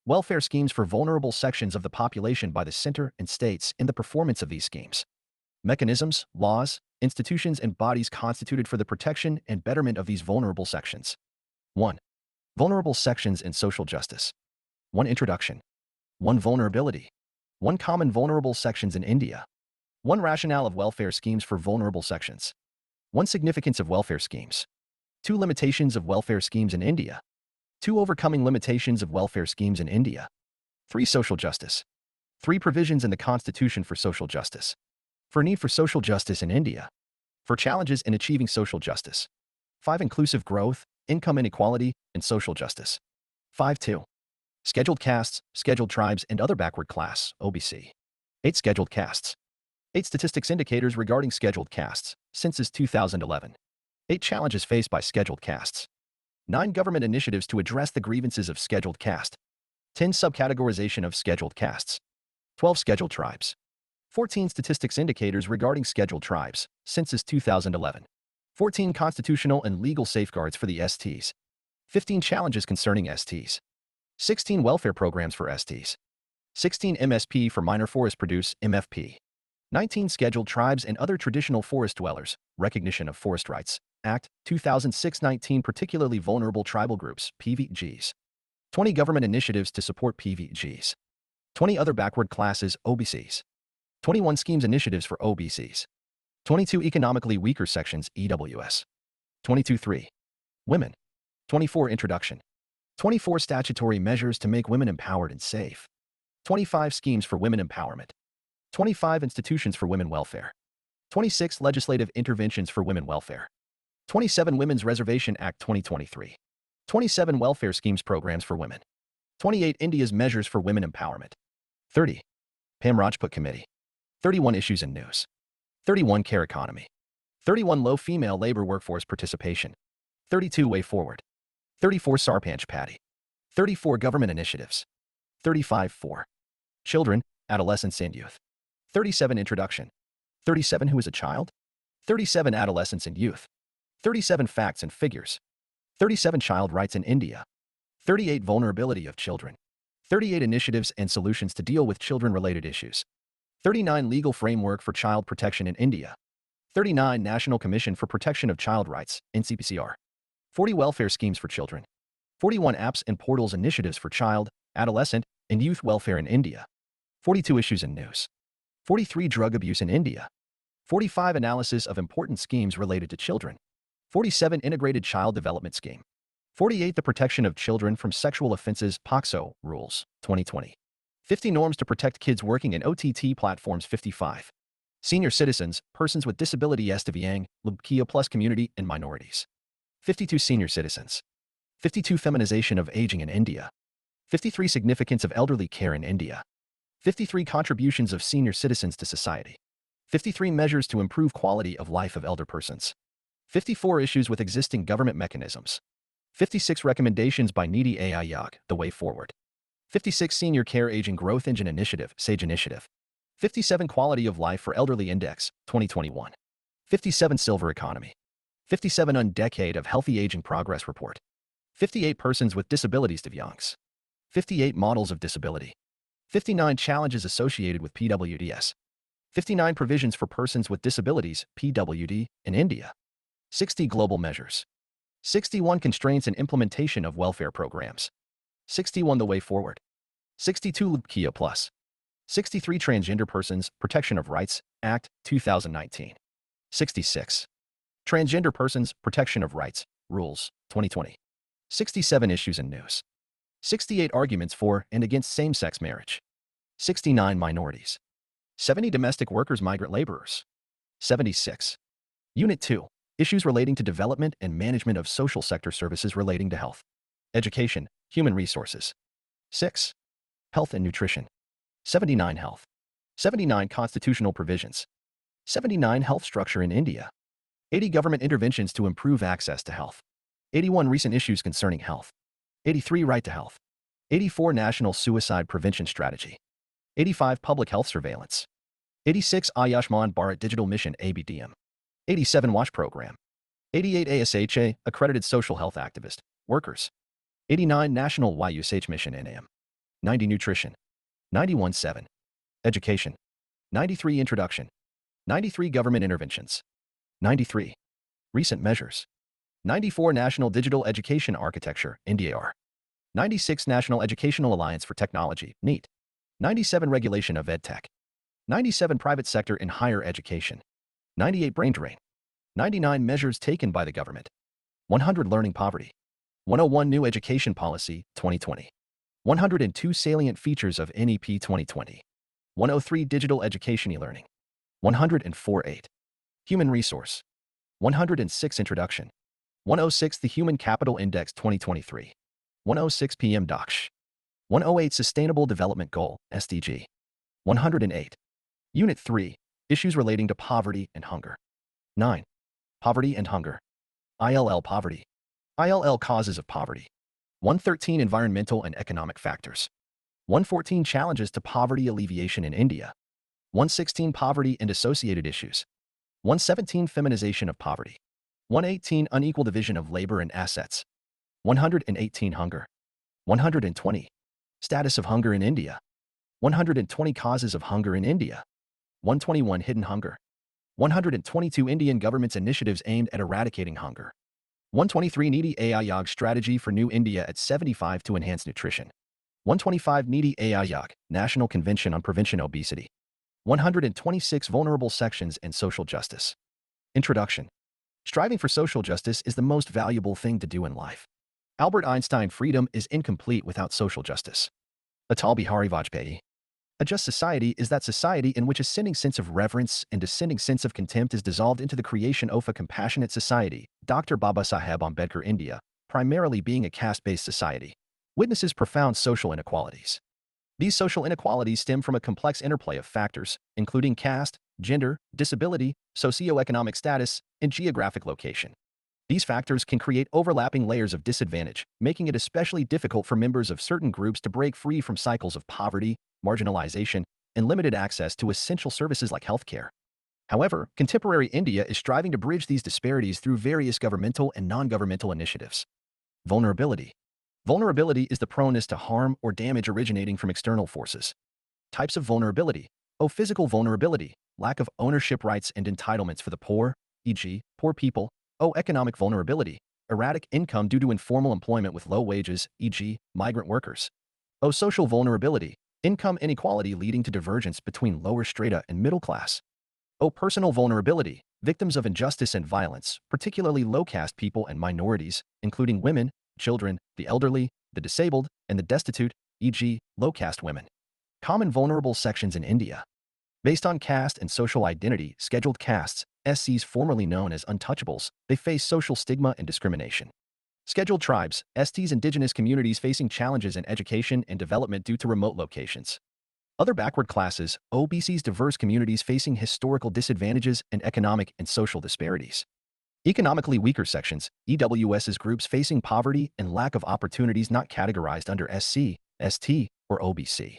Welfare schemes for vulnerable sections of the population by the center and states in the performance of these schemes. Mechanisms, laws, institutions, and bodies constituted for the protection and betterment of these vulnerable sections. 1. Vulnerable sections in social justice. 1. Introduction. 1. Vulnerability. 1. Common vulnerable sections in India. 1. Rationale of welfare schemes for vulnerable sections. 1. Significance of welfare schemes. 2. Limitations of welfare schemes in India. 2. Overcoming limitations of welfare schemes in India. 3. Social justice. 3. Provisions in the Constitution for social justice. 4. Need for social justice in India. 4. Challenges in achieving social justice. 5. Inclusive growth, income inequality, and social justice. 5. 2. Scheduled castes, scheduled tribes, and other backward class, OBC. 8. Scheduled castes. 8. Statistics indicators regarding scheduled castes, Census 2011. 8. Challenges faced by scheduled castes. 9. Government initiatives to address the grievances of scheduled caste. 10. Subcategorization of scheduled castes. 12. Scheduled tribes. 14. Statistics indicators regarding scheduled tribes, Census 2011. 14. Constitutional and legal safeguards for the STs. 15. Challenges concerning STs. 16. Welfare programs for STs. 16. MSP for minor forest produce, MFP. 19. Scheduled tribes and other traditional forest dwellers, recognition of forest rights, Act 2006. 19. Particularly vulnerable tribal groups, PVGs. 20. Government initiatives to support PVGs. 20. Other backward classes, OBCs. 21. Schemes initiatives for OBCs. 22. Economically weaker sections, EWS. 22.3. Women. 24. Introduction. 24. Statutory measures to make women empowered and safe. 25. Schemes for women empowerment. 25. Institutions for women welfare. 26. Legislative interventions for women welfare. 27. Women's Reservation Act 2023. 27. Welfare schemes programs for women. 28. India's measures for women empowerment. 30. Pam Rajput Committee. 31. Issues and news. 31. Care economy. 31. Low female labor workforce participation. 32. Way forward. 34. Sarpanch Paddy. 34. Government initiatives. 35. 4. Children, adolescents, and youth. 37. Introduction. 37. Who is a child? 37. Adolescents and youth. 37. Facts and figures. 37. Child rights in India. 38. Vulnerability of children. 38. Initiatives and solutions to deal with children-related issues. 39. Legal framework for child protection in India. 39. National Commission for Protection of Child Rights, NCPCR. 40. Welfare schemes for children. 41. Apps and portals initiatives for child, adolescent, and youth welfare in India. 42. Issues and news. 43. Drug abuse in India. 45. Analysis of important schemes related to children. 47. Integrated Child Development Scheme. 48. The Protection of Children from Sexual Offenses, POCSO, Rules, 2020. 50. Norms to protect kids working in OTT platforms. 55. Senior citizens, persons with disability, STVang, LGBTQ plus community, and minorities. 52. Senior citizens. 52. Feminization of aging in India. 53. Significance of elderly care in India. 53. Contributions of senior citizens to society. 53. Measures to improve quality of life of elder persons. 54. Issues with existing government mechanisms. 56. Recommendations by Niti Aayog, The Way Forward. 56. Senior Care Aging Growth Engine Initiative, SAGE Initiative. 57. Quality of Life for Elderly Index, 2021. 57. Silver Economy. 57. Decade of Healthy Aging Progress Report. 58. Persons with Disabilities, Divyangs. 58. Models of Disability. 59. Challenges associated with PWDs. 59. Provisions for persons with disabilities, PWD, in India. 60. Global measures. 61. Constraints and implementation of welfare programs. 61. The way forward. 62. LGBTQ plus. 63. Transgender persons, Protection of Rights, Act, 2019. 66. Transgender persons, Protection of Rights, Rules, 2020. 67. Issues and news. 68. Arguments for and against same-sex marriage. 69. Minorities. 70. Domestic workers, migrant laborers. 76. Unit 2. Issues relating to development and management of social sector services relating to health, education, human resources. 6. Health and nutrition. 79. Health. 79. Constitutional provisions. 79. Health structure in India. 80. Government interventions to improve access to health. 81. Recent issues concerning health. 83. Right to health. 84. National Suicide Prevention Strategy. 85. Public health surveillance. 86. Ayushman Bharat Digital Mission, ABDM. 87. WASH Program. 88. ASHA, Accredited Social Health Activist, Workers. 89. National YUSH Mission, NAM. 90 Nutrition, 91.7 Education, 93 Introduction, 93 Government Interventions, 93 Recent Measures, 94 National Digital Education Architecture, NDAR, 96 National Educational Alliance for Technology, NEET, 97 Regulation of EdTech, 97 Private Sector in Higher Education, 98 Brain Drain, 99 Measures taken by the government, 100 Learning Poverty, 101 New Education Policy, 2020, 102 Salient Features of NEP 2020, 103 Digital Education e-learning, 104.8 Human Resource, 106 Introduction, 106 The Human Capital Index 2023, 106 PM DOCSH, 108 Sustainable Development Goal, SDG, 108 Unit 3 Issues relating to poverty and hunger, 9 Poverty and hunger, ILL poverty, ILL causes of poverty, 113 Environmental and economic factors, 114 Challenges to poverty alleviation in India, 116 Poverty and associated issues, 117 Feminization of poverty, 118 Unequal division of labor and assets, 118 Hunger, 120 Status of hunger in India, 120 Causes of hunger in India, 121 Hidden hunger, 122 Indian government's initiatives aimed at eradicating hunger, 123 Niti Aayog strategy for New India at 75 to enhance nutrition, 125 Niti Aayog National Convention on Prevention Obesity, 126 Vulnerable sections and social justice. Introduction. Striving for social justice is the most valuable thing to do in life. Albert Einstein: freedom is incomplete without social justice. Atal Bihari Vajpayee. A just society is that society in which ascending sense of reverence and descending sense of contempt is dissolved into the creation of a compassionate society. Dr. Babasaheb Ambedkar. India, primarily being a caste-based society, witnesses profound social inequalities. These social inequalities stem from a complex interplay of factors, including caste, gender, disability, socioeconomic status, and geographic location. These factors can create overlapping layers of disadvantage, making it especially difficult for members of certain groups to break free from cycles of poverty, marginalization, and limited access to essential services like healthcare. However, contemporary India is striving to bridge these disparities through various governmental and non-governmental initiatives. Vulnerability. Vulnerability is the proneness to harm or damage originating from external forces. Types of vulnerability. Physical vulnerability, lack of ownership rights and entitlements for the poor, e.g., poor people. Economic vulnerability, erratic income due to informal employment with low wages, e.g., migrant workers. Social vulnerability, income inequality leading to divergence between lower strata and middle class. Personal vulnerability, victims of injustice and violence, particularly low-caste people and minorities, including women, children, the elderly, the disabled, and the destitute, e.g., low-caste women. Common vulnerable sections in India. Based on caste and social identity, scheduled castes, SCs formerly known as untouchables, they face social stigma and discrimination. Scheduled tribes, STs indigenous communities facing challenges in education and development due to remote locations. Other backward classes, OBCs diverse communities facing historical disadvantages and economic and social disparities. Economically weaker sections, EWSs groups facing poverty and lack of opportunities not categorized under SC, ST, or OBC.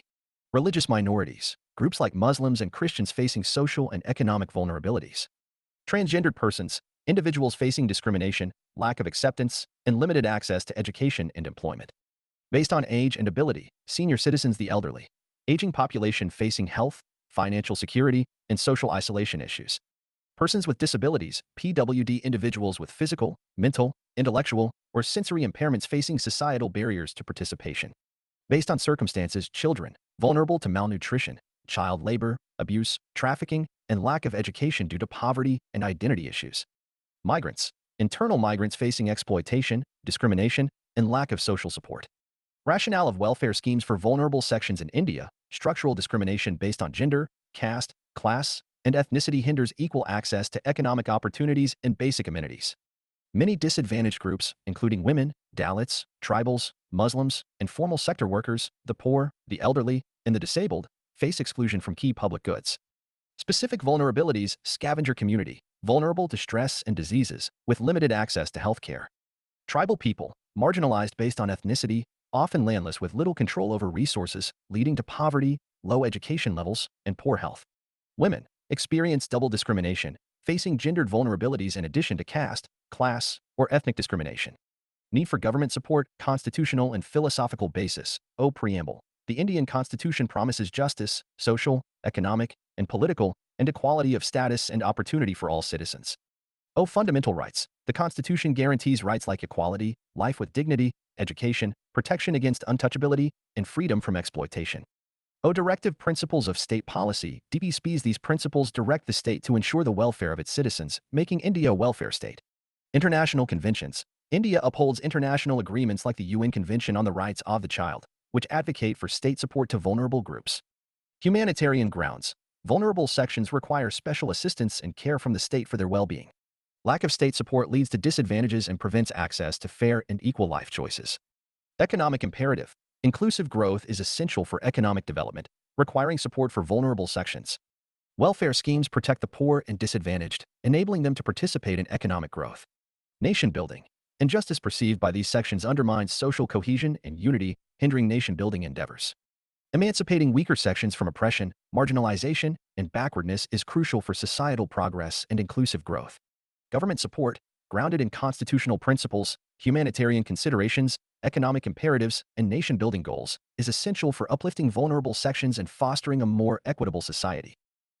Religious minorities, groups like Muslims and Christians facing social and economic vulnerabilities. Transgendered persons, individuals facing discrimination, lack of acceptance, and limited access to education and employment. Based on age and ability, senior citizens, the elderly. Aging population facing health, financial security, and social isolation issues. Persons with disabilities, PWD, individuals with physical, mental, intellectual, or sensory impairments facing societal barriers to participation. Based on circumstances, children, vulnerable to malnutrition, child labor, abuse, trafficking, and lack of education due to poverty and identity issues. Migrants, internal migrants facing exploitation, discrimination, and lack of social support. Rationale of welfare schemes for vulnerable sections in India. Structural discrimination based on gender, caste, class, and ethnicity hinders equal access to economic opportunities and basic amenities. Many disadvantaged groups, including women, Dalits, tribals, Muslims, informal sector workers, the poor, the elderly, and the disabled, face exclusion from key public goods. Specific vulnerabilities, scavenger community, vulnerable to stress and diseases, with limited access to healthcare. Tribal people, marginalized based on ethnicity, often landless with little control over resources, leading to poverty, low education levels, and poor health. Women experience double discrimination, facing gendered vulnerabilities in addition to caste, class, or ethnic discrimination. Need for government support, constitutional and philosophical basis. Preamble. The Indian constitution promises justice, social, economic, and political, and equality of status and opportunity for all citizens. O fundamental rights. The Constitution guarantees rights like equality, life with dignity, education, protection against untouchability, and freedom from exploitation. O directive principles of state policy. DPSPs These principles direct the state to ensure the welfare of its citizens, making India a welfare state. International conventions. India upholds international agreements like the UN Convention on the Rights of the Child, which advocate for state support to vulnerable groups. Humanitarian grounds. Vulnerable sections require special assistance and care from the state for their well-being. Lack of state support leads to disadvantages and prevents access to fair and equal life choices. Economic imperative. Inclusive growth is essential for economic development, requiring support for vulnerable sections. Welfare schemes protect the poor and disadvantaged, enabling them to participate in economic growth. Nation building. Injustice perceived by these sections undermines social cohesion and unity, hindering nation-building endeavors. Emancipating weaker sections from oppression, marginalization, and backwardness is crucial for societal progress and inclusive growth. Government support, grounded in constitutional principles, humanitarian considerations, economic imperatives, and nation-building goals, is essential for uplifting vulnerable sections and fostering a more equitable society.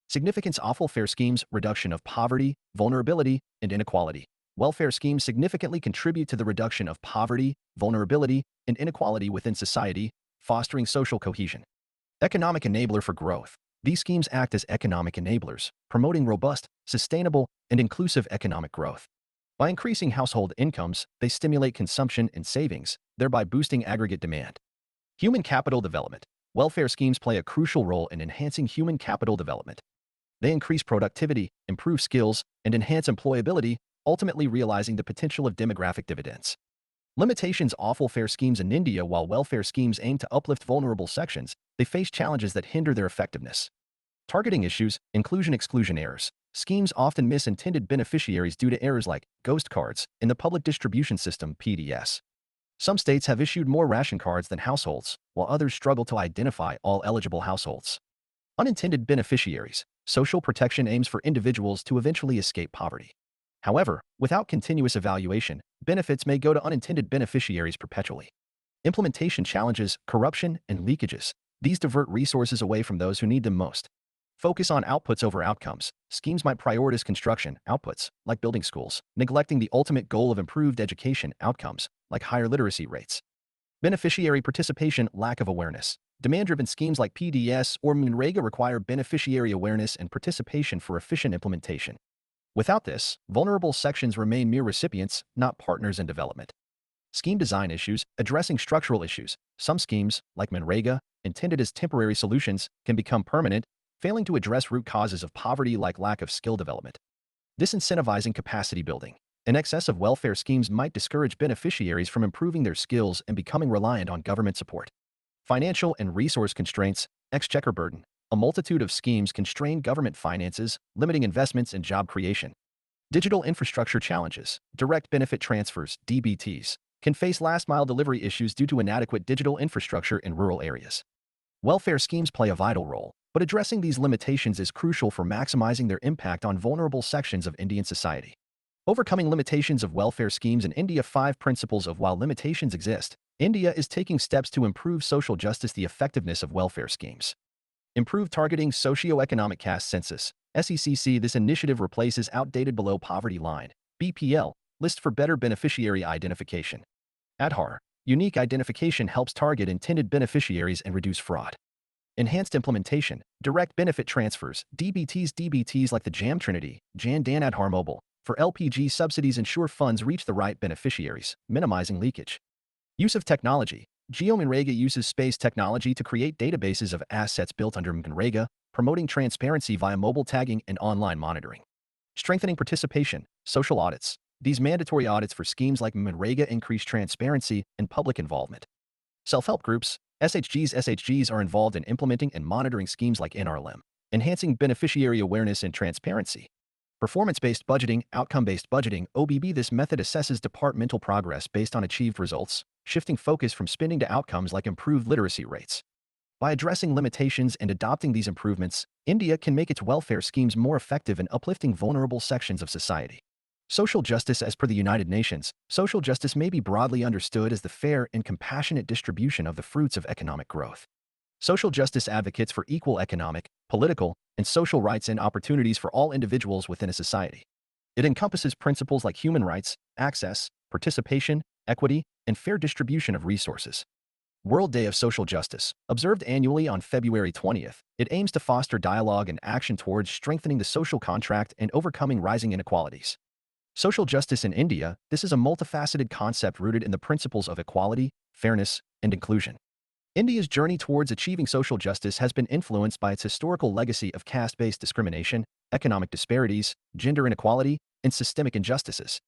Significance of welfare schemes, reduction of poverty, vulnerability, and inequality. Welfare schemes significantly contribute to the reduction of poverty, vulnerability, and inequality within society, fostering social cohesion. Economic enabler for growth. These schemes act as economic enablers, promoting robust, sustainable, and inclusive economic growth. By increasing household incomes, they stimulate consumption and savings, thereby boosting aggregate demand. Human capital development. Welfare schemes play a crucial role in enhancing human capital development. They increase productivity, improve skills, and enhance employability, ultimately realizing the potential of demographic dividends. Limitations of welfare schemes in India. While welfare schemes aim to uplift vulnerable sections, they face challenges that hinder their effectiveness. Targeting issues, inclusion-exclusion errors. Schemes often miss intended beneficiaries due to errors like ghost cards in the public distribution system (PDS). Some states have issued more ration cards than households, while others struggle to identify all eligible households. Unintended beneficiaries. Social protection aims for individuals to eventually escape poverty. However, without continuous evaluation, benefits may go to unintended beneficiaries perpetually. Implementation challenges, corruption, and leakages. These divert resources away from those who need them most. Focus on outputs over outcomes. Schemes might prioritize construction outputs, like building schools, neglecting the ultimate goal of improved education outcomes, like higher literacy rates. Beneficiary participation, lack of awareness. Demand-driven schemes like PDS or MNREGA require beneficiary awareness and participation for efficient implementation. Without this, vulnerable sections remain mere recipients, not partners in development. Scheme design issues, addressing structural issues. Some schemes, like MNREGA, intended as temporary solutions, can become permanent, failing to address root causes of poverty like lack of skill development. Disincentivizing capacity building. An excess of welfare schemes might discourage beneficiaries from improving their skills and becoming reliant on government support. Financial and resource constraints, exchequer burden. A multitude of schemes constrain government finances, limiting investments and job creation. Digital infrastructure challenges. Direct benefit transfers, DBTs, can face last-mile delivery issues due to inadequate digital infrastructure in rural areas. Welfare schemes play a vital role, but addressing these limitations is crucial for maximizing their impact on vulnerable sections of Indian society. Overcoming limitations of welfare schemes in India. 5 principles of while limitations exist, India is taking steps to improve social justice. The effectiveness of welfare schemes. Improve targeting socio-economic caste census, SECC. This initiative replaces outdated below poverty line, BPL, list for better beneficiary identification. Aadhaar, unique identification helps target intended beneficiaries and reduce fraud. Enhanced implementation, direct benefit transfers, DBTs like the JAM Trinity, Jan Dan Aadhaar Mobile, for LPG subsidies ensure funds reach the right beneficiaries, minimizing leakage. Use of technology. GeoMNREGA uses space technology to create databases of assets built under MNREGA, promoting transparency via mobile tagging and online monitoring. Strengthening participation, social audits. These mandatory audits for schemes like MNREGA increase transparency and public involvement. Self-help groups, SHGs are involved in implementing and monitoring schemes like NRLM, enhancing beneficiary awareness and transparency. Performance-based budgeting, outcome-based budgeting, OBB. This method assesses departmental progress based on achieved results, shifting focus from spending to outcomes like improved literacy rates. By addressing limitations and adopting these improvements, India can make its welfare schemes more effective in uplifting vulnerable sections of society. Social justice. As per the United Nations, social justice may be broadly understood as the fair and compassionate distribution of the fruits of economic growth. Social justice advocates for equal economic, political, and social rights and opportunities for all individuals within a society. It encompasses principles like human rights, access, participation, equity, and fair distribution of resources. World Day of Social Justice, observed annually on February 20th, it aims to foster dialogue and action towards strengthening the social contract and overcoming rising inequalities. Social justice in India, this is a multifaceted concept rooted in the principles of equality, fairness, and inclusion. India's journey towards achieving social justice has been influenced by its historical legacy of caste-based discrimination, economic disparities, gender inequality, and systemic injustices.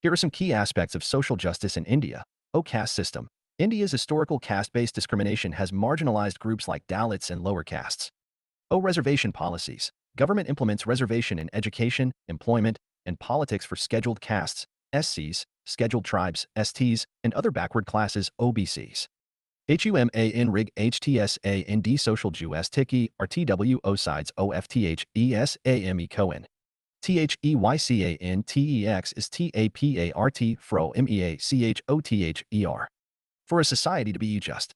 Here are some key aspects of social justice in India. Caste system. India's historical caste-based discrimination has marginalized groups like Dalits and lower castes. Reservation policies. Government implements reservation in education, employment, and politics for scheduled castes, SCs, scheduled tribes, STs, and other backward classes, OBCs. HUMAN RIG HTSAND Social Justice Tiki RTWO sides OFTHESAME Cohen. THEYCANTEX is TAPART FRO MEACHOTHER. For a society to be just.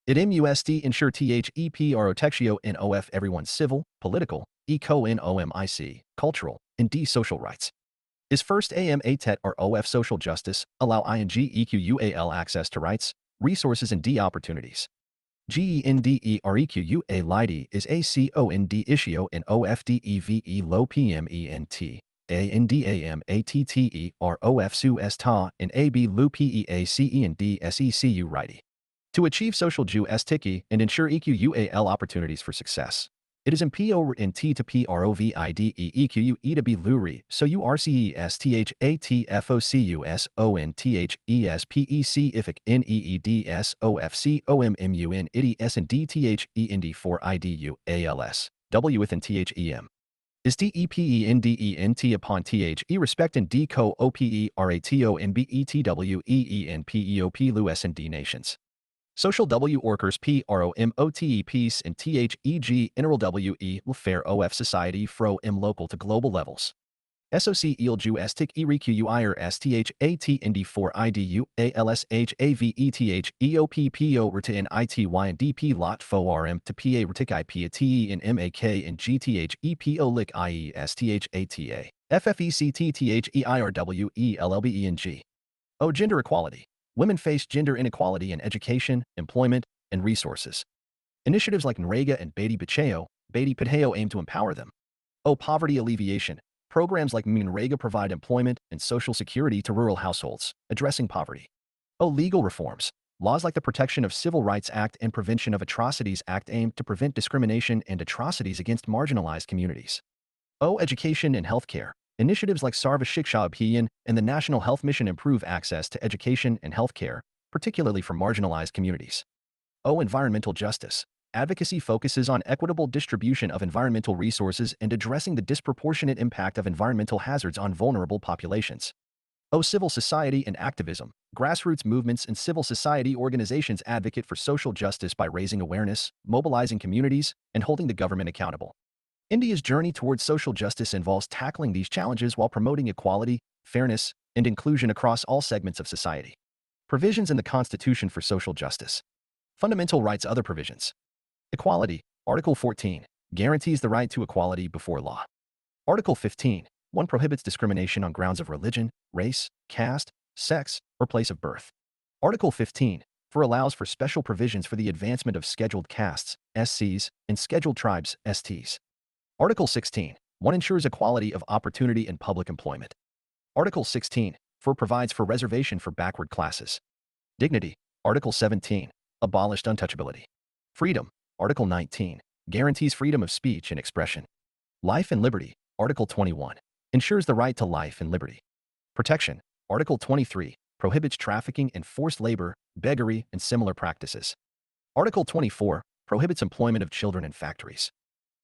It must ensure THEPROTECTIO in OF everyone's civil, political, eco in OMIC, cultural, and D social rights. Is first AMATET or OF social justice, allow INGEQUAL access to rights, resources and D opportunities. GENDEREQUA LIDE is ACOND issue in OFDEVE low PMENT. ANDAMATTE or OFSU STA in AB LU PEACE and DSECU righty. To achieve social justice and ensure EQUAL opportunities for success. It is in PO in T to PROVIDEEQU E to be LURI, so URCESTHATFOCUSONTHESPEC IFIC NEEDSOFCOMMUN IDS and DTHEND4IDU W within THEM. Is DEPENDENT upon THE respect and D co OPERATO and BETWEENPEOP LUS and D nations. Social W workers PROMOTE peace and THEG integral WE fair OF society fro local to global levels. SOC ELJU STIC EREQUIR STHAT ND 4 IDU ALSHAVETH EOPPO RTA and ITY and DP lot FO RM to PA RTIC IP TE and MAK and GTHEPO LIC IE STHATA FFECTTHEIRWE LLBE and G. Gender equality. Women face gender inequality in education, employment, and resources. Initiatives like NREGA and Beti Bachao aim to empower them. Poverty alleviation. Programs like NREGA provide employment and social security to rural households, addressing poverty. Legal reforms. Laws like the Protection of Civil Rights Act and Prevention of Atrocities Act aim to prevent discrimination and atrocities against marginalized communities. Education and healthcare. Initiatives like Sarva Shiksha Abhiyan and the National Health Mission improve access to education and healthcare, particularly for marginalized communities. Environmental justice. Advocacy focuses on equitable distribution of environmental resources and addressing the disproportionate impact of environmental hazards on vulnerable populations. Civil society and activism. Grassroots movements and civil society organizations advocate for social justice by raising awareness, mobilizing communities, and holding the government accountable. India's journey towards social justice involves tackling these challenges while promoting equality, fairness, and inclusion across all segments of society. Provisions in the Constitution for Social Justice. Fundamental rights. Other provisions. Equality. Article 14 guarantees the right to equality before law. Article 15 1 prohibits discrimination on grounds of religion, race, caste, sex, or place of birth. Article 15 allows for special provisions for the advancement of scheduled castes, SCs, and scheduled tribes, STs. Article 16 ensures equality of opportunity in public employment. Article 16 provides for reservation for backward classes. Dignity. Article 17 abolished untouchability. Freedom. Article 19 guarantees freedom of speech and expression. Life and liberty. Article 21 ensures the right to life and liberty. Protection. Article 23 prohibits trafficking and forced labor, beggary, and similar practices. Article 24 prohibits employment of children in factories.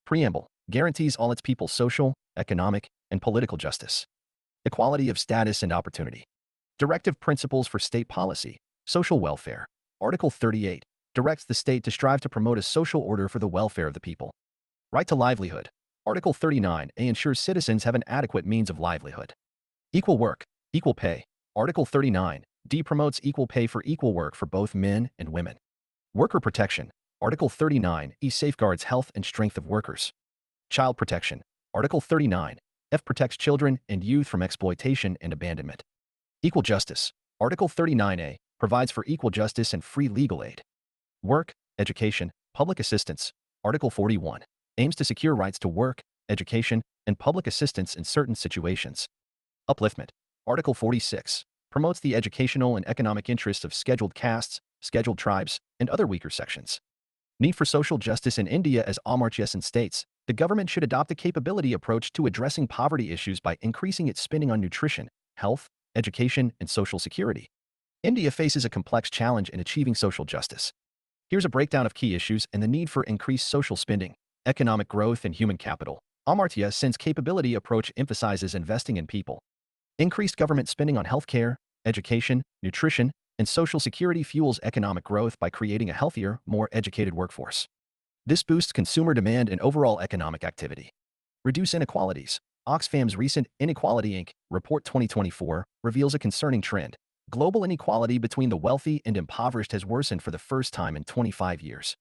Preamble guarantees all its people social, economic, and political justice. Equality of status and opportunity. Directive principles for state policy, social welfare. Article 38 directs the state to strive to promote a social order for the welfare of the people. Right to livelihood. Article 39 ensures citizens have an adequate means of livelihood. Equal work, equal pay. Article 39 promotes equal pay for equal work for both men and women. Worker protection. Article 39(e) safeguards health and strength of workers. Child protection. Article 39(f) protects children and youth from exploitation and abandonment. Equal justice. Article 39(a) provides for equal justice and free legal aid. Work, education, public assistance. Article 41 aims to secure rights to work, education, and public assistance in certain situations. Upliftment. Article 46 promotes the educational and economic interests of scheduled castes, scheduled tribes, and other weaker sections. Need for social justice in India. As Amartya Sen states, the government should adopt a capability approach to addressing poverty issues by increasing its spending on nutrition, health, education, and social security. India faces a complex challenge in achieving social justice. Here's a breakdown of key issues and the need for increased social spending, economic growth, and human capital. Amartya Sen's capability approach emphasizes investing in people. Increased government spending on healthcare, education, nutrition, and social security fuels economic growth by creating a healthier, more educated workforce. This boosts consumer demand and overall economic activity. Reduce inequalities. Oxfam's recent Inequality Inc. report 2024 reveals a concerning trend. Global inequality between the wealthy and impoverished has worsened for the first time in 25 years.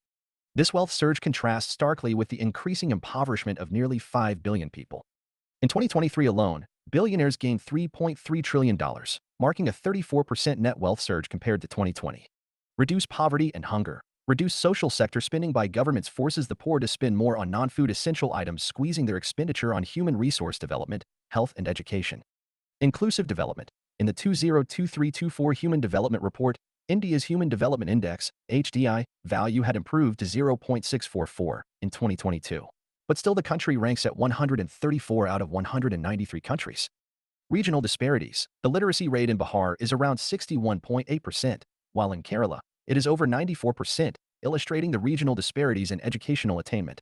This wealth surge contrasts starkly with the increasing impoverishment of nearly 5 billion people. In 2023 alone, billionaires gained $3.3 trillion, marking a 34% net wealth surge compared to 2020. Reduce poverty and hunger. Reduce social sector spending by governments forces the poor to spend more on non-food essential items, squeezing their expenditure on human resource development, health, and education. Inclusive development. In the 2023-24 Human Development Report, India's Human Development Index, HDI, value had improved to 0.644 in 2022. But still the country ranks at 134 out of 193 countries. Regional disparities. The literacy rate in Bihar is around 61.8%, while in Kerala, it is over 94%, illustrating the regional disparities in educational attainment.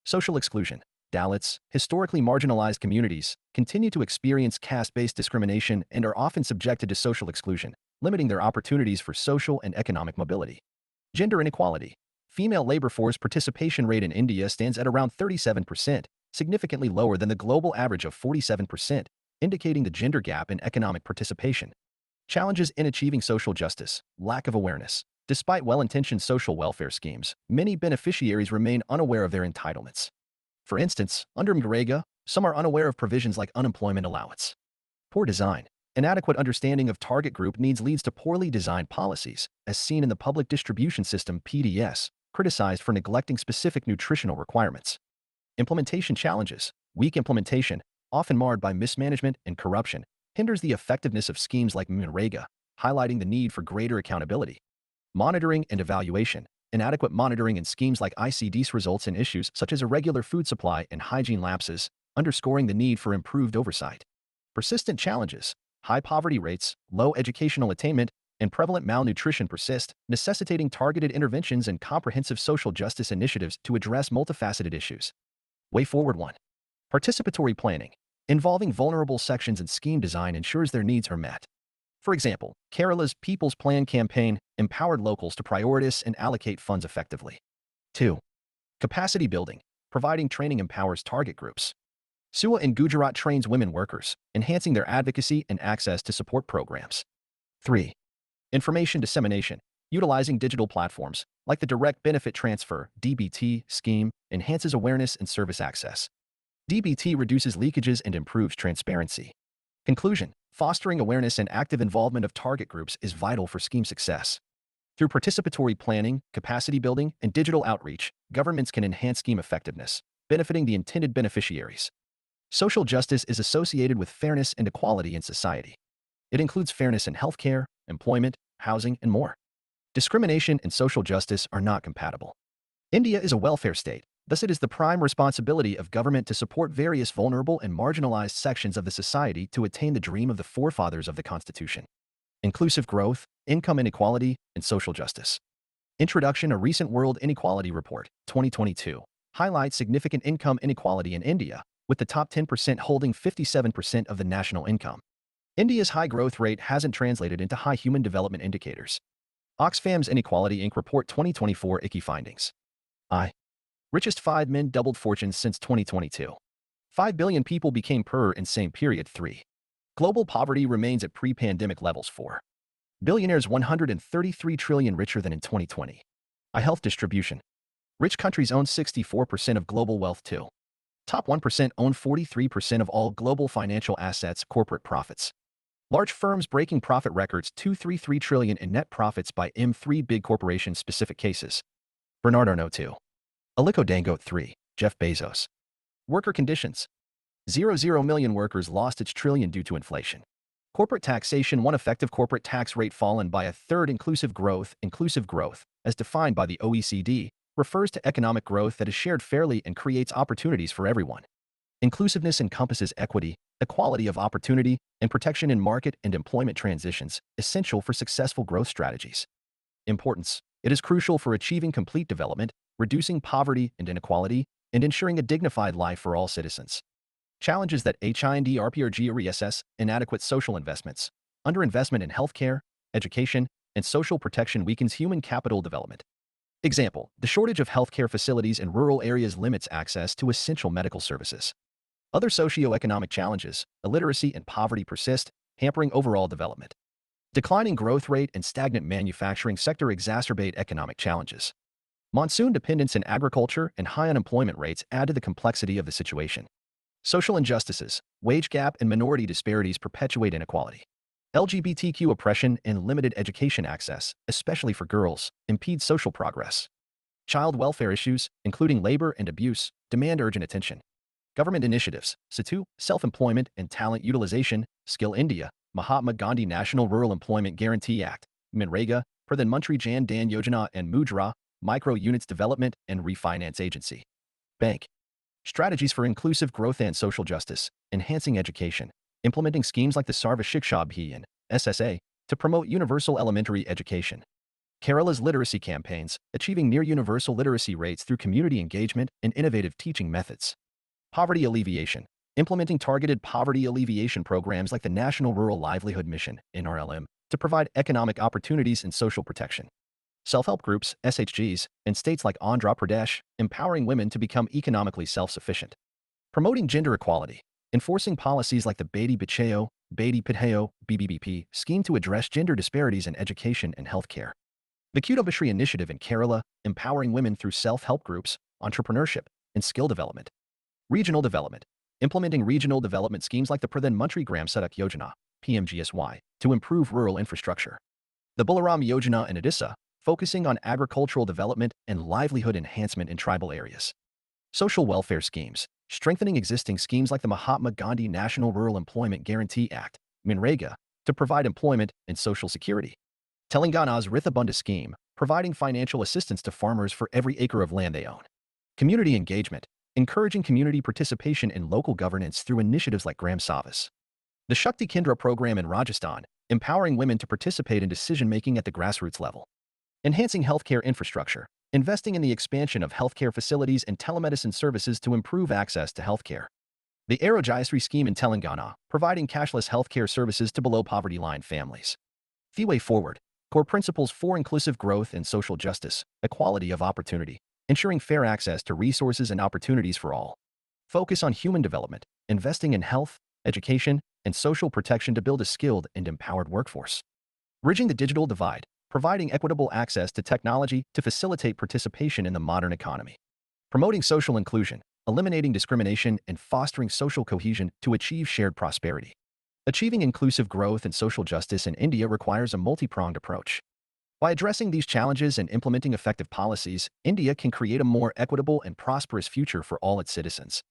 Social exclusion. Dalits, historically marginalized communities, continue to experience caste-based discrimination and are often subjected to social exclusion, limiting their opportunities for social and economic mobility. Gender inequality. Female labor force participation rate in India stands at around 37%, significantly lower than the global average of 47%, indicating the gender gap in economic participation. Challenges in achieving social justice. Lack of awareness. Despite well-intentioned social welfare schemes, many beneficiaries remain unaware of their entitlements. For instance, under MNREGA, some are unaware of provisions like unemployment allowance. Poor design. Inadequate understanding of target group needs leads to poorly designed policies, as seen in the Public Distribution System (PDS), criticized for neglecting specific nutritional requirements. Implementation challenges. Weak implementation, often marred by mismanagement and corruption, hinders the effectiveness of schemes like MNREGA, highlighting the need for greater accountability. Monitoring and evaluation. Inadequate monitoring in schemes like ICDs results in issues such as irregular food supply and hygiene lapses, underscoring the need for improved oversight. Persistent challenges. High poverty rates, low educational attainment, and prevalent malnutrition persist, necessitating targeted interventions and comprehensive social justice initiatives to address multifaceted issues. Way forward 1. Participatory planning. Involving vulnerable sections in scheme design ensures their needs are met. For example, Kerala's People's Plan campaign empowered locals to prioritize and allocate funds effectively. 2. Capacity building. Providing training empowers target groups. SUA in Gujarat trains women workers, enhancing their advocacy and access to support programs. 3. Information dissemination. Utilizing digital platforms, like the Direct Benefit Transfer (DBT) scheme, enhances awareness and service access. DBT reduces leakages and improves transparency. Conclusion. Fostering awareness and active involvement of target groups is vital for scheme success. Through participatory planning, capacity building, and digital outreach, governments can enhance scheme effectiveness, benefiting the intended beneficiaries. Social justice is associated with fairness and equality in society. It includes fairness in healthcare, employment, housing, and more. Discrimination and social justice are not compatible. India is a welfare state, thus it is the prime responsibility of government to support various vulnerable and marginalized sections of the society to attain the dream of the forefathers of the Constitution. Inclusive growth, income inequality, and social justice. Introduction. A recent World Inequality Report, 2022, highlights significant income inequality in India, with the top 10% holding 57% of the national income. India's high growth rate hasn't translated into high human development indicators. Oxfam's Inequality Inc. Report 2024 Key findings. Richest 5 men doubled fortunes since 2022. 5 billion people became poorer in same period. 3. Global poverty remains at pre-pandemic levels. 4. Billionaires 133 trillion richer than in 2020. Health distribution. Rich countries own 64% of global wealth too. Top 1% own 43% of all global financial assets, corporate profits. Large firms breaking profit records 233 trillion in net profits by M3 big corporations specific cases. Bernard Arnault 2. Aliko Dangote 3. Jeff Bezos. Worker conditions. 0 million workers lost its trillion due to inflation. Corporate taxation. One effective corporate tax rate fallen by a third. Inclusive growth, as defined by the OECD, refers to economic growth that is shared fairly and creates opportunities for everyone. Inclusiveness encompasses equity, equality of opportunity, and protection in market and employment transitions, essential for successful growth strategies. Importance. It is crucial for achieving complete development, reducing poverty and inequality, and ensuring a dignified life for all citizens. Challenges that HIND RESS, inadequate social investments. Underinvestment in healthcare, education, and social protection weakens human capital development. Example, the shortage of healthcare facilities in rural areas limits access to essential medical services. Other socioeconomic challenges, illiteracy and poverty persist, hampering overall development. Declining growth rate and stagnant manufacturing sector exacerbate economic challenges. Monsoon dependence in agriculture and high unemployment rates add to the complexity of the situation. Social injustices, wage gap and minority disparities perpetuate inequality. LGBTQ oppression and limited education access, especially for girls, impede social progress. Child welfare issues, including labor and abuse, demand urgent attention. Government initiatives, SETU, self-employment and talent utilization, Skill India, Mahatma Gandhi National Rural Employment Guarantee Act, Manrega, Pradhan Mantri Jan Dhan Yojana and Mudra, Micro Units Development and Refinance Agency. Bank. Strategies for inclusive growth and social justice, enhancing education, implementing schemes like the Sarva Shiksha Abhiyan, SSA, to promote universal elementary education. Kerala's literacy campaigns, achieving near-universal literacy rates through community engagement and innovative teaching methods. Poverty alleviation, implementing targeted poverty alleviation programs like the National Rural Livelihood Mission, NRLM, to provide economic opportunities and social protection. Self-help groups, SHGs, in states like Andhra Pradesh, empowering women to become economically self-sufficient. Promoting gender equality, enforcing policies like the Beti Bachao, Beti Padhao, BBBP scheme to address gender disparities in education and healthcare. The Kudambashri initiative in Kerala, empowering women through self-help groups, entrepreneurship, and skill development. Regional development, implementing regional development schemes like the Pradhan Mantri Gram Sadak Yojana, PMGSY, to improve rural infrastructure. The Balaram Yojana in Odisha, focusing on agricultural development and livelihood enhancement in tribal areas. Social welfare schemes, strengthening existing schemes like the Mahatma Gandhi National Rural Employment Guarantee Act, Manrega, to provide employment and social security. Telangana's Rithabandha scheme, providing financial assistance to farmers for every acre of land they own. Community engagement, encouraging community participation in local governance through initiatives like Gram Savas. The Shakti Kendra program in Rajasthan, empowering women to participate in decision-making at the grassroots level. Enhancing healthcare infrastructure, investing in the expansion of healthcare facilities and telemedicine services to improve access to healthcare. The Arojayasri scheme in Telangana, providing cashless healthcare services to below poverty line families. The way forward, core principles for inclusive growth and social justice, equality of opportunity, ensuring fair access to resources and opportunities for all. Focus on human development, investing in health, education, and social protection to build a skilled and empowered workforce. Bridging the digital divide, providing equitable access to technology to facilitate participation in the modern economy. Promoting social inclusion, eliminating discrimination and fostering social cohesion to achieve shared prosperity. Achieving inclusive growth and social justice in India requires a multi-pronged approach. By addressing these challenges and implementing effective policies, India can create a more equitable and prosperous future for all its citizens.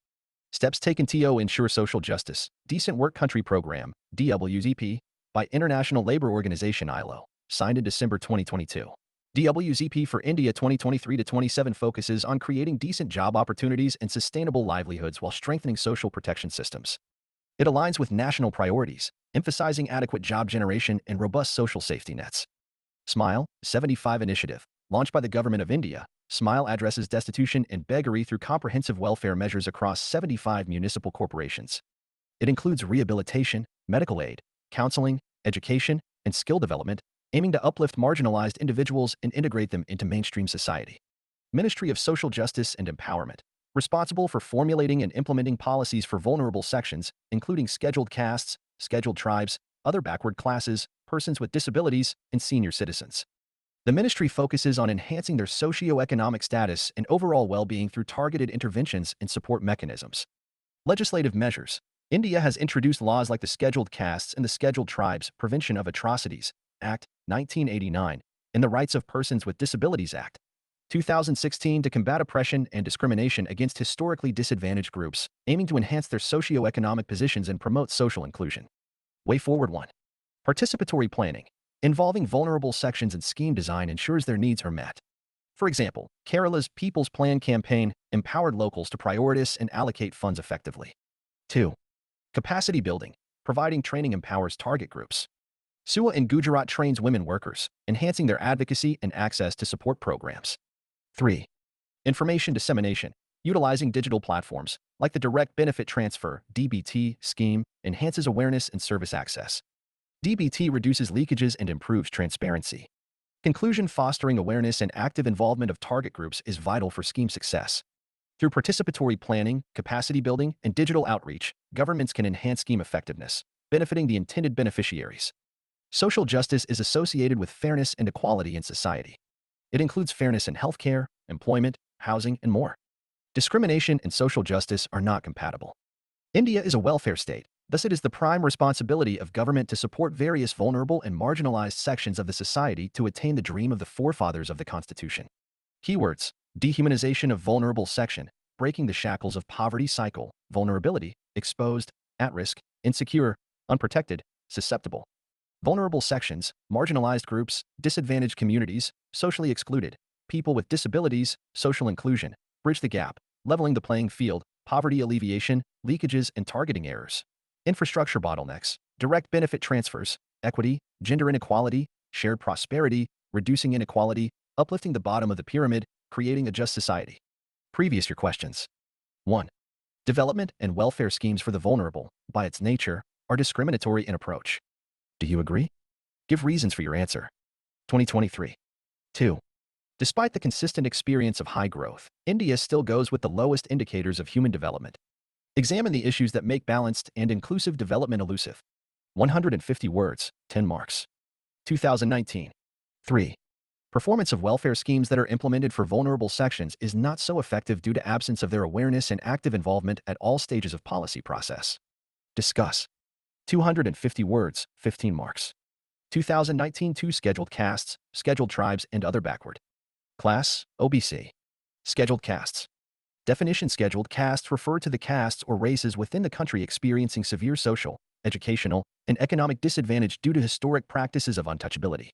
Steps taken to ensure social justice. Decent Work Country Program, DWZP, by International Labour Organization ILO, signed in December 2022. DWZP for India 2023-27 focuses on creating decent job opportunities and sustainable livelihoods while strengthening social protection systems. It aligns with national priorities, emphasizing adequate job generation and robust social safety nets. SMILE, 75 initiative, launched by the Government of India, SMILE addresses destitution and beggary through comprehensive welfare measures across 75 municipal corporations. It includes rehabilitation, medical aid, counseling, education, and skill development, aiming to uplift marginalized individuals and integrate them into mainstream society. Ministry of Social Justice and Empowerment, responsible for formulating and implementing policies for vulnerable sections, including scheduled castes, scheduled tribes, other backward classes, persons with disabilities, and senior citizens. The ministry focuses on enhancing their socio-economic status and overall well-being through targeted interventions and support mechanisms. Legislative measures. India has introduced laws like the Scheduled Castes and the Scheduled Tribes Prevention of Atrocities Act, 1989, and the Rights of Persons with Disabilities Act, 2016 to combat oppression and discrimination against historically disadvantaged groups, aiming to enhance their socio-economic positions and promote social inclusion. Way Forward 1. Participatory planning. Involving vulnerable sections in scheme design ensures their needs are met. For example, Kerala's People's Plan campaign empowered locals to prioritize and allocate funds effectively. 2. Capacity building. Providing training empowers target groups. SUA in Gujarat trains women workers, enhancing their advocacy and access to support programs. 3. Information dissemination. Utilizing digital platforms, like the Direct Benefit Transfer (DBT) scheme, enhances awareness and service access. DBT reduces leakages and improves transparency. Conclusion: fostering awareness and active involvement of target groups is vital for scheme success. Through participatory planning, capacity building, and digital outreach, governments can enhance scheme effectiveness, benefiting the intended beneficiaries. Social justice is associated with fairness and equality in society. It includes fairness in healthcare, employment, housing, and more. Discrimination and social justice are not compatible. India is a welfare state, thus it is the prime responsibility of government to support various vulnerable and marginalized sections of the society to attain the dream of the forefathers of the Constitution. Keywords: dehumanization of vulnerable section, breaking the shackles of poverty cycle, vulnerability, exposed, at risk, insecure, unprotected, susceptible. Vulnerable sections, marginalized groups, disadvantaged communities, socially excluded, people with disabilities, social inclusion, bridge the gap, leveling the playing field, poverty alleviation, leakages and targeting errors. Infrastructure bottlenecks, direct benefit transfers, equity, gender inequality, shared prosperity, reducing inequality, uplifting the bottom of the pyramid, creating a just society. Previous year questions. 1. Development and welfare schemes for the vulnerable, by its nature, are discriminatory in approach. Do you agree? Give reasons for your answer. 2023. 2. Despite the consistent experience of high growth, India still goes with the lowest indicators of human development. Examine the issues that make balanced and inclusive development elusive. 150 words, 10 marks. 2019. 3. Performance of welfare schemes that are implemented for vulnerable sections is not so effective due to absence of their awareness and active involvement at all stages of policy process. Discuss. 250 words, 15 marks. 2019 2 Scheduled Castes, Scheduled Tribes, and Other Backward Class, OBC. Scheduled Castes. Definition: scheduled castes refer to the castes or races within the country experiencing severe social, educational, and economic disadvantage due to historic practices of untouchability.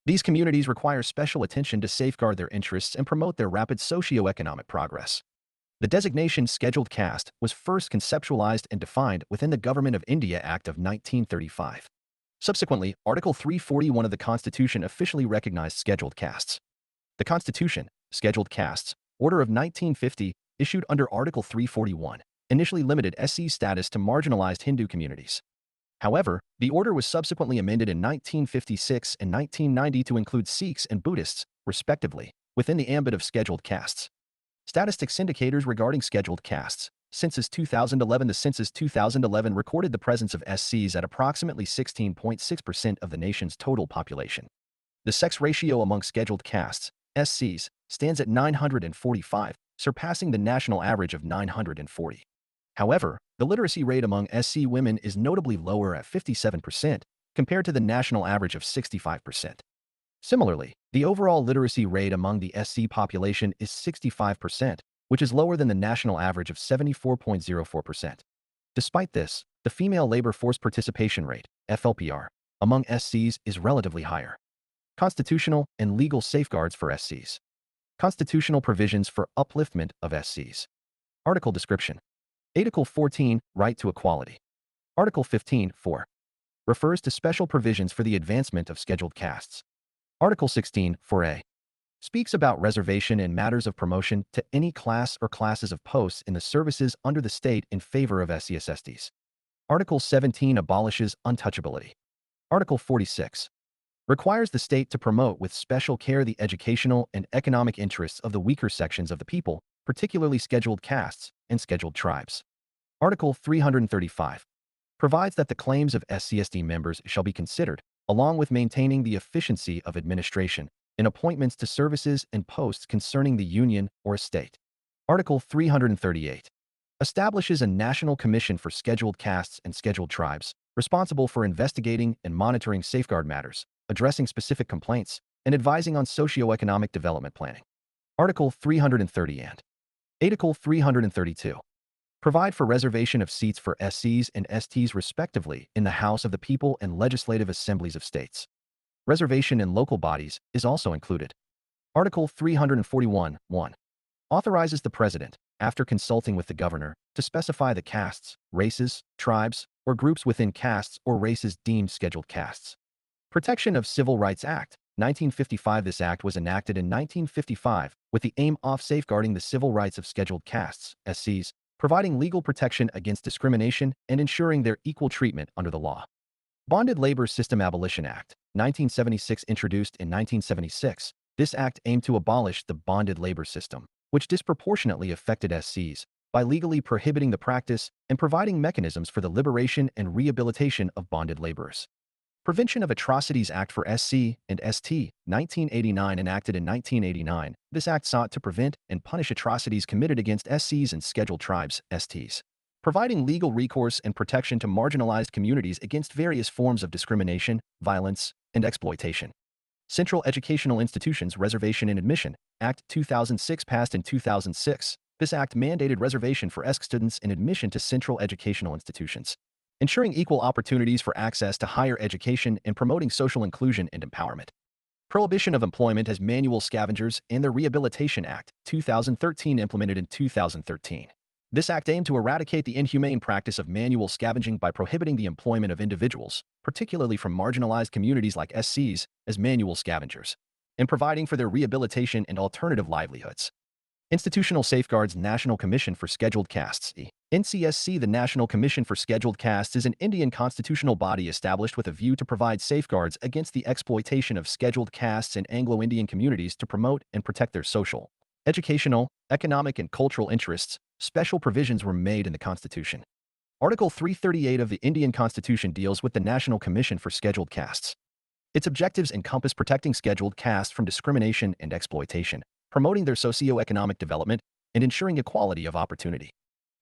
These communities require special attention to safeguard their interests and promote their rapid socio-economic progress. The designation scheduled caste was first conceptualized and defined within the Government of India Act of 1935. Subsequently, Article 341 of the Constitution officially recognized scheduled castes. The Constitution, Scheduled Castes, Order of 1950, issued under Article 341, initially limited SC status to marginalized Hindu communities. However, the order was subsequently amended in 1956 and 1990 to include Sikhs and Buddhists, respectively, within the ambit of scheduled castes. Statistics indicators regarding scheduled castes. Census 2011. The Census 2011 recorded the presence of SCs at approximately 16.6% of the nation's total population. The sex ratio among scheduled castes, SCs, stands at 945, surpassing the national average of 940. However, the literacy rate among SC women is notably lower at 57%, compared to the national average of 65%. Similarly, the overall literacy rate among the SC population is 65%, which is lower than the national average of 74.04%. Despite this, the female labor force participation rate, FLPR, among SCs is relatively higher. Constitutional and legal safeguards for SCs. Constitutional provisions for upliftment of SCs. Article description. Article 14, Right to Equality. Article 15, 4. Refers to special provisions for the advancement of scheduled castes. Article 16, 4a. Speaks about reservation in matters of promotion to any class or classes of posts in the services under the state in favor of SCs/STs. Article 17 abolishes untouchability. Article 46 requires the state to promote with special care the educational and economic interests of the weaker sections of the people, particularly scheduled castes and scheduled tribes. Article 335 provides that the claims of SC/ST members shall be considered, along with maintaining the efficiency of administration, in appointments to services and posts concerning the union or state. Article 338 establishes a national commission for scheduled castes and scheduled tribes, responsible for investigating and monitoring safeguard matters, addressing specific complaints, and advising on socio-economic development planning. Article 330 and Article 332 provide for reservation of seats for SCs and STs respectively in the House of the People and Legislative Assemblies of States. Reservation in local bodies is also included. Article 341(1) authorizes the President, after consulting with the Governor, to specify the castes, races, tribes, or groups within castes or races deemed scheduled castes. Protection of Civil Rights Act, 1955. This act was enacted in 1955 with the aim of safeguarding the civil rights of scheduled castes, SCs, providing legal protection against discrimination and ensuring their equal treatment under the law. Bonded Labor System Abolition Act, 1976. Introduced in 1976, this act aimed to abolish the bonded labor system, which disproportionately affected SCs, by legally prohibiting the practice and providing mechanisms for the liberation and rehabilitation of bonded laborers. Prevention of Atrocities Act for SC and ST, 1989. Enacted in 1989, this act sought to prevent and punish atrocities committed against SCs and scheduled tribes, STs, providing legal recourse and protection to marginalized communities against various forms of discrimination, violence, and exploitation. Central Educational Institutions Reservation and Admission Act, 2006. Passed in 2006, this act mandated reservation for ESC students in admission to central educational institutions, ensuring equal opportunities for access to higher education and promoting social inclusion and empowerment. Prohibition of employment as manual scavengers and the Rehabilitation Act, 2013. Implemented in 2013. This act aimed to eradicate the inhumane practice of manual scavenging by prohibiting the employment of individuals, particularly from marginalized communities like SCs, as manual scavengers, and providing for their rehabilitation and alternative livelihoods. Institutional Safeguards National Commission for Scheduled Castes, NCSC. The National Commission for Scheduled Castes is an Indian constitutional body established with a view to provide safeguards against the exploitation of scheduled castes in Anglo-Indian communities to promote and protect their social, educational, economic, and cultural interests. Special provisions were made in the Constitution. Article 338 of the Indian Constitution deals with the National Commission for Scheduled Castes. Its objectives encompass protecting scheduled castes from discrimination and exploitation, promoting their socio-economic development, and ensuring equality of opportunity.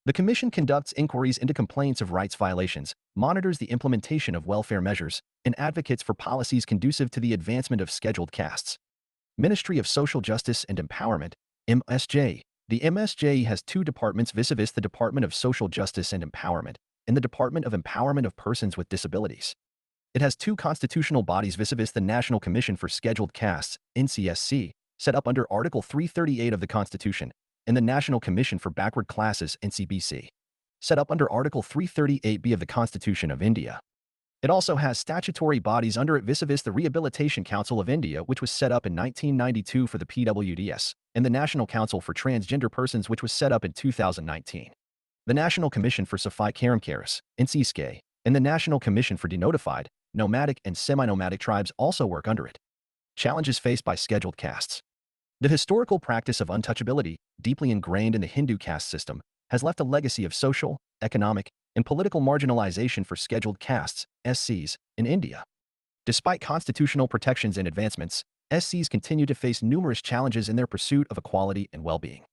The Commission conducts inquiries into complaints of rights violations, monitors the implementation of welfare measures, and advocates for policies conducive to the advancement of scheduled castes. Ministry of Social Justice and Empowerment, MSJ. The MSJ has two departments vis-a-vis the Department of Social Justice and Empowerment and the Department of Empowerment of Persons with Disabilities. It has two constitutional bodies vis-a-vis the National Commission for Scheduled Castes, NCSC, set up under Article 338 of the Constitution, and the National Commission for Backward Classes, NCBC, set up under Article 338B of the Constitution of India. It also has statutory bodies under it vis-a-vis the Rehabilitation Council of India, which was set up in 1992 for the PWDS, and the National Council for Transgender Persons, which was set up in 2019. The National Commission for Safai Karamkaris, NCSK, and the National Commission for Denotified, Nomadic, and Semi-Nomadic Tribes also work under it. Challenges faced by scheduled castes. The historical practice of untouchability, deeply ingrained in the Hindu caste system, has left a legacy of social, economic, and political marginalization for scheduled castes, SCs, in India. Despite constitutional protections and advancements, SCs continue to face numerous challenges in their pursuit of equality and well-being.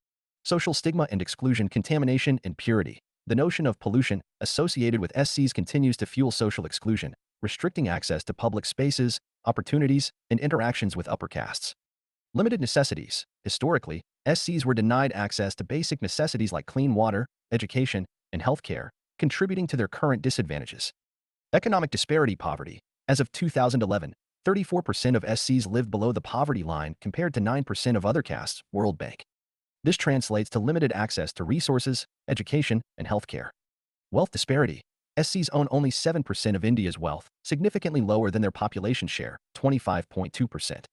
Social stigma and exclusion, contamination and purity. The notion of pollution associated with SCs continues to fuel social exclusion, restricting access to public spaces, opportunities, and interactions with upper castes. Limited necessities. Historically, SCs were denied access to basic necessities like clean water, education, and healthcare, contributing to their current disadvantages. Economic disparity. Poverty. As of 2011, 34% of SCs lived below the poverty line compared to 9% of other castes, World Bank. This translates to limited access to resources, education, and healthcare. Wealth disparity. SCs own only 7% of India's wealth, significantly lower than their population share, 25.2%.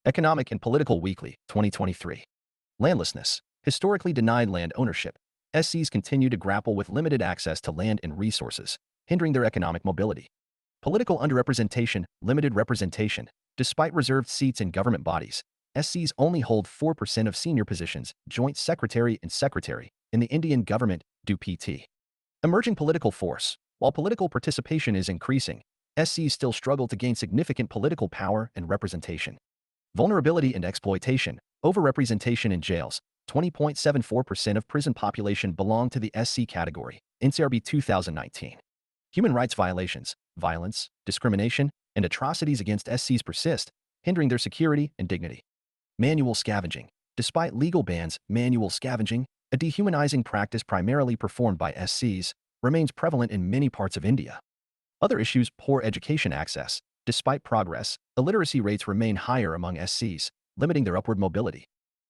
Economic and Political Weekly, 2023. Landlessness. Historically denied land ownership. SCs continue to grapple with limited access to land and resources, hindering their economic mobility. Political underrepresentation, limited representation. Despite reserved seats in government bodies, SCs only hold 4% of senior positions, joint secretary and secretary, in the Indian government, DUPT. Emerging political force. While political participation is increasing, SCs still struggle to gain significant political power and representation. Vulnerability and exploitation, overrepresentation in jails. 20.74% of prison population belong to the SC category, NCRB 2019. Human rights violations, violence, discrimination, and atrocities against SCs persist, hindering their security and dignity. Manual scavenging. Despite legal bans, manual scavenging, a dehumanizing practice primarily performed by SCs, remains prevalent in many parts of India. Other issues: poor education access. Despite progress, illiteracy rates remain higher among SCs, limiting their upward mobility.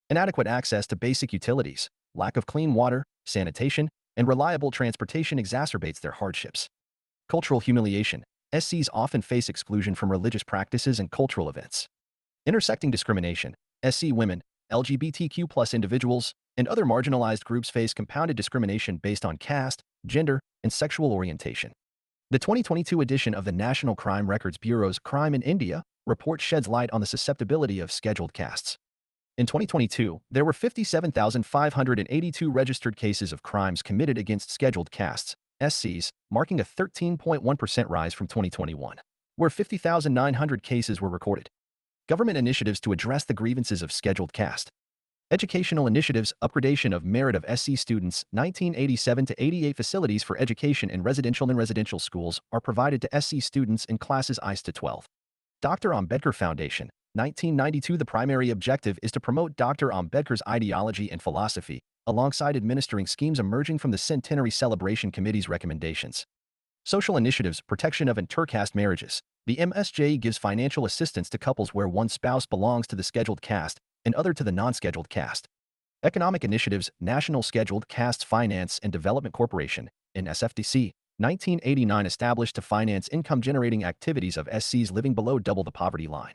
Inadequate access to basic utilities, lack of clean water, sanitation, and reliable transportation exacerbates their hardships. Cultural humiliation. SCs often face exclusion from religious practices and cultural events. Intersecting discrimination. SC women, LGBTQ+ individuals, and other marginalized groups face compounded discrimination based on caste, gender, and sexual orientation. The 2022 edition of the National Crime Records Bureau's Crime in India report sheds light on the susceptibility of scheduled castes. In 2022, there were 57,582 registered cases of crimes committed against scheduled castes, SCs, marking a 13.1% rise from 2021, where 50,900 cases were recorded. Government initiatives to address the grievances of scheduled caste. Educational initiatives: upgradation of merit of SC students. 1987 to 88 facilities for education in residential schools are provided to SC students in classes ICE to 12. Dr. Ambedkar Foundation. 1992. The primary objective is to promote Dr. Ambedkar's ideology and philosophy, alongside administering schemes emerging from the Centenary Celebration Committee's recommendations. Social initiatives: protection of intercaste marriages. The MSJ gives financial assistance to couples where one spouse belongs to the scheduled caste and other to the non-scheduled caste. Economic initiatives: National Scheduled Castes Finance and Development Corporation, NSFDC, 1989, established to finance income-generating activities of SCs living below double the poverty line.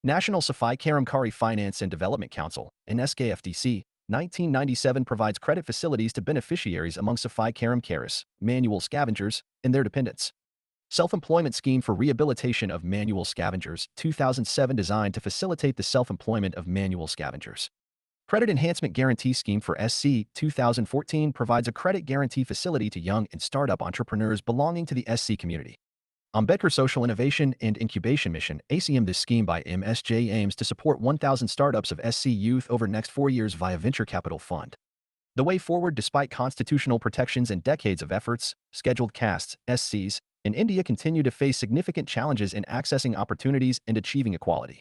National Safai Karamkari Finance and Development Council, NSKFDC, 1997, provides credit facilities to beneficiaries among Safai Karamkaris, manual scavengers, and their dependents. Self-Employment Scheme for Rehabilitation of Manual Scavengers, 2007, designed to facilitate the self-employment of manual scavengers. Credit Enhancement Guarantee Scheme for SC, 2014, provides a credit guarantee facility to young and startup entrepreneurs belonging to the SC community. Ambedkar Social Innovation and Incubation Mission, ACM. This scheme by MSJ aims to support 1,000 startups of SC youth over next 4 years via venture capital fund. The way forward: despite constitutional protections and decades of efforts, scheduled castes, SCs, in India continue to face significant challenges in accessing opportunities and achieving equality.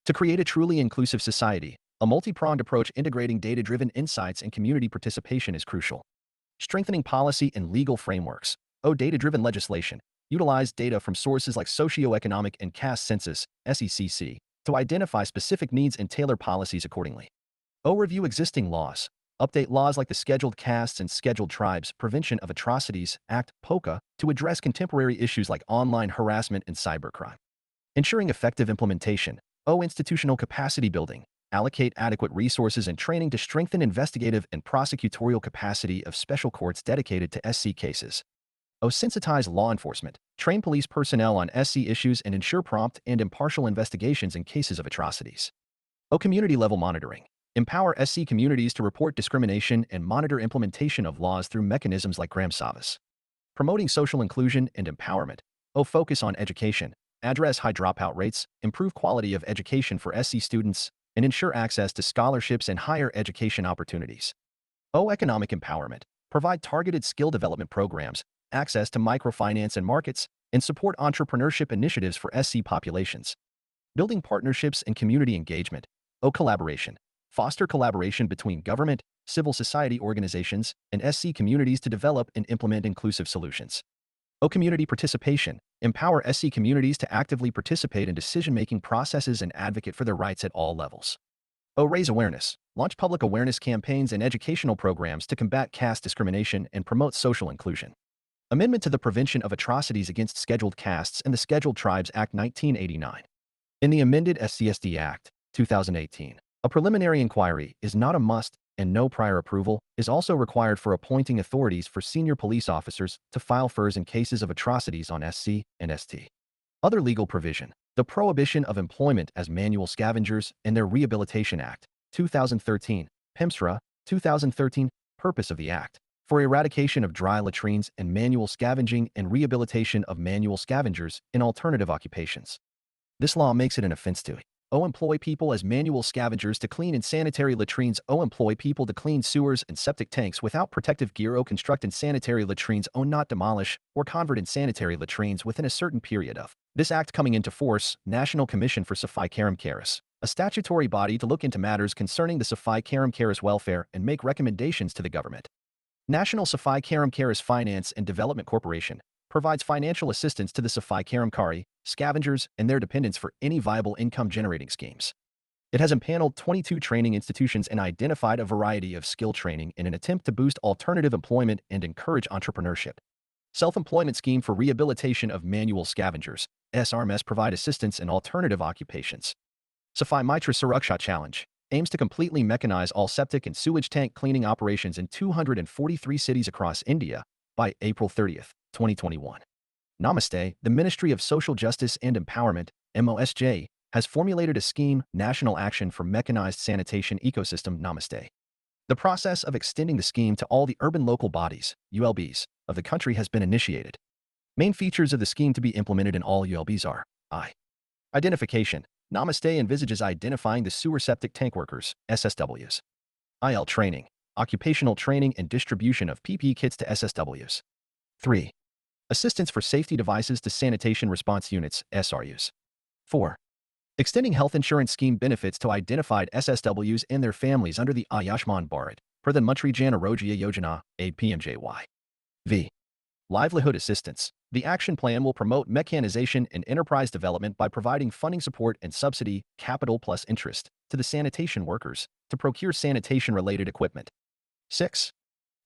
To create a truly inclusive society, a multi-pronged approach integrating data-driven insights and community participation is crucial. Strengthening policy and legal frameworks. Data-driven legislation. Utilize data from sources like socioeconomic and caste census, SECC, to identify specific needs and tailor policies accordingly. Review existing laws. Update laws like the Scheduled Castes and Scheduled Tribes Prevention of Atrocities Act, POCA, to address contemporary issues like online harassment and cybercrime. Ensuring effective implementation. Institutional capacity building. Allocate adequate resources and training to strengthen investigative and prosecutorial capacity of special courts dedicated to SC cases. Sensitize law enforcement. Train police personnel on SC issues and ensure prompt and impartial investigations in cases of atrocities. Community-level monitoring. Empower SC communities to report discrimination and monitor implementation of laws through mechanisms like Gram Savas. Promoting social inclusion and empowerment. Focus on education. Address high dropout rates, improve quality of education for SC students, and ensure access to scholarships and higher education opportunities. Economic empowerment. Provide targeted skill development programs, access to microfinance and markets, and support entrepreneurship initiatives for SC populations. Building partnerships and community engagement. Collaboration. Foster collaboration between government, civil society organizations, and SC communities to develop and implement inclusive solutions. Community participation. Empower SC communities to actively participate in decision-making processes and advocate for their rights at all levels. Raise awareness. Launch public awareness campaigns and educational programs to combat caste discrimination and promote social inclusion. Amendment to the Prevention of Atrocities Against Scheduled Castes and the Scheduled Tribes Act 1989. In the amended SCSD Act, 2018, a preliminary inquiry is not a must, and no prior approval is also required for appointing authorities for senior police officers to file FIRs in cases of atrocities on SC and ST. Other legal provision. The Prohibition of Employment as Manual Scavengers and their Rehabilitation Act, 2013, PEMSRA, 2013. Purpose of the Act: for eradication of dry latrines and manual scavenging and rehabilitation of manual scavengers in alternative occupations. This law makes it an offense to O. Employ people as manual scavengers to clean in sanitary latrines. O. Employ people to clean sewers and septic tanks without protective gear. O. Construct in sanitary latrines. O. Not demolish or convert in sanitary latrines within a certain period of. This act coming into force, National Commission for Safai Karamkaris, a statutory body to look into matters concerning the Safai Karamkaris welfare and make recommendations to the government. National Safai Karamkaris Finance and Development Corporation provides financial assistance to the Safai Karamkari, scavengers, and their dependents for any viable income-generating schemes. It has impaneled 22 training institutions and identified a variety of skill training in an attempt to boost alternative employment and encourage entrepreneurship. Self-employment scheme for rehabilitation of manual scavengers. SRMS provide assistance in alternative occupations. Safai Mitra Suraksha Challenge aims to completely mechanize all septic and sewage tank cleaning operations in 243 cities across India by April 30, 2021. Namaste, the Ministry of Social Justice and Empowerment, MOSJ, has formulated a scheme, National Action for Mechanized Sanitation Ecosystem. Namaste. The process of extending the scheme to all the urban local bodies, ULBs, of the country has been initiated. Main features of the scheme to be implemented in all ULBs are I. Identification. Namaste envisages identifying the sewer septic tank workers, SSWs. IL training. Occupational training and distribution of PPE kits to SSWs. 3. Assistance for safety devices to sanitation response units, SRUs. 4. Extending health insurance scheme benefits to identified SSWs and their families under the Ayushman Bharat, per the Mantri Jan Arogya Yojana, APMJY. V. Livelihood assistance. The action plan will promote mechanization and enterprise development by providing funding support and subsidy, capital plus interest, to the sanitation workers to procure sanitation-related equipment. 6.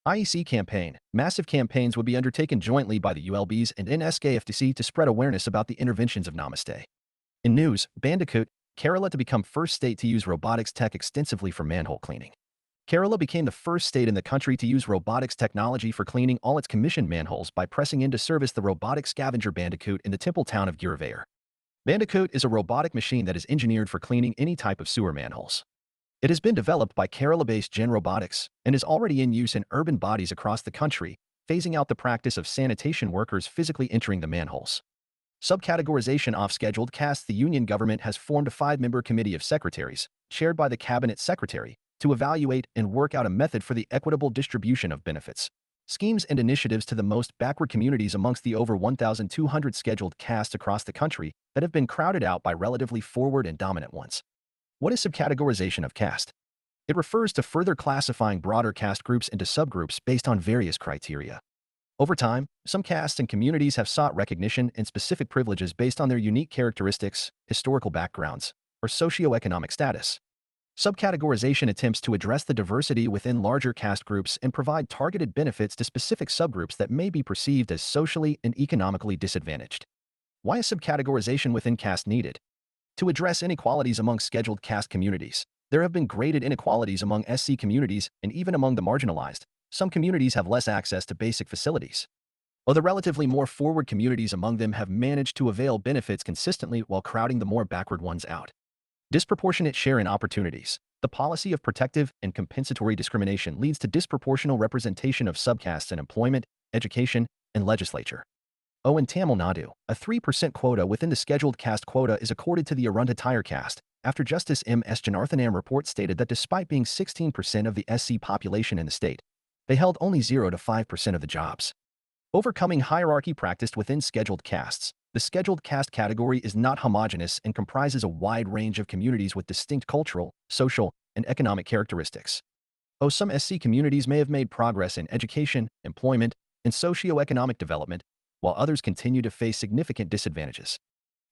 IEC campaign. Massive campaigns would be undertaken jointly by the ULBs and NSKFTC to spread awareness about the interventions of Namaste. In news, Bandicoot, Kerala to become first state to use robotics tech extensively for manhole cleaning. Kerala became the first state in the country to use robotics technology for cleaning all its commissioned manholes by pressing into service the robotic scavenger Bandicoot in the temple town of Guruvayur. Bandicoot is a robotic machine that is engineered for cleaning any type of sewer manholes. It has been developed by Kerala-based Gen Robotics and is already in use in urban bodies across the country, phasing out the practice of sanitation workers physically entering the manholes. Subcategorization of scheduled castes. The union government has formed a 5-member committee of secretaries, chaired by the cabinet secretary, to evaluate and work out a method for the equitable distribution of benefits, schemes and initiatives to the most backward communities amongst the over 1,200 scheduled castes across the country that have been crowded out by relatively forward and dominant ones. What is subcategorization of caste? It refers to further classifying broader caste groups into subgroups based on various criteria. Over time, some castes and communities have sought recognition and specific privileges based on their unique characteristics, historical backgrounds, or socioeconomic status. Subcategorization attempts to address the diversity within larger caste groups and provide targeted benefits to specific subgroups that may be perceived as socially and economically disadvantaged. Why is subcategorization within caste needed? To address inequalities among scheduled caste communities, there have been graded inequalities among SC communities and even among the marginalized. Some communities have less access to basic facilities, while the relatively more forward communities among them have managed to avail benefits consistently while crowding the more backward ones out. Disproportionate share in opportunities. The policy of protective and compensatory discrimination leads to disproportional representation of subcastes in employment, education, and legislature. In Tamil Nadu, a 3% quota within the scheduled caste quota is accorded to the Arundhatayar caste, after Justice M.S. Janarthanam report stated that despite being 16% of the SC population in the state, they held only 0 to 5% of the jobs. Overcoming hierarchy practiced within scheduled castes. The scheduled caste category is not homogeneous and comprises a wide range of communities with distinct cultural, social, and economic characteristics. Some SC communities may have made progress in education, employment, and socio-economic development, while others continue to face significant disadvantages.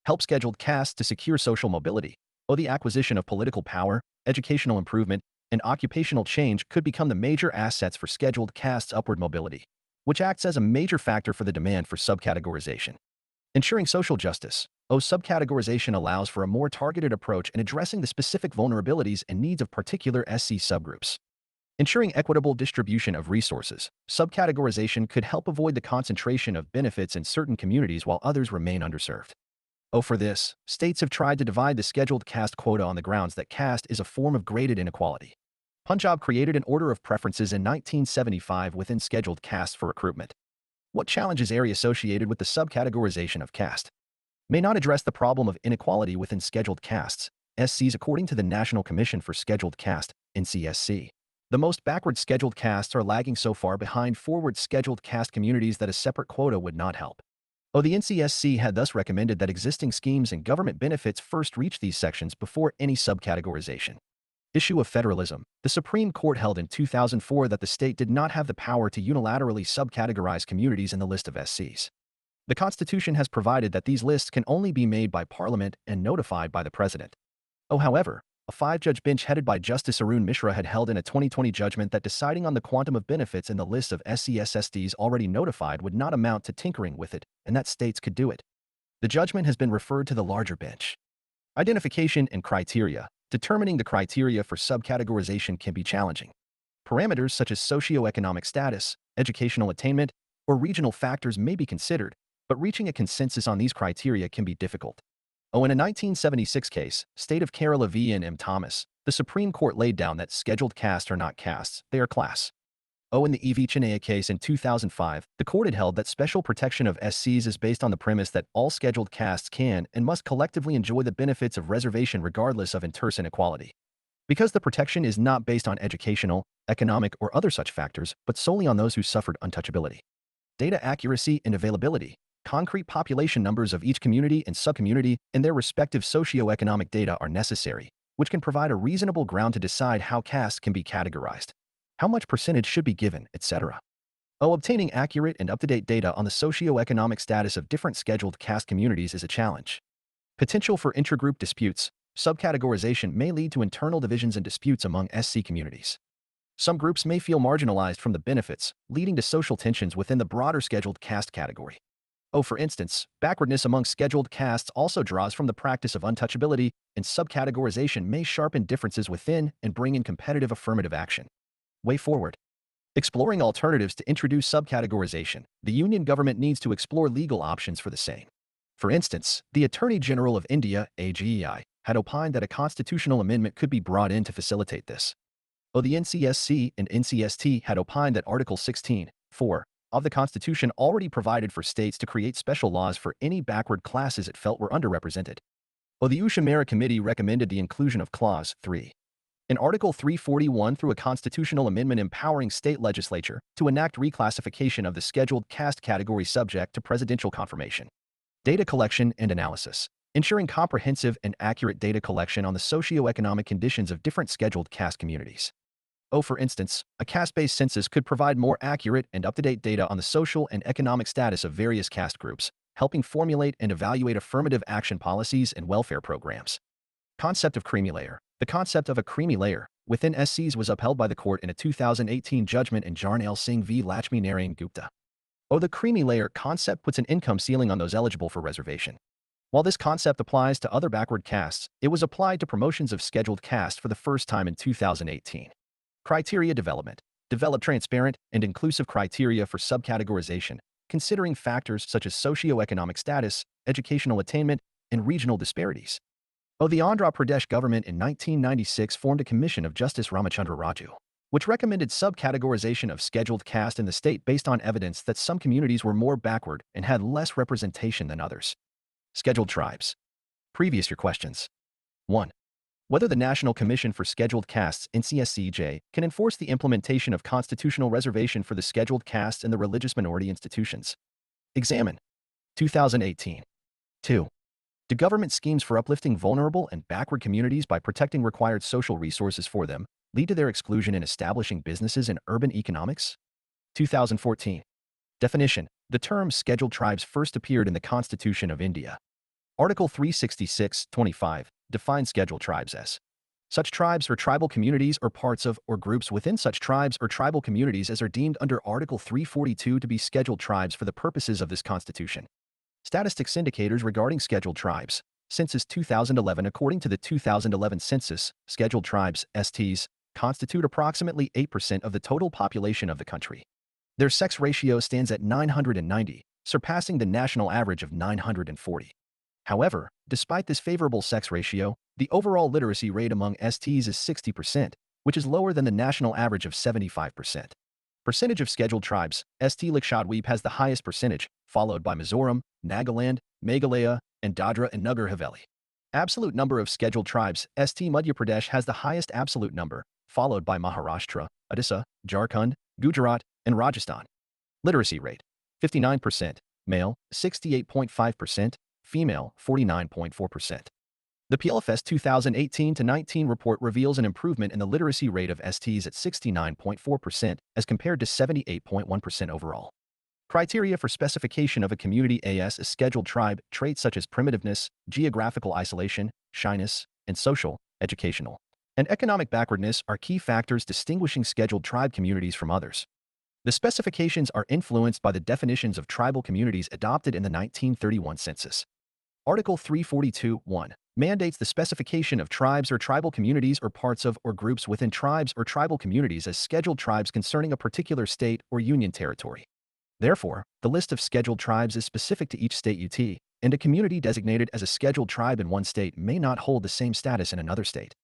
Help scheduled castes to secure social mobility. The acquisition of political power, educational improvement, and occupational change could become the major assets for scheduled castes' upward mobility, which acts as a major factor for the demand for subcategorization. Ensuring social justice. Subcategorization allows for a more targeted approach in addressing the specific vulnerabilities and needs of particular SC subgroups. Ensuring equitable distribution of resources. Subcategorization could help avoid the concentration of benefits in certain communities while others remain underserved. For this, states have tried to divide the scheduled caste quota on the grounds that caste is a form of graded inequality. Punjab created an order of preferences in 1975 within scheduled castes for recruitment. What challenges are associated with the subcategorization of caste? May not address the problem of inequality within scheduled castes, SCs according to the National Commission for Scheduled Caste, NCSC. The most backward scheduled castes are lagging so far behind forward scheduled caste communities that a separate quota would not help. The NCSC had thus recommended that existing schemes and government benefits first reach these sections before any subcategorization. Issue of federalism. The Supreme Court held in 2004 that the state did not have the power to unilaterally subcategorize communities in the list of SCs. The Constitution has provided that these lists can only be made by Parliament and notified by the President. However, a five-judge bench headed by Justice Arun Mishra had held in a 2020 judgment that deciding on the quantum of benefits in the list of SCSSDs already notified would not amount to tinkering with it, and that states could do it. The judgment has been referred to the larger bench. Identification and criteria. Determining the criteria for subcategorization can be challenging. Parameters such as socioeconomic status, educational attainment, or regional factors may be considered, but reaching a consensus on these criteria can be difficult. In a 1976 case, State of Kerala v. N. M. Thomas, the Supreme Court laid down that scheduled castes are not castes, they are class. In the E.V. Chennaiya case in 2005, the court had held that special protection of SCs is based on the premise that all scheduled castes can and must collectively enjoy the benefits of reservation regardless of inter inequality. Because the protection is not based on educational, economic, or other such factors, but solely on those who suffered untouchability. Data accuracy and availability. Concrete population numbers of each community and subcommunity and their respective socioeconomic data are necessary, which can provide a reasonable ground to decide how castes can be categorized, how much percentage should be given, etc. Obtaining accurate and up-to-date data on the socioeconomic status of different scheduled caste communities is a challenge. Potential for intragroup disputes. Subcategorization may lead to internal divisions and disputes among SC communities. Some groups may feel marginalized from the benefits, leading to social tensions within the broader scheduled caste category. For instance, backwardness among scheduled castes also draws from the practice of untouchability, and subcategorization may sharpen differences within and bring in competitive affirmative action. Way forward. Exploring alternatives to introduce subcategorization. The Union government needs to explore legal options for the same. For instance, the Attorney General of India, AGEI, had opined that a constitutional amendment could be brought in to facilitate this. The NCSC and NCST had opined that Article 16(4) of the Constitution already provided for states to create special laws for any backward classes it felt were underrepresented. The Ushamara Committee recommended the inclusion of Clause 3 in Article 341 through a constitutional amendment empowering state legislature to enact reclassification of the scheduled caste category subject to presidential confirmation. Data collection and analysis. Ensuring comprehensive and accurate data collection on the socioeconomic conditions of different scheduled caste communities. For instance, a caste-based census could provide more accurate and up-to-date data on the social and economic status of various caste groups, helping formulate and evaluate affirmative action policies and welfare programs. Concept of creamy layer. The concept of a creamy layer within SCs was upheld by the court in a 2018 judgment in Jarnail Singh v. Lakshmi Narayan Gupta. The creamy layer concept puts an income ceiling on those eligible for reservation. While this concept applies to other backward castes, it was applied to promotions of scheduled caste for the first time in 2018. Criteria development. Develop transparent and inclusive criteria for subcategorization, considering factors such as socioeconomic status, educational attainment, and regional disparities. The Andhra Pradesh government in 1996 formed a commission of Justice Ramachandra Raju, which recommended subcategorization of scheduled caste in the state based on evidence that some communities were more backward and had less representation than others. Scheduled tribes. Previous year questions. 1. Whether the National Commission for Scheduled Castes, NCSCJ, can enforce the implementation of constitutional reservation for the scheduled castes in the religious minority institutions. Examine. 2018. 2. Do government schemes for uplifting vulnerable and backward communities by protecting required social resources for them lead to their exclusion in establishing businesses in urban economics? 2014. Definition. The term scheduled tribes first appeared in the Constitution of India. Article 366(25) defines scheduled tribes as such tribes or tribal communities or parts of or groups within such tribes or tribal communities as are deemed under Article 342 to be scheduled tribes for the purposes of this Constitution. Statistics indicators regarding scheduled tribes. Census 2011. According to the 2011 census, scheduled tribes, STs, constitute approximately 8% of the total population of the country. Their sex ratio stands at 990, surpassing the national average of 940. However, despite this favorable sex ratio, the overall literacy rate among STs is 60%, which is lower than the national average of 75%. Percentage of scheduled tribes. ST Lakshadweep has the highest percentage, followed by Mizoram, Nagaland, Meghalaya, and Dadra and Nagar Haveli. Absolute number of scheduled tribes. St. Madhya Pradesh has the highest absolute number, followed by Maharashtra, Odisha, Jharkhand, Gujarat, and Rajasthan. Literacy rate: 59%, male, 68.5%, female, 49.4%. The PLFS 2018-19 report reveals an improvement in the literacy rate of STs at 69.4% as compared to 78.1% overall. Criteria for specification of a community as a scheduled tribe: traits such as primitiveness, geographical isolation, shyness, and social, educational, and economic backwardness are key factors distinguishing scheduled tribe communities from others. The specifications are influenced by the definitions of tribal communities adopted in the 1931 census. Article 342(1) mandates the specification of tribes or tribal communities or parts of or groups within tribes or tribal communities as scheduled tribes concerning a particular state or union territory. Therefore, the list of scheduled tribes is specific to each state UT, and a community designated as a scheduled tribe in one state may not hold the same status in another state.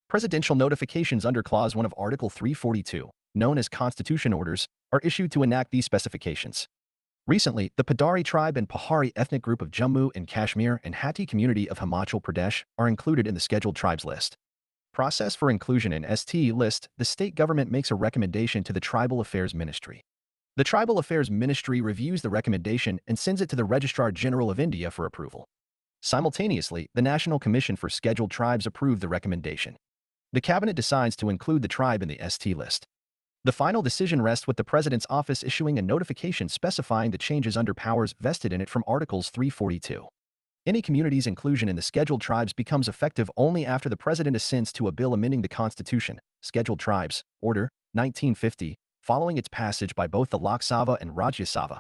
Presidential notifications under Clause 1 of Article 342, known as Constitution Orders, are issued to enact these specifications. Recently, the Padari tribe and Pahari ethnic group of Jammu and Kashmir and Hatti community of Himachal Pradesh are included in the scheduled tribes list. Process for inclusion in ST list: the state government makes a recommendation to the Tribal Affairs Ministry. The Tribal Affairs Ministry reviews the recommendation and sends it to the Registrar General of India for approval. Simultaneously, the National Commission for Scheduled Tribes approved the recommendation. The Cabinet decides to include the tribe in the ST list. The final decision rests with the President's office issuing a notification specifying the changes under powers vested in it from Articles 342. Any community's inclusion in the scheduled tribes becomes effective only after the President assents to a bill amending the Constitution, Scheduled Tribes, Order, 1950, following its passage by both the Lok Sabha and Rajya Sabha.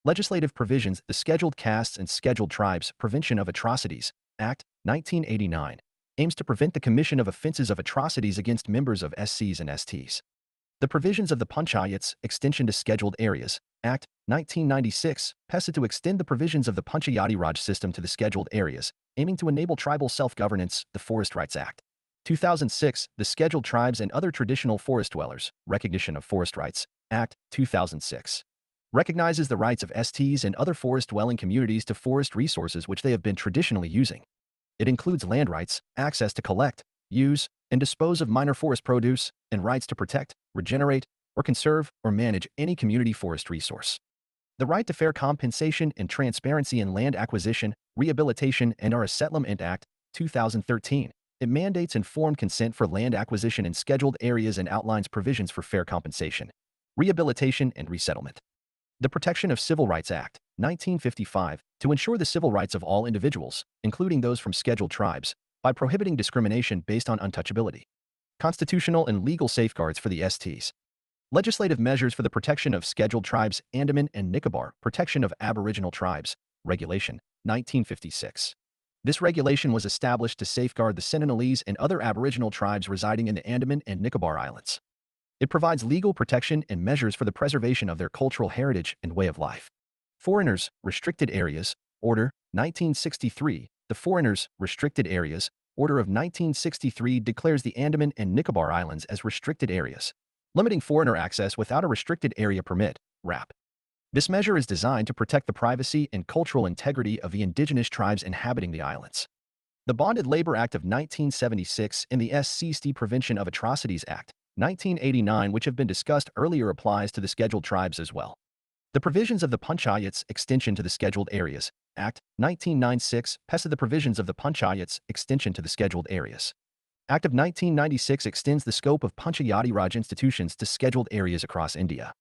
Legislative provisions: the Scheduled Castes and Scheduled Tribes Prevention of Atrocities Act, 1989, aims to prevent the commission of offenses of atrocities against members of SCs and STs. The provisions of the Panchayats Extension to Scheduled Areas Act, 1996, PESA to extend the provisions of the Panchayati Raj system to the scheduled areas, aiming to enable tribal self-governance. The Forest Rights Act, 2006, the Scheduled Tribes and Other Traditional Forest Dwellers Recognition of Forest Rights Act, 2006, recognizes the rights of STs and other forest-dwelling communities to forest resources which they have been traditionally using. It includes land rights, access to collect, use, and dispose of minor forest produce, and rights to protect, regenerate, or conserve or manage any community forest resource. The right to fair compensation and transparency in land acquisition, rehabilitation, and our Settlement Act, 2013. It mandates informed consent for land acquisition in scheduled areas and outlines provisions for fair compensation, rehabilitation, and resettlement. The Protection of Civil Rights Act, 1955, to ensure the civil rights of all individuals, including those from scheduled tribes, by prohibiting discrimination based on untouchability. Constitutional and legal safeguards for the STs. Legislative measures for the protection of scheduled tribes: Andaman and Nicobar Protection of Aboriginal Tribes Regulation, 1956. This regulation was established to safeguard the Sentinelese and other Aboriginal tribes residing in the Andaman and Nicobar Islands. It provides legal protection and measures for the preservation of their cultural heritage and way of life. Foreigners Restricted Areas Order, 1963. The Foreigners Restricted Areas Order of 1963 declares the Andaman and Nicobar Islands as restricted areas, limiting foreigner access without a restricted area permit, RAP. This measure is designed to protect the privacy and cultural integrity of the indigenous tribes inhabiting the islands. The Bonded Labor Act of 1976 and the SCST Prevention of Atrocities Act, 1989, which have been discussed earlier, applies to the scheduled tribes as well. The provisions of the Panchayats Extension to the Scheduled Areas Act, 1996, PESA. The provisions of the Panchayats Extension to the Scheduled Areas Act of 1996 extends the scope of Panchayati Raj institutions to scheduled areas across India.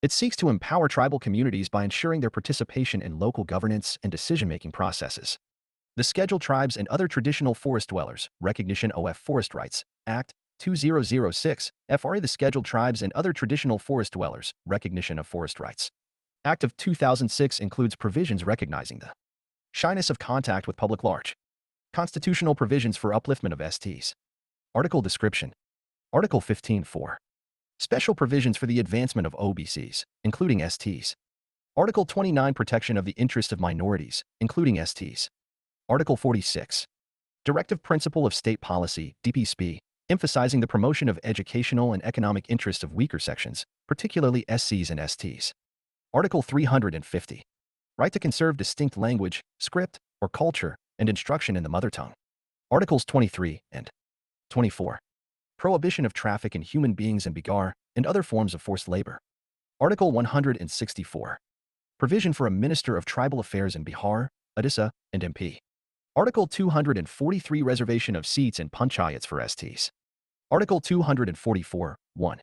It seeks to empower tribal communities by ensuring their participation in local governance and decision-making processes. The Scheduled Tribes and Other Traditional Forest Dwellers Recognition of Forest Rights Act, 2006, FRA. The Scheduled Tribes and Other Traditional Forest Dwellers Recognition of Forest Rights Act of 2006 includes provisions recognizing the shyness of contact with public large. Constitutional provisions for upliftment of STs. Article Description. Article 15(4). Special provisions for the advancement of OBCs, including STs. Article 29. Protection of the interests of minorities, including STs. Article 46. Directive Principle of State Policy, DPSP, emphasizing the promotion of educational and economic interests of weaker sections, particularly SCs and STs. Article 350. Right to conserve distinct language, script, or culture, and instruction in the mother tongue. Articles 23 and 24. Prohibition of traffic in human beings and bigar and other forms of forced labor. Article 164. Provision for a Minister of Tribal Affairs in Bihar, Odisha, and MP. Article 243. Reservation of seats in panchayats for STs. Article 244. 1.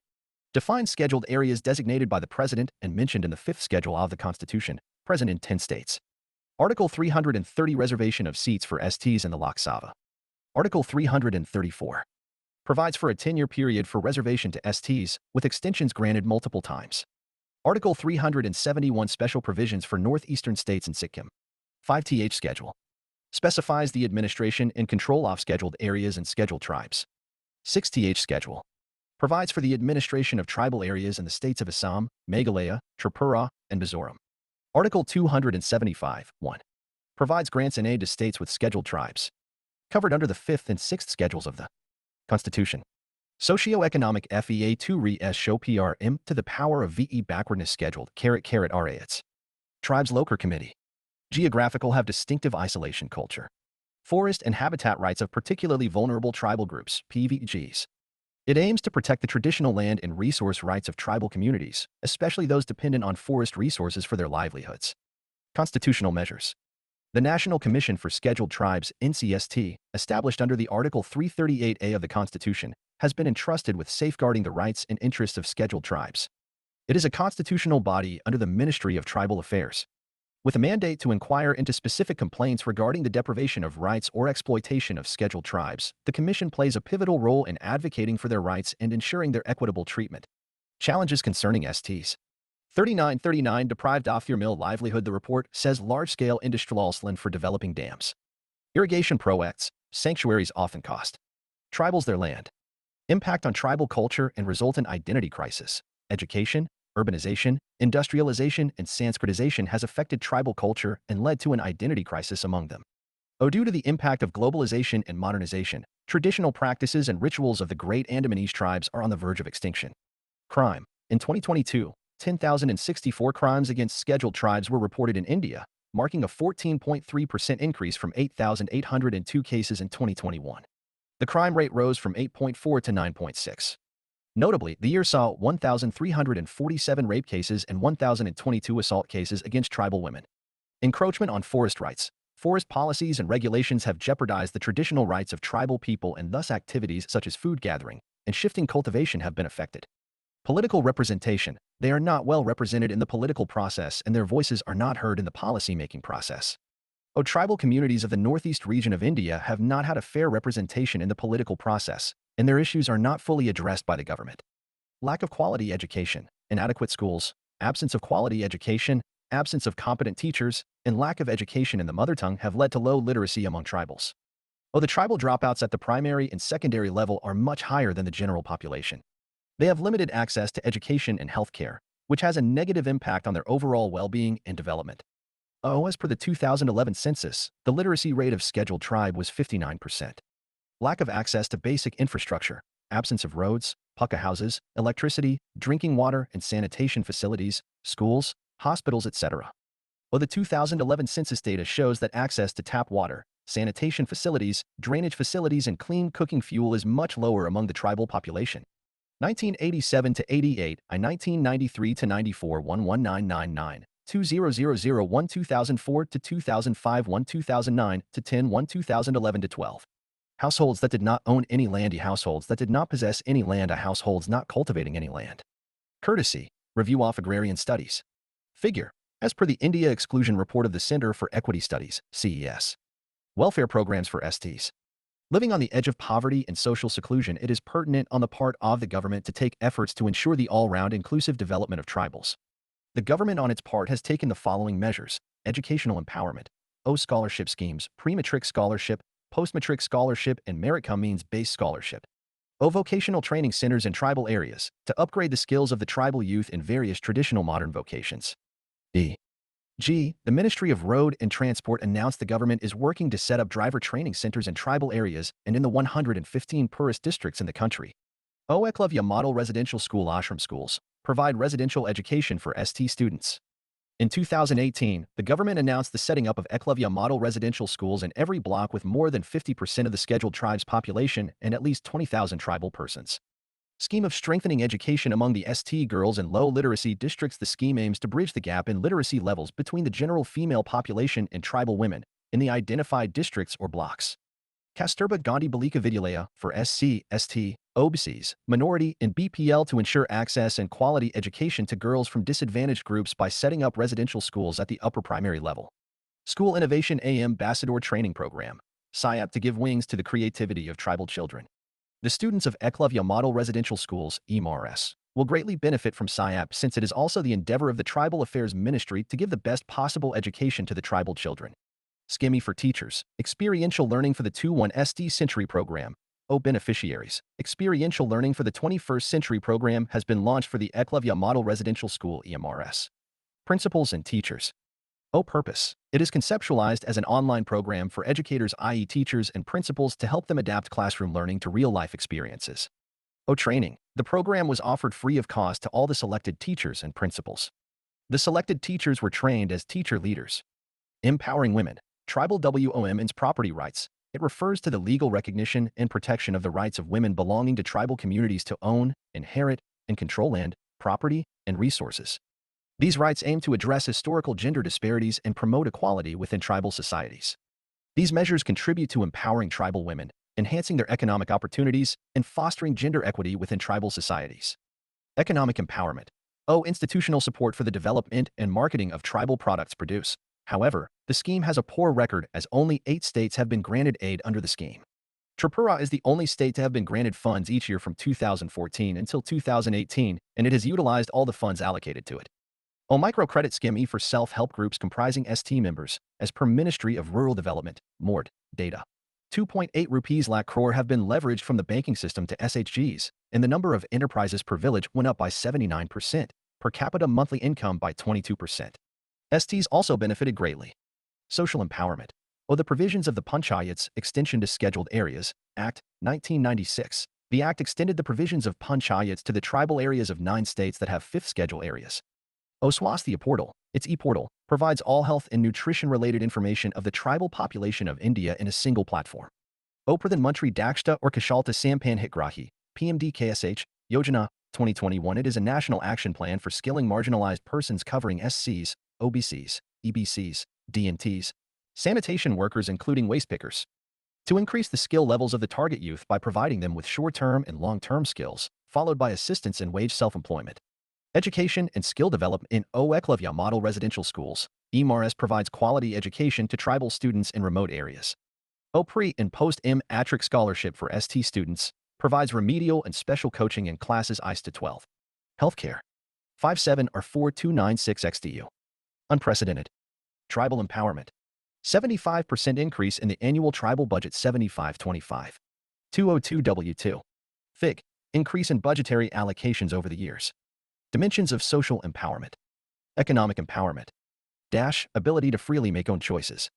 Define scheduled areas designated by the President and mentioned in the 5th Schedule of the Constitution, present in 10 states. Article 330. Reservation of seats for STs in the Lok Sabha. Article 334. Provides for a 10-year period for reservation to STs, with extensions granted multiple times. Article 371. Special provisions for northeastern states and Sikkim. 5th Schedule. Specifies the administration and control of scheduled areas and scheduled tribes. 6th Schedule. Provides for the administration of tribal areas in the states of Assam, Meghalaya, Tripura, and Mizoram. Article 275. 1. Provides grants and aid to states with scheduled tribes. Covered under the 5th and 6th Schedules of the Constitution. Socioeconomic FEA 2 Re-S show PRM to the power of VE backwardness scheduled RAETS. Tribes Local Committee. Geographical have distinctive isolation culture. Forest and habitat rights of particularly vulnerable tribal groups, PVGs. It aims to protect the traditional land and resource rights of tribal communities, especially those dependent on forest resources for their livelihoods. Constitutional measures. The National Commission for Scheduled Tribes, NCST, established under the Article 338A of the Constitution, has been entrusted with safeguarding the rights and interests of scheduled tribes. It is a constitutional body under the Ministry of Tribal Affairs, with a mandate to inquire into specific complaints regarding the deprivation of rights or exploitation of scheduled tribes. The Commission plays a pivotal role in advocating for their rights and ensuring their equitable treatment. Challenges concerning STs. 3939 Deprived of their mill livelihood. The report says large-scale industrial land for developing dams. Irrigation projects, sanctuaries often cost tribals their land. Impact on tribal culture and resultant identity crisis. Education, urbanization, industrialization, and Sanskritization has affected tribal culture and led to an identity crisis among them. Due to the impact of globalization and modernization, traditional practices and rituals of the great Andamanese tribes are on the verge of extinction. Crime. In 2022, 10,064 crimes against scheduled tribes were reported in India, marking a 14.3% increase from 8,802 cases in 2021. The crime rate rose from 8.4 to 9.6. Notably, the year saw 1,347 rape cases and 1,022 assault cases against tribal women. Encroachment on forest rights. Forest policies and regulations have jeopardized the traditional rights of tribal people, and thus activities such as food gathering and shifting cultivation have been affected. Political representation. They are not well represented in the political process, and their voices are not heard in the policy-making process. Tribal communities of the northeast region of India have not had a fair representation in the political process, and their issues are not fully addressed by the government. Lack of quality education, inadequate schools, absence of quality education, absence of competent teachers, and lack of education in the mother tongue have led to low literacy among tribals. The tribal dropouts at the primary and secondary level are much higher than the general population. They have limited access to education and health care, which has a negative impact on their overall well-being and development. As per the 2011 census, the literacy rate of scheduled tribe was 59%. Lack of access to basic infrastructure, absence of roads, pucka houses, electricity, drinking water and sanitation facilities, schools, hospitals, etc. The 2011 census data shows that access to tap water, sanitation facilities, drainage facilities, and clean cooking fuel is much lower among the tribal population. 1987 to 88, 1993 to 94, 11999, 2000 2004 to 2005, 2009 to 10, 2011 to 12. Households that did not own any land. Households that did not possess any land. Households not cultivating any land. Courtesy. Review of Agrarian Studies. Figure. As per the India Exclusion Report of the Center for Equity Studies, CES. Welfare programs for STs. Living on the edge of poverty and social seclusion, it is pertinent on the part of the government to take efforts to ensure the all-round inclusive development of tribals. The government on its part has taken the following measures: educational empowerment, scholarship schemes, pre-matric scholarship, post-matric scholarship, and merit means-based scholarship. Vocational training centers in tribal areas to upgrade the skills of the tribal youth in various traditional modern vocations. The Ministry of Road and Transport announced the government is working to set up driver training centers in tribal areas and in the 115 poorest districts in the country. Eklavya Model Residential School ashram schools provide residential education for ST students. In 2018, the government announced the setting up of Eklavya model residential schools in every block with more than 50% of the scheduled tribe's population and at least 20,000 tribal persons. Scheme of strengthening education among the ST girls in low literacy districts. The scheme aims to bridge the gap in literacy levels between the general female population and tribal women in the identified districts or blocks. Kasturba Gandhi Balika Vidyalaya for SC, ST, OBCs, minority, and BPL to ensure access and quality education to girls from disadvantaged groups by setting up residential schools at the upper primary level. School Innovation Ambassador Training Program, SIAP to give wings to the creativity of tribal children. The students of Eklavya Model Residential Schools, EMRS, will greatly benefit from SIAP since it is also the endeavor of the Tribal Affairs Ministry to give the best possible education to the tribal children. SCIMI for teachers, experiential learning for the 21st Century program. Beneficiaries, experiential learning for the 21st Century program has been launched for the Eklavya Model Residential School EMRS. Principals and teachers. Purpose. It is conceptualized as an online program for educators, i.e. teachers and principals, to help them adapt classroom learning to real-life experiences. Training. The program was offered free of cost to all the selected teachers and principals. The selected teachers were trained as teacher leaders. Empowering women. Tribal Women's property rights. It refers to the legal recognition and protection of the rights of women belonging to tribal communities to own, inherit, and control land, property, and resources. These rights aim to address historical gender disparities and promote equality within tribal societies. These measures contribute to empowering tribal women, enhancing their economic opportunities, and fostering gender equity within tribal societies. Economic empowerment. Institutional support for the development and marketing of tribal products produce. However, the scheme has a poor record as only 8 states have been granted aid under the scheme. Tripura is the only state to have been granted funds each year from 2014 until 2018, and it has utilized all the funds allocated to it. Microcredit scheme for self-help groups comprising ST members, as per Ministry of Rural Development, MORD, data. 2.8 rupees lakh crore have been leveraged from the banking system to SHGs, and the number of enterprises per village went up by 79%, per capita monthly income by 22%. STs also benefited greatly. Social empowerment. The provisions of the Panchayats Extension to Scheduled Areas, Act, 1996. The Act extended the provisions of Panchayats to the tribal areas of 9 states that have 5th schedule areas. Swasthya Portal, its e-portal, provides all health and nutrition-related information of the tribal population of India in a single platform. Pradhan Mantri Dakshta or Kushalta Sampan Hitgrahi, PMDKSH, Yojana, 2021. It is a national action plan for skilling marginalized persons covering SCs, OBCs, EBCs, DNTs, sanitation workers including waste pickers, to increase the skill levels of the target youth by providing them with short-term and long-term skills, followed by assistance in wage self-employment. Education and skill development in Eklavya Model Residential Schools. EMRS provides quality education to tribal students in remote areas. Pre- and post-matric scholarship for ST students, provides remedial and special coaching in classes ICE to 12. Healthcare. 57 or 4296 XDU. Unprecedented. Tribal empowerment. 75% increase in the annual tribal budget 7525. 202W2. Fig. Increase in budgetary allocations over the years. Dimensions of social empowerment. Economic empowerment. Dash, ability to freely make own choices.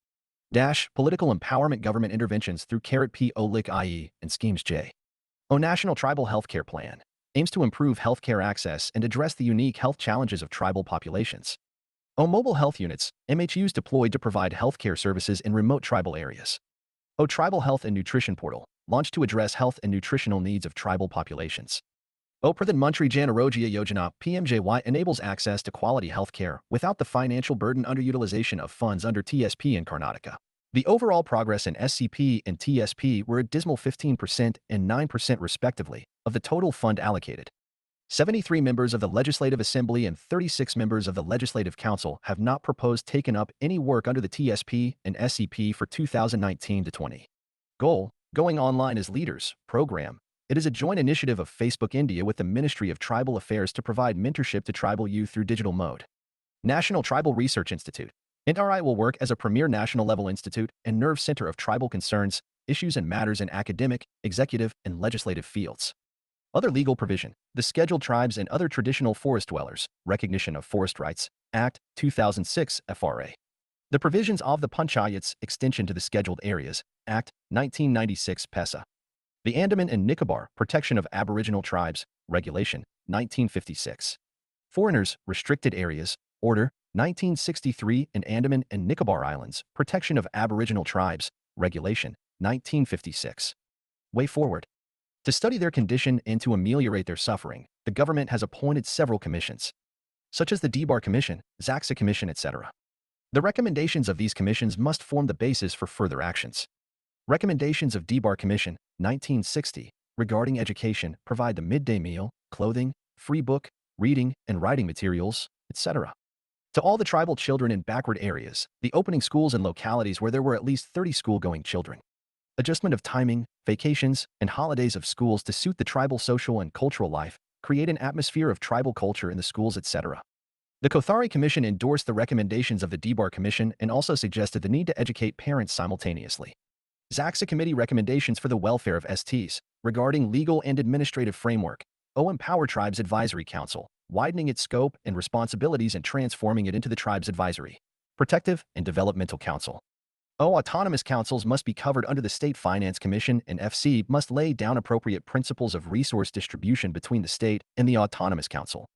Dash, political empowerment, government interventions through PO-LIC IE and Schemes J. National Tribal Healthcare Plan. Aims to improve healthcare access and address the unique health challenges of tribal populations. Mobile health units, MHUs deployed to provide healthcare services in remote tribal areas. Tribal Health and Nutrition Portal, launched to address health and nutritional needs of tribal populations. Pradhan Mantri Jan Arogya Yojana, PMJY, enables access to quality healthcare without the financial burden underutilization of funds under TSP in Karnataka. The overall progress in SCP and TSP were a dismal 15% and 9% respectively of the total fund allocated. 73 members of the Legislative Assembly and 36 members of the Legislative Council have not proposed taken up any work under the TSP and SCP for 2019-20. Goal, Going Online as Leaders, program. It is a joint initiative of Facebook India with the Ministry of Tribal Affairs to provide mentorship to tribal youth through digital mode. National Tribal Research Institute. NRI will work as a premier national-level institute and nerve center of tribal concerns, issues and matters in academic, executive, and legislative fields. Other legal provision. The Scheduled Tribes and Other Traditional Forest Dwellers, Recognition of Forest Rights, Act, 2006, FRA. The provisions of the Panchayats Extension to the Scheduled Areas, Act, 1996, PESA. The Andaman and Nicobar Protection of Aboriginal Tribes, Regulation, 1956. Foreigners, Restricted Areas, Order, 1963 and Andaman and Nicobar Islands, Protection of Aboriginal Tribes, Regulation, 1956. Way forward. To study their condition and to ameliorate their suffering, the government has appointed several commissions, such as the DBAR Commission, ZAXA Commission, etc. The recommendations of these commissions must form the basis for further actions. Recommendations of DBAR Commission, 1960, regarding education provide the midday meal, clothing, free book, reading and writing materials, etc. To all the tribal children in backward areas, the opening schools in localities where there were at least 30 school-going children. Adjustment of timing, vacations, and holidays of schools to suit the tribal social and cultural life, create an atmosphere of tribal culture in the schools, etc. The Kothari Commission endorsed the recommendations of the DBAR Commission and also suggested the need to educate parents simultaneously. ZAXA Committee recommendations for the welfare of STs, regarding legal and administrative framework, Empower Tribes Advisory Council, widening its scope and responsibilities and transforming it into the Tribes Advisory, Protective, and Developmental Council. Autonomous councils must be covered under the State Finance Commission, and FC must lay down appropriate principles of resource distribution between the state and the Autonomous Council.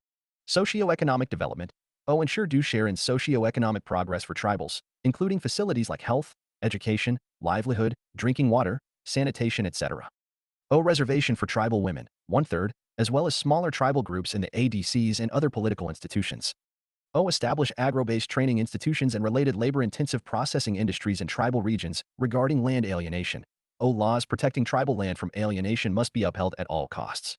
Socioeconomic development, ensure due share in socioeconomic progress for tribals, including facilities like health, education, livelihood, drinking water, sanitation, etc. Reservation for tribal women, 1/3, as well as smaller tribal groups in the ADCs and other political institutions. Establish agro-based training institutions and related labor-intensive processing industries in tribal regions regarding land alienation. Laws protecting tribal land from alienation must be upheld at all costs.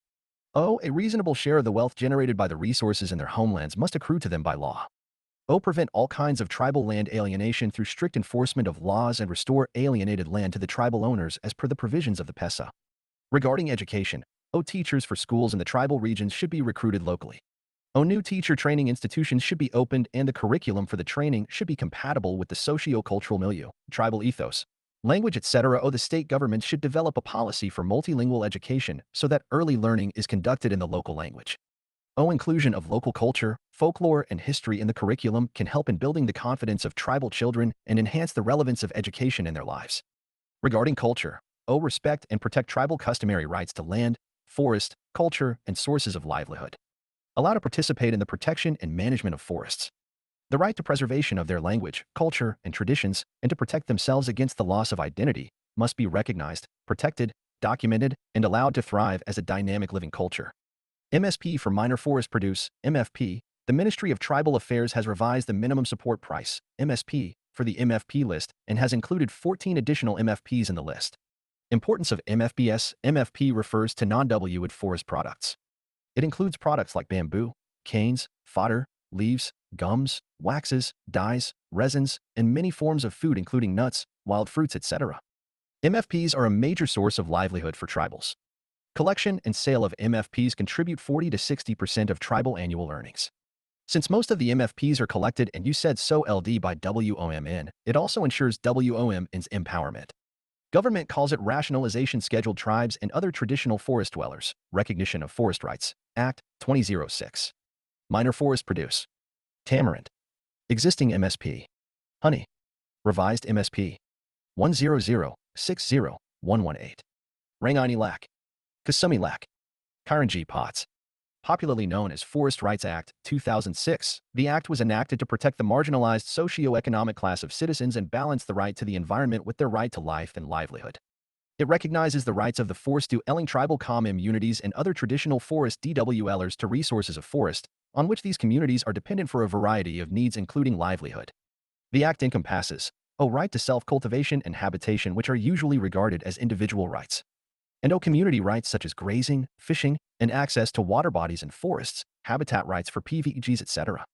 A reasonable share of the wealth generated by the resources in their homelands must accrue to them by law. Prevent all kinds of tribal land alienation through strict enforcement of laws and restore alienated land to the tribal owners as per the provisions of the PESA. Regarding education, teachers for schools in the tribal regions should be recruited locally. New teacher training institutions should be opened and the curriculum for the training should be compatible with the socio-cultural milieu, tribal ethos, language, etc. The state government should develop a policy for multilingual education so that early learning is conducted in the local language. Inclusion of local culture, folklore, and history in the curriculum can help in building the confidence of tribal children and enhance the relevance of education in their lives. Regarding culture, respect and protect tribal customary rights to land, forest, culture, and sources of livelihood. Allow to participate in the protection and management of forests. The right to preservation of their language, culture, and traditions, and to protect themselves against the loss of identity, must be recognized, protected, documented, and allowed to thrive as a dynamic living culture. MSP for minor forest produce, MFP. The Ministry of Tribal Affairs has revised the minimum support price, MSP, for the MFP list and has included 14 additional MFPs in the list. Importance of MFPs. MFP refers to non-wood forest products. It includes products like bamboo, canes, fodder, leaves, gums, waxes, dyes, resins, and many forms of food including nuts, wild fruits, etc. MFPs are a major source of livelihood for tribals. Collection and sale of MFPs contribute 40 to 60% of tribal annual earnings. Since most of the MFPs are collected and you said so LD by WOMN, it also ensures WOMN's empowerment. Government calls it Rationalization Scheduled Tribes and Other Traditional Forest Dwellers, Recognition of Forest Rights, Act 2006. Minor forest produce. Tamarind. Existing MSP. Honey. Revised MSP. 100-60118. Rangini Lac. Kasumi Lac. Karanji Pots. Popularly known as Forest Rights Act, 2006, the act was enacted to protect the marginalized socio-economic class of citizens and balance the right to the environment with their right to life and livelihood. It recognizes the rights of the forest-dwelling tribal communities and other traditional forest DWLers to resources of forest, on which these communities are dependent for a variety of needs including livelihood. The act encompasses a right to self-cultivation and habitation, which are usually regarded as individual rights, and community rights such as grazing, fishing, and access to water bodies and forests, habitat rights for PVGs, etc.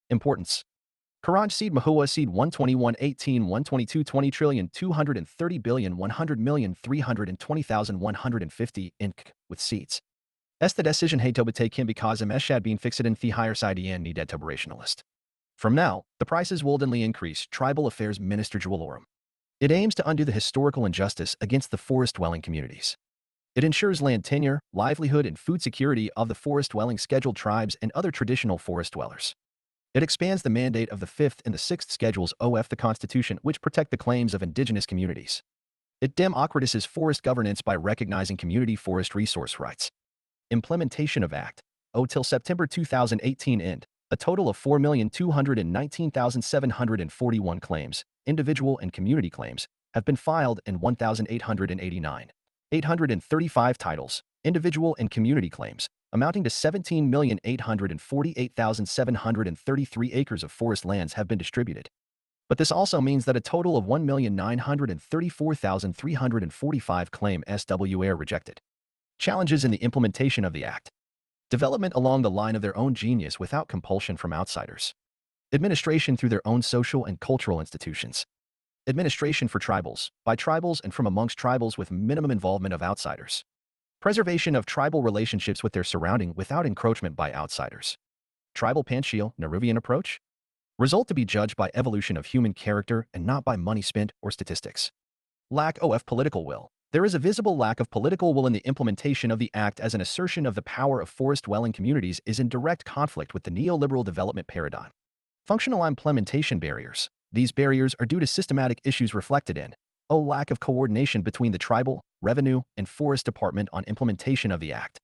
Importance. Karanj Seed Mahua Seed 12118 122 20 trillion 230 billion 100 million 320,150 Inc. with seeds. Esta decision haytobate can because meshad being fixed in the higher side and needed operationalist. From now, the prices will only increase, Tribal Affairs Minister Jewalorum. It aims to undo the historical injustice against the forest-dwelling communities. It ensures land tenure, livelihood, and food security of the forest-dwelling scheduled tribes and other traditional forest dwellers. It expands the mandate of the 5th and the 6th Schedules of the Constitution, which protect the claims of indigenous communities. It democratizes forest governance by recognizing community forest resource rights. Implementation of Act. Till September 2018 end. A total of 4,219,741 claims, individual and community claims, have been filed in 1,889. 835 titles, individual and community claims, amounting to 17,848,733 acres of forest lands have been distributed. But this also means that a total of 1,934,345 claim SWR rejected. Challenges in the implementation of the Act. Development along the line of their own genius without compulsion from outsiders. Administration through their own social and cultural institutions. Administration for tribals, by tribals and from amongst tribals with minimum involvement of outsiders. Preservation of tribal relationships with their surrounding without encroachment by outsiders. Tribal Pancheo-Nehruvian approach. Result to be judged by evolution of human character and not by money spent or statistics. Lack of political will. There is a visible lack of political will in the implementation of the Act, as an assertion of the power of forest-dwelling communities is in direct conflict with the neoliberal development paradigm. Functional implementation barriers. These barriers are due to systematic issues reflected in lack of coordination between the tribal, revenue, and forest department on implementation of the Act.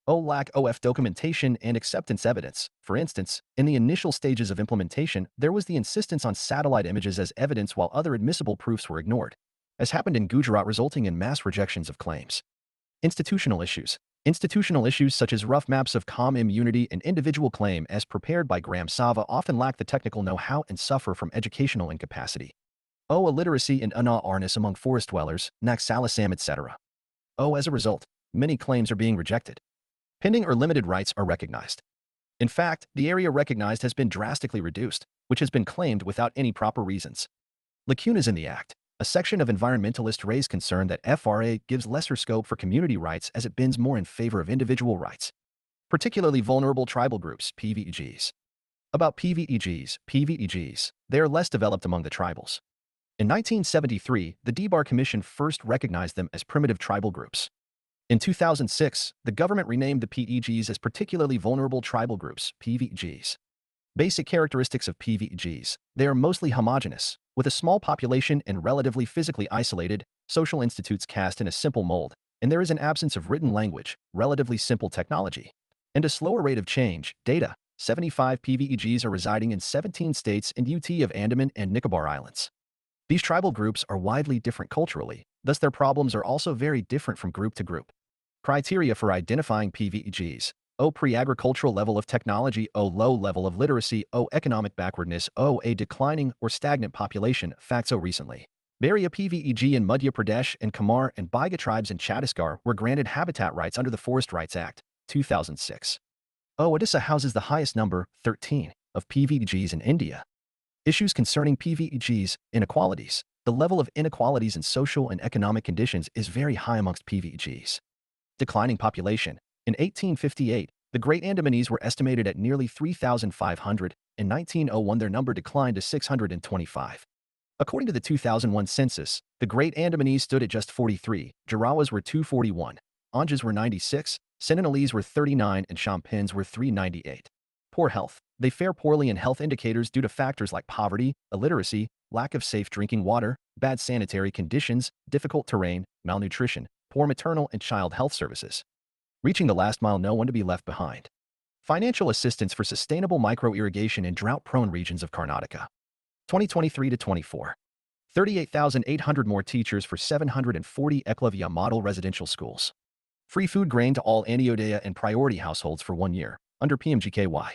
Lack of documentation and acceptance evidence. For instance, in the initial stages of implementation, there was the insistence on satellite images as evidence while other admissible proofs were ignored, as happened in Gujarat, resulting in mass rejections of claims. Institutional issues. Institutional issues such as rough maps of comm immunity and individual claim as prepared by Gram Sava often lack the technical know-how and suffer from educational incapacity. Illiteracy and unawareness among forest dwellers, Naxalisam, etc. As a result, many claims are being rejected. Pending or limited rights are recognized. In fact, the area recognized has been drastically reduced, which has been claimed without any proper reasons. Lacunas in the Act. A section of environmentalists raised concern that FRA gives lesser scope for community rights as it bends more in favor of individual rights, particularly vulnerable tribal groups, PVEGs. About PVEGs, they are less developed among the tribals. In 1973, the DBAR Commission first recognized them as primitive tribal groups. In 2006, the government renamed the PEGs as particularly vulnerable tribal groups, PVEGs. Basic characteristics of PVEGs. They are mostly homogeneous, with a small population and relatively physically isolated, social institutes cast in a simple mold, and there is an absence of written language, relatively simple technology, and a slower rate of change. Data. 75 PVEGs are residing in 17 states and UT of Andaman and Nicobar Islands. These tribal groups are widely different culturally, thus their problems are also very different from group to group. Criteria for identifying PVEGs. Pre-agricultural level of technology. Low level of literacy. Economic backwardness. A declining or stagnant population. Facts. Recently, Baria PVEG in Madhya Pradesh and Kamar and Baiga tribes in Chhattisgarh were granted habitat rights under the Forest Rights Act, 2006. Odisha houses the highest number, 13, of PVEGs in India. Issues concerning PVEGs. Inequalities. The level of inequalities in social and economic conditions is very high amongst PVEGs. Declining population. In 1858, the Great Andamanese were estimated at nearly 3,500. In 1901, their number declined to 625. According to the 2001 census, the Great Andamanese stood at just 43, Jarawas were 241, Anjas were 96, Sentinelese were 39, and Champins were 398. Poor health. They fare poorly in health indicators due to factors like poverty, illiteracy, lack of safe drinking water, bad sanitary conditions, difficult terrain, malnutrition, poor maternal and child health services. Reaching the last mile, no one to be left behind. Financial assistance for sustainable micro-irrigation in drought-prone regions of Karnataka. 2023-24. 38,800 more teachers for 740 Eklavya model residential schools. Free food grain to all Antyodaya and priority households for 1 year, under PMGKY.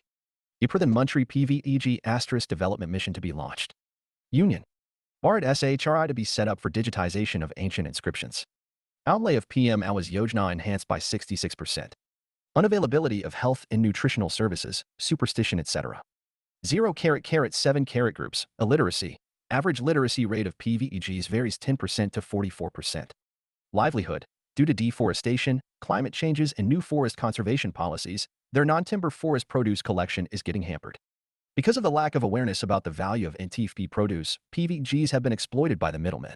Pradhan Mantri PVEG * development mission to be launched. Union. Bharat SHRI to be set up for digitization of ancient inscriptions. Outlay of PM Awas Yojana enhanced by 66%. Unavailability of health and nutritional services, superstition, etc. 0-7 groups. Illiteracy. Average literacy rate of PVEGs varies 10% to 44%. Livelihood. Due to deforestation, climate changes, and new forest conservation policies, their non-timber forest produce collection is getting hampered. Because of the lack of awareness about the value of NTFP produce, PVEGs have been exploited by the middlemen.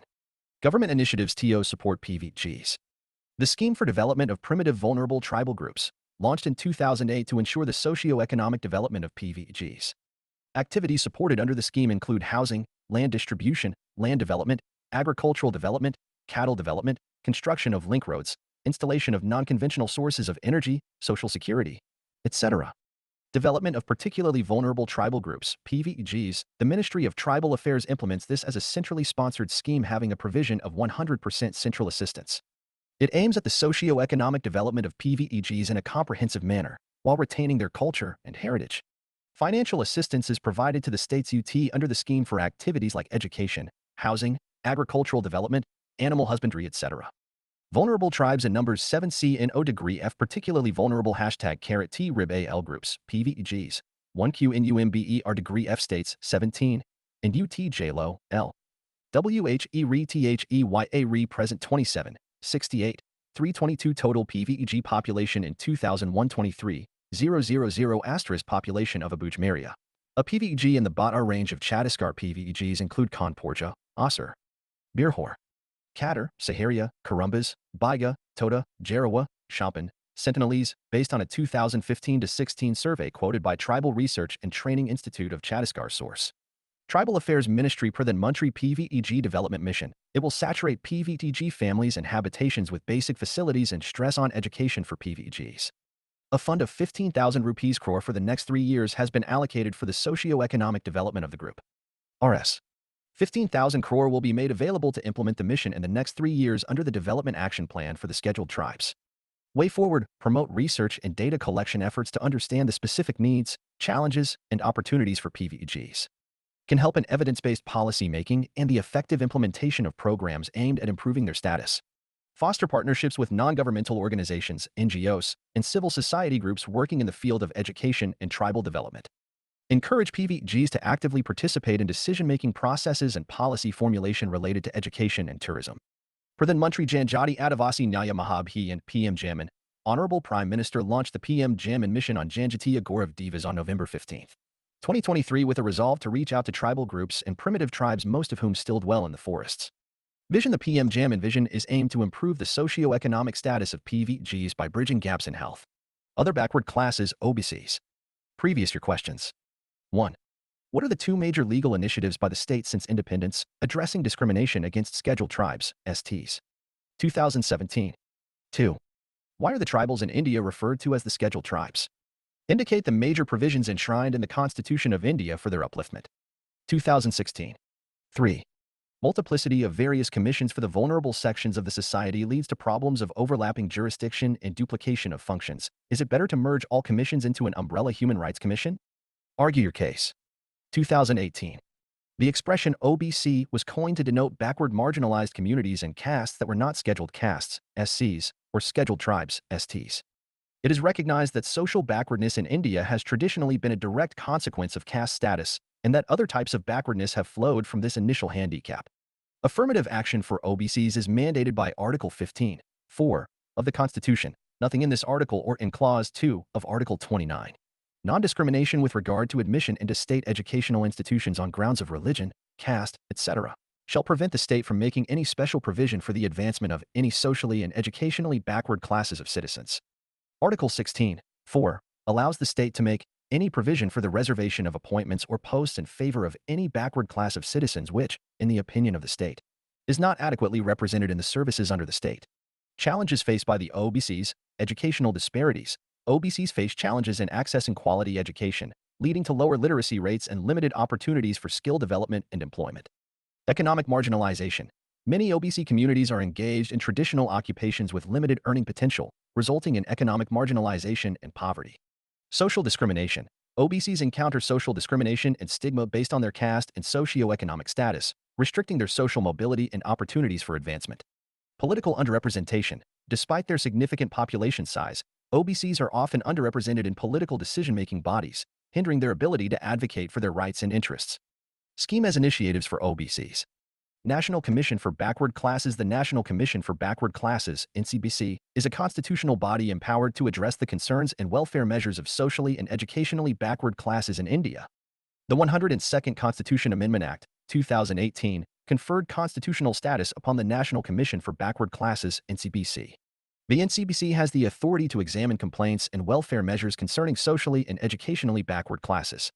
Government initiatives to support PVEGs. The Scheme for Development of Primitive Vulnerable Tribal Groups, launched in 2008 to ensure the socio-economic development of PVEGs. Activities supported under the scheme include housing, land distribution, land development, agricultural development, cattle development, construction of link roads, installation of non-conventional sources of energy, social security, etc. Development of particularly vulnerable tribal groups, PVEGs. The Ministry of Tribal Affairs implements this as a centrally sponsored scheme having a provision of 100% central assistance. It aims at the socio-economic development of PVEGs in a comprehensive manner, while retaining their culture and heritage. Financial assistance is provided to the state's UT under the scheme for activities like education, housing, agricultural development, animal husbandry, etc. Vulnerable tribes in numbers 7C and O degree F particularly vulnerable #T rib AL groups, PVEGs, 1Q in UMBE are degree F states, 17, and UTJLO, L. WHE RE THEYA RE present 27, 68, 322 total PVEG population in 2001-23, 000 * population of Abuj Maria. A PVEG in the Bhatar range of Chhattisgarh PVEGs include Kanpurja, Asur, Birhor, Katar, Saharia, Karumbas, Baiga, Toda, Jarawa, Champan, Sentinelese, based on a 2015-16 survey quoted by Tribal Research and Training Institute of Chhattisgarh source. Tribal Affairs Ministry Pradhan Mantri PVEG Development Mission. It will saturate PVEG families and habitations with basic facilities and stress on education for PVEGs. A fund of 15,000 rupees crore for the next 3 years has been allocated for the socio-economic development of the group. Rs. 15,000 crore will be made available to implement the mission in the next 3 years under the Development Action Plan for the Scheduled Tribes. Way forward, promote research and data collection efforts to understand the specific needs, challenges, and opportunities for PVEGs. Can help in evidence-based policy making and the effective implementation of programs aimed at improving their status. Foster partnerships with non-governmental organizations, NGOs, and civil society groups working in the field of education and tribal development. Encourage PVEGs to actively participate in decision-making processes and policy formulation related to education and tourism. Pradhan Mantri Janjati Adivasi Nyaya Mahabhi and PM Jamin, Honorable Prime Minister launched the PM Jamin mission on Janjatiya Gaurav Divas on November 15, 2023 with a resolve to reach out to tribal groups and primitive tribes, most of whom still dwell in the forests. Vision. The PM Jamin vision is aimed to improve the socio-economic status of PVEGs by bridging gaps in health. Other backward classes, OBCs. Previous year questions. 1. What are the 2 major legal initiatives by the state since independence addressing discrimination against scheduled tribes, STs? 2017. 2. Why are the tribals in India referred to as the scheduled tribes? Indicate the major provisions enshrined in the Constitution of India for their upliftment. 2016. 3. Multiplicity of various commissions for the vulnerable sections of the society leads to problems of overlapping jurisdiction and duplication of functions. Is it better to merge all commissions into an umbrella human rights commission? Argue your case. 2018. The expression OBC was coined to denote backward marginalized communities and castes that were not scheduled castes, SCs, or scheduled tribes, STs. It is recognized that social backwardness in India has traditionally been a direct consequence of caste status, and that other types of backwardness have flowed from this initial handicap. Affirmative action for OBCs is mandated by Article 15(4) of the Constitution, nothing in this article or in Clause 2 of Article 29. Non-discrimination with regard to admission into state educational institutions on grounds of religion, caste, etc., shall prevent the state from making any special provision for the advancement of any socially and educationally backward classes of citizens. Article 16(4) allows the state to make any provision for the reservation of appointments or posts in favor of any backward class of citizens which, in the opinion of the state, is not adequately represented in the services under the state. Challenges faced by the OBCs, educational disparities. OBCs face challenges in accessing quality education, leading to lower literacy rates and limited opportunities for skill development and employment. Economic marginalization. Many OBC communities are engaged in traditional occupations with limited earning potential, resulting in economic marginalization and poverty. Social discrimination. OBCs encounter social discrimination and stigma based on their caste and socioeconomic status, restricting their social mobility and opportunities for advancement. Political underrepresentation. Despite their significant population size, OBCs are often underrepresented in political decision-making bodies, hindering their ability to advocate for their rights and interests. Scheme as initiatives for OBCs. National Commission for Backward Classes. The National Commission for Backward Classes, NCBC, is a constitutional body empowered to address the concerns and welfare measures of socially and educationally backward classes in India. The 102nd Constitution Amendment Act, 2018, conferred constitutional status upon the National Commission for Backward Classes, NCBC. The NCBC has the authority to examine complaints and welfare measures concerning socially and educationally backward classes.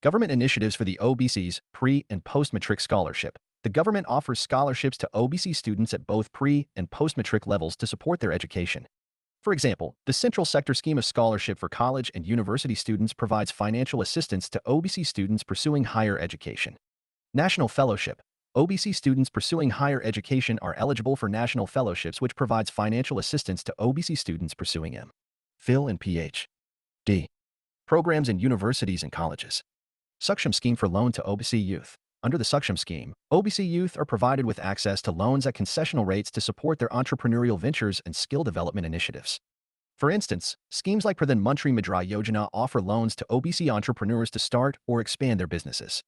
Government initiatives for the OBCs, pre- and post-matric scholarship. The government offers scholarships to OBC students at both pre- and post-matric levels to support their education. For example, the Central Sector Scheme of Scholarship for college and university students provides financial assistance to OBC students pursuing higher education. National Fellowship. OBC students pursuing higher education are eligible for national fellowships, which provides financial assistance to OBC students pursuing M.Phil and Ph.D. programs in universities and colleges. Saksham Scheme for Loan to OBC Youth. Under the Saksham Scheme, OBC youth are provided with access to loans at concessional rates to support their entrepreneurial ventures and skill development initiatives. For instance, schemes like Pradhan Mantri Mudra Yojana offer loans to OBC entrepreneurs to start or expand their businesses.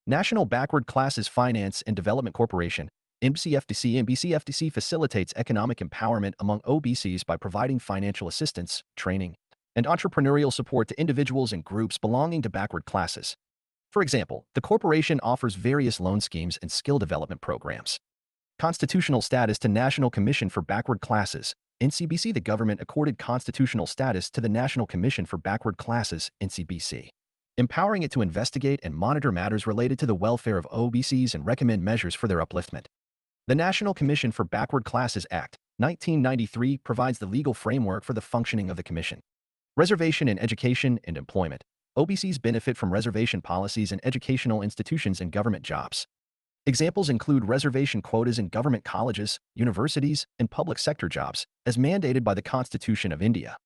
National Backward Classes Finance and Development Corporation, NBCFDC facilitates economic empowerment among OBCs by providing financial assistance, training, and entrepreneurial support to individuals and groups belonging to backward classes. For example, the corporation offers various loan schemes and skill development programs. Constitutional status to National Commission for Backward Classes, NCBC. The government accorded constitutional status to the National Commission for Backward Classes, NCBC, empowering it to investigate and monitor matters related to the welfare of OBCs and recommend measures for their upliftment. The National Commission for Backward Classes Act, 1993 provides the legal framework for the functioning of the Commission. Reservation in education and employment. OBCs benefit from reservation policies in educational institutions and government jobs. Examples include reservation quotas in government colleges, universities, and public sector jobs, as mandated by the Constitution of India.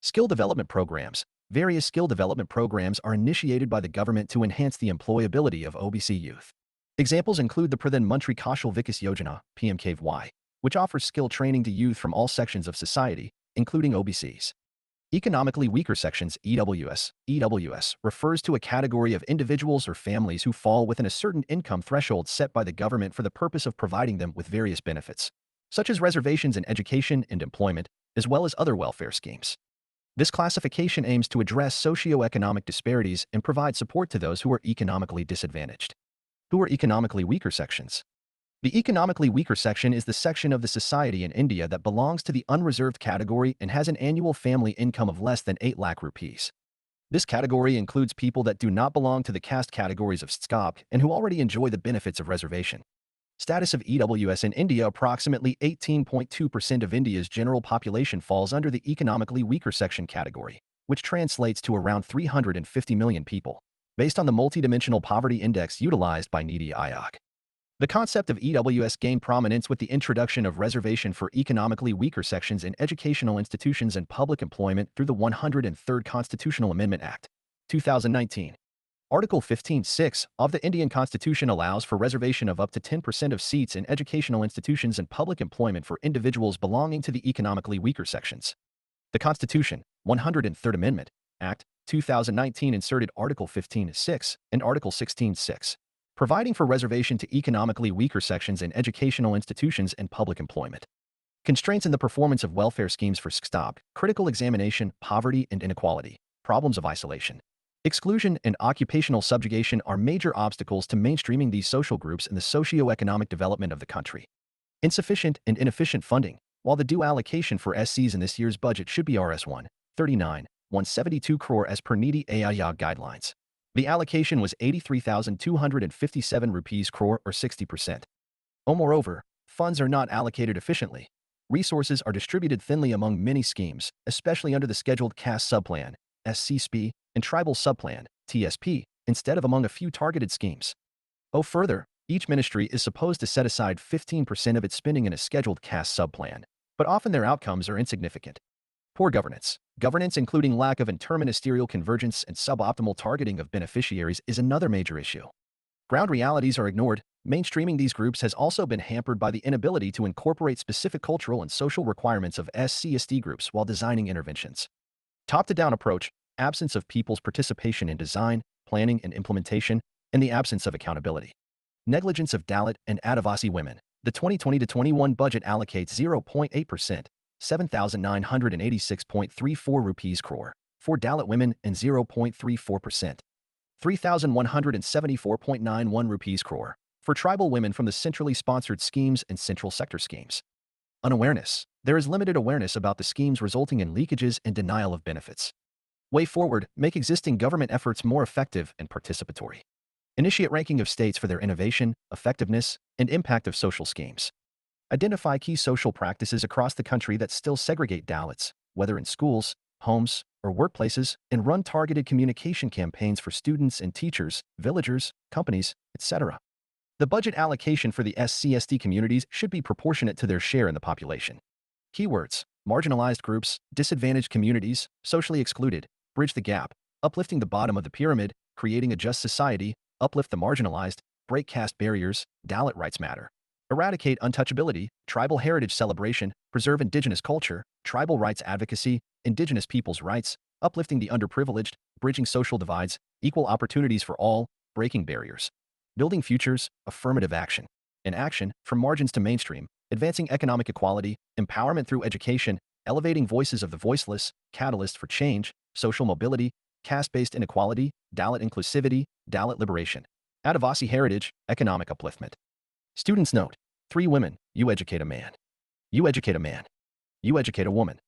Skill development programs. Various skill development programs are initiated by the government to enhance the employability of OBC youth. Examples include the Pradhan Mantri Kaushal Vikas Yojana, PMKVY, which offers skill training to youth from all sections of society, including OBCs. Economically weaker sections, EWS. EWS refers to a category of individuals or families who fall within a certain income threshold set by the government for the purpose of providing them with various benefits, such as reservations in education and employment, as well as other welfare schemes. This classification aims to address socioeconomic disparities and provide support to those who are economically disadvantaged. Who are economically weaker sections? The economically weaker section is the section of the society in India that belongs to the unreserved category and has an annual family income of less than 8 lakh rupees. This category includes people that do not belong to the caste categories of SCOP and who already enjoy the benefits of reservation. Status of EWS in India. Approximately 18.2% of India's general population falls under the economically weaker section category, which translates to around 350 million people, based on the multidimensional poverty index utilized by Niti Aayog. The concept of EWS gained prominence with the introduction of reservation for economically weaker sections in educational institutions and public employment through the 103rd Constitutional Amendment Act, 2019. Article 15(6) of the Indian Constitution allows for reservation of up to 10% of seats in educational institutions and public employment for individuals belonging to the economically weaker sections. The Constitution, 103rd Amendment Act, 2019 inserted Article 15(6) and Article 16(6). Providing for reservation to economically weaker sections in educational institutions and public employment. Constraints in the performance of welfare schemes for SCOP, critical examination, poverty and inequality, problems of isolation, exclusion and occupational subjugation are major obstacles to mainstreaming these social groups in the socio-economic development of the country. Insufficient and inefficient funding. While the due allocation for SCs in this year's budget should be Rs 139,172 crore as per Niti Aayog guidelines, the allocation was 83,257 rupees crore or 60%. Moreover, funds are not allocated efficiently. Resources are distributed thinly among many schemes, especially under the Scheduled Caste Subplan, SCSP, and Tribal Subplan, TSP, instead of among a few targeted schemes. Further, each ministry is supposed to set aside 15% of its spending in a Scheduled Caste Subplan, but often their outcomes are insignificant. Poor governance. Governance, including lack of interministerial convergence and suboptimal targeting of beneficiaries, is another major issue. Ground realities are ignored. Mainstreaming these groups has also been hampered by the inability to incorporate specific cultural and social requirements of SC/ST groups while designing interventions. Top-to-down approach, absence of people's participation in design, planning, and implementation, and the absence of accountability. Negligence of Dalit and Adivasi women. The 2020-21 budget allocates 0.8%. 7,986.34 rupees crore for Dalit women and 0.34%, 3,174.91 rupees crore for tribal women from the centrally sponsored schemes and central sector schemes. Unawareness. There is limited awareness about the schemes, resulting in leakages and denial of benefits. Way forward, make existing government efforts more effective and participatory. Initiate ranking of states for their innovation, effectiveness, and impact of social schemes. Identify key social practices across the country that still segregate Dalits, whether in schools, homes, or workplaces, and run targeted communication campaigns for students and teachers, villagers, companies, etc. The budget allocation for the SCSD communities should be proportionate to their share in the population. Keywords: marginalized groups, disadvantaged communities, socially excluded, bridge the gap, uplifting the bottom of the pyramid, creating a just society, uplift the marginalized, break caste barriers, Dalit rights matter. Eradicate untouchability, tribal heritage celebration, preserve indigenous culture, tribal rights advocacy, indigenous peoples' rights, uplifting the underprivileged, bridging social divides, equal opportunities for all, breaking barriers. Building futures, affirmative action. In action, from margins to mainstream, advancing economic equality, empowerment through education, elevating voices of the voiceless, catalyst for change, social mobility, caste-based inequality, Dalit inclusivity, Dalit liberation. Adivasi heritage, economic upliftment. Students note: 3 women, you educate a man. You educate a man. You educate a woman.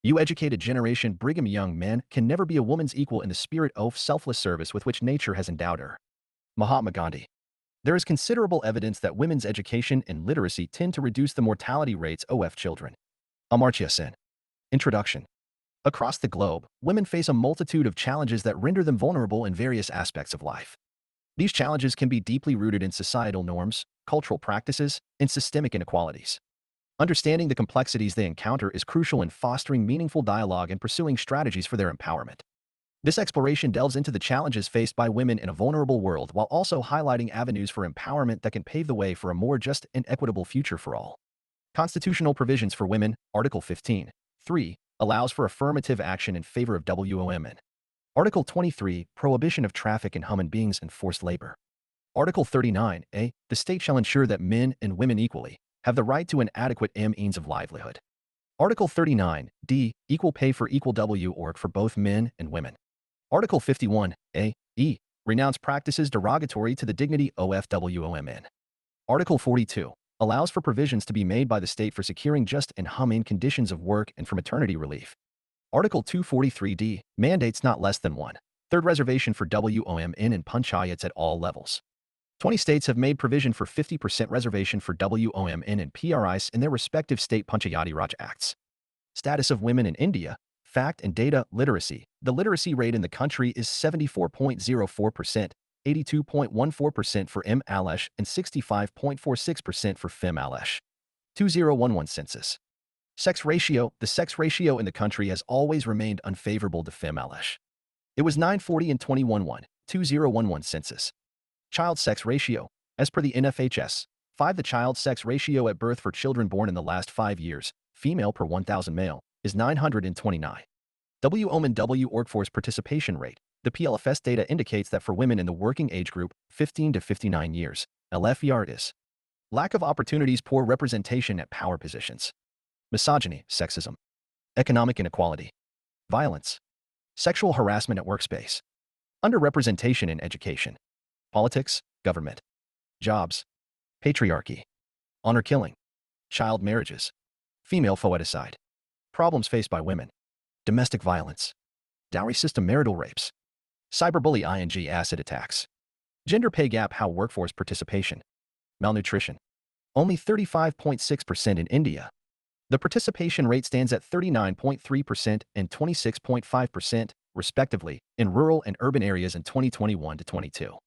You educate a generation. Brigham Young men can never be a woman's equal in the spirit of selfless service with which nature has endowed her. Mahatma Gandhi. There is considerable evidence that women's education and literacy tend to reduce the mortality rates of children. Amartya Sen. Introduction. Across the globe, women face a multitude of challenges that render them vulnerable in various aspects of life. These challenges can be deeply rooted in societal norms, cultural practices, and systemic inequalities. Understanding the complexities they encounter is crucial in fostering meaningful dialogue and pursuing strategies for their empowerment. This exploration delves into the challenges faced by women in a vulnerable world while also highlighting avenues for empowerment that can pave the way for a more just and equitable future for all. Constitutional provisions for women, Article 15, 3, allows for affirmative action in favor of women. Article 23, prohibition of traffic in human beings and forced labor. Article 39a, the state shall ensure that men and women equally have the right to an adequate means of livelihood. Article 39d, equal pay for equal work for both men and women. Article 51a, e, renounce practices derogatory to the dignity of women. Article 42, allows for provisions to be made by the state for securing just and humane conditions of work and for maternity relief. Article 243d, mandates not less than 1/3 reservation for women in panchayats at all levels. 20 states have made provision for 50% reservation for women and PRIs in their respective state Panchayati Raj Acts. Status of women in India. Fact and data literacy. The literacy rate in the country is 74.04%, 82.14% for M-Alesh, and 65.46% for Fem-Alesh. 2011 Census. Sex ratio. The sex ratio in the country has always remained unfavorable to Fem-Alesh. It was 940 in 2011 Census. Child sex ratio. As per the NFHS, 5 the child sex ratio at birth for children born in the last 5 years, female per 1,000 male, is 929. Women workforce participation rate. The PLFS data indicates that for women in the working age group, 15 to 59 years, LFER is lack of opportunities, poor representation at power positions. Misogyny, sexism. Economic inequality. Violence. Sexual harassment at workspace. Underrepresentation in education. Politics, government. Jobs. Patriarchy. Honor killing. Child marriages. Female foeticide. Problems faced by women. Domestic violence. Dowry system, marital rapes. Cyberbully ing acid attacks. Gender pay gap, how workforce participation. Malnutrition. Only 35.6% in India. The participation rate stands at 39.3% and 26.5%, respectively, in rural and urban areas in 2021 to 22.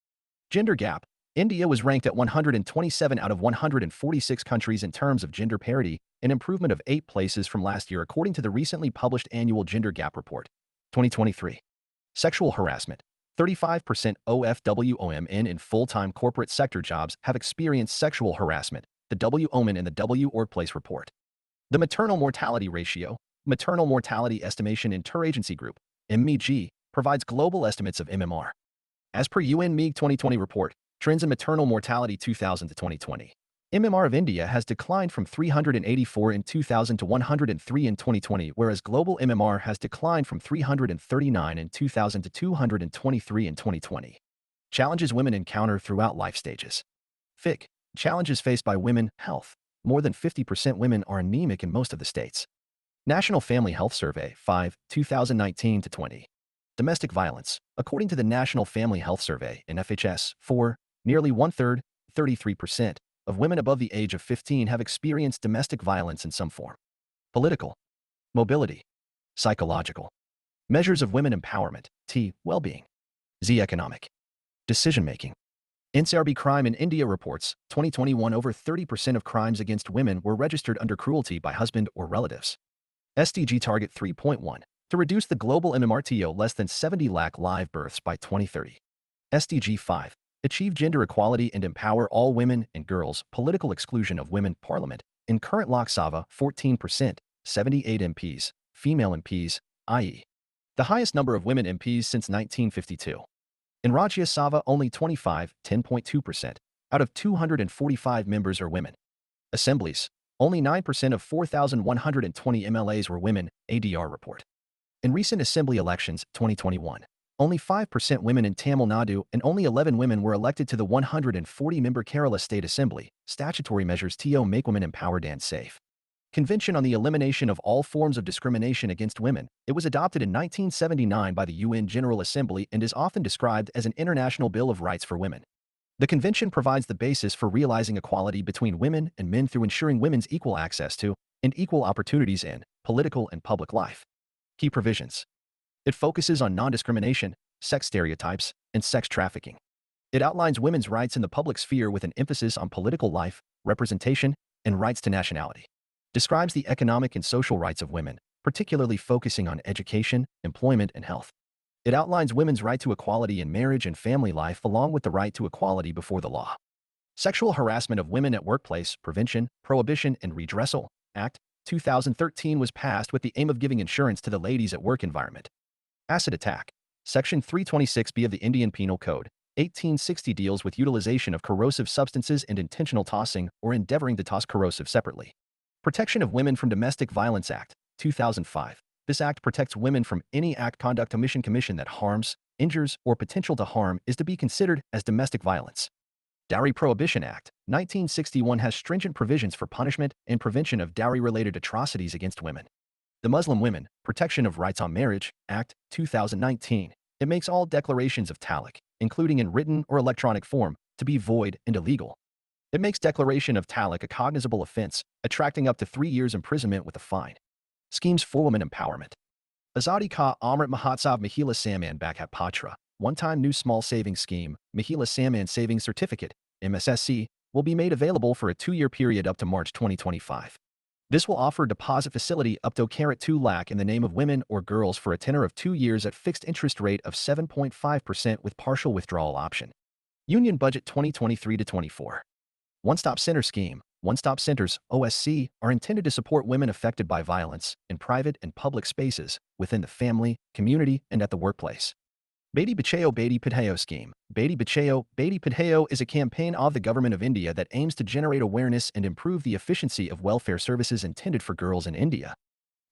Gender gap. India was ranked at 127 out of 146 countries in terms of gender parity, an improvement of 8 places from last year according to the recently published Annual Gender Gap Report, 2023. Sexual harassment. 35% of women in full-time corporate sector jobs have experienced sexual harassment, the women in the Workplace Report. The maternal mortality ratio, maternal mortality estimation interagency group, MEG, provides global estimates of MMR. As per UN MEG 2020 report, Trends in Maternal Mortality 2000 to 2020. MMR of India has declined from 384 in 2000 to 103 in 2020, whereas global MMR has declined from 339 in 2000 to 223 in 2020. Challenges women encounter throughout life stages. FIC. Challenges faced by women, health. More than 50% women are anemic in most of the states. National Family Health Survey, 5, 2019 to 20. Domestic violence. According to the National Family Health Survey, NFHS, 4, nearly 1/3, 33%, of women above the age of 15 have experienced domestic violence in some form. Political mobility. Psychological. Measures of women empowerment. T. Well-being. Z. Economic. Decision-making. NCRB Crime in India reports, 2021 over 30% of crimes against women were registered under cruelty by husband or relatives. SDG Target 3.1. To reduce the global MMRTO less than 70 lakh live births by 2030. SDG 5. Achieve gender equality and empower all women and girls. Political exclusion of women. Parliament. In current Lok Sabha, 14%, 78 MPs, female MPs, i.e. the highest number of women MPs since 1952. In Rajya Sabha, only 25, 10.2%, out of 245 members are women. Assemblies. Only 9% of 4,120 MLAs were women, ADR report. In recent assembly elections, 2021, only 5% women in Tamil Nadu and only 11 women were elected to the 140-member Kerala State Assembly. Statutory measures to make women empowered and safe. Convention on the Elimination of All Forms of Discrimination Against Women. It was adopted in 1979 by the UN General Assembly and is often described as an international Bill of Rights for Women. The convention provides the basis for realizing equality between women and men through ensuring women's equal access to and equal opportunities in political and public life. Key provisions. It focuses on non-discrimination, sex stereotypes, and sex trafficking. It outlines women's rights in the public sphere with an emphasis on political life, representation, and rights to nationality. Describes the economic and social rights of women, particularly focusing on education, employment, and health. It outlines women's right to equality in marriage and family life along with the right to equality before the law. Sexual Harassment of Women at Workplace, Prevention, Prohibition, and Redressal Act, 2013 was passed with the aim of giving insurance to the ladies at work environment. Acid attack. Section 326B of the Indian Penal Code, 1860 deals with utilization of corrosive substances and intentional tossing or endeavoring to toss corrosive separately. Protection of Women from Domestic Violence Act, 2005. This act protects women from any act, conduct, omission, commission that harms, injures, or potential to harm is to be considered as domestic violence. Dowry Prohibition Act, 1961 has stringent provisions for punishment and prevention of dowry-related atrocities against women. The Muslim Women Protection of Rights on Marriage Act, 2019. It makes all declarations of talaq, including in written or electronic form, to be void and illegal. It makes declaration of talaq a cognizable offense, attracting up to 3 years imprisonment with a fine. Schemes for women empowerment. Azadi Ka Amrit Mahotsav Mahila Samman Bhagat Patra, one-time new small savings scheme, Mahila Samman Savings Certificate, MSSC, will be made available for a 2-year period up to March 2025. This will offer deposit facility up to ₹2 lakh in the name of women or girls for a tenor of 2 years at fixed interest rate of 7.5% with partial withdrawal option. Union Budget 2023-24. One-Stop Center Scheme. One-Stop Centers, OSC, are intended to support women affected by violence in private and public spaces, within the family, community, and at the workplace. Beti Bachao Beti Padhao Scheme. Beti Bachao Beti Padhao is a campaign of the Government of India that aims to generate awareness and improve the efficiency of welfare services intended for girls in India.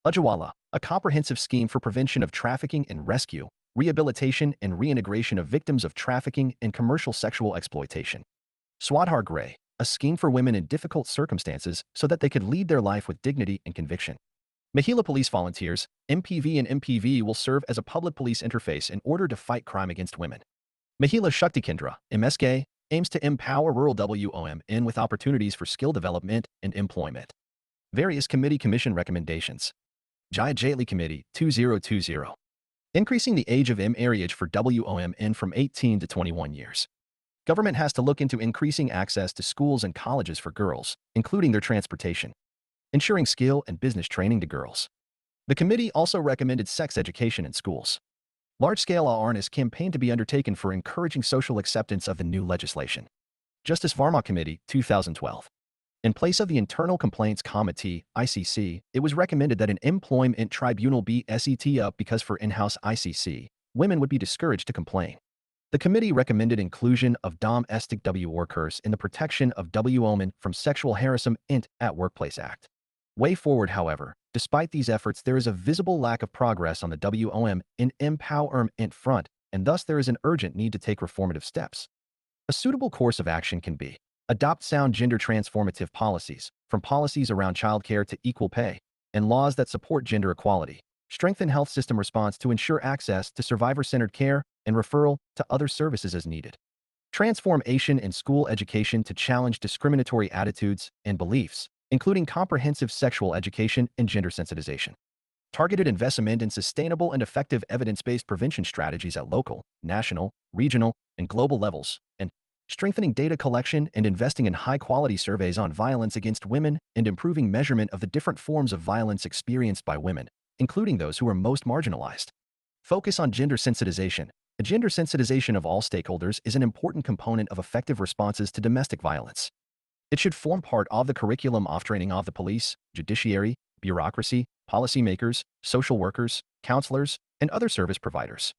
Ujjwala, a comprehensive scheme for prevention of trafficking and rescue, rehabilitation and reintegration of victims of trafficking and commercial sexual exploitation. Swadhar Gray, a scheme for women in difficult circumstances so that they could lead their life with dignity and conviction. Mahila Police Volunteers, MPV and MPV will serve as a public police interface in order to fight crime against women. Mahila Shakti Kendra, MSK, aims to empower rural women with opportunities for skill development and employment. Various committee commission recommendations. Jaya Jaitley Committee, 2020. Increasing the age of marriage for women from 18 to 21 years. Government has to look into increasing access to schools and colleges for girls, including their transportation. Ensuring skill and business training to girls. The committee also recommended sex education in schools. Large-scale awareness campaign to be undertaken for encouraging social acceptance of the new legislation. Justice Varma Committee, 2012. In place of the Internal Complaints Committee, ICC, it was recommended that an employment tribunal be set up because for in-house ICC, women would be discouraged to complain. The committee recommended inclusion of domestic workers in the Protection of Women from Sexual Harassment at Workplace Act. Way forward, however, despite these efforts, there is a visible lack of progress on the WOM in empowerment front, and thus there is an urgent need to take reformative steps. A suitable course of action can be: adopt sound gender transformative policies, from policies around childcare to equal pay, and laws that support gender equality, strengthen health system response to ensure access to survivor-centered care, and referral to other services as needed. Transformation in school education to challenge discriminatory attitudes and beliefs, including comprehensive sexual education and gender sensitization. targeted investment in sustainable and effective evidence-based prevention strategies at local, national, regional, and global levels, and strengthening data collection and investing in high-quality surveys on violence against women and improving measurement of the different forms of violence experienced by women, including those who are most marginalized. Focus on gender sensitization. A gender sensitization of all stakeholders is an important component of effective responses to domestic violence. It should form part of the curriculum of training of the police, judiciary, bureaucracy, policymakers, social workers, counselors, and other service providers.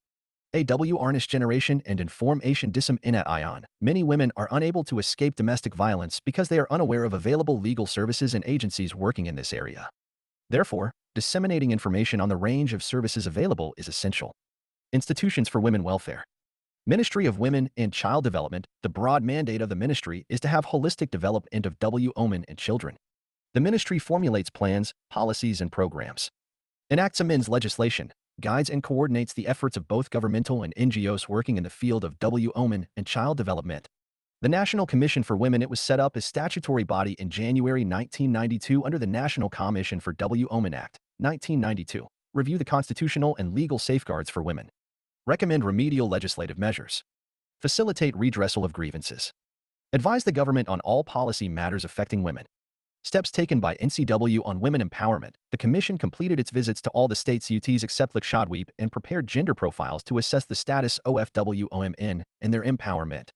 Awareness generation and information dissemination. Many women are unable to escape domestic violence because they are unaware of available legal services and agencies working in this area. Therefore, disseminating information on the range of services available is essential. Institutions for Women Welfare. Ministry of Women and Child Development. The broad mandate of the ministry is to have holistic development of women and children. The ministry formulates plans, policies, and programs, enacts amends legislation, guides and coordinates the efforts of both governmental and NGOs working in the field of women and child development. The National Commission for Women. It was set up as statutory body in January 1992 under the National Commission for Women Act, 1992. Review the constitutional and legal safeguards for women. Recommend remedial legislative measures. Facilitate redressal of grievances. Advise the government on all policy matters affecting women. Steps taken by NCW on women empowerment. The Commission completed its visits to all the states UTs except Lakshadweep and prepared gender profiles to assess the status of women and their empowerment.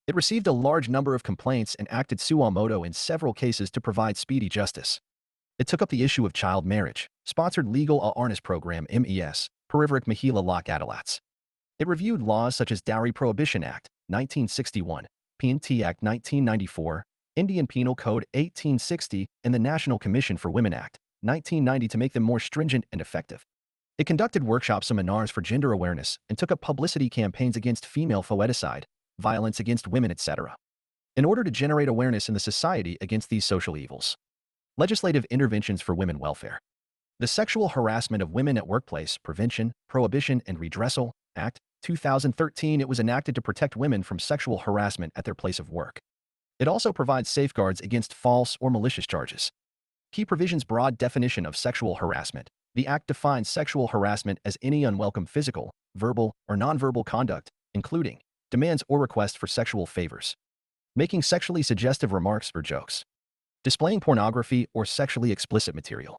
It received a large number of complaints and acted suo motu in several cases to provide speedy justice. It took up the issue of child marriage, sponsored legal awareness program MES, Parivarik Mahila Lok Adalats. It reviewed laws such as Dowry Prohibition Act, 1961, PNT Act 1994, Indian Penal Code 1860, and the National Commission for Women Act, 1990 to make them more stringent and effective. It conducted workshop seminars for gender awareness and took up publicity campaigns against female foeticide, violence against women, etc., in order to generate awareness in the society against these social evils. Legislative interventions for women welfare. The Sexual Harassment of Women at Workplace Prevention, Prohibition, and Redressal Act, 2013. It was enacted to protect women from sexual harassment at their place of work. It also provides safeguards against false or malicious charges. Key provisions. Broad definition of sexual harassment. The Act defines sexual harassment as any unwelcome physical, verbal, or nonverbal conduct, including demands or requests for sexual favors, making sexually suggestive remarks or jokes, displaying pornography or sexually explicit material,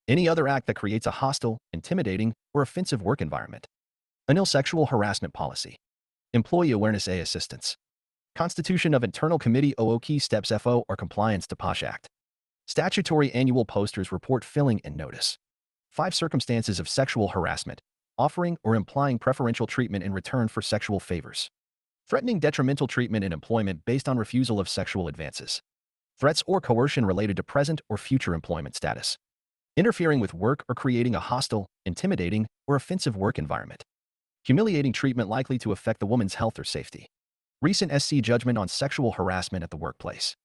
any other act that creates a hostile, intimidating, or offensive work environment. An ill sexual harassment policy. Employee awareness assistance. Constitution of Internal Committee OO Key Steps FO or Compliance to POSH Act. Statutory annual posters report filling and notice. 5 circumstances of sexual harassment, offering or implying preferential treatment in return for sexual favors. Threatening detrimental treatment in employment based on refusal of sexual advances. Threats or coercion related to present or future employment status. Interfering with work or creating a hostile, intimidating, or offensive work environment. Humiliating treatment likely to affect the woman's health or safety. Recent SC judgment on sexual harassment at the workplace.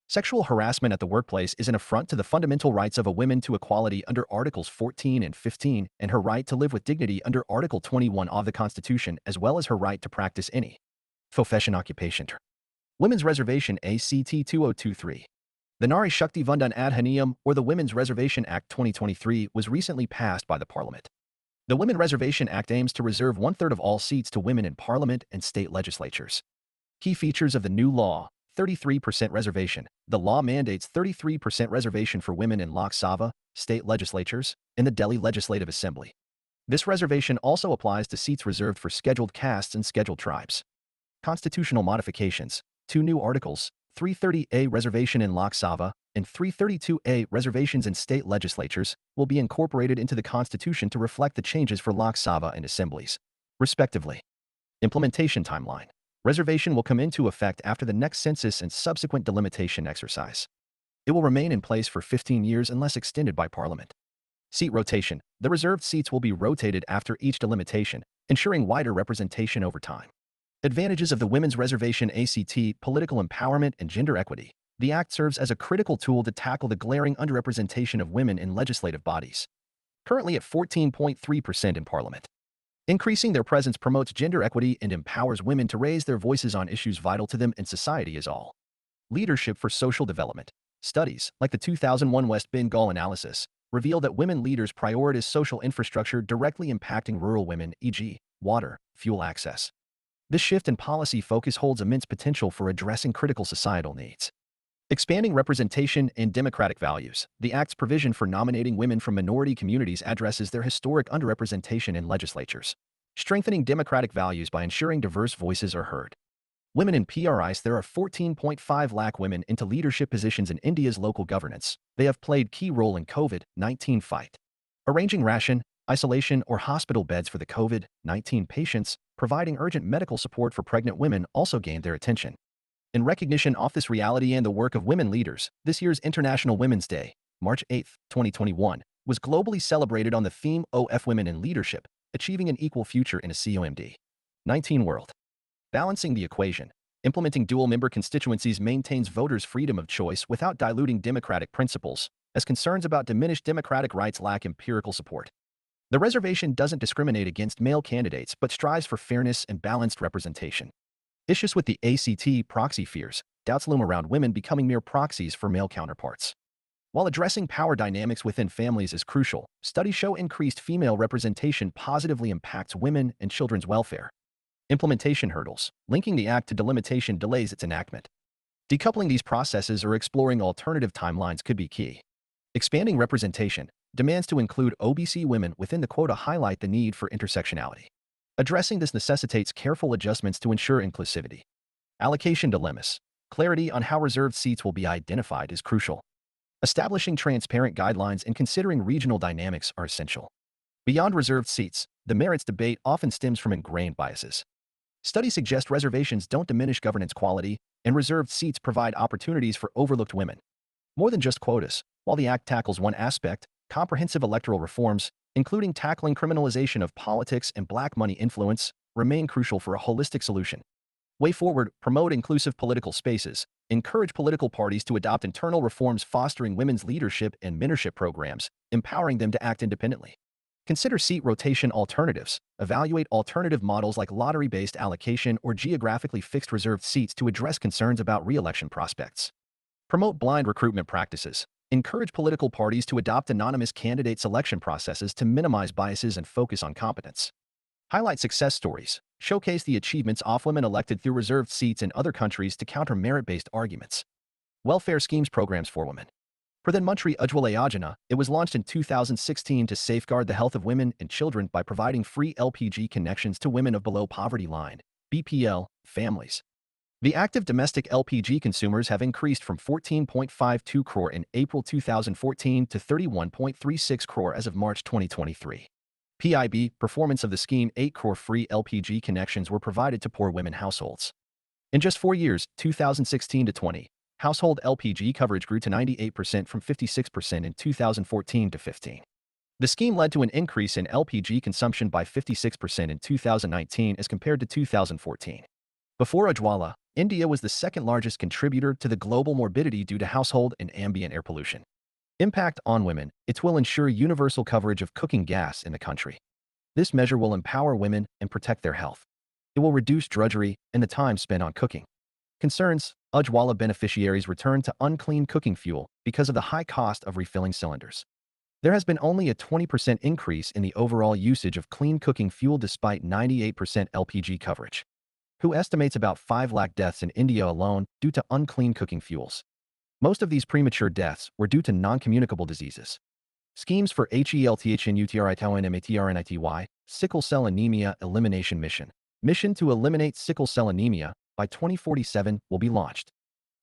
Sexual harassment at the workplace is an affront to the fundamental rights of a woman to equality under Articles 14 and 15 and her right to live with dignity under Article 21 of the Constitution, as well as her right to practice any profession occupation. Women's Reservation ACT 2023. The Nari Shakti Vandan Adhaniyam, or the Women's Reservation Act 2023, was recently passed by the Parliament. The Women Reservation Act aims to reserve 1/3 of all seats to women in Parliament and state legislatures. Key features of the new law: 33% reservation. The law mandates 33% reservation for women in Lok Sabha, state legislatures, and the Delhi Legislative Assembly. This reservation also applies to seats reserved for scheduled castes and scheduled tribes. Constitutional modifications. 2 new articles: 330A reservation in Lok Sabha and 332A reservations in state legislatures will be incorporated into the Constitution to reflect the changes for Lok Sabha and assemblies, respectively. Implementation timeline. Reservation will come into effect after the next census and subsequent delimitation exercise. It will remain in place for 15 years unless extended by Parliament. Seat rotation. The reserved seats will be rotated after each delimitation, ensuring wider representation over time. Advantages of the Women's Reservation ACT: political empowerment and gender equity. The Act serves as a critical tool to tackle the glaring underrepresentation of women in legislative bodies, currently at 14.3% in Parliament. Increasing their presence promotes gender equity and empowers women to raise their voices on issues vital to them and society as all. Leadership for social development. Studies, like the 2001 West Bengal analysis, reveal that women leaders prioritize social infrastructure directly impacting rural women, e.g., water, fuel access. This shift in policy focus holds immense potential for addressing critical societal needs. Expanding representation and democratic values, the Act's provision for nominating women from minority communities addresses their historic underrepresentation in legislatures, strengthening democratic values by ensuring diverse voices are heard. Women in PRIs. There are 14.5 lakh women into leadership positions in India's local governance. They have played key role in COVID-19 fight. Arranging ration, isolation, or hospital beds for the COVID-19 patients, providing urgent medical support for pregnant women also gained their attention. In recognition of this reality and the work of women leaders, this year's International Women's Day, March 8, 2021, was globally celebrated on the theme of Women in Leadership, Achieving an Equal Future in a COVID-19 World. Balancing the equation, implementing dual-member constituencies maintains voters' freedom of choice without diluting democratic principles, as concerns about diminished democratic rights lack empirical support. The reservation doesn't discriminate against male candidates but strives for fairness and balanced representation. Issues with the ACT proxy fears, doubts loom around women becoming mere proxies for male counterparts. While addressing power dynamics within families is crucial, studies show increased female representation positively impacts women and children's welfare. Implementation hurdles, linking the Act to delimitation delays its enactment. Decoupling these processes or exploring alternative timelines could be key. Expanding representation, demands to include OBC women within the quota highlight the need for intersectionality. Addressing this necessitates careful adjustments to ensure inclusivity. Allocation dilemmas, clarity on how reserved seats will be identified is crucial. Establishing transparent guidelines and considering regional dynamics are essential. Beyond reserved seats, the merits debate often stems from ingrained biases. Studies suggest reservations don't diminish governance quality, and reserved seats provide opportunities for overlooked women. More than just quotas, while the Act tackles one aspect, comprehensive electoral reforms, including tackling criminalization of politics and black money influence, remain crucial for a holistic solution. Way forward, promote inclusive political spaces, encourage political parties to adopt internal reforms fostering women's leadership and mentorship programs, empowering them to act independently. Consider seat rotation alternatives. Evaluate alternative models like lottery-based allocation or geographically fixed reserved seats to address concerns about re-election prospects. Promote blind recruitment practices. Encourage political parties to adopt anonymous candidate selection processes to minimize biases and focus on competence. Highlight success stories. Showcase the achievements of women elected through reserved seats in other countries to counter merit-based arguments. Welfare schemes programs for women. Pradhan Mantri Ujjwala Yojana, it was launched in 2016 to safeguard the health of women and children by providing free LPG connections to women of below poverty line, BPL, families. The active domestic LPG consumers have increased from 14.52 crore in April 2014 to 31.36 crore as of March 2023. PIB, performance of the scheme, 8 crore free LPG connections were provided to poor women households. In just 4 years, 2016 to 20, household LPG coverage grew to 98% from 56% in 2014 to 15. The scheme led to an increase in LPG consumption by 56% in 2019 as compared to 2014. Before Ujjwala, India was the second largest contributor to the global morbidity due to household and ambient air pollution. Impact on women, it will ensure universal coverage of cooking gas in the country. This measure will empower women and protect their health. It will reduce drudgery and the time spent on cooking. Concerns, Ujjwala beneficiaries return to unclean cooking fuel because of the high cost of refilling cylinders. There has been only a 20% increase in the overall usage of clean cooking fuel despite 98% LPG coverage. WHO estimates about 5 lakh deaths in India alone due to unclean cooking fuels. Most of these premature deaths were due to non-communicable diseases. Schemes for HELTHNUTRITONMATRNITY, Sickle Cell Anemia Elimination Mission. Mission to eliminate sickle cell anemia by 2047 will be launched.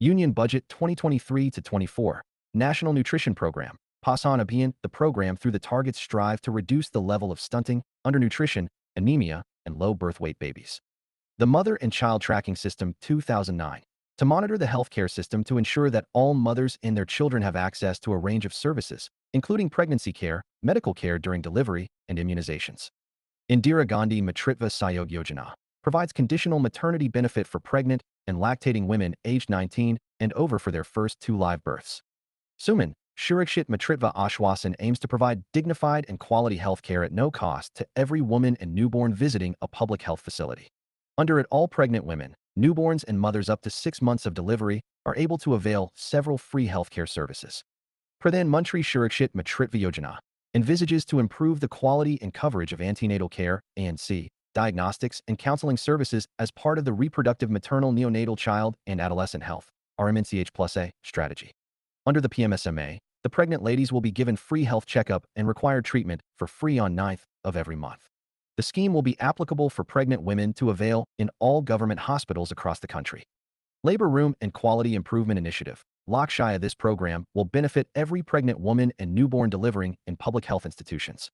Union Budget 2023 to 24. National Nutrition Program. Posan Abhiyan, the program through the targets strive to reduce the level of stunting, undernutrition, anemia, and low birth weight babies. The Mother and Child Tracking System 2009. To monitor the healthcare system to ensure that all mothers and their children have access to a range of services, including pregnancy care, medical care during delivery, and immunizations. Indira Gandhi Matritva Sahayog Yojana provides conditional maternity benefit for pregnant and lactating women aged 19 and over for their first 2 live births. Suman Surakshit Matritva Ashwasan aims to provide dignified and quality health care at no cost to every woman and newborn visiting a public health facility. Under it, all pregnant women, newborns, and mothers up to 6 months of delivery are able to avail several free healthcare services. Pradhan Mantri Surakshit Matritva Yojana envisages to improve the quality and coverage of antenatal care (ANC) diagnostics and counseling services as part of the Reproductive Maternal Neonatal Child and Adolescent Health (RMNCH+A) strategy. Under the PMSMA, the pregnant ladies will be given free health checkup and required treatment for free on 9th of every month. The scheme will be applicable for pregnant women to avail in all government hospitals across the country. Labor Room and Quality Improvement Initiative. Lakshya. This program will benefit every pregnant woman and newborn delivering in public health institutions.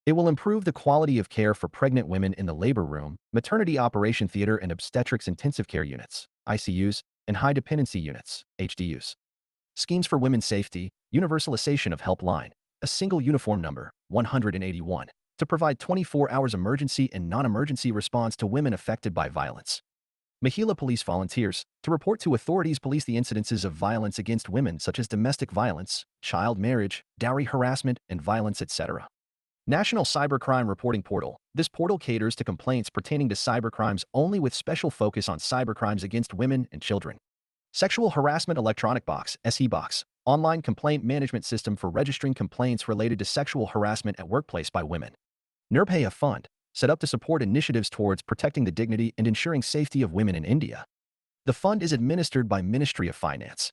It will improve the quality of care for pregnant women in the labor room, maternity operation theater and obstetrics intensive care units, ICUs, and high dependency units, HDUs. Schemes for women's safety, universalization of helpline, a single uniform number, 181, to provide 24 hours emergency and non-emergency response to women affected by violence. Mahila police volunteers to report to authorities police the incidences of violence against women such as domestic violence, child marriage, dowry harassment, and violence, etc. National Cybercrime Reporting Portal. This portal caters to complaints pertaining to cybercrimes only with special focus on cybercrimes against women and children. Sexual Harassment Electronic Box, SE Box, online complaint management system for registering complaints related to sexual harassment at workplace by women. Nirbhaya Fund, set up to support initiatives towards protecting the dignity and ensuring safety of women in India. The fund is administered by Ministry of Finance.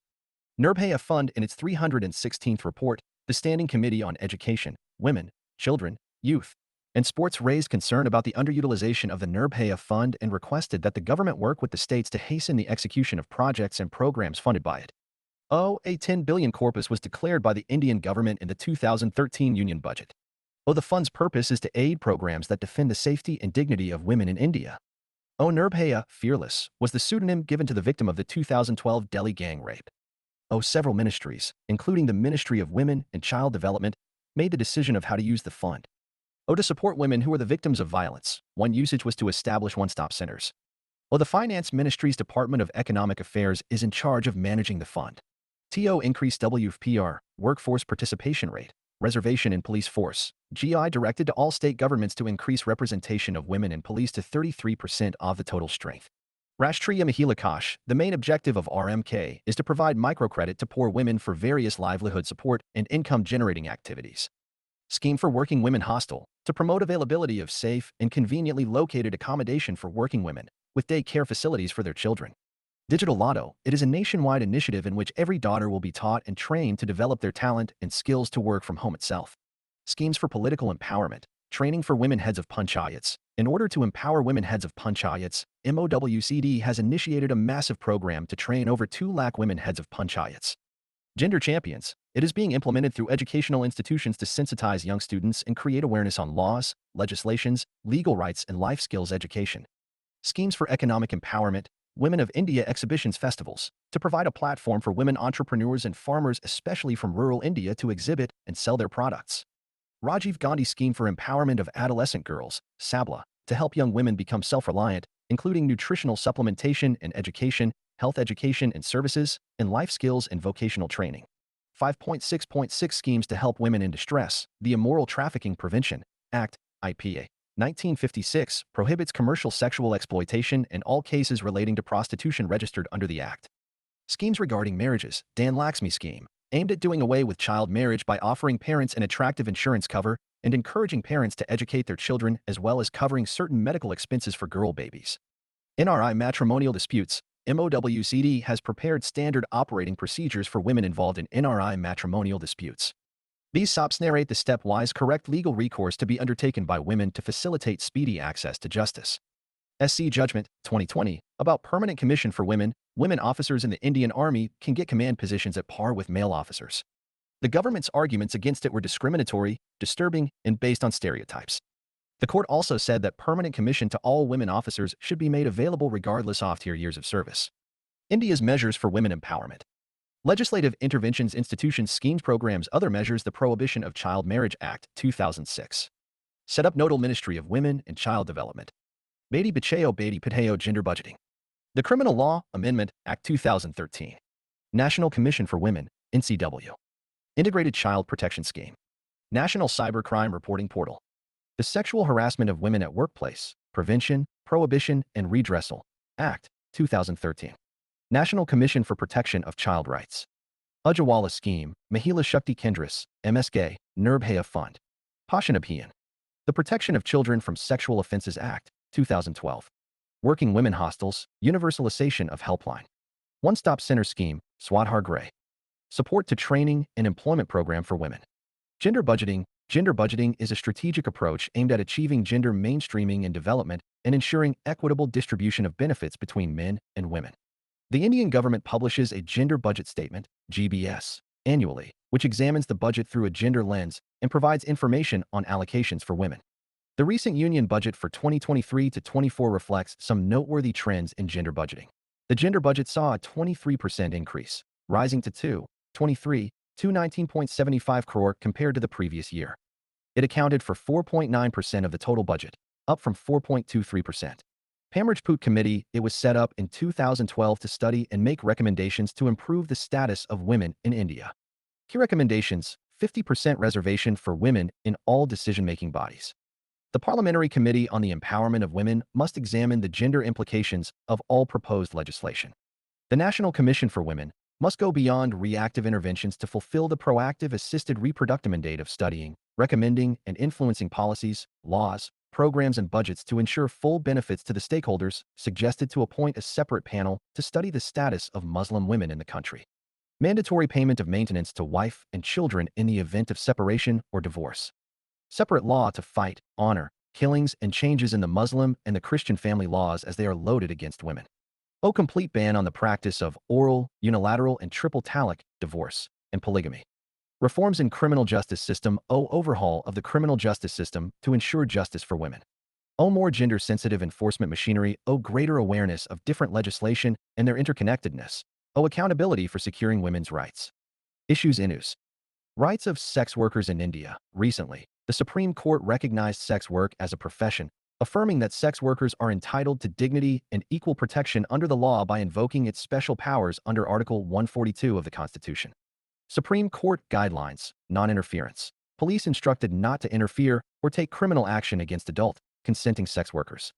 Nirbhaya Fund, in its 316th report, the Standing Committee on Education, Women, Children, Youth, and Sports raised concern about the underutilization of the Nirbhaya Fund and requested that the government work with the states to hasten the execution of projects and programs funded by it. A 10 billion corpus was declared by the Indian government in the 2013 Union Budget. The fund's purpose is to aid programs that defend the safety and dignity of women in India. Nirbhaya, Fearless, was the pseudonym given to the victim of the 2012 Delhi gang rape. Several ministries, including the Ministry of Women and Child Development, made the decision of how to use the fund. To support women who are the victims of violence, one usage was to establish one-stop centers. The Finance Ministry's Department of Economic Affairs is in charge of managing the fund. Increase WPR, workforce participation rate, reservation in police force. GI directed to all state governments to increase representation of women in police to 33% of the total strength. Rashtriya Mahila Kosh, the main objective of RMK is to provide microcredit to poor women for various livelihood support and income-generating activities. Scheme for Working Women Hostel, to promote availability of safe and conveniently located accommodation for working women, with day care facilities for their children. Digital Lotto, it is a nationwide initiative in which every daughter will be taught and trained to develop their talent and skills to work from home itself. Schemes for Political Empowerment, training for women heads of panchayats. In order to empower women heads of panchayats, MOWCD has initiated a massive program to train over 2 lakh women heads of panchayats. Gender Champions, it is being implemented through educational institutions to sensitize young students and create awareness on laws, legislations, legal rights, and life skills education. Schemes for Economic Empowerment, Women of India Exhibitions Festivals, to provide a platform for women entrepreneurs and farmers especially from rural India to exhibit and sell their products. Rajiv Gandhi Scheme for Empowerment of Adolescent Girls, SABLA, to help young women become self-reliant, including nutritional supplementation and education, health education and services, and life skills and vocational training. 5.6.6 Schemes to help women in distress. The Immoral Trafficking Prevention Act, IPA, 1956, prohibits commercial sexual exploitation and all cases relating to prostitution registered under the Act. Schemes regarding marriages. Dan Laxmi Scheme, aimed at doing away with child marriage by offering parents an attractive insurance cover and encouraging parents to educate their children as well as covering certain medical expenses for girl babies. NRI Matrimonial Disputes. MOWCD has prepared standard operating procedures for women involved in NRI matrimonial disputes. These SOPs narrate the stepwise correct legal recourse to be undertaken by women to facilitate speedy access to justice. SC Judgment, 2020, about Permanent Commission for Women. Women officers in the Indian Army can get command positions at par with male officers. The government's arguments against it were discriminatory, disturbing, and based on stereotypes. The court also said that permanent commission to all women officers should be made available regardless of their years of service. India's measures for women empowerment. Legislative interventions, institutions, schemes, programs, other measures. The Prohibition of Child Marriage Act, 2006. Set up Nodal Ministry of Women and Child Development. Beti Bachao Beti Padhao Gender Budgeting. The Criminal Law Amendment Act, 2013. National Commission for Women, NCW. Integrated Child Protection Scheme. National Cybercrime Reporting Portal. The Sexual Harassment of Women at Workplace, Prevention, Prohibition, and Redressal Act, 2013. National Commission for Protection of Child Rights. Ujjwala Scheme, Mahila Shakti Kendras, MSK, Nirbhaya Fund. Passion Abhiyan. The Protection of Children from Sexual Offenses Act, 2012. Working Women Hostels, Universalization of Helpline. One-Stop Center Scheme, Swadhar Gray. Support to Training and Employment Program for Women. Gender budgeting. Gender budgeting is a strategic approach aimed at achieving gender mainstreaming in development and ensuring equitable distribution of benefits between men and women. The Indian government publishes a Gender Budget Statement, GBS, annually, which examines the budget through a gender lens and provides information on allocations for women. The recent Union budget for 2023 to 24 reflects some noteworthy trends in gender budgeting. The gender budget saw a 23% increase, rising to 219.75 crore compared to the previous year. It accounted for 4.9% of the total budget, up from 4.23%. Pamrajput Committee. It was set up in 2012 to study and make recommendations to improve the status of women in India. Key recommendations: 50% reservation for women in all decision-making bodies. The Parliamentary Committee on the Empowerment of Women must examine the gender implications of all proposed legislation. The National Commission for Women must go beyond reactive interventions to fulfill the proactive assisted reproductive mandate of studying, recommending, and influencing policies, laws, programs, and budgets to ensure full benefits to the stakeholders. Suggested to appoint a separate panel to study the status of Muslim women in the country. Mandatory payment of maintenance to wife and children in the event of separation or divorce. Separate law to fight, honor, killings, and changes in the Muslim and the Christian family laws as they are loaded against women. Complete ban on the practice of oral, unilateral, and triple talaq, divorce, and polygamy. Reforms in criminal justice system. Overhaul of the criminal justice system to ensure justice for women. More gender-sensitive enforcement machinery. Greater awareness of different legislation and their interconnectedness. Accountability for securing women's rights. Issues. Rights of sex workers in India. Recently, the Supreme Court recognized sex work as a profession, affirming that sex workers are entitled to dignity and equal protection under the law by invoking its special powers under Article 142 of the Constitution. Supreme Court Guidelines, Non-Interference. Police instructed not to interfere or take criminal action against adult, consenting sex workers.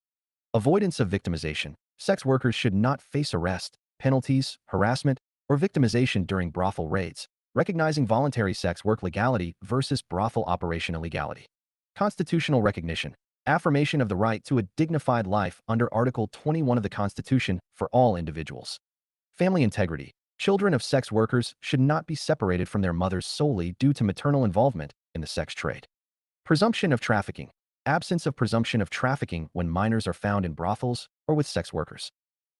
Avoidance of victimization. Sex workers should not face arrest, penalties, harassment, or victimization during brothel raids, recognizing voluntary sex work legality versus brothel operation illegality. Constitutional recognition. Affirmation of the right to a dignified life under Article 21 of the Constitution for all individuals. Family integrity. Children of sex workers should not be separated from their mothers solely due to maternal involvement in the sex trade. Presumption of trafficking. Absence of presumption of trafficking when minors are found in brothels or with sex workers.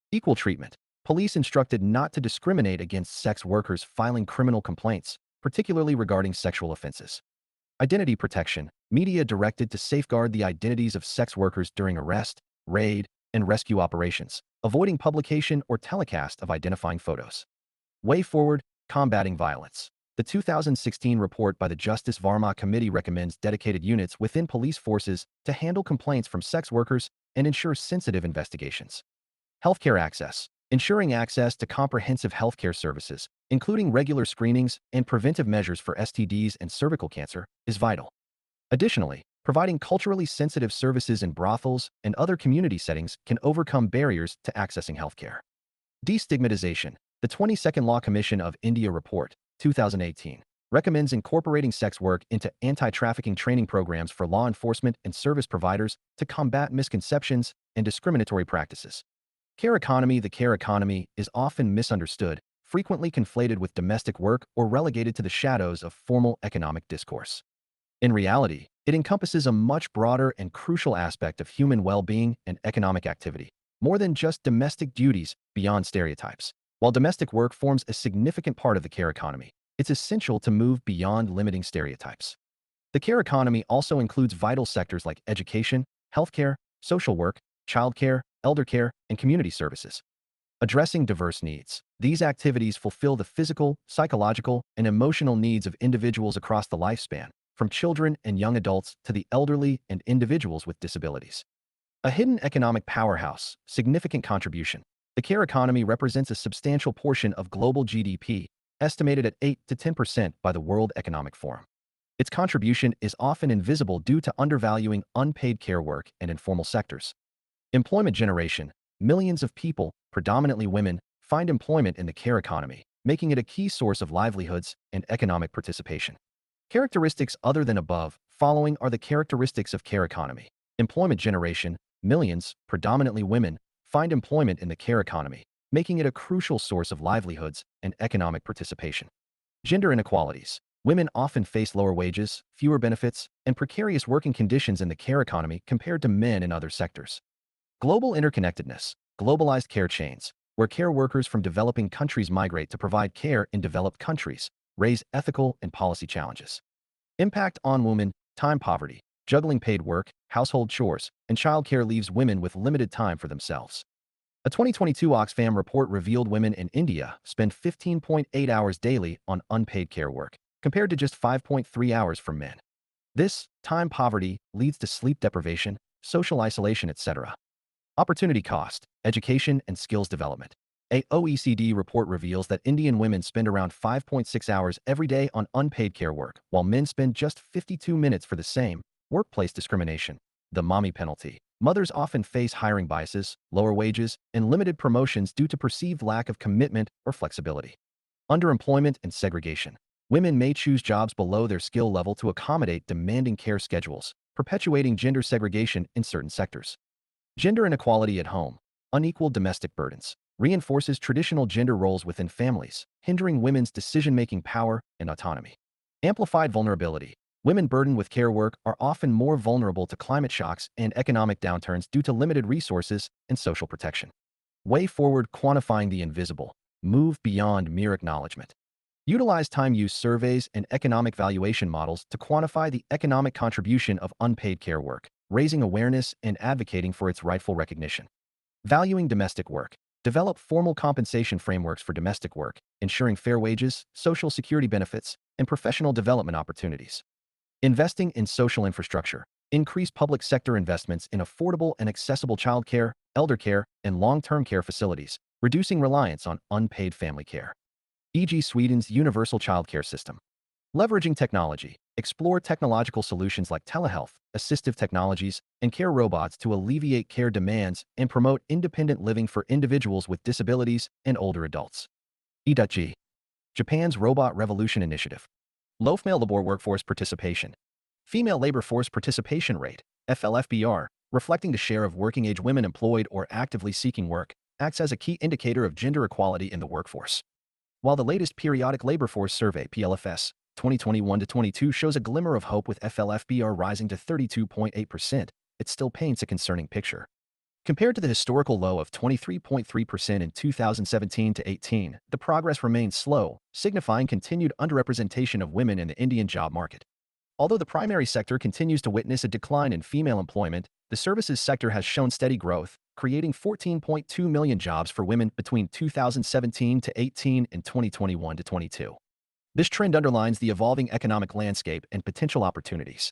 Equal treatment. Police instructed not to discriminate against sex workers filing criminal complaints, particularly regarding sexual offenses. Identity protection. Media directed to safeguard the identities of sex workers during arrest, raid, and rescue operations, avoiding publication or telecast of identifying photos. Way forward, combating violence. The 2016 report by the Justice Varma Committee recommends dedicated units within police forces to handle complaints from sex workers and ensure sensitive investigations. Healthcare access. Ensuring access to comprehensive healthcare services, including regular screenings and preventive measures for STDs and cervical cancer, is vital. Additionally, providing culturally sensitive services in brothels and other community settings can overcome barriers to accessing healthcare. Destigmatization. The 22nd Law Commission of India Report, 2018, recommends incorporating sex work into anti-trafficking training programs for law enforcement and service providers to combat misconceptions and discriminatory practices. Care economy. The care economy is often misunderstood, frequently conflated with domestic work or relegated to the shadows of formal economic discourse. In reality, it encompasses a much broader and crucial aspect of human well-being and economic activity, more than just domestic duties beyond stereotypes. While domestic work forms a significant part of the care economy, it's essential to move beyond limiting stereotypes. The care economy also includes vital sectors like education, healthcare, social work, childcare, elder care, and community services. Addressing diverse needs. These activities fulfill the physical, psychological, and emotional needs of individuals across the lifespan, from children and young adults to the elderly and individuals with disabilities. A hidden economic powerhouse, significant contribution. The care economy represents a substantial portion of global GDP, estimated at 8 to 10% by the World Economic Forum. Its contribution is often invisible due to undervaluing unpaid care work and informal sectors. Employment generation. Millions of people, predominantly women, find employment in the care economy, making it a key source of livelihoods and economic participation. Characteristics other than above, following are the characteristics of care economy. Employment generation, millions, predominantly women, find employment in the care economy, making it a crucial source of livelihoods and economic participation. Gender inequalities. Women often face lower wages, fewer benefits, and precarious working conditions in the care economy compared to men in other sectors. Global interconnectedness. Globalized care chains, where care workers from developing countries migrate to provide care in developed countries, raise ethical and policy challenges. Impact on women, time poverty, juggling paid work, household chores, and childcare leaves women with limited time for themselves. A 2022 Oxfam report revealed women in India spend 15.8 hours daily on unpaid care work, compared to just 5.3 hours for men. This time poverty leads to sleep deprivation, social isolation, etc. Opportunity cost, education and skills development. A OECD report reveals that Indian women spend around 5.6 hours every day on unpaid care work, while men spend just 52 minutes for the same. Workplace discrimination. The mommy penalty. Mothers often face hiring biases, lower wages, and limited promotions due to perceived lack of commitment or flexibility. Underemployment and segregation. Women may choose jobs below their skill level to accommodate demanding care schedules, perpetuating gender segregation in certain sectors. Gender inequality at home. Unequal domestic burdens. Reinforces traditional gender roles within families, hindering women's decision-making power and autonomy. Amplified vulnerability. Women burdened with care work are often more vulnerable to climate shocks and economic downturns due to limited resources and social protection. Way forward. Quantifying the invisible. Move beyond mere acknowledgement. Utilize time-use surveys and economic valuation models to quantify the economic contribution of unpaid care work, raising awareness and advocating for its rightful recognition. Valuing domestic work. Develop formal compensation frameworks for domestic work, ensuring fair wages, social security benefits, and professional development opportunities. Investing in social infrastructure. Increase public sector investments in affordable and accessible childcare, elder care, and long-term care facilities, reducing reliance on unpaid family care. E.g. Sweden's universal childcare system. Leveraging technology. Explore technological solutions like telehealth, assistive technologies, and care robots to alleviate care demands and promote independent living for individuals with disabilities and older adults. E.g. Japan's Robot Revolution Initiative. Low female labor workforce participation. Female labor force participation rate, FLFBR, reflecting the share of working-age women employed or actively seeking work, acts as a key indicator of gender equality in the workforce. While the latest Periodic Labor Force Survey, PLFS, 2021-22 shows a glimmer of hope with FLFBR rising to 32.8%, it still paints a concerning picture. Compared to the historical low of 23.3% in 2017-18, the progress remains slow, signifying continued underrepresentation of women in the Indian job market. Although the primary sector continues to witness a decline in female employment, the services sector has shown steady growth, creating 14.2 million jobs for women between 2017-18 and 2021-22. This trend underlines the evolving economic landscape and potential opportunities.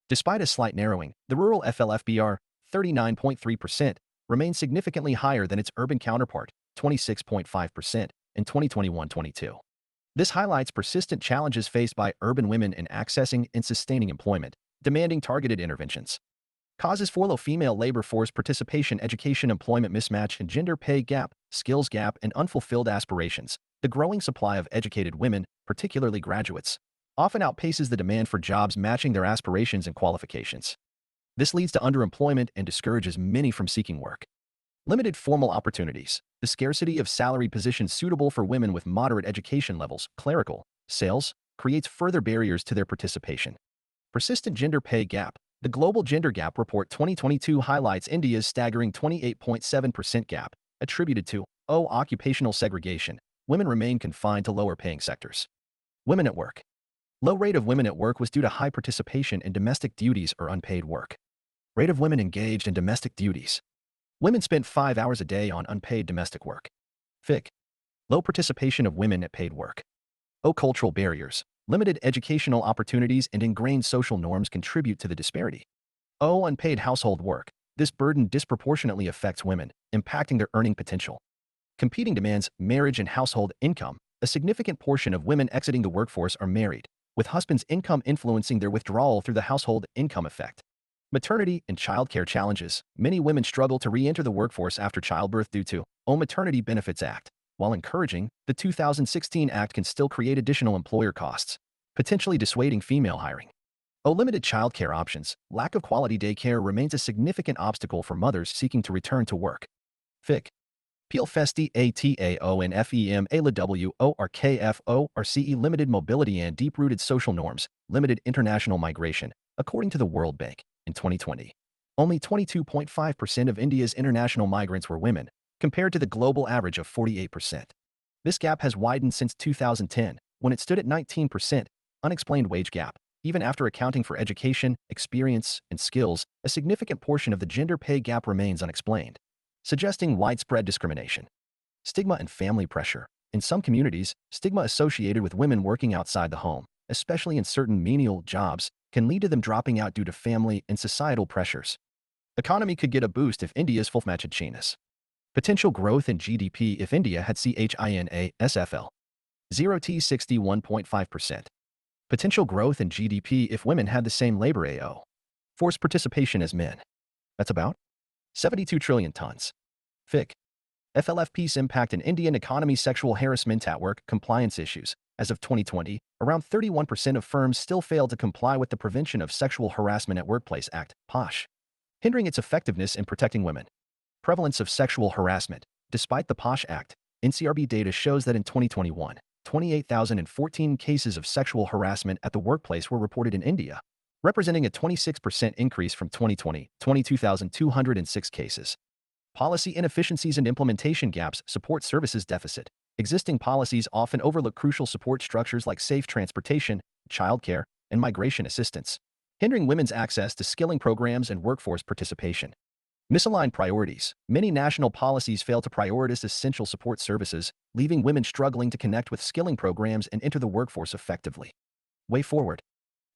Despite a slight narrowing, the rural FLFBR, 39.3%, remains significantly higher than its urban counterpart, 26.5%, in 2021-22. This highlights persistent challenges faced by urban women in accessing and sustaining employment, demanding targeted interventions. Causes for low female labor force participation, education employment mismatch and gender pay gap, skills gap, and unfulfilled aspirations. The growing supply of educated women, particularly graduates, often outpaces the demand for jobs matching their aspirations and qualifications. This leads to underemployment and discourages many from seeking work. Limited formal opportunities. The scarcity of salaried positions suitable for women with moderate education levels, clerical, sales, creates further barriers to their participation. Persistent gender pay gap. The Global Gender Gap Report 2022 highlights India's staggering 28.7% gap, attributed to occupational segregation. Women remain confined to lower-paying sectors. Women at work. Low rate of women at work was due to high participation in domestic duties or unpaid work. Rate of women engaged in domestic duties. Women spent 5 hours a day on unpaid domestic work. FIC. Low participation of women at paid work. Cultural barriers. Limited educational opportunities and ingrained social norms contribute to the disparity. Unpaid household work. This burden disproportionately affects women, impacting their earning potential. Competing demands, marriage and household income. A significant portion of women exiting the workforce are married, with husbands' income influencing their withdrawal through the household income effect. Maternity and childcare challenges. Many women struggle to re-enter the workforce after childbirth due to Maternity Benefits Act, While encouraging, the 2016 Act can still create additional employer costs, potentially dissuading female hiring. Limited childcare options, lack of quality daycare remains a significant obstacle for mothers seeking to return to work. FIC. Peel Festi ATAO and FEM ALAWORKFORCE limited mobility and deep-rooted social norms, limited international migration, according to the World Bank, in 2020. Only 22.5% of India's international migrants were women, compared to the global average of 48%. This gap has widened since 2010, when it stood at 19%, unexplained wage gap. Even after accounting for education, experience, and skills, a significant portion of the gender pay gap remains unexplained, suggesting widespread discrimination. Stigma and family pressure. In some communities, stigma associated with women working outside the home, especially in certain menial jobs, can lead to them dropping out due to family and societal pressures. Economy could get a boost if India's full-matched Chinas. Potential growth in GDP if India had CHINA SFL. 0 to 61.5%. Potential growth in GDP if women had the same labor AO. Forced participation as men. That's about 72 trillion tons. FIC. FLFP's impact in Indian economy. Sexual harassment at work compliance issues. As of 2020, around 31% of firms still fail to comply with the Prevention of Sexual Harassment at Workplace Act, POSH, hindering its effectiveness in protecting women. Prevalence of sexual harassment. Despite the POSH Act, NCRB data shows that in 2021, 28,014 cases of sexual harassment at the workplace were reported in India, representing a 26% increase from 2020, 22,206 cases. Policy inefficiencies and implementation gaps. Support services deficit. Existing policies often overlook crucial support structures like safe transportation, childcare, and migration assistance, hindering women's access to skilling programs and workforce participation. Misaligned priorities. Many national policies fail to prioritize essential support services, leaving women struggling to connect with skilling programs and enter the workforce effectively. Way forward.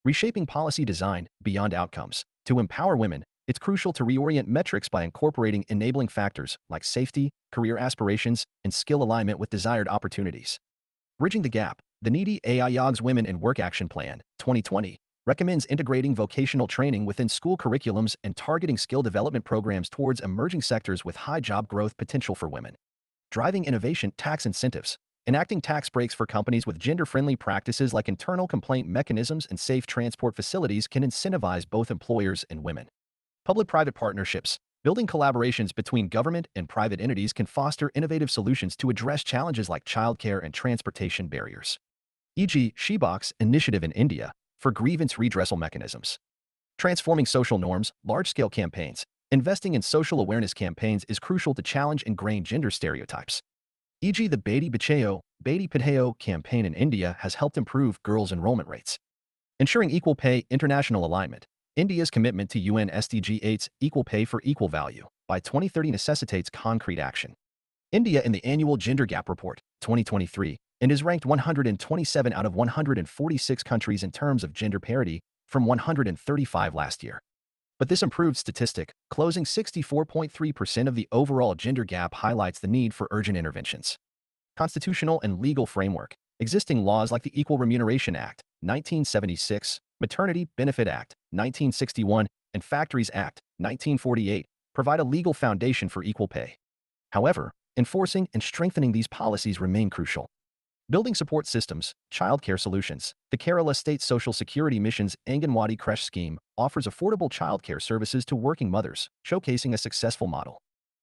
Reshaping policy design beyond outcomes. To empower women, it's crucial to reorient metrics by incorporating enabling factors like safety, career aspirations, and skill alignment with desired opportunities. Bridging the gap. The Niti Aayog's Women in Work Action Plan, 2020, recommends integrating vocational training within school curriculums and targeting skill development programs towards emerging sectors with high job growth potential for women. Driving innovation. Tax incentives. Enacting tax breaks for companies with gender-friendly practices like internal complaint mechanisms and safe transport facilities can incentivize both employers and women. Public-private partnerships. Building collaborations between government and private entities can foster innovative solutions to address challenges like childcare and transportation barriers. E.g., Shebox initiative in India for grievance redressal mechanisms. Transforming social norms. Large-scale campaigns. Investing in social awareness campaigns is crucial to challenge ingrained gender stereotypes. E.g., the Beti Padhao campaign in India has helped improve girls' enrollment rates. Ensuring equal pay. International alignment. India's commitment to UN SDG 8's Equal Pay for Equal Value by 2030 necessitates concrete action. India in the Annual Gender Gap Report, 2023, and is ranked 127 out of 146 countries in terms of gender parity, from 135 last year. But this improved statistic, closing 64.3% of the overall gender gap, highlights the need for urgent interventions. Constitutional and legal framework. Existing laws like the Equal Remuneration Act, 1976, Maternity Benefit Act, 1961, and Factories Act, 1948, provide a legal foundation for equal pay. However, enforcing and strengthening these policies remain crucial. Building support systems, childcare solutions. The Kerala State Social Security Mission's Anganwadi Creche scheme offers affordable childcare services to working mothers, showcasing a successful model.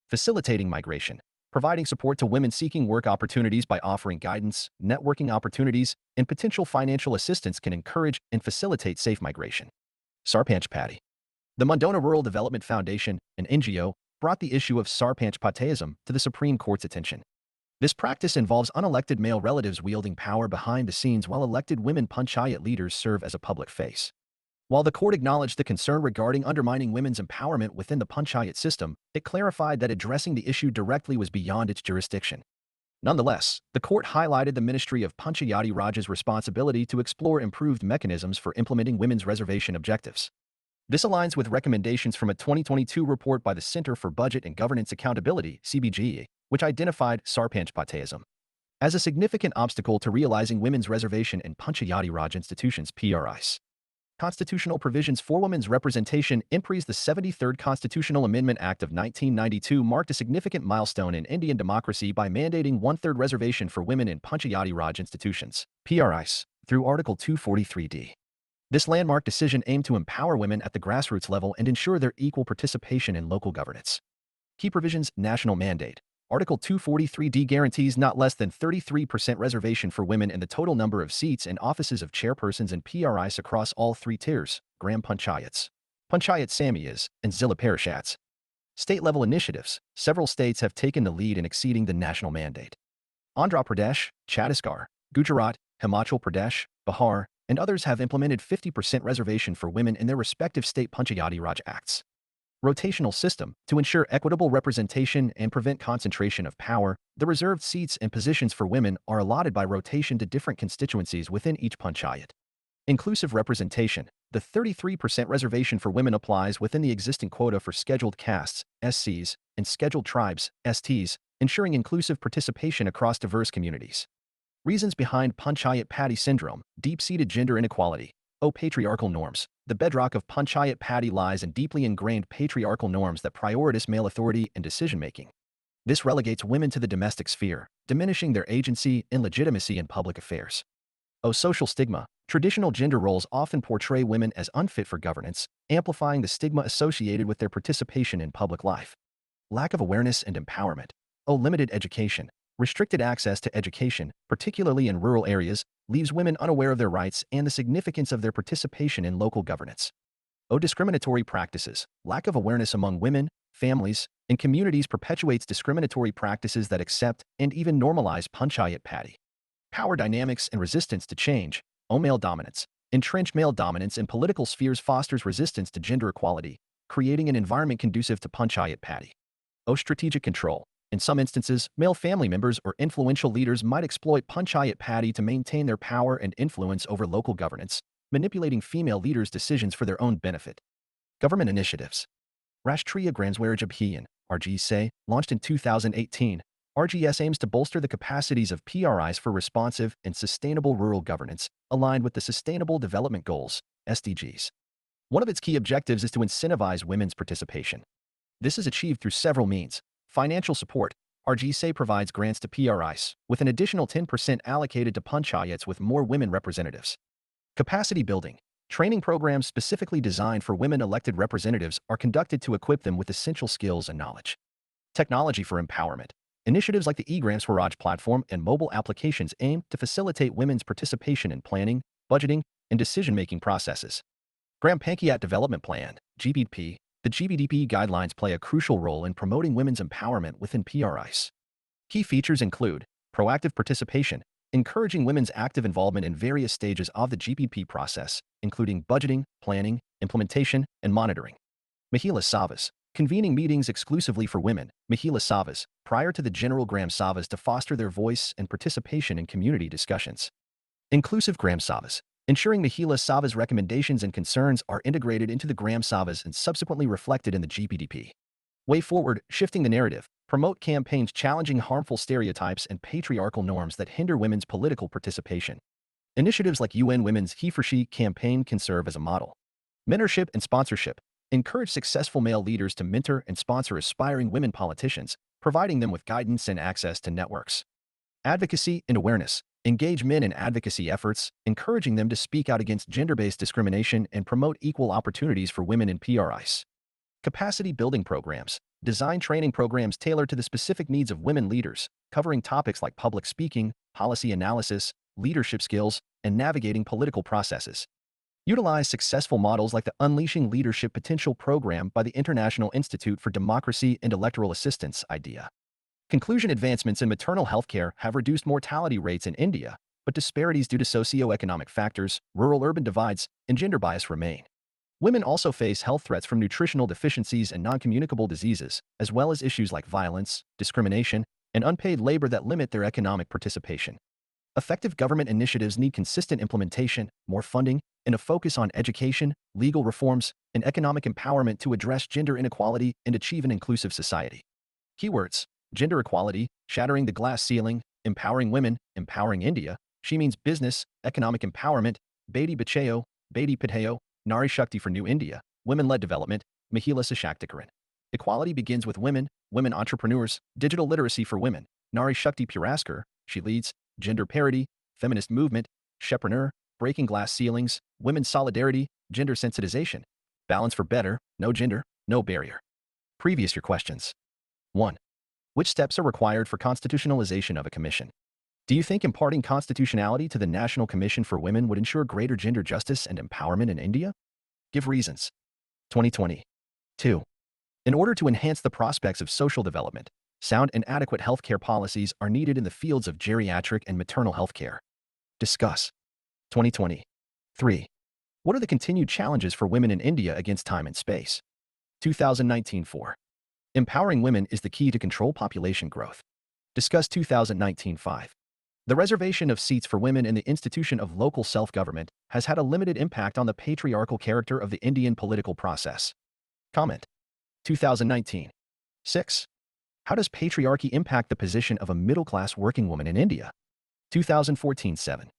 Facilitating migration. Providing support to women seeking work opportunities by offering guidance, networking opportunities, and potential financial assistance can encourage and facilitate safe migration. Sarpanch Patti. The Mundona Rural Development Foundation, an NGO, brought the issue of Sarpanch Pattism to the Supreme Court's attention. This practice involves unelected male relatives wielding power behind the scenes while elected women panchayat leaders serve as a public face. While the court acknowledged the concern regarding undermining women's empowerment within the panchayat system, it clarified that addressing the issue directly was beyond its jurisdiction. Nonetheless, the court highlighted the Ministry of Panchayati Raj's responsibility to explore improved mechanisms for implementing women's reservation objectives. This aligns with recommendations from a 2022 report by the Center for Budget and Governance Accountability, CBGE, which identified Sarpanch Pattism as a significant obstacle to realizing women's reservation in Panchayati Raj institutions, PRIs. Constitutional provisions for women's representation. INPRI's the 73rd Constitutional Amendment Act of 1992 marked a significant milestone in Indian democracy by mandating one-third reservation for women in Panchayati Raj institutions, PRIs, through Article 243D. This landmark decision aimed to empower women at the grassroots level and ensure their equal participation in local governance. Key provisions: national mandate. Article 243D guarantees not less than 33% reservation for women in the total number of seats and offices of chairpersons and PRIs across all three tiers, Gram Panchayats, Panchayat Samiyas, and Zilla Parishats. State-level initiatives. Several states have taken the lead in exceeding the national mandate. Andhra Pradesh, Chhattisgarh, Gujarat, Himachal Pradesh, Bihar, and others have implemented 50% reservation for women in their respective state Panchayati Raj Acts. Rotational system. To ensure equitable representation and prevent concentration of power, the reserved seats and positions for women are allotted by rotation to different constituencies within each panchayat. Inclusive representation. The 33% reservation for women applies within the existing quota for scheduled castes, SCs, and scheduled tribes, STs, ensuring inclusive participation across diverse communities. Reasons behind Panchayat Patti syndrome. Deep-seated gender inequality. Patriarchal norms. The bedrock of Panchayat Patti lies in deeply ingrained patriarchal norms that prioritize male authority and decision-making. This relegates women to the domestic sphere, diminishing their agency and legitimacy in public affairs. Social stigma. Traditional gender roles often portray women as unfit for governance, amplifying the stigma associated with their participation in public life. Lack of awareness and empowerment. Limited education. Restricted access to education, particularly in rural areas, leaves women unaware of their rights and the significance of their participation in local governance. Discriminatory practices. Lack of awareness among women, families, and communities perpetuates discriminatory practices that accept and even normalize Panchayat Patti. Power dynamics and resistance to change. Male dominance. Entrenched male dominance in political spheres fosters resistance to gender equality, creating an environment conducive to Panchayat Patti. Strategic control. In some instances, male family members or influential leaders might exploit Panchayat Patti to maintain their power and influence over local governance, manipulating female leaders' decisions for their own benefit. Government initiatives. Rashtriya Granswaraj Abhiyan, RGSA, launched in 2018. RGS aims to bolster the capacities of PRIs for responsive and sustainable rural governance, aligned with the Sustainable Development Goals, SDGs. One of its key objectives is to incentivize women's participation. This is achieved through several means. Financial support. RGSA provides grants to PRIs, with an additional 10% allocated to panchayats with more women representatives. Capacity building. Training programs specifically designed for women elected representatives are conducted to equip them with essential skills and knowledge. Technology for empowerment. Initiatives like the eGram Swaraj platform and mobile applications aim to facilitate women's participation in planning, budgeting, and decision-making processes. Gram Panchayat Development Plan, GBDP. The GBDP guidelines play a crucial role in promoting women's empowerment within PRIs. Key features include proactive participation, encouraging women's active involvement in various stages of the GBDP process, including budgeting, planning, implementation, and monitoring. Mahila Savas, convening meetings exclusively for women, Mahila Savas, prior to the general Gram Savas to foster their voice and participation in community discussions. Inclusive Gram Savas, ensuring Mahila Savas' recommendations and concerns are integrated into the Gram Savas and subsequently reflected in the GBDP. Way forward, shifting the narrative. Promote campaigns challenging harmful stereotypes and patriarchal norms that hinder women's political participation. Initiatives like UN Women's He for She campaign can serve as a model. Mentorship and sponsorship. Encourage successful male leaders to mentor and sponsor aspiring women politicians, providing them with guidance and access to networks. Advocacy and awareness. Engage men in advocacy efforts, encouraging them to speak out against gender-based discrimination and promote equal opportunities for women in PRIs. Capacity building programs. Design training programs tailored to the specific needs of women leaders, covering topics like public speaking, policy analysis, leadership skills, and navigating political processes. Utilize successful models like the Unleashing Leadership Potential program by the International Institute for Democracy and Electoral Assistance, IDEA. Conclusion. Advancements in maternal health care have reduced mortality rates in India, but disparities due to socioeconomic factors, rural-urban divides, and gender bias remain. Women also face health threats from nutritional deficiencies and non-communicable diseases, as well as issues like violence, discrimination, and unpaid labor that limit their economic participation. Effective government initiatives need consistent implementation, more funding, and a focus on education, legal reforms, and economic empowerment to address gender inequality and achieve an inclusive society. Keywords: gender equality, shattering the glass ceiling, empowering women, empowering India. She means business, economic empowerment, Beti Bachao, Beti Padhao, Nari Shakti for New India, Women-Led Development, Mahila Sashakticaran. Equality begins with women, women entrepreneurs, digital literacy for women, Nari Shakti Puraskar, she leads, gender parity, feminist movement, Shepreneur, breaking glass ceilings, women's solidarity, gender sensitization, balance for better, no gender, no barrier. Previous year questions. 1. Which steps are required for constitutionalization of a commission? Do you think imparting constitutionality to the National Commission for Women would ensure greater gender justice and empowerment in India? Give reasons. 2020. 2. In order to enhance the prospects of social development, sound and adequate healthcare policies are needed in the fields of geriatric and maternal healthcare. Discuss. 2020. 3. What are the continued challenges for women in India against time and space? 2019. 4. Empowering women is the key to control population growth. Discuss. 2019. 5. The reservation of seats for women in the institution of local self-government has had a limited impact on the patriarchal character of the Indian political process. Comment. 2019. 6. How does patriarchy impact the position of a middle-class working woman in India? 2014. 7.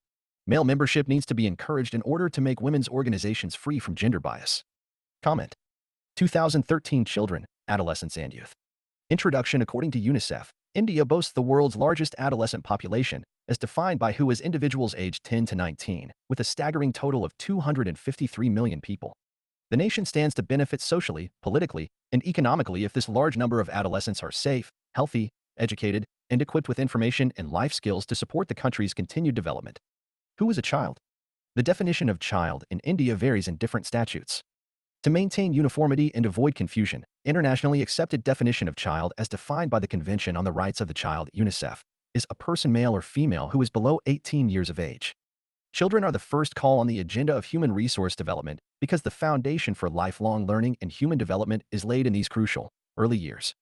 Male membership needs to be encouraged in order to make women's organizations free from gender bias. Comment. 2013. Children, Adolescents and Youth. Introduction. According to UNICEF, India boasts the world's largest adolescent population, as defined by WHO as individuals aged 10 to 19, with a staggering total of 253 million people. The nation stands to benefit socially, politically, and economically if this large number of adolescents are safe, healthy, educated, and equipped with information and life skills to support the country's continued development. Who is a child? The definition of child in India varies in different statutes. To maintain uniformity and avoid confusion, internationally accepted definition of child as defined by the Convention on the Rights of the Child, UNICEF, is a person male or female who is below 18 years of age. Children are the first call on the agenda of human resource development because the foundation for lifelong learning and human development is laid in these crucial, early years.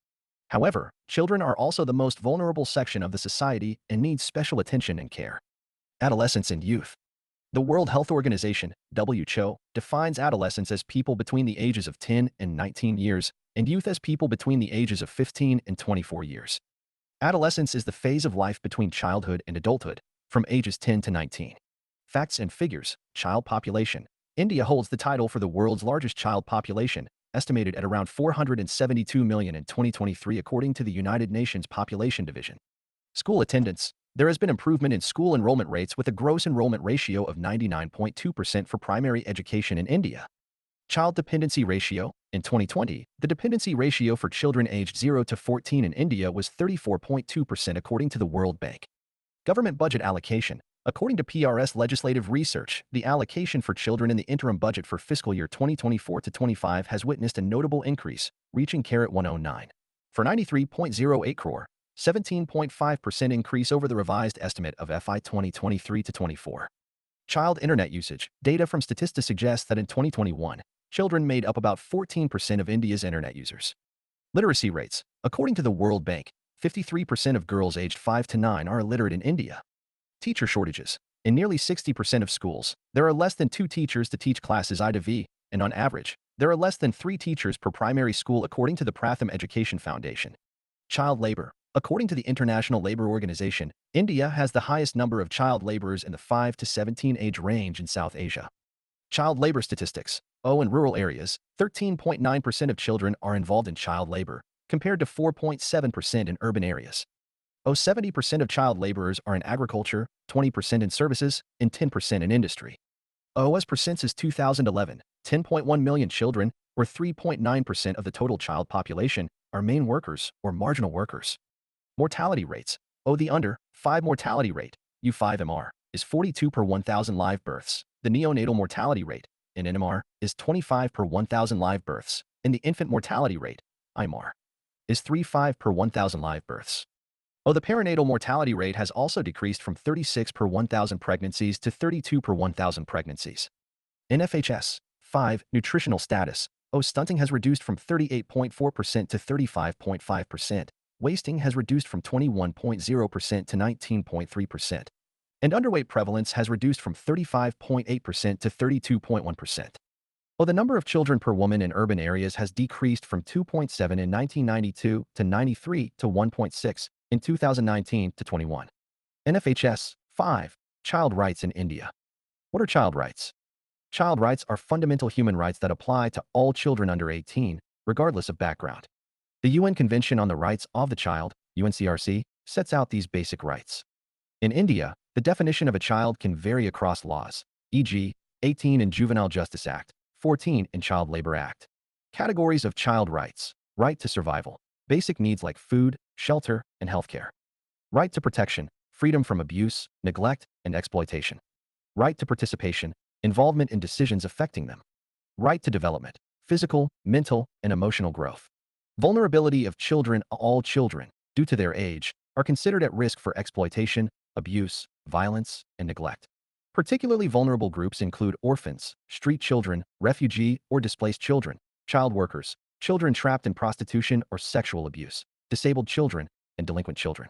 However, children are also the most vulnerable section of the society and need special attention and care. Adolescents and youth. The World Health Organization, WHO, defines adolescents as people between the ages of 10 and 19 years, and youth as people between the ages of 15 and 24 years. Adolescence is the phase of life between childhood and adulthood, from ages 10 to 19. Facts and figures. Child population. India holds the title for the world's largest child population, estimated at around 472 million in 2023 according to the United Nations Population Division. School attendance. There has been improvement in school enrollment rates with a gross enrollment ratio of 99.2% for primary education in India. Child dependency ratio. In 2020, the dependency ratio for children aged 0 to 14 in India was 34.2% according to the World Bank. Government budget allocation. According to PRS Legislative Research, the allocation for children in the interim budget for fiscal year 2024 to 25 has witnessed a notable increase, reaching 109 for 93.08 crore, 17.5% increase over the revised estimate of FY 2023 to 24. Child internet usage. Data from Statista suggests that in 2021, children made up about 14% of India's internet users. Literacy rates. According to the World Bank, 53% of girls aged 5 to 9 are illiterate in India. Teacher shortages. In nearly 60% of schools, there are less than 2 teachers to teach classes I to V, and on average, there are less than 3 teachers per primary school according to the Pratham Education Foundation. Child labor. According to the International Labour Organization, India has the highest number of child laborers in the 5 to 17 age range in South Asia. Child labor statistics. In rural areas, 13.9% of children are involved in child labor, compared to 4.7% in urban areas. 70% of child laborers are in agriculture, 20% in services, and 10% in industry. As per Census 2011, 10.1 million children, or 3.9% of the total child population, are main workers or marginal workers. Mortality rates. The under 5 mortality rate, U5MR, is 42 per 1,000 live births. The neonatal mortality rate, in NMR, is 25 per 1,000 live births, and the infant mortality rate, IMR, is 35 per 1,000 live births. The perinatal mortality rate has also decreased from 36 per 1,000 pregnancies to 32 per 1,000 pregnancies. NFHS 5. Nutritional status. Stunting has reduced from 38.4% to 35.5%. Wasting has reduced from 21.0% to 19.3%. And underweight prevalence has reduced from 35.8% to 32.1%. The number of children per woman in urban areas has decreased from 2.7 in 1992 to 93 to 1.6 in 2019 to 21. NFHS 5. Child rights in India. What are child rights? Child rights are fundamental human rights that apply to all children under 18, regardless of background. The UN Convention on the Rights of the Child, UNCRC, sets out these basic rights. In India, the definition of a child can vary across laws, e.g., 18 in Juvenile Justice Act, 14 in Child Labor Act. Categories of child rights: right to survival, basic needs like food, shelter, and healthcare. Right to protection, freedom from abuse, neglect, and exploitation. Right to participation, involvement in decisions affecting them. Right to development, physical, mental, and emotional growth. Vulnerability of children. All children, due to their age, are considered at risk for exploitation, abuse, violence, and neglect. Particularly vulnerable groups include orphans, street children, refugee or displaced children, child workers, children trapped in prostitution or sexual abuse, disabled children, and delinquent children.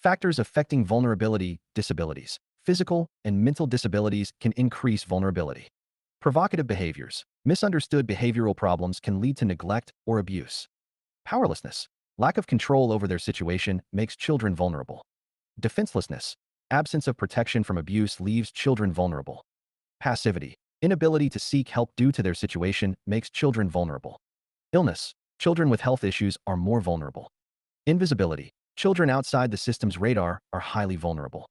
Factors affecting vulnerability: disabilities. Physical and mental disabilities can increase vulnerability. Provocative behaviors. Misunderstood behavioral problems can lead to neglect or abuse. Powerlessness. Lack of control over their situation makes children vulnerable. Defenselessness. Absence of protection from abuse leaves children vulnerable. Passivity. Inability to seek help due to their situation makes children vulnerable. Illness. Children with health issues are more vulnerable. Invisibility. Children outside the system's radar are highly vulnerable.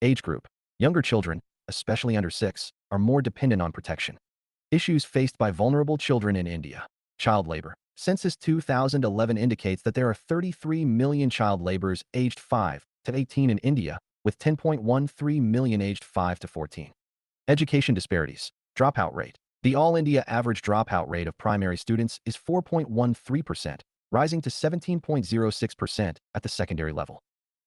Age group. Younger children, especially under 6, are more dependent on protection. Issues faced by vulnerable children in India. Child labor. Census 2011 indicates that there are 33 million child laborers aged 5 to 18 in India, with 10.13 million aged 5 to 14. Education disparities. Dropout rate. The All India average dropout rate of primary students is 4.13%, rising to 17.06% at the secondary level.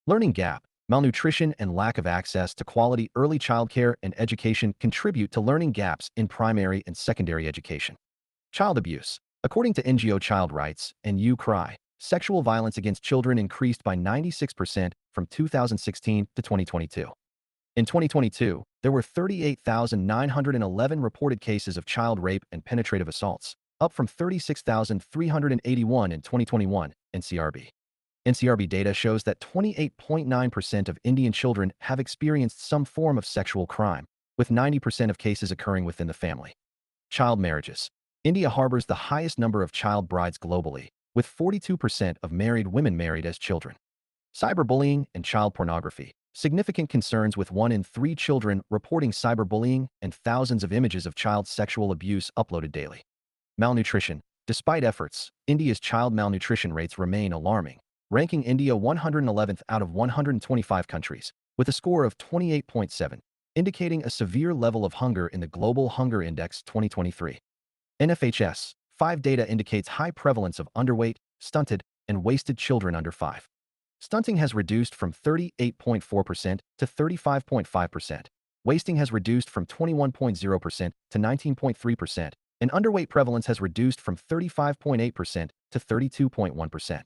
Learning gap. Malnutrition and lack of access to quality early childcare and education contribute to learning gaps in primary and secondary education. Child abuse. According to NGO Child Rights and UCRI, sexual violence against children increased by 96% from 2016 to 2022. In 2022, there were 38,911 reported cases of child rape and penetrative assaults, up from 36,381 in 2021, NCRB. NCRB data shows that 28.9% of Indian children have experienced some form of sexual crime, with 90% of cases occurring within the family. Child marriages. India harbors the highest number of child brides globally, with 42% of married women married as children. Cyberbullying and child pornography. Significant concerns with 1 in 3 children reporting cyberbullying and thousands of images of child sexual abuse uploaded daily. Malnutrition. Despite efforts, India's child malnutrition rates remain alarming, ranking India 111th out of 125 countries, with a score of 28.7, indicating a severe level of hunger in the Global Hunger Index 2023. NFHS 5 data indicates high prevalence of underweight, stunted, and wasted children under 5. Stunting has reduced from 38.4% to 35.5%. Wasting has reduced from 21.0% to 19.3%, and underweight prevalence has reduced from 35.8% to 32.1%.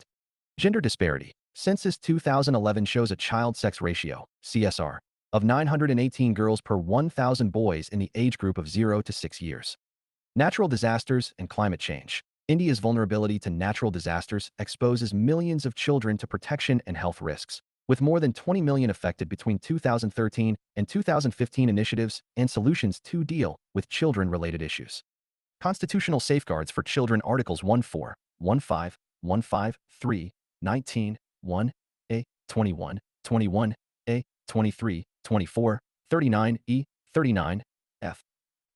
Gender disparity. Census 2011 shows a child sex ratio, CSR, of 918 girls per 1,000 boys in the age group of 0 to 6 years. Natural disasters and climate change. India's vulnerability to natural disasters exposes millions of children to protection and health risks, with more than 20 million affected between 2013 and 2015 initiatives and solutions to deal with children-related issues. Constitutional safeguards for children. Articles 14, 15, 15, 3, 19, 1a, 21, 21a, 23, 24, 39e, 39f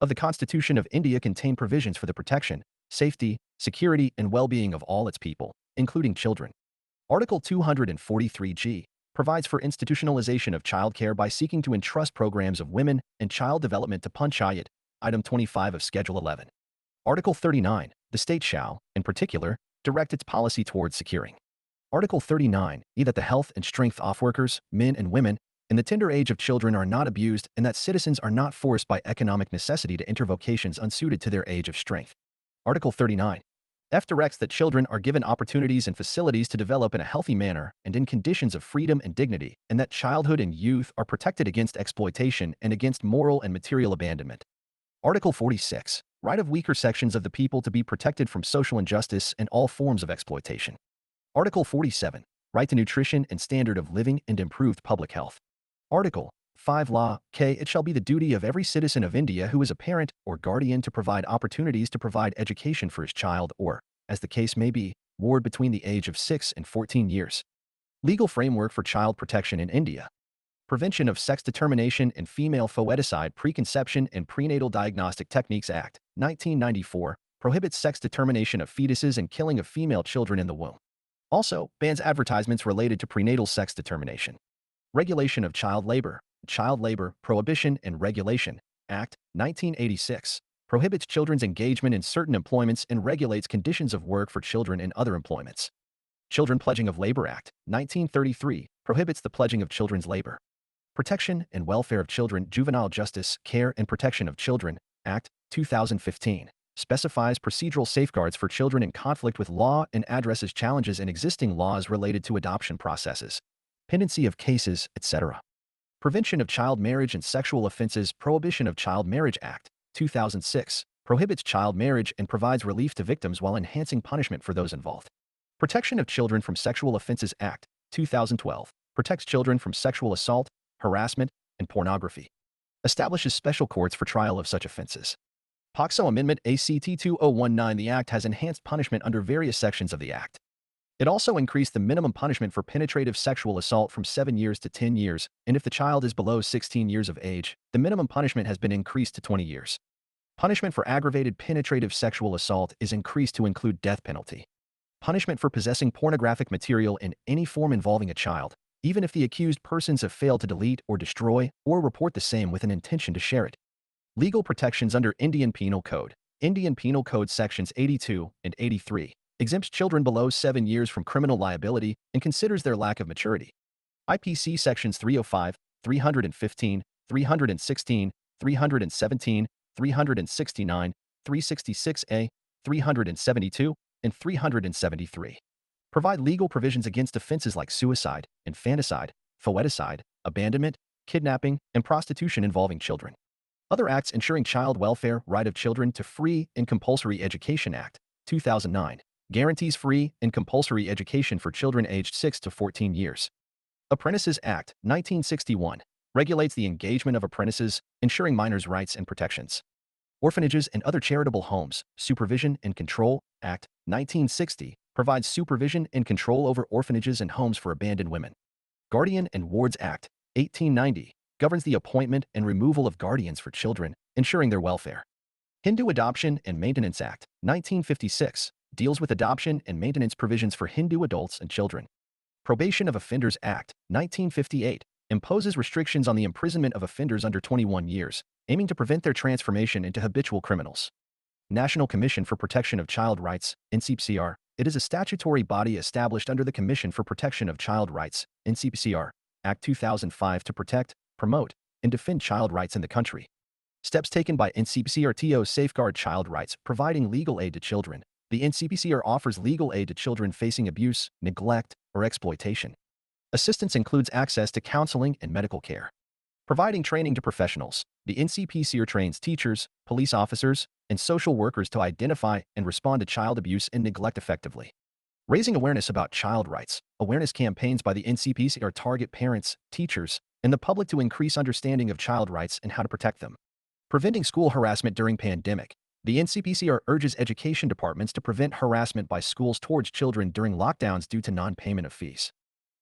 of the Constitution of India contain provisions for the protection, safety, security, and well-being of all its people, including children. Article 243g provides for institutionalization of childcare by seeking to entrust programs of women and child development to Panchayat, Item 25 of Schedule 11. Article 39, the state shall, in particular, direct its policy towards securing. Article 39, that the health and strength of workers, men and women, in the tender age of children are not abused and that citizens are not forced by economic necessity to enter vocations unsuited to their age of strength. Article 39. F directs that children are given opportunities and facilities to develop in a healthy manner and in conditions of freedom and dignity, and that childhood and youth are protected against exploitation and against moral and material abandonment. Article 46. Right of weaker sections of the people to be protected from social injustice and all forms of exploitation. Article 47. Right to nutrition and standard of living and improved public health. Article 5 Law, K. It shall be the duty of every citizen of India who is a parent or guardian to provide opportunities to provide education for his child or, as the case may be, ward between the age of 6 and 14 years. Legal framework for child protection in India. Prevention of Sex Determination and Female Foeticide Preconception and Prenatal Diagnostic Techniques Act, 1994, prohibits sex determination of fetuses and killing of female children in the womb. Also, bans advertisements related to prenatal sex determination. Regulation of Child Labor Prohibition and Regulation Act, 1986, prohibits children's engagement in certain employments and regulates conditions of work for children in other employments. Children Pledging of Labor Act, 1933, prohibits the pledging of children's labor. Protection and Welfare of Children Juvenile Justice, Care and Protection of Children Act, 2015, specifies procedural safeguards for children in conflict with law and addresses challenges in existing laws related to adoption processes, pendency of cases, etc. Prevention of Child Marriage and Sexual Offenses Prohibition of Child Marriage Act, 2006, prohibits child marriage and provides relief to victims while enhancing punishment for those involved. Protection of Children from Sexual Offenses Act, 2012, protects children from sexual assault, harassment, and pornography. Establishes special courts for trial of such offenses. POCSO Amendment ACT 2019. The Act has enhanced punishment under various sections of the Act. It also increased the minimum punishment for penetrative sexual assault from 7 years to 10 years, and if the child is below 16 years of age, the minimum punishment has been increased to 20 years. Punishment for aggravated penetrative sexual assault is increased to include death penalty. Punishment for possessing pornographic material in any form involving a child, even if the accused persons have failed to delete or destroy or report the same with an intention to share it. Legal protections under Indian Penal Code. Indian Penal Code Sections 82 and 83 exempts children below 7 years from criminal liability and considers their lack of maturity. IPC Sections 305, 315, 316, 317, 369, 366A, 372, and 373 provide legal provisions against offenses like suicide, infanticide, foeticide, abandonment, kidnapping, and prostitution involving children. Other acts ensuring child welfare. Right of Children to Free and Compulsory Education Act, 2009, guarantees free and compulsory education for children aged 6 to 14 years. Apprentices Act, 1961, regulates the engagement of apprentices, ensuring minors' rights and protections. Orphanages and Other Charitable Homes, Supervision and Control Act, 1960, provides supervision and control over orphanages and homes for abandoned women. Guardian and Wards Act, 1890, governs the appointment and removal of guardians for children, ensuring their welfare. Hindu Adoption and Maintenance Act, 1956, deals with adoption and maintenance provisions for Hindu adults and children. Probation of Offenders Act, 1958, imposes restrictions on the imprisonment of offenders under 21 years, aiming to prevent their transformation into habitual criminals. National Commission for Protection of Child Rights, NCPCR. It is a statutory body established under the Commission for Protection of Child Rights, NCPCR, Act 2005 to protect, promote, and defend child rights in the country. Steps taken by NCPCR to safeguard child rights, providing legal aid to children. The NCPCR offers legal aid to children facing abuse, neglect, or exploitation. Assistance includes access to counseling and medical care. Providing training to professionals. The NCPCR trains teachers, police officers, and social workers to identify and respond to child abuse and neglect effectively. Raising awareness about child rights. Awareness campaigns by the NCPCR target parents, teachers, and the public to increase understanding of child rights and how to protect them. Preventing school harassment during pandemic. The NCPCR urges education departments to prevent harassment by schools towards children during lockdowns due to non-payment of fees.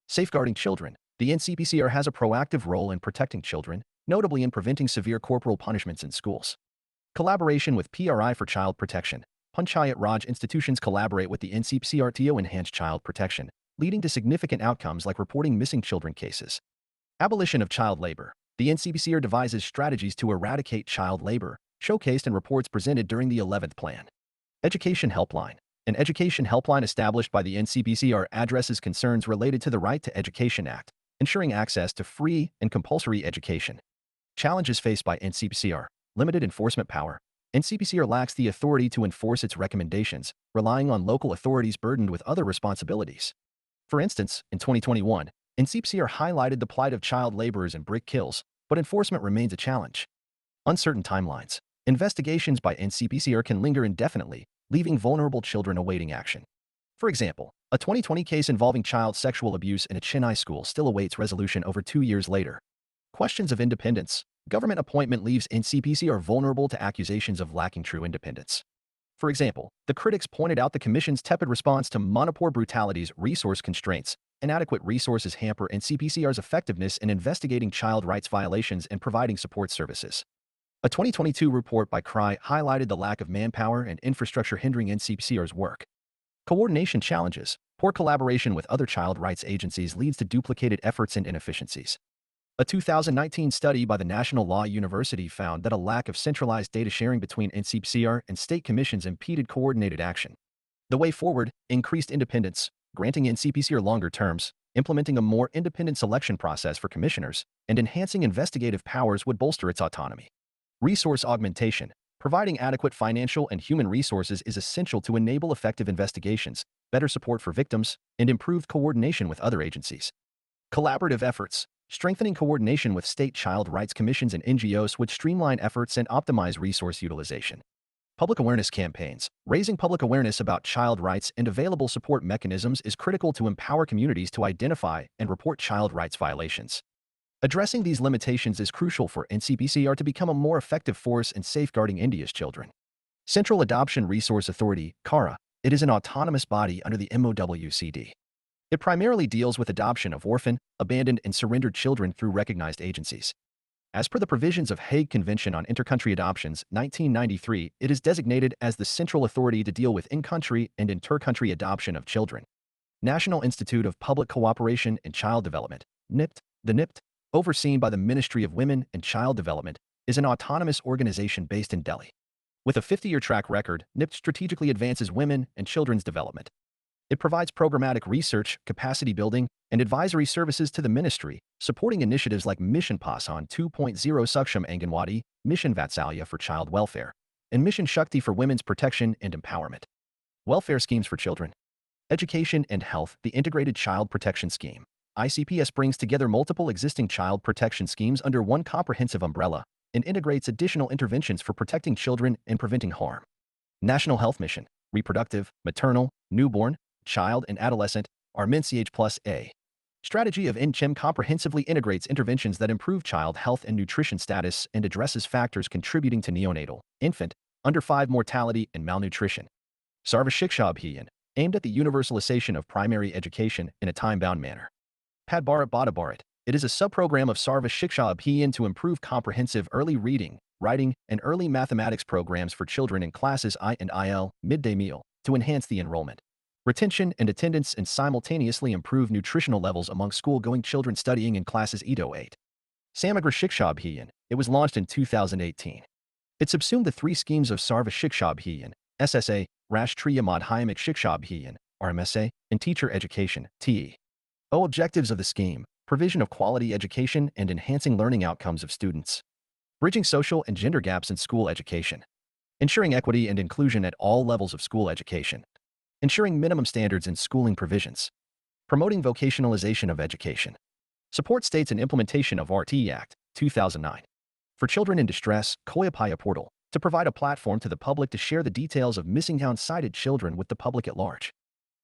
Safeguarding children. The NCPCR has a proactive role in protecting children, notably in preventing severe corporal punishments in schools. Collaboration with PRI for child protection. Panchayat Raj institutions collaborate with the NCPCR to enhance child protection, leading to significant outcomes like reporting missing children cases. Abolition of child labor. The NCPCR devises strategies to eradicate child labor, showcased in reports presented during the 11th Plan. Education Helpline. An education helpline established by the NCPCR addresses concerns related to the Right to Education Act, ensuring access to free and compulsory education. Challenges faced by NCPCR. Limited enforcement power. NCPCR lacks the authority to enforce its recommendations, relying on local authorities burdened with other responsibilities. For instance, in 2021, NCPCR highlighted the plight of child laborers in brick kilns, but enforcement remains a challenge. Uncertain timelines. Investigations by NCPCR can linger indefinitely, leaving vulnerable children awaiting action. For example, a 2020 case involving child sexual abuse in a Chennai school still awaits resolution over 2 years later. Questions of independence. Government appointment leaves NCPC are vulnerable to accusations of lacking true independence. For example, the critics pointed out the Commission's tepid response to Manipur brutality's resource constraints. Inadequate resources hamper NCPCR's effectiveness in investigating child rights violations and providing support services. A 2022 report by CRI highlighted the lack of manpower and infrastructure hindering NCPCR's work. Coordination challenges. Poor collaboration with other child rights agencies leads to duplicated efforts and inefficiencies. A 2019 study by the National Law University found that a lack of centralized data sharing between NCPCR and state commissions impeded coordinated action. The way forward: increased independence, granting NCPCR longer terms, implementing a more independent selection process for commissioners, and enhancing investigative powers would bolster its autonomy. Resource augmentation. Providing adequate financial and human resources is essential to enable effective investigations, better support for victims, and improved coordination with other agencies. Collaborative efforts. Strengthening coordination with state child rights commissions and NGOs would streamline efforts and optimize resource utilization. Public awareness campaigns. Raising public awareness about child rights and available support mechanisms is critical to empower communities to identify and report child rights violations. Addressing these limitations is crucial for NCPCR to become a more effective force in safeguarding India's children. Central Adoption Resource Authority, CARA. It is an autonomous body under the MOWCD. It primarily deals with adoption of orphan, abandoned, and surrendered children through recognized agencies. As per the provisions of Hague Convention on Intercountry Adoptions, 1993, it is designated as the central authority to deal with in-country and inter-country adoption of children. National Institute of Public Cooperation and Child Development, NIPT. The NIPT, overseen by the Ministry of Women and Child Development, is an autonomous organization based in Delhi. With a 50-year track record, NIPT strategically advances women and children's development. It provides programmatic research, capacity building, and advisory services to the ministry, supporting initiatives like Mission Pasan 2.0 Suksham Anganwadi, Mission Vatsalya for child welfare, and Mission Shakti for women's protection and empowerment. Welfare schemes for children. Education and health. The Integrated Child Protection Scheme, ICPS, brings together multiple existing child protection schemes under one comprehensive umbrella and integrates additional interventions for protecting children and preventing harm. National Health Mission. Reproductive, maternal, newborn, child, and adolescent, RMNCH+A. Strategy of NCHM comprehensively integrates interventions that improve child health and nutrition status and addresses factors contributing to neonatal, infant, under 5 mortality and malnutrition. Sarva Shiksha Abhiyan, aimed at the universalization of primary education in a time-bound manner. Pad Bharat Bada Bharat. It is a subprogram of Sarva Shiksha Abhiyan to improve comprehensive early reading, writing, and early mathematics programs for children in classes I and IL, midday meal, to enhance the enrollment, retention, and attendance, and simultaneously improve nutritional levels among school-going children studying in classes 8 to 8. Samagra Shiksha Abhiyan. It was launched in 2018. It subsumed the 3 schemes of Sarva Shiksha Abhiyan, SSA, Rashtriya Madhyamik Shiksha Abhiyan, RMSA, and Teacher Education, TE. Objectives of the scheme: provision of quality education and enhancing learning outcomes of students. Bridging social and gender gaps in school education. Ensuring equity and inclusion at all levels of school education. Ensuring minimum standards in schooling provisions. Promoting vocationalization of education. Support states in implementation of RTE Act, 2009. For children in distress, Koyapaya Portal, to provide a platform to the public to share the details of missing down-sighted children with the public at large.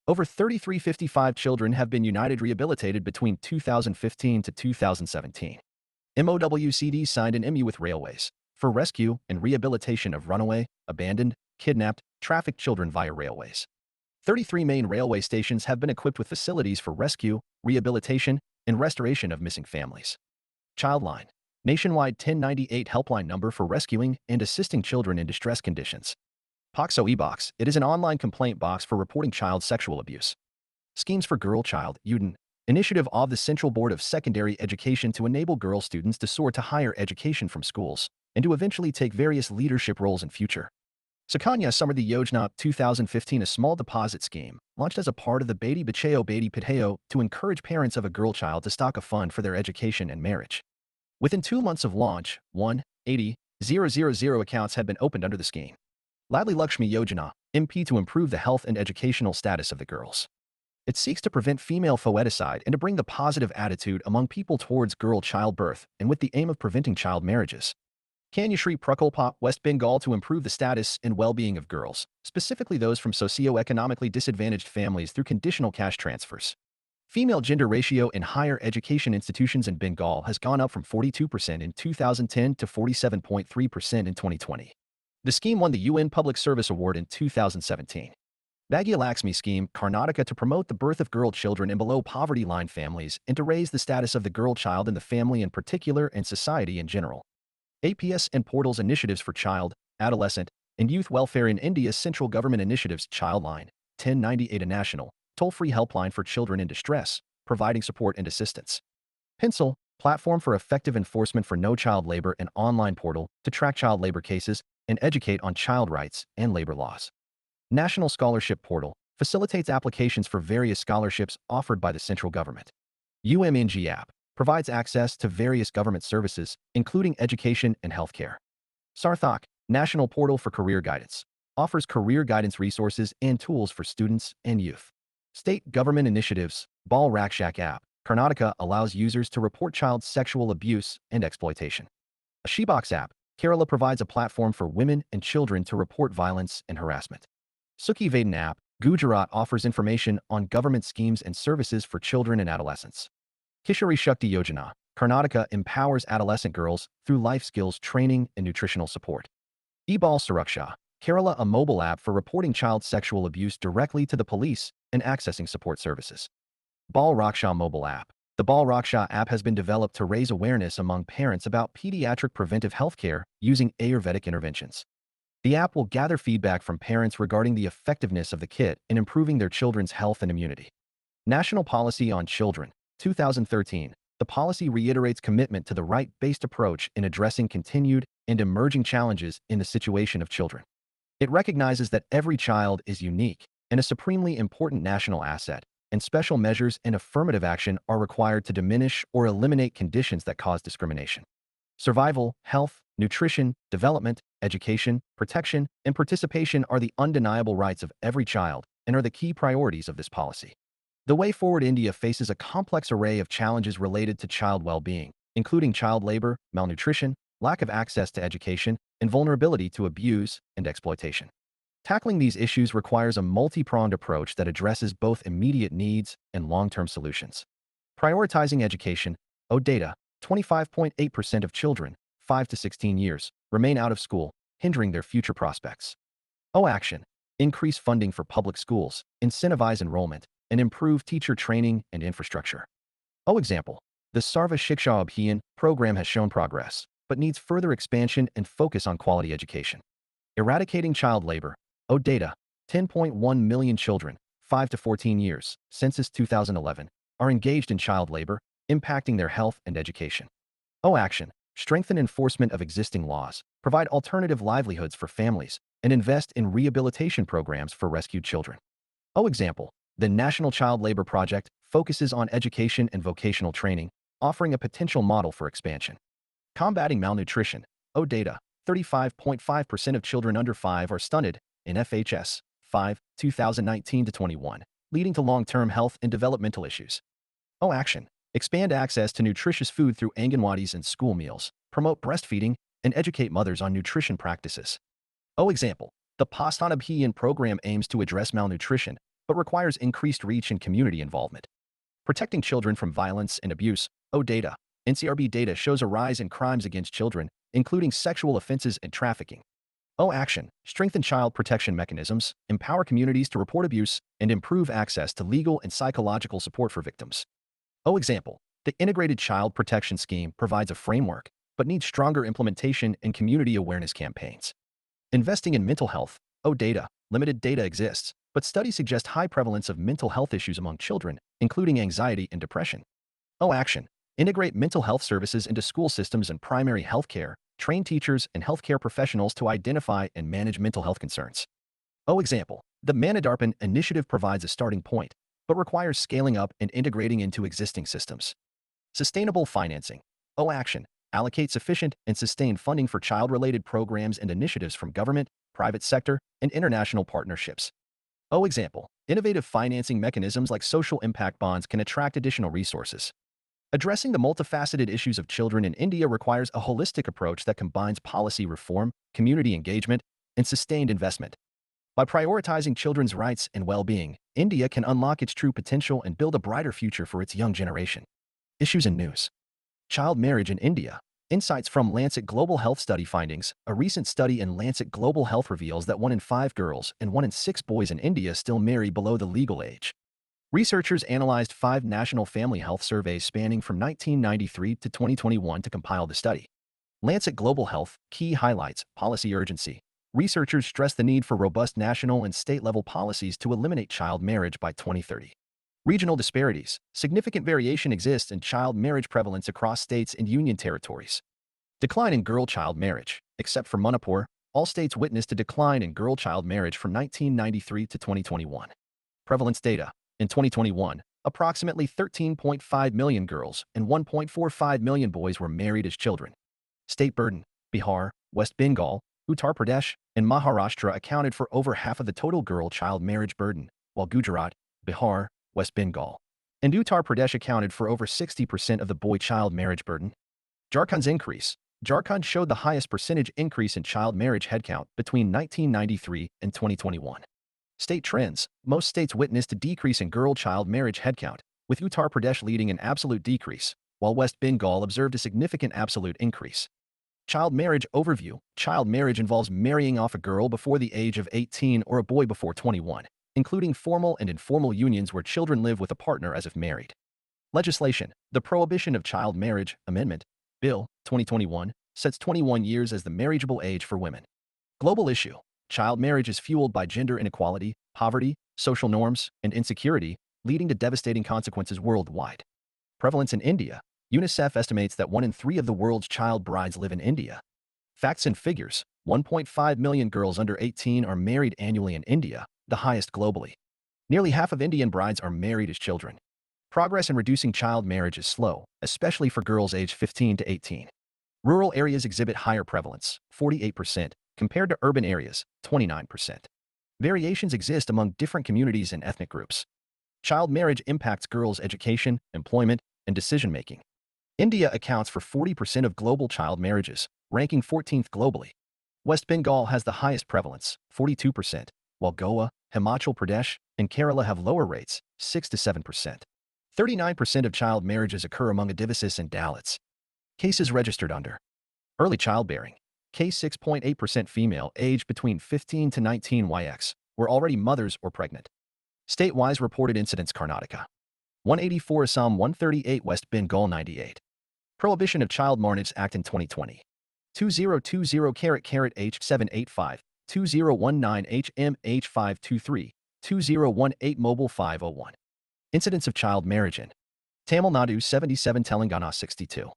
Over 3,355 children have been United rehabilitated between 2015 to 2017. MOWCD signed an MU with Railways for rescue and rehabilitation of runaway, abandoned, kidnapped, trafficked children via railways. 33 main railway stations have been equipped with facilities for rescue, rehabilitation, and restoration of missing families. Childline. Nationwide 1098 helpline number for rescuing and assisting children in distress conditions. POXO e-Box. It is an online complaint box for reporting child sexual abuse. Schemes for Girl Child, UDN. Initiative of the Central Board of Secondary Education to enable girl students to soar to higher education from schools and to eventually take various leadership roles in future. Sukanya Samriddhi Yojana 2015, a small deposit scheme, launched as a part of the Beti Bachao Beti Padhao to encourage parents of a girl child to stock a fund for their education and marriage. Within 2 months of launch, 180,000 accounts had been opened under the scheme. Ladli Lakshmi Yojana, MP, to improve the health and educational status of the girls. It seeks to prevent female foeticide and to bring the positive attitude among people towards girl childbirth and with the aim of preventing child marriages. Kanyashri Prakalpa, West Bengal, to improve the status and well-being of girls, specifically those from socio-economically disadvantaged families through conditional cash transfers. Female gender ratio in higher education institutions in Bengal has gone up from 42% in 2010 to 47.3% in 2020. The scheme won the UN Public Service Award in 2017. Bhagya Lakshmi scheme, Karnataka, to promote the birth of girl children in below poverty line families and to raise the status of the girl child in the family in particular and society in general. APS and portals initiatives for child, adolescent, and youth welfare in India's central government initiatives. Childline 1098, a national, toll-free helpline for children in distress, providing support and assistance. Pencil, platform for effective enforcement for no child labor, and online portal to track child labor cases and educate on child rights and labor laws. National Scholarship Portal facilitates applications for various scholarships offered by the central government. UMNG app provides access to various government services, including education and healthcare. Sarthak, National Portal for Career Guidance, offers career guidance resources and tools for students and youth. State government initiatives, Bal Rakshak app, Karnataka, allows users to report child sexual abuse and exploitation. A Shebox app, Kerala, provides a platform for women and children to report violence and harassment. Sukhi Vedan app, Gujarat, offers information on government schemes and services for children and adolescents. Kishori Shakti Yojana, Karnataka, empowers adolescent girls through life skills training and nutritional support. Ebal Suraksha, Kerala, a mobile app for reporting child sexual abuse directly to the police and accessing support services. Bal Raksha mobile app. The Bal Raksha app has been developed to raise awareness among parents about pediatric preventive health care using Ayurvedic interventions. The app will gather feedback from parents regarding the effectiveness of the kit in improving their children's health and immunity. National Policy on Children, 2013. The policy reiterates commitment to the right-based approach in addressing continued and emerging challenges in the situation of children. It recognizes that every child is unique and a supremely important national asset, and special measures and affirmative action are required to diminish or eliminate conditions that cause discrimination. Survival, health, nutrition, development, education, protection, and participation are the undeniable rights of every child and are the key priorities of this policy. The way forward, India faces a complex array of challenges related to child well-being, including child labor, malnutrition, lack of access to education, and vulnerability to abuse and exploitation. Tackling these issues requires a multi-pronged approach that addresses both immediate needs and long-term solutions. Prioritizing education. Data, 25.8% of children, 5 to 16 years, remain out of school, hindering their future prospects. Action. Increase funding for public schools, incentivize enrollment, and improve teacher training and infrastructure. Example. The Sarva Shiksha Abhiyan program has shown progress, but needs further expansion and focus on quality education. Eradicating child labor. Data, 10.1 million children, 5 to 14 years, census 2011, are engaged in child labor, impacting their health and education. Action. Strengthen enforcement of existing laws, provide alternative livelihoods for families, and invest in rehabilitation programs for rescued children. Example. The National Child Labor Project focuses on education and vocational training, offering a potential model for expansion. Combating malnutrition. Data, 35.5% of children under 5 are stunted in FHS 5, 2019 to 21, leading to long-term health and developmental issues. Action. Expand access to nutritious food through Anganwadis and school meals, promote breastfeeding, and educate mothers on nutrition practices. Example. The Pastan Abhiyan program aims to address malnutrition, but requires increased reach and community involvement. Protecting children from violence and abuse. Data. NCRB data shows a rise in crimes against children, including sexual offenses and trafficking. Action. Strengthen child protection mechanisms, empower communities to report abuse, and improve access to legal and psychological support for victims. Example. The Integrated Child Protection Scheme provides a framework, but needs stronger implementation and community awareness campaigns. Investing in mental health. Data. Limited data exists, but studies suggest high prevalence of mental health issues among children, including anxiety and depression. Action. Integrate mental health services into school systems and primary health care, train teachers and healthcare professionals to identify and manage mental health concerns. Example. The Manadarpan initiative provides a starting point, but requires scaling up and integrating into existing systems. Sustainable financing. Action. Allocate sufficient and sustained funding for child-related programs and initiatives from government, private sector, and international partnerships. Example. Innovative financing mechanisms like social impact bonds can attract additional resources. Addressing the multifaceted issues of children in India requires a holistic approach that combines policy reform, community engagement, and sustained investment. By prioritizing children's rights and well-being, India can unlock its true potential and build a brighter future for its young generation. Issues and news. Child marriage in India. Insights from Lancet Global Health Study findings. A recent study in Lancet Global Health reveals that 1 in 5 girls and 1 in 6 boys in India still marry below the legal age. Researchers analyzed 5 national family health surveys spanning from 1993 to 2021 to compile the study. Lancet Global Health, key highlights, policy urgency. Researchers stress the need for robust national and state-level policies to eliminate child marriage by 2030. Regional disparities. Significant variation exists in child marriage prevalence across states and union territories. Decline in girl-child marriage. Except for Manipur, all states witnessed a decline in girl-child marriage from 1993 to 2021. Prevalence data. In 2021, approximately 13.5 million girls and 1.45 million boys were married as children. State burden. Bihar, West Bengal, Uttar Pradesh, and Maharashtra accounted for over half of the total girl-child marriage burden, while Gujarat, Bihar, West Bengal, and Uttar Pradesh accounted for over 60% of the boy-child marriage burden. Jharkhand's increase. Jharkhand showed the highest percentage increase in child marriage headcount between 1993 and 2021. State trends. Most states witnessed a decrease in girl-child marriage headcount, with Uttar Pradesh leading an absolute decrease, while West Bengal observed a significant absolute increase. Child marriage overview. Child marriage involves marrying off a girl before the age of 18 or a boy before 21, including formal and informal unions where children live with a partner as if married. Legislation. The Prohibition of Child Marriage Amendment Bill 2021 sets 21 years as the marriageable age for women. Global issue. Child marriage is fueled by gender inequality, poverty, social norms, and insecurity, leading to devastating consequences worldwide. Prevalence in India. UNICEF estimates that 1 in 3 of the world's child brides live in India. Facts and figures. 1.5 million girls under 18 are married annually in India, the highest globally. Nearly half of Indian brides are married as children. Progress in reducing child marriage is slow, especially for girls aged 15 to 18. Rural areas exhibit higher prevalence, 48%, compared to urban areas, 29%. Variations exist among different communities and ethnic groups. Child marriage impacts girls' education, employment, and decision-making. India accounts for 40% of global child marriages, ranking 14th globally. West Bengal has the highest prevalence, 42%, while Goa, Himachal Pradesh, and Kerala have lower rates, 6 to 7%. 39% of child marriages occur among Adivasis and Dalits. Cases registered under early childbearing. Case 6.8% female aged between 15 to 19 YX were already mothers or pregnant. State-wise reported incidents Karnataka 184, Assam 138, West Bengal 98. Prohibition of Child Marriage Act in 2020. 2020-H785, 2019-HM-H523, 2018 Mobile 501. Incidents of child marriage in Tamil Nadu 77, Telangana 62.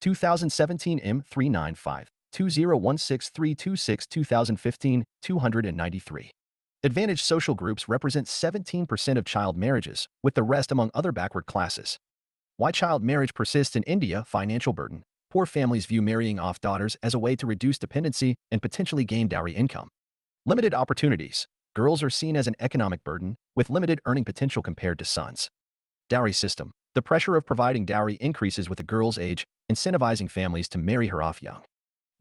2017 M395, 2016326, 2015 293. Advantaged social groups represent 17% of child marriages, with the rest among other backward classes. Why child marriage persists in India. Financial burden. Poor families view marrying off daughters as a way to reduce dependency and potentially gain dowry income. Limited opportunities. Girls are seen as an economic burden, with limited earning potential compared to sons. Dowry system. The pressure of providing dowry increases with a girl's age, incentivizing families to marry her off young.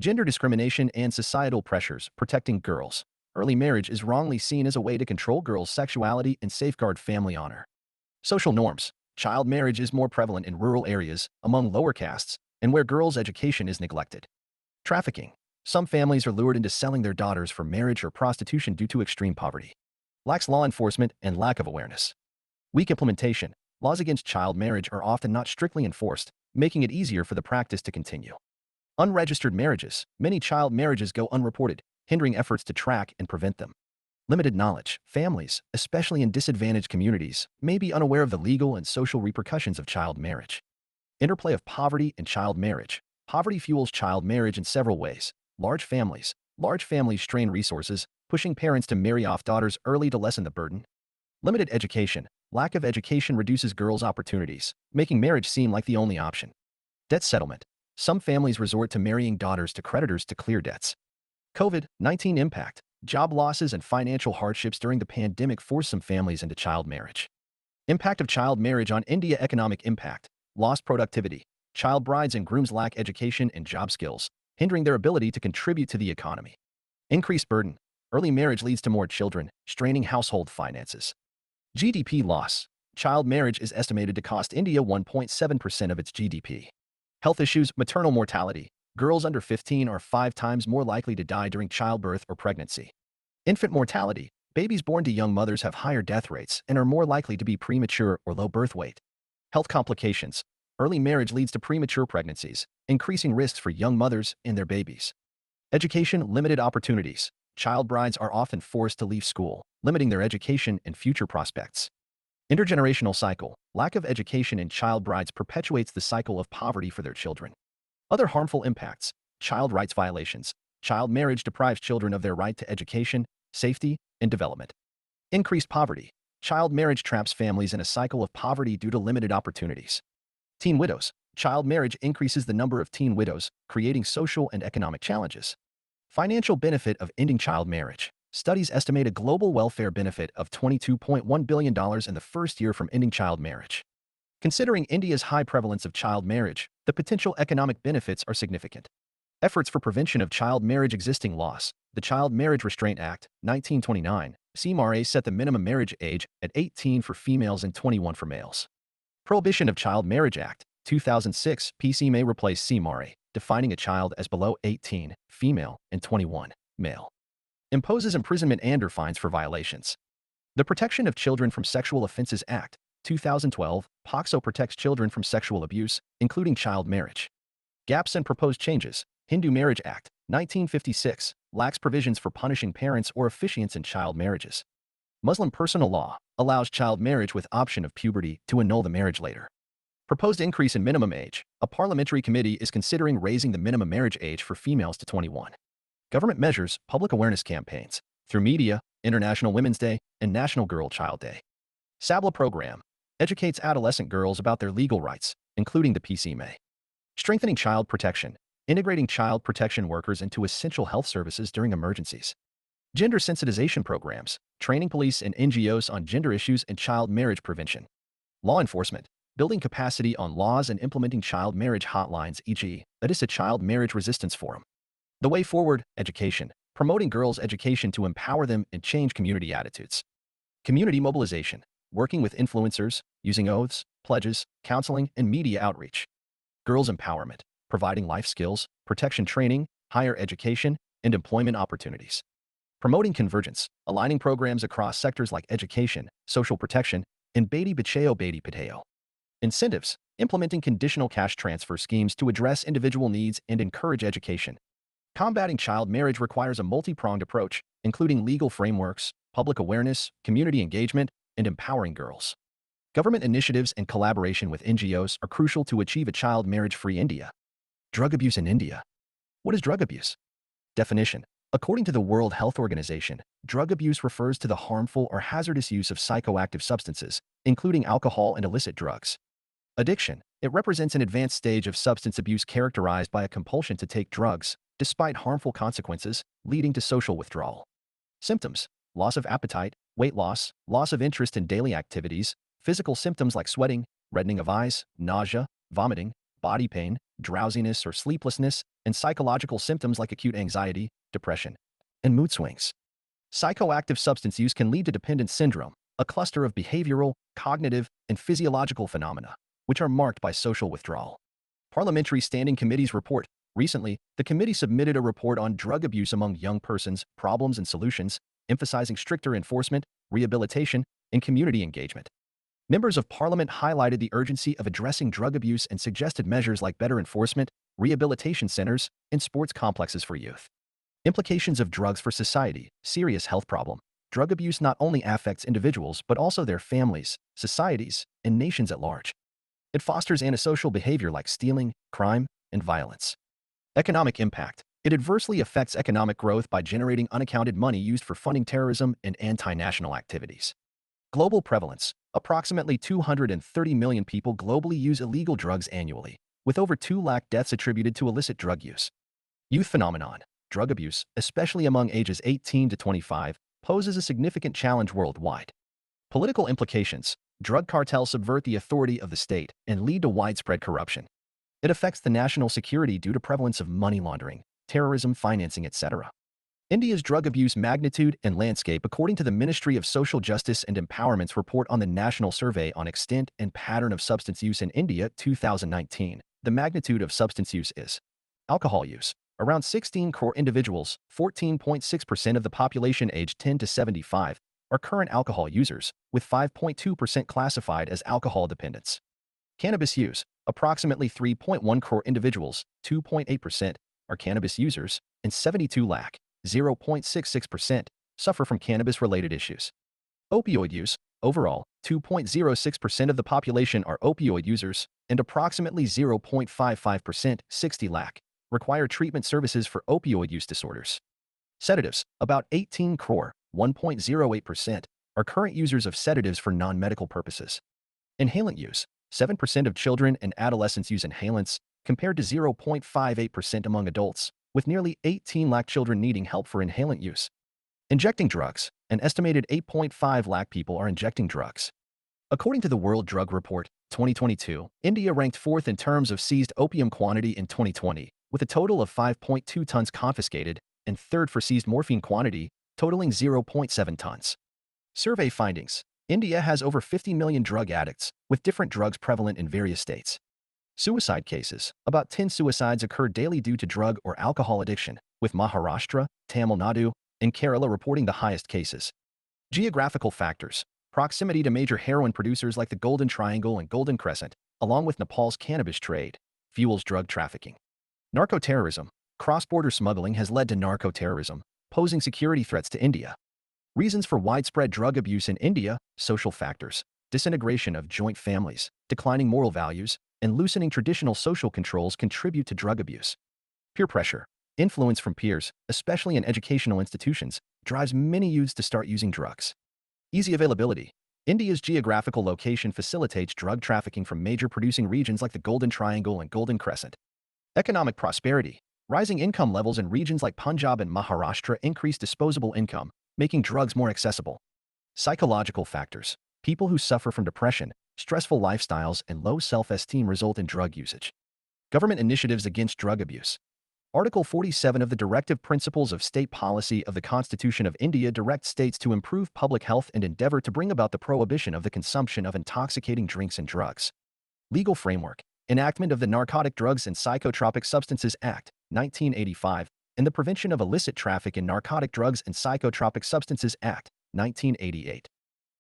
Gender discrimination and societal pressures protecting girls. Early marriage is wrongly seen as a way to control girls' sexuality and safeguard family honor. Social norms. Child marriage is more prevalent in rural areas, among lower castes, and where girls' education is neglected. Trafficking. Some families are lured into selling their daughters for marriage or prostitution due to extreme poverty. Lax law enforcement and lack of awareness. Weak implementation. Laws against child marriage are often not strictly enforced, making it easier for the practice to continue. Unregistered marriages. Many child marriages go unreported, hindering efforts to track and prevent them. Limited knowledge. Families, especially in disadvantaged communities, may be unaware of the legal and social repercussions of child marriage. Interplay of poverty and child marriage. Poverty fuels child marriage in several ways. Large families. Large families strain resources, pushing parents to marry off daughters early to lessen the burden. Limited education. Lack of education reduces girls' opportunities, making marriage seem like the only option. Debt settlement. Some families resort to marrying daughters to creditors to clear debts. COVID-19 impact. Job losses and financial hardships during the pandemic forced some families into child marriage. Impact of child marriage on India. Economic impact. Lost productivity. Child brides and grooms lack education and job skills, hindering their ability to contribute to the economy. Increased burden. Early marriage leads to more children, straining household finances. GDP loss. Child marriage is estimated to cost India 1.7% of its GDP. Health issues, maternal mortality. Girls under 15 are 5 times more likely to die during childbirth or pregnancy. Infant mortality. Babies born to young mothers have higher death rates and are more likely to be premature or low birth weight. Health complications. Early marriage leads to premature pregnancies, increasing risks for young mothers and their babies. Education, limited opportunities. Child brides are often forced to leave school, limiting their education and future prospects. Intergenerational cycle. Lack of education in child brides perpetuates the cycle of poverty for their children. Other harmful impacts. Child rights violations. Child marriage deprives children of their right to education, safety, and development. Increased poverty. Child marriage traps families in a cycle of poverty due to limited opportunities. Teen widows. Child marriage increases the number of teen widows, creating social and economic challenges. Financial benefit of ending child marriage. Studies estimate a global welfare benefit of $22.1 billion in the first year from ending child marriage. Considering India's high prevalence of child marriage, the potential economic benefits are significant. Efforts for prevention of child marriage existing laws. The Child Marriage Restraint Act, 1929, CMRA set the minimum marriage age at 18 for females and 21 for males. Prohibition of Child Marriage Act, 2006, PCMA replaced CMRA, defining a child as below 18, female, and 21, male. Imposes imprisonment and/or fines for violations. The Protection of Children from Sexual Offenses Act, 2012, POCSO protects children from sexual abuse, including child marriage. Gaps and proposed changes. Hindu Marriage Act, 1956, lacks provisions for punishing parents or officiants in child marriages. Muslim personal law allows child marriage with option of puberty to annul the marriage later. Proposed increase in minimum age. A parliamentary committee is considering raising the minimum marriage age for females to 21. Government measures, public awareness campaigns, through media, International Women's Day, and National Girl Child Day. SABLA program educates adolescent girls about their legal rights, including the PCMA. Strengthening child protection, integrating child protection workers into essential health services during emergencies. Gender sensitization programs, training police and NGOs on gender issues and child marriage prevention. Law enforcement, building capacity on laws and implementing child marriage hotlines, e.g., a Child Marriage Resistance Forum. The way forward, education, promoting girls' education to empower them and change community attitudes. Community mobilization, working with influencers, using oaths, pledges, counseling, and media outreach. Girls' empowerment, providing life skills, protection training, higher education, and employment opportunities. Promoting convergence, aligning programs across sectors like education, social protection, and Beti Bachao Beti Padhao. Incentives, implementing conditional cash transfer schemes to address individual needs and encourage education. Combating child marriage requires a multi-pronged approach, including legal frameworks, public awareness, community engagement, and empowering girls. Government initiatives and collaboration with NGOs are crucial to achieve a child marriage-free India. Drug abuse in India. What is drug abuse? Definition. According to the World Health Organization, drug abuse refers to the harmful or hazardous use of psychoactive substances, including alcohol and illicit drugs. Addiction. It represents an advanced stage of substance abuse characterized by a compulsion to take drugs, despite harmful consequences, leading to social withdrawal. Symptoms. Loss of appetite, weight loss, loss of interest in daily activities, physical symptoms like sweating, reddening of eyes, nausea, vomiting, body pain, drowsiness or sleeplessness, and psychological symptoms like acute anxiety, depression, and mood swings. Psychoactive substance use can lead to dependence syndrome, a cluster of behavioral, cognitive, and physiological phenomena, which are marked by social withdrawal. Parliamentary Standing Committees report. Recently, the committee submitted a report on drug abuse among young persons, problems and solutions, emphasizing stricter enforcement, rehabilitation, and community engagement. Members of Parliament highlighted the urgency of addressing drug abuse and suggested measures like better enforcement, rehabilitation centers, and sports complexes for youth. Implications of drugs for society. Serious health problem. Drug abuse not only affects individuals but also their families, societies, and nations at large. It fosters antisocial behavior like stealing, crime, and violence. Economic impact. It adversely affects economic growth by generating unaccounted money used for funding terrorism and anti-national activities. Global prevalence. Approximately 230 million people globally use illegal drugs annually, with over 2 lakh deaths attributed to illicit drug use. Youth phenomenon. Drug abuse, especially among ages 18 to 25, poses a significant challenge worldwide. Political implications. Drug cartels subvert the authority of the state and lead to widespread corruption. It affects the national security due to prevalence of money laundering, terrorism financing, etc. India's drug abuse magnitude and landscape. According to the Ministry of Social Justice and Empowerment's report on the National Survey on Extent and Pattern of Substance Use in India 2019, the magnitude of substance use is alcohol use. Around 16 crore individuals, 14.6% of the population aged 10 to 75, are current alcohol users, with 5.2% classified as alcohol dependents. Cannabis use. Approximately 3.1 crore individuals, 2.8%, are cannabis users, and 72 lakh, 0.66%, suffer from cannabis-related issues. Opioid use. Overall, 2.06% of the population are opioid users, and approximately 0.55%, 60 lakh, require treatment services for opioid use disorders. Sedatives. About 18 crore, 1.08%, are current users of sedatives for non-medical purposes. Inhalant use. 7% of children and adolescents use inhalants, compared to 0.58% among adults, with nearly 18 lakh children needing help for inhalant use. Injecting drugs. An estimated 8.5 lakh people are injecting drugs. According to the World Drug Report, 2022, India ranked fourth in terms of seized opium quantity in 2020, with a total of 5.2 tons confiscated, and third for seized morphine quantity, totaling 0.7 tons. Survey findings. India has over 50 million drug addicts, with different drugs prevalent in various states. Suicide cases. About 10 suicides occur daily due to drug or alcohol addiction, with Maharashtra, Tamil Nadu, and Kerala reporting the highest cases. Geographical factors. Proximity to major heroin producers like the Golden Triangle and Golden Crescent, along with Nepal's cannabis trade, fuels drug trafficking. Narcoterrorism. Cross-border smuggling has led to narcoterrorism, posing security threats to India. Reasons for widespread drug abuse in India. Social factors. Disintegration of joint families, declining moral values, and loosening traditional social controls contribute to drug abuse. Peer pressure. Influence from peers, especially in educational institutions, drives many youths to start using drugs. Easy availability. India's geographical location facilitates drug trafficking from major producing regions like the Golden Triangle and Golden Crescent. Economic prosperity. Rising income levels in regions like Punjab and Maharashtra increase disposable income, making drugs more accessible. Psychological factors. People who suffer from depression, stressful lifestyles, and low self-esteem result in drug usage. Government initiatives against drug abuse. Article 47 of the Directive Principles of State Policy of the Constitution of India directs states to improve public health and endeavor to bring about the prohibition of the consumption of intoxicating drinks and drugs. Legal framework. Enactment of the Narcotic Drugs and Psychotropic Substances Act, 1985, and the Prevention of Illicit Traffic in Narcotic Drugs and Psychotropic Substances Act, 1988.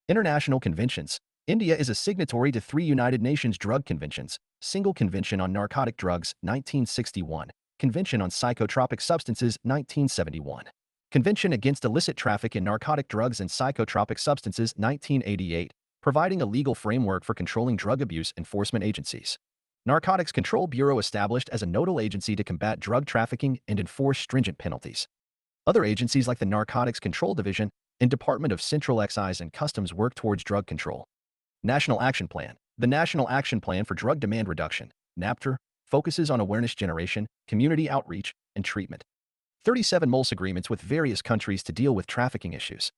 International conventions. India is a signatory to 3 United Nations Drug Conventions: Single Convention on Narcotic Drugs, 1961, Convention on Psychotropic Substances, 1971, Convention Against Illicit Traffic in Narcotic Drugs and Psychotropic Substances, 1988, providing a legal framework for controlling drug abuse enforcement agencies. Narcotics Control Bureau established as a nodal agency to combat drug trafficking and enforce stringent penalties. Other agencies like the Narcotics Control Division and Department of Central Excise and Customs work towards drug control. National Action Plan. The National Action Plan for Drug Demand Reduction, NAPTR, focuses on awareness generation, community outreach, and treatment. 37 MOLS agreements with various countries to deal with trafficking issues.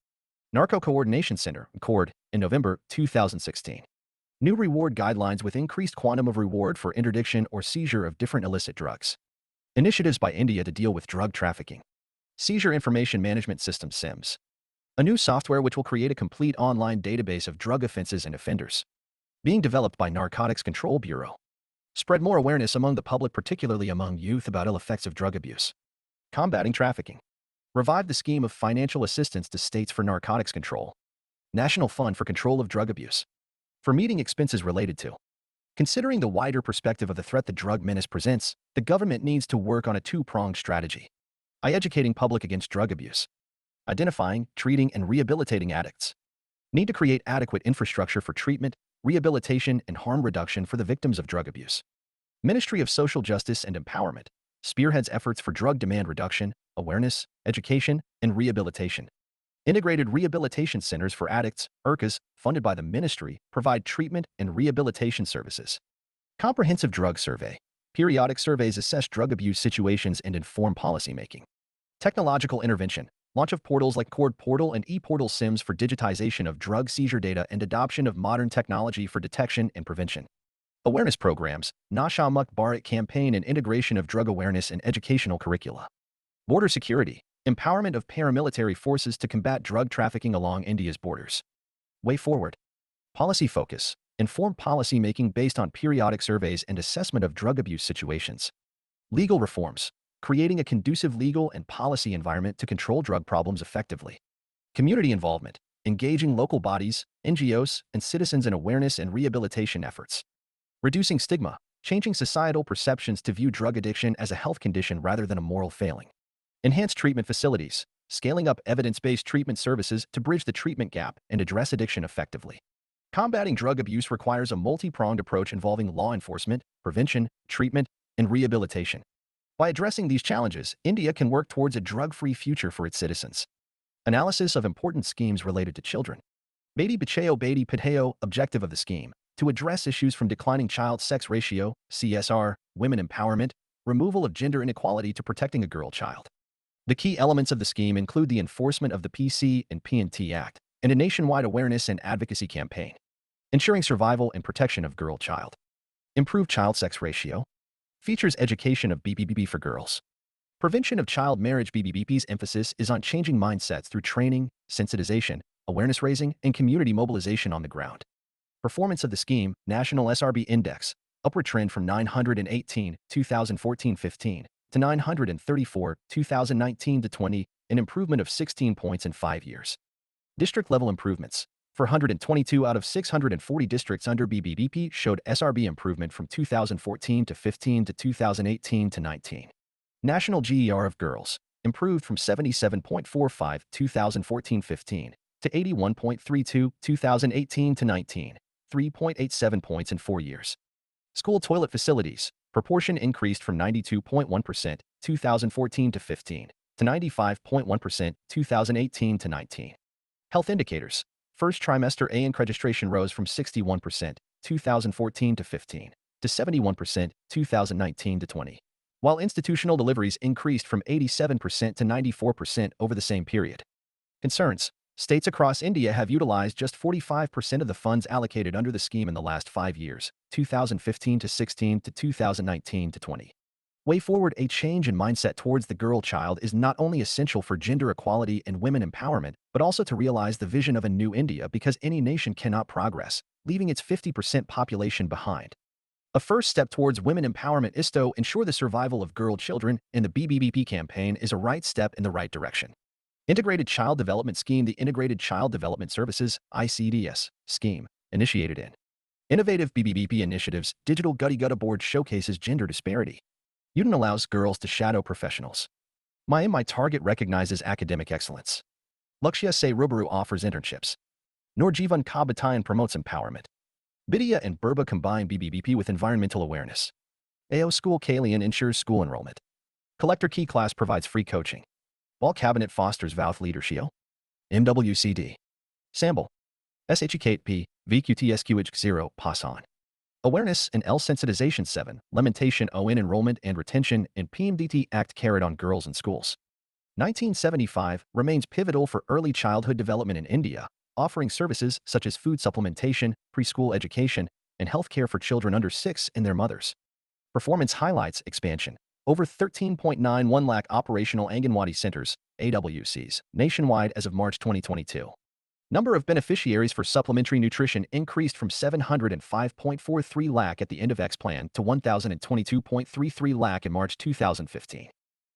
Narco Coordination Center, CORD, in November 2016. New reward guidelines with increased quantum of reward for interdiction or seizure of different illicit drugs. Initiatives by India to deal with drug trafficking. Seizure Information Management System SIMS. A new software which will create a complete online database of drug offenses and offenders. Being developed by Narcotics Control Bureau. Spread more awareness among the public, particularly among youth, about ill effects of drug abuse. Combating trafficking. Revive the scheme of financial assistance to states for narcotics control. National Fund for Control of Drug Abuse. For meeting expenses related to. Considering the wider perspective of the threat the drug menace presents, the government needs to work on a two-pronged strategy. Educating public against drug abuse. Identifying, treating, and rehabilitating addicts. Need to create adequate infrastructure for treatment, rehabilitation, and harm reduction for the victims of drug abuse. Ministry of Social Justice and Empowerment spearheads efforts for drug demand reduction, awareness, education, and rehabilitation. Integrated Rehabilitation Centers for Addicts, IRCAs, funded by the ministry, provide treatment and rehabilitation services. Comprehensive Drug Survey. Periodic surveys assess drug abuse situations and inform policymaking. Technological intervention. Launch of portals like CORD Portal and ePortal SIMS for digitization of drug seizure data and adoption of modern technology for detection and prevention. Awareness programs, Nasha Mukt Bharat campaign and integration of drug awareness in educational curricula. Border security. Empowerment of paramilitary forces to combat drug trafficking along India's borders. Way forward. Policy focus. Informed policy making based on periodic surveys and assessment of drug abuse situations. Legal reforms. Creating a conducive legal and policy environment to control drug problems effectively. Community involvement. Engaging local bodies, NGOs, and citizens in awareness and rehabilitation efforts. Reducing stigma. Changing societal perceptions to view drug addiction as a health condition rather than a moral failing. Enhanced treatment facilities. Scaling up evidence-based treatment services to bridge the treatment gap and address addiction effectively. Combating drug abuse requires a multi-pronged approach involving law enforcement, prevention, treatment, and rehabilitation. By addressing these challenges, India can work towards a drug-free future for its citizens. Analysis of important schemes related to children. Beti Bachao Beti Padhao, objective of the scheme, to address issues from declining child-sex ratio, CSR, women empowerment, removal of gender inequality to protecting a girl child. The key elements of the scheme include the enforcement of the PC and P&T Act, and a nationwide awareness and advocacy campaign, ensuring survival and protection of girl child. Improved child-sex ratio. Features education of BBBP for girls. Prevention of child marriage. BBBP's emphasis is on changing mindsets through training, sensitization, awareness raising, and community mobilization on the ground. Performance of the scheme, National SRB Index, upward trend from 918, 2014-15, to 934, 2019-20, an improvement of 16 points in 5 years. District-level improvements. 422 out of 640 districts under BBBP showed SRB improvement from 2014-15 to 2018-19. National GER of girls improved from 77.45 2014-15 to 81.32 2018-19, 3.87 points in 4 years. School toilet facilities proportion increased from 92.1% 2014-15 to 95.1% 2018-19. Health indicators. First trimester ANC registration rose from 61% 2014-15 to 71% 2019-20, while institutional deliveries increased from 87% to 94% over the same period. Concerns. States across India have utilized just 45% of the funds allocated under the scheme in the last 5 years, 2015-16 to 2019-20. Way forward. A change in mindset towards the girl child is not only essential for gender equality and women empowerment, but also to realize the vision of a new India, because any nation cannot progress, leaving its 50% population behind. A first step towards women empowerment is to ensure the survival of girl children, and the BBBP campaign is a right step in the right direction. Integrated Child Development Scheme. The Integrated Child Development Services (ICDS) scheme, initiated in Innovative BBBP Initiatives, Digital Gutty Gutta Board showcases gender disparity. UDN allows girls to shadow professionals. My Target recognizes academic excellence. Lakshya Se Rubaru offers internships. Noorjeevan Ka Batayan promotes empowerment. Bidya and Burba combine BBBP with environmental awareness. AO School Kalian ensures school enrollment. Collector Key Class provides free coaching. Ball Cabinet fosters Vouth leadership. MWCD. Sample. SHEKP, VQTSQH0, pass on. Awareness and L sensitization. 7. Lamentation ON enrollment and retention and PMDT Act carried on girls in schools. 1975 remains pivotal for early childhood development in India, offering services such as food supplementation, preschool education, and health care for children under 6 and their mothers. Performance highlights expansion. Over 13.91 lakh operational Anganwadi centers, AWCs, nationwide as of March 2022. Number of beneficiaries for supplementary nutrition increased from 705.43 lakh at the end of X plan to 1,022.33 lakh in March 2015.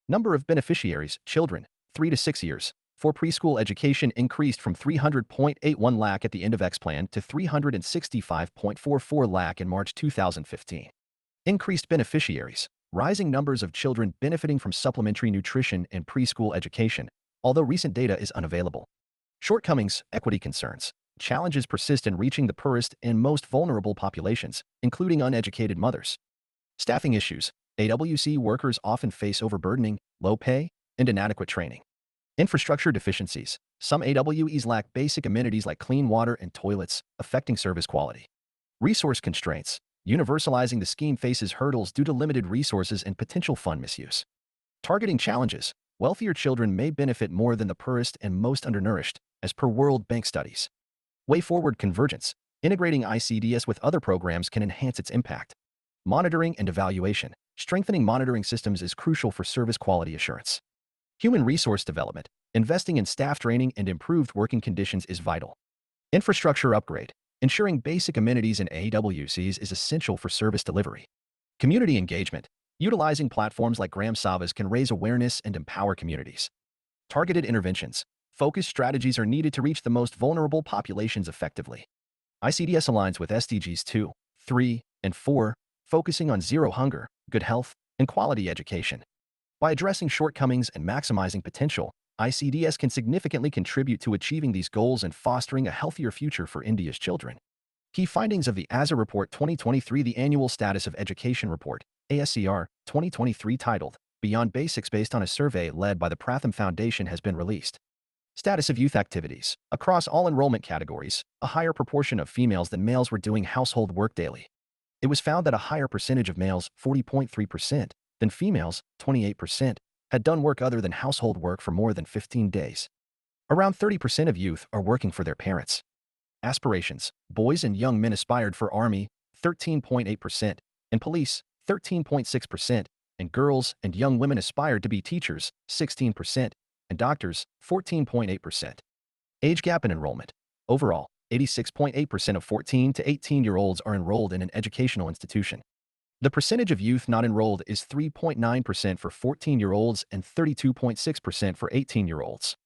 Number of beneficiaries, children, 3 to 6 years, for preschool education increased from 300.81 lakh at the end of X plan to 365.44 lakh in March 2015. Increased beneficiaries, rising numbers of children benefiting from supplementary nutrition and preschool education, although recent data is unavailable. Shortcomings, equity concerns. Challenges persist in reaching the poorest and most vulnerable populations, including uneducated mothers. Staffing issues. AWC workers often face overburdening, low pay, and inadequate training. Infrastructure deficiencies. Some AWEs lack basic amenities like clean water and toilets, affecting service quality. Resource constraints. Universalizing the scheme faces hurdles due to limited resources and potential fund misuse. Targeting challenges. Wealthier children may benefit more than the poorest and most undernourished, as per World Bank studies. Way forward. Convergence. Integrating ICDS with other programs can enhance its impact. Monitoring and evaluation. Strengthening monitoring systems is crucial for service quality assurance. Human resource development. Investing in staff training and improved working conditions is vital. Infrastructure upgrade. Ensuring basic amenities in AWCs is essential for service delivery. Community engagement. Utilizing platforms like Gram Savas can raise awareness and empower communities. Targeted interventions. Focused strategies are needed to reach the most vulnerable populations effectively. ICDS aligns with SDGs 2, 3, and 4, focusing on zero hunger, good health, and quality education. By addressing shortcomings and maximizing potential, ICDS can significantly contribute to achieving these goals and fostering a healthier future for India's children. Key findings of the ASA Report 2023. The Annual Status of Education Report, ASCR, 2023, titled Beyond Basics, based on a survey led by the Pratham Foundation, has been released. Status of youth activities. Across all enrollment categories, a higher proportion of females than males were doing household work daily. It was found that a higher percentage of males, 40.3%, than females, 28%, had done work other than household work for more than 15 days. Around 30% of youth are working for their parents. Aspirations. Boys and young men aspired for Army, 13.8%, and Police, 13.6%, and girls and young women aspired to be teachers, 16%, and doctors, 14.8%. Age gap in enrollment. Overall, 86.8% of 14 to 18-year-olds are enrolled in an educational institution. The percentage of youth not enrolled is 3.9% for 14-year-olds and 32.6% for 18-year-olds.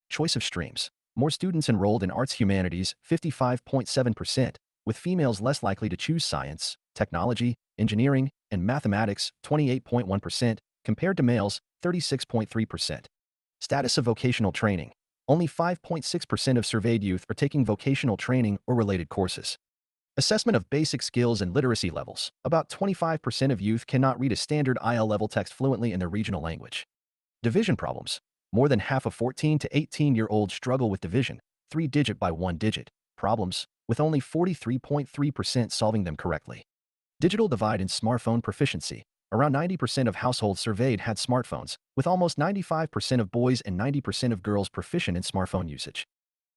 Choice of streams. More students enrolled in arts humanities, 55.7%, with females less likely to choose science, technology, engineering, and mathematics, 28.1%, compared to males, 36.3%. Status of vocational training. Only 5.6% of surveyed youth are taking vocational training or related courses. Assessment of basic skills and literacy levels. About 25% of youth cannot read a standard IL level text fluently in their regional language. Division problems. More than half of 14 to 18-year-olds struggle with division, 3-digit by 1-digit, problems, with only 43.3% solving them correctly. Digital divide in smartphone proficiency. Around 90% of households surveyed had smartphones, with almost 95% of boys and 90% of girls proficient in smartphone usage.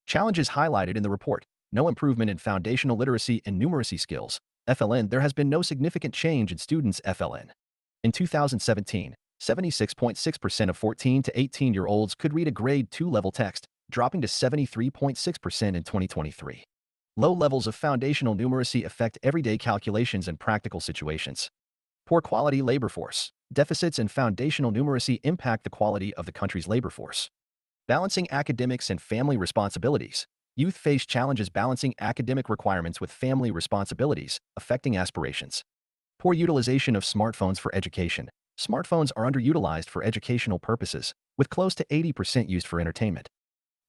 Challenges highlighted in the report. No improvement in foundational literacy and numeracy skills. FLN. There has been no significant change in students' FLN. In 2017, 76.6% of 14 to 18-year-olds could read a grade 2 level text, dropping to 73.6% in 2023. Low levels of foundational numeracy affect everyday calculations and practical situations. Poor quality labor force. Deficits in foundational numeracy impact the quality of the country's labor force. Balancing academics and family responsibilities. Youth face challenges balancing academic requirements with family responsibilities, affecting aspirations. Poor utilization of smartphones for education. Smartphones are underutilized for educational purposes, with close to 80% used for entertainment.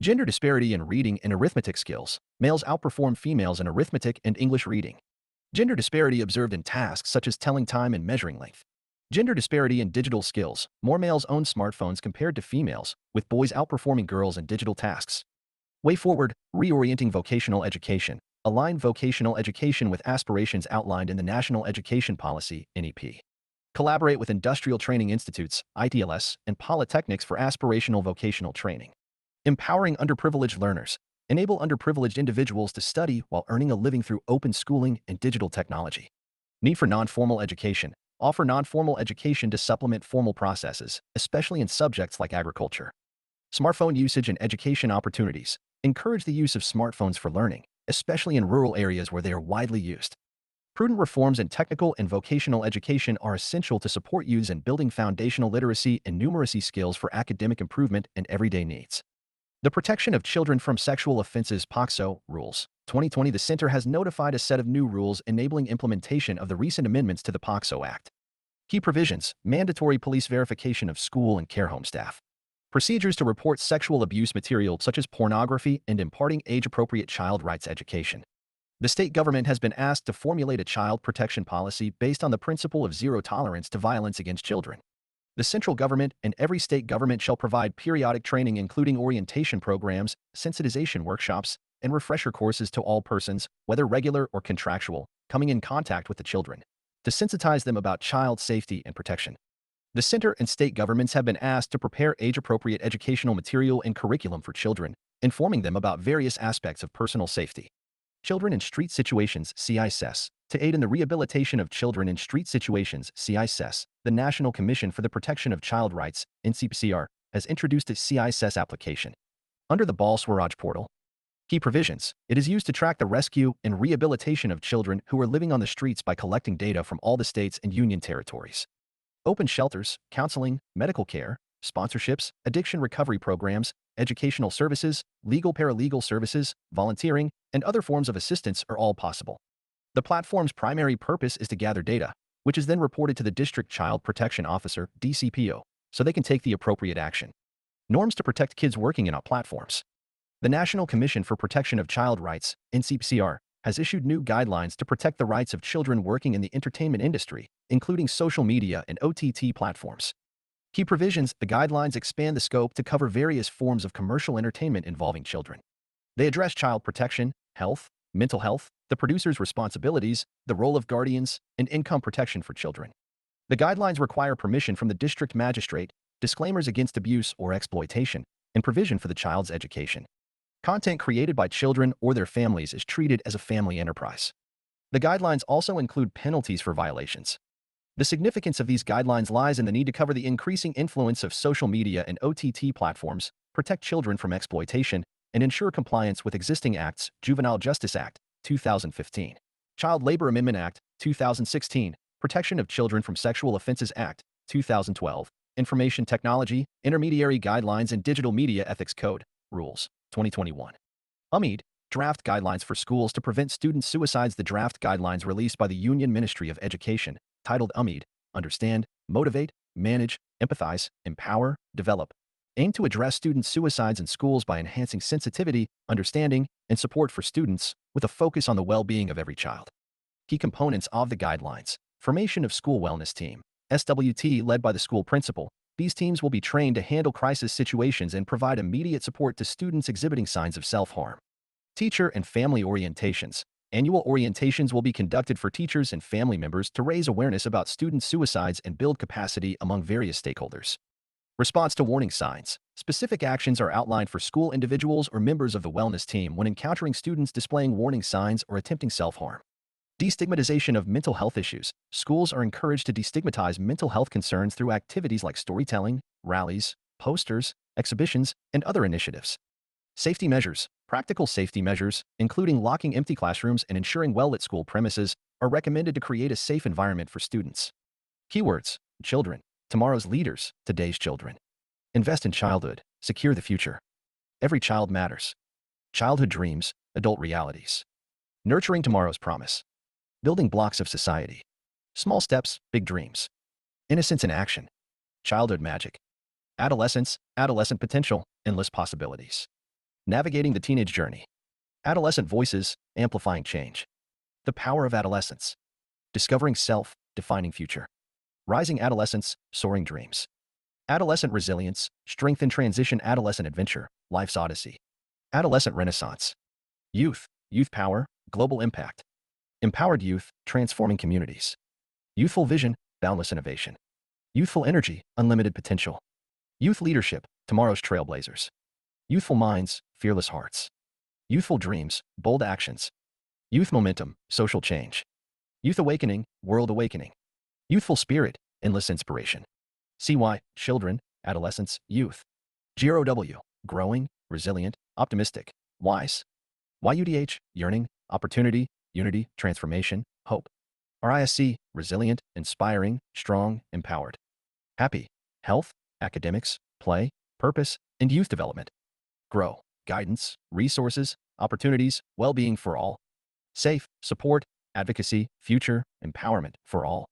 Gender disparity in reading and arithmetic skills. Males outperform females in arithmetic and English reading. Gender disparity observed in tasks such as telling time and measuring length. Gender disparity in digital skills. More males own smartphones compared to females, with boys outperforming girls in digital tasks. Way forward, reorienting vocational education. Align vocational education with aspirations outlined in the National Education Policy, NEP. Collaborate with industrial training institutes, ITLS, and polytechnics for aspirational vocational training. Empowering underprivileged learners. Enable underprivileged individuals to study while earning a living through open schooling and digital technology. Need for non-formal education. Offer non-formal education to supplement formal processes, especially in subjects like agriculture. Smartphone usage and education opportunities. Encourage the use of smartphones for learning, especially in rural areas where they are widely used. Prudent reforms in technical and vocational education are essential to support youths in building foundational literacy and numeracy skills for academic improvement and everyday needs. The Protection of Children from Sexual Offenses (POCSO) Rules. 2020. The Center has notified a set of new rules enabling implementation of the recent amendments to the POCSO Act. Key provisions: mandatory police verification of school and care home staff. Procedures to report sexual abuse material such as pornography and imparting age-appropriate child rights education. The state government has been asked to formulate a child protection policy based on the principle of zero tolerance to violence against children. The central government and every state government shall provide periodic training including orientation programs, sensitization workshops, and refresher courses to all persons, whether regular or contractual, coming in contact with the children, to sensitize them about child safety and protection. The center and state governments have been asked to prepare age-appropriate educational material and curriculum for children, informing them about various aspects of personal safety. Children in Street Situations (CISS). To aid in the rehabilitation of children in street situations (CISS), the National Commission for the Protection of Child Rights (NCPCR) has introduced a CISS application. Under the Bal Swaraj portal, key provisions, it is used to track the rescue and rehabilitation of children who are living on the streets by collecting data from all the states and union territories. Open shelters, counseling, medical care, sponsorships, addiction recovery programs, educational services, legal paralegal services, volunteering, and other forms of assistance are all possible. The platform's primary purpose is to gather data, which is then reported to the District Child Protection Officer, DCPO, so they can take the appropriate action. Norms to protect kids working in our platforms. The National Commission for Protection of Child Rights, NCPCR, has issued new guidelines to protect the rights of children working in the entertainment industry, including social media and OTT platforms. Key provisions: the guidelines expand the scope to cover various forms of commercial entertainment involving children. They address child protection, health, mental health, the producer's responsibilities, the role of guardians, and income protection for children. The guidelines require permission from the district magistrate, disclaimers against abuse or exploitation, and provision for the child's education. Content created by children or their families is treated as a family enterprise. The guidelines also include penalties for violations. The significance of these guidelines lies in the need to cover the increasing influence of social media and OTT platforms, protect children from exploitation, and ensure compliance with existing acts: Juvenile Justice Act, 2015, Child Labor Amendment Act, 2016, Protection of Children from Sexual Offenses Act, 2012, Information Technology, Intermediary Guidelines and Digital Media Ethics Code, Rules, 2021. UMED, Draft Guidelines for Schools to Prevent Student Suicides. The draft guidelines released by the Union Ministry of Education, titled UMED, Understand, Motivate, Manage, Empathize, Empower, Develop, aim to address student suicides in schools by enhancing sensitivity, understanding, and support for students, with a focus on the well-being of every child. Key components of the guidelines: formation of school wellness team, SWT, led by the school principal. These teams will be trained to handle crisis situations and provide immediate support to students exhibiting signs of self-harm. Teacher and family orientations. Annual orientations will be conducted for teachers and family members to raise awareness about student suicides and build capacity among various stakeholders. Response to warning signs. Specific actions are outlined for school individuals or members of the wellness team when encountering students displaying warning signs or attempting self-harm. Destigmatization of mental health issues. Schools are encouraged to destigmatize mental health concerns through activities like storytelling, rallies, posters, exhibitions, and other initiatives. Safety measures. Practical safety measures, including locking empty classrooms and ensuring well-lit school premises, are recommended to create a safe environment for students. Keywords: children, tomorrow's leaders, today's children. Invest in childhood, secure the future. Every child matters. Childhood dreams, adult realities. Nurturing tomorrow's promise. Building blocks of society. Small steps, big dreams. Innocence in action. Childhood magic. Adolescence, adolescent potential, endless possibilities. Navigating the teenage journey. Adolescent voices, amplifying change. The power of adolescence. Discovering self, defining future. Rising adolescence, soaring dreams. Adolescent resilience, strength in transition. Adolescent adventure, life's odyssey. Adolescent renaissance. Youth, youth power, global impact. Empowered youth, transforming communities. Youthful vision, boundless innovation. Youthful energy, unlimited potential. Youth leadership, tomorrow's trailblazers. Youthful minds, fearless hearts. Youthful dreams, bold actions. Youth momentum, social change. Youth awakening, world awakening. Youthful spirit, endless inspiration. CY, children, adolescents, youth. GROW, growing, resilient, optimistic, wise. YUDH, yearning, opportunity, unity, transformation, hope. RISC, resilient, inspiring, strong, empowered. Happy, health, academics, play, purpose, and youth development. Grow, guidance, resources, opportunities, well-being for all. Safe, support, advocacy, future, empowerment for all.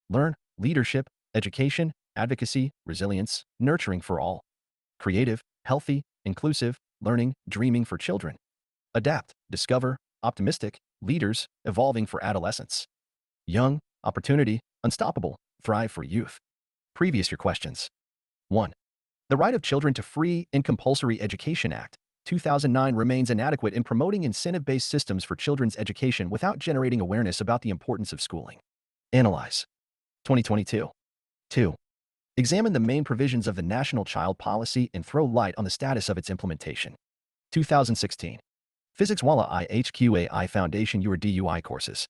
Learn, leadership, education, advocacy, resilience, nurturing for all. Creative, healthy, inclusive, learning, dreaming for children. Adapt, discover, optimistic, leaders, evolving for adolescents. Young, opportunity, unstoppable, thrive for youth. Previous year questions. 1. The Right of Children to Free and Compulsory Education Act, 2009 remains inadequate in promoting incentive-based systems for children's education without generating awareness about the importance of schooling. Analyze. 2022. 2. Examine the main provisions of the National Child Policy and throw light on the status of its implementation. 2016. Physics Wallah IHQAI Foundation Your DUI courses.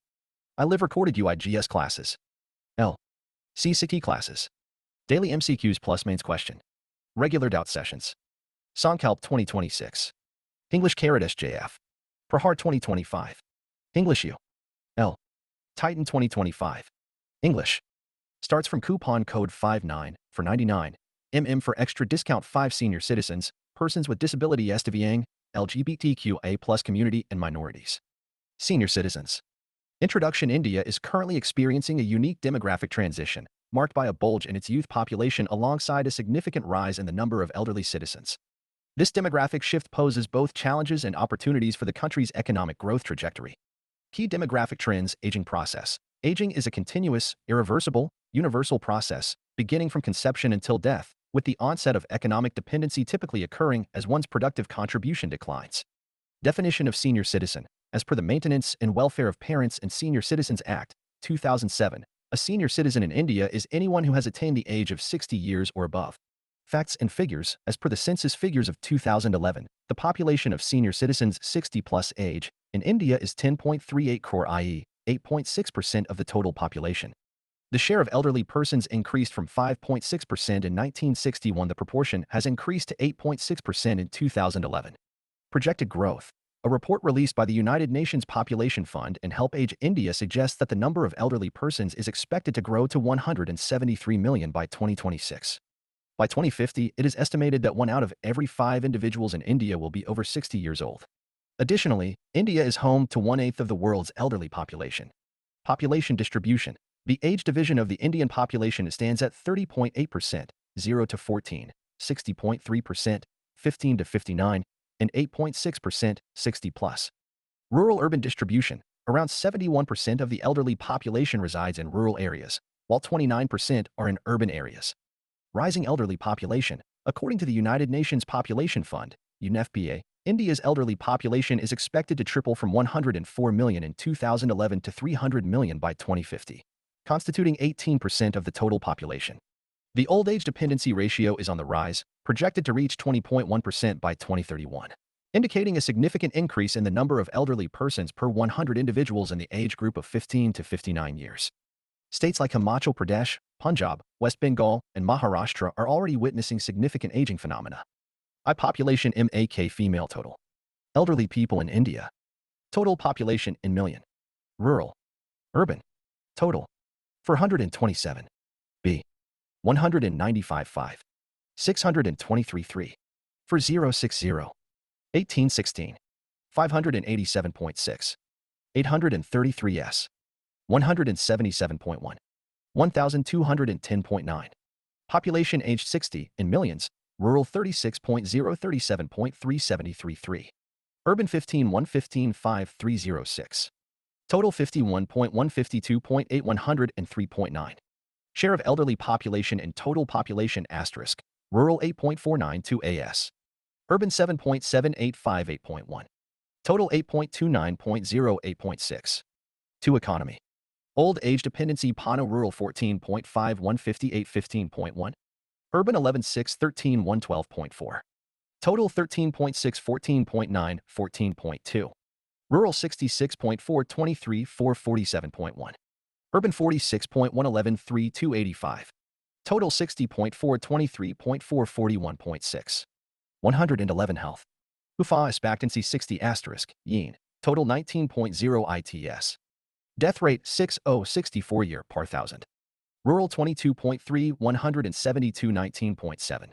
I live recorded UIGS classes. L. C60 classes. Daily MCQs plus mains question. Regular doubt sessions. Songkalp 2026. English SJF. Prahar 2025. English U. L. Titan 2025. English. Starts from coupon code 59 for 99 for extra discount 5 senior citizens, persons with disability STVang, LGBTQA+ community and minorities. Senior citizens. Introduction. India is currently experiencing a unique demographic transition, marked by a bulge in its youth population alongside a significant rise in the number of elderly citizens. This demographic shift poses both challenges and opportunities for the country's economic growth trajectory. Key demographic trends. Aging process. Aging is a continuous, irreversible, universal process, beginning from conception until death, with the onset of economic dependency typically occurring as one's productive contribution declines. Definition of senior citizen. As per the Maintenance and Welfare of Parents and Senior Citizens Act, 2007, a senior citizen in India is anyone who has attained the age of 60 years or above. Facts and figures. As per the census figures of 2011, the population of senior citizens 60+ age in India is 10.38 crore, i.e., 8.6% of the total population. The share of elderly persons increased from 5.6% in 1961. The proportion has increased to 8.6% in 2011. Projected growth. A report released by the United Nations Population Fund and Help Age India suggests that the number of elderly persons is expected to grow to 173 million by 2026. By 2050, it is estimated that 1 out of every 5 individuals in India will be over 60 years old. Additionally, India is home to 1/8 of the world's elderly population. Population distribution. The age division of the Indian population stands at 30.8%, 0 to 14, 60.3%, 15 to 59, and 8.6%, 60+. Rural-urban distribution. Around 71% of the elderly population resides in rural areas, while 29% are in urban areas. Rising elderly population. According to the United Nations Population Fund, UNFPA, India's elderly population is expected to triple from 104 million in 2011 to 300 million by 2050, constituting 18% of the total population. The old age dependency ratio is on the rise, projected to reach 20.1% by 2031, indicating a significant increase in the number of elderly persons per 100 individuals in the age group of 15 to 59 years. States like Himachal Pradesh, Punjab, West Bengal, and Maharashtra are already witnessing significant aging phenomena. Population MAK female total. Elderly people in India. Total population in million. Rural. Urban. Total. 427. B. 195.5. 623.3. For 060. 1816. 587.6. 833s. 177.1. 1210.9. Population aged 60 in millions. Rural 36.037.3733. Urban 15.115.5306. Total 51.152.8103.9. Share of elderly population in total population asterisk. Rural 8.492 AS. Urban 7.7858.1. Total 8.29.08.6. 2 Economy. Old age dependency Pano rural 14.515815.1. Urban 11.613.112.4. Total 13.614.9 14.2. Rural 66.423.447.1. Urban 46.111.3285. Total 60.423.441.6. 111 Health. Ufa expectancy 60 asterisk, yin. Total 19.0 ITS. Death rate 6064 year per thousand. Rural 22.3 172 19.7.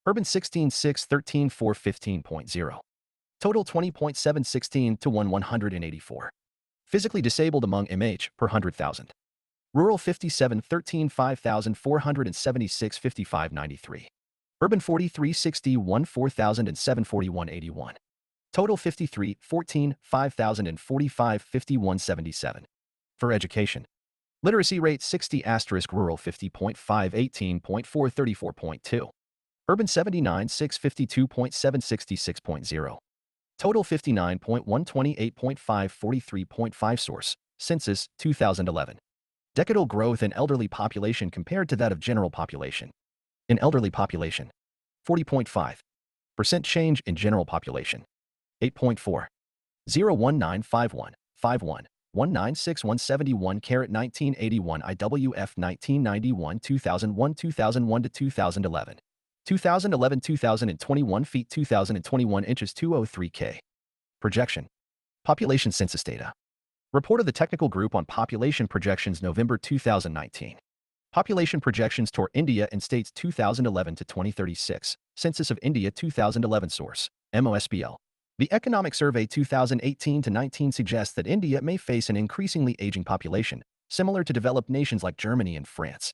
Urban 16.6 13.4 15.0. Total 20.716 to 184. Physically disabled among MH per 100,000. Rural 57 13 5476 5593. Urban 43 61 4007 81. Total 53 14 5045 5177. For education. Literacy rate 60 asterisk rural 50.5 18.4 Urban 79 6 52.7 Total 59.128.5 Source. Census 2011. Decadal growth in elderly population compared to that of general population. In elderly population. 40.5% change in general population. 8.4. 01951 51 196171 1981 IWF 1991 2001 2001 to 2011. 2011 2021 feet 2021 inches 203K. Projection. Population census data. Report of the Technical Group on Population Projections November 2019. Population projections toward India and States 2011 to 2036. Census of India 2011 source. MOSPL. The Economic Survey 2018 to 19 suggests that India may face an increasingly aging population, similar to developed nations like Germany and France.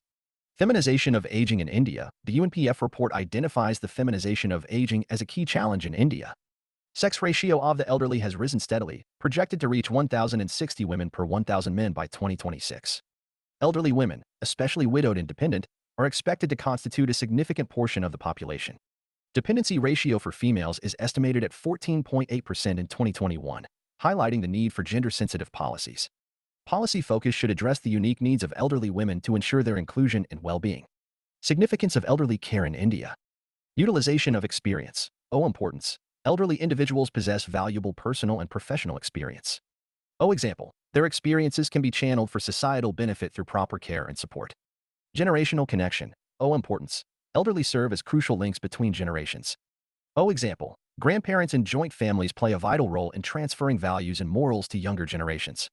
Feminization of aging in India. The UNPF report identifies the feminization of aging as a key challenge in India. Sex ratio of the elderly has risen steadily, projected to reach 1,060 women per 1,000 men by 2026. Elderly women, especially widowed and dependent, are expected to constitute a significant portion of the population. Dependency ratio for females is estimated at 14.8% in 2021, highlighting the need for gender-sensitive policies. Policy focus should address the unique needs of elderly women to ensure their inclusion and well-being. Significance of elderly care in India. Utilization of experience. Importance. Elderly individuals possess valuable personal and professional experience. Example. Their experiences can be channeled for societal benefit through proper care and support. Generational connection. Importance. Elderly serve as crucial links between generations. Example. Grandparents and joint families play a vital role in transferring values and morals to younger generations.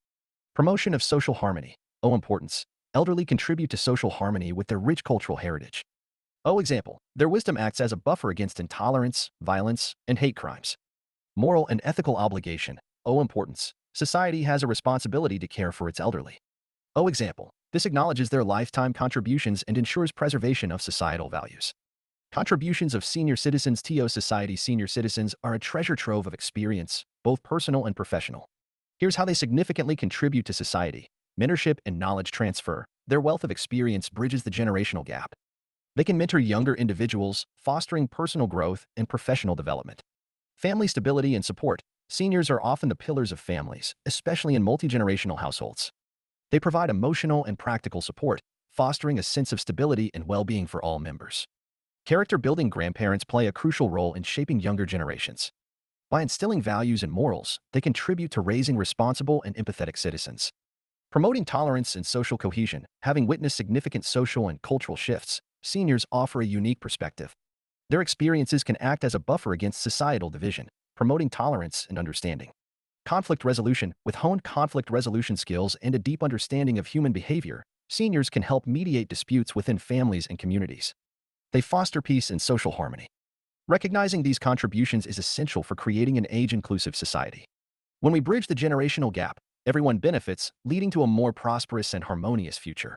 Promotion of social harmony. Importance. Elderly contribute to social harmony with their rich cultural heritage. Example. Their wisdom acts as a buffer against intolerance, violence, and hate crimes. Moral and ethical obligation. Importance. Society has a responsibility to care for its elderly. Example. This acknowledges their lifetime contributions and ensures preservation of societal values. Contributions of senior citizens to society. Senior citizens are a treasure trove of experience, both personal and professional. Here's how they significantly contribute to society. Mentorship and knowledge transfer. Their wealth of experience bridges the generational gap. They can mentor younger individuals, fostering personal growth and professional development. Family stability and support. Seniors are often the pillars of families, especially in multi-generational households. They provide emotional and practical support, fostering a sense of stability and well-being for all members. Character-building. Grandparents play a crucial role in shaping younger generations. By instilling values and morals, they contribute to raising responsible and empathetic citizens. Promoting tolerance and social cohesion. Having witnessed significant social and cultural shifts, seniors offer a unique perspective. Their experiences can act as a buffer against societal division, promoting tolerance and understanding. Conflict resolution. With honed conflict resolution skills and a deep understanding of human behavior, seniors can help mediate disputes within families and communities. They foster peace and social harmony. Recognizing these contributions is essential for creating an age-inclusive society. When we bridge the generational gap, everyone benefits, leading to a more prosperous and harmonious future.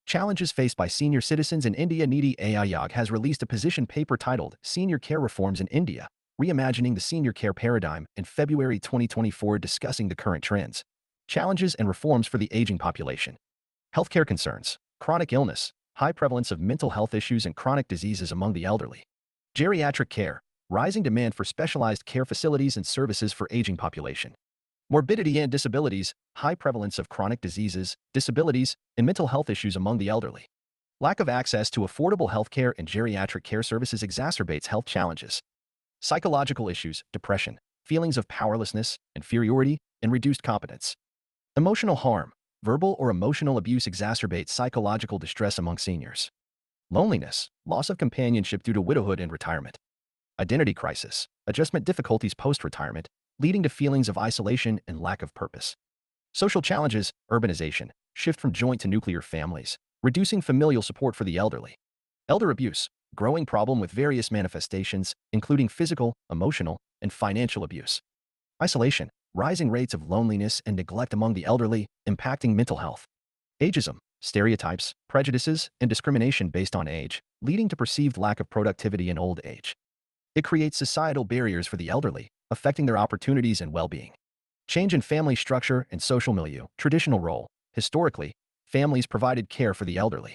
Challenges faced by senior citizens in India. Niti Aayog has released a position paper titled Senior Care Reforms in India, Reimagining the Senior Care Paradigm in February 2024, discussing the current trends, challenges and reforms for the aging population. Healthcare concerns. Chronic illness. High prevalence of mental health issues and chronic diseases among the elderly. Geriatric care. Rising demand for specialized care facilities and services for aging population. Morbidity and disabilities. High prevalence of chronic diseases, disabilities, and mental health issues among the elderly. Lack of access to affordable healthcare and geriatric care services exacerbates health challenges. Psychological issues. Depression. Feelings of powerlessness, inferiority, and reduced competence. Emotional harm. Verbal or emotional abuse exacerbates psychological distress among seniors. Loneliness. Loss of companionship due to widowhood and retirement. Identity crisis. Adjustment difficulties post-retirement, leading to feelings of isolation and lack of purpose. Social challenges. Urbanization. Shift from joint to nuclear families, reducing familial support for the elderly. Elder abuse. Growing problem with various manifestations, including physical, emotional, and financial abuse. Isolation. Rising rates of loneliness and neglect among the elderly, impacting mental health. Ageism. Stereotypes, prejudices, and discrimination based on age, leading to perceived lack of productivity in old age. It creates societal barriers for the elderly, affecting their opportunities and well-being. Change in family structure and social milieu. Traditional role. Historically, families provided care for the elderly.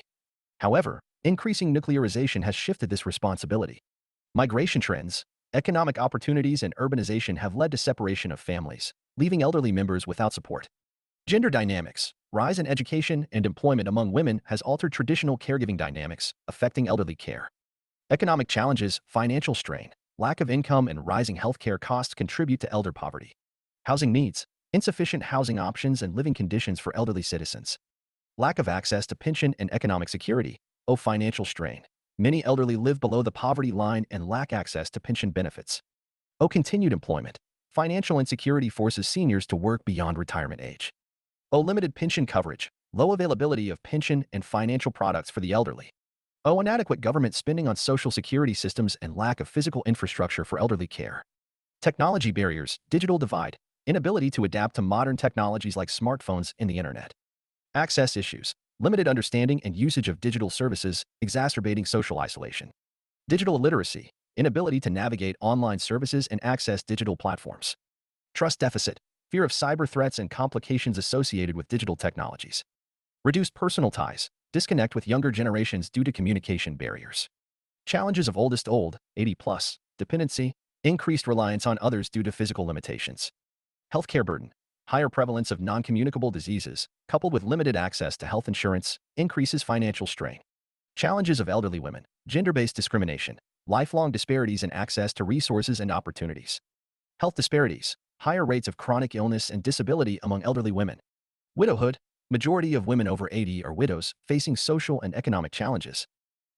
However, increasing nuclearization has shifted this responsibility. Migration trends, economic opportunities, and urbanization have led to separation of families, leaving elderly members without support. Gender dynamics. Rise in education and employment among women has altered traditional caregiving dynamics, affecting elderly care. Economic challenges, financial strain, lack of income, and rising healthcare costs contribute to elder poverty. Housing needs. Insufficient housing options and living conditions for elderly citizens. Lack of access to pension and economic security. Financial strain. Many elderly live below the poverty line and lack access to pension benefits. O. Continued employment. Financial insecurity forces seniors to work beyond retirement age. O. Limited pension coverage. Low availability of pension and financial products for the elderly. O. Inadequate government spending on social security systems and lack of physical infrastructure for elderly care. Technology barriers, digital divide, inability to adapt to modern technologies like smartphones and the internet. Access issues, limited understanding and usage of digital services, exacerbating social isolation. Digital illiteracy, inability to navigate online services and access digital platforms. Trust deficit, fear of cyber threats and complications associated with digital technologies. Reduced personal ties, disconnect with younger generations due to communication barriers. Challenges of oldest old, 80+, dependency, increased reliance on others due to physical limitations. Healthcare burden, higher prevalence of non-communicable diseases, coupled with limited access to health insurance, increases financial strain. Challenges of elderly women, gender-based discrimination, lifelong disparities in access to resources and opportunities. Health disparities, higher rates of chronic illness and disability among elderly women. Widowhood, majority of women over 80 are widows facing social and economic challenges.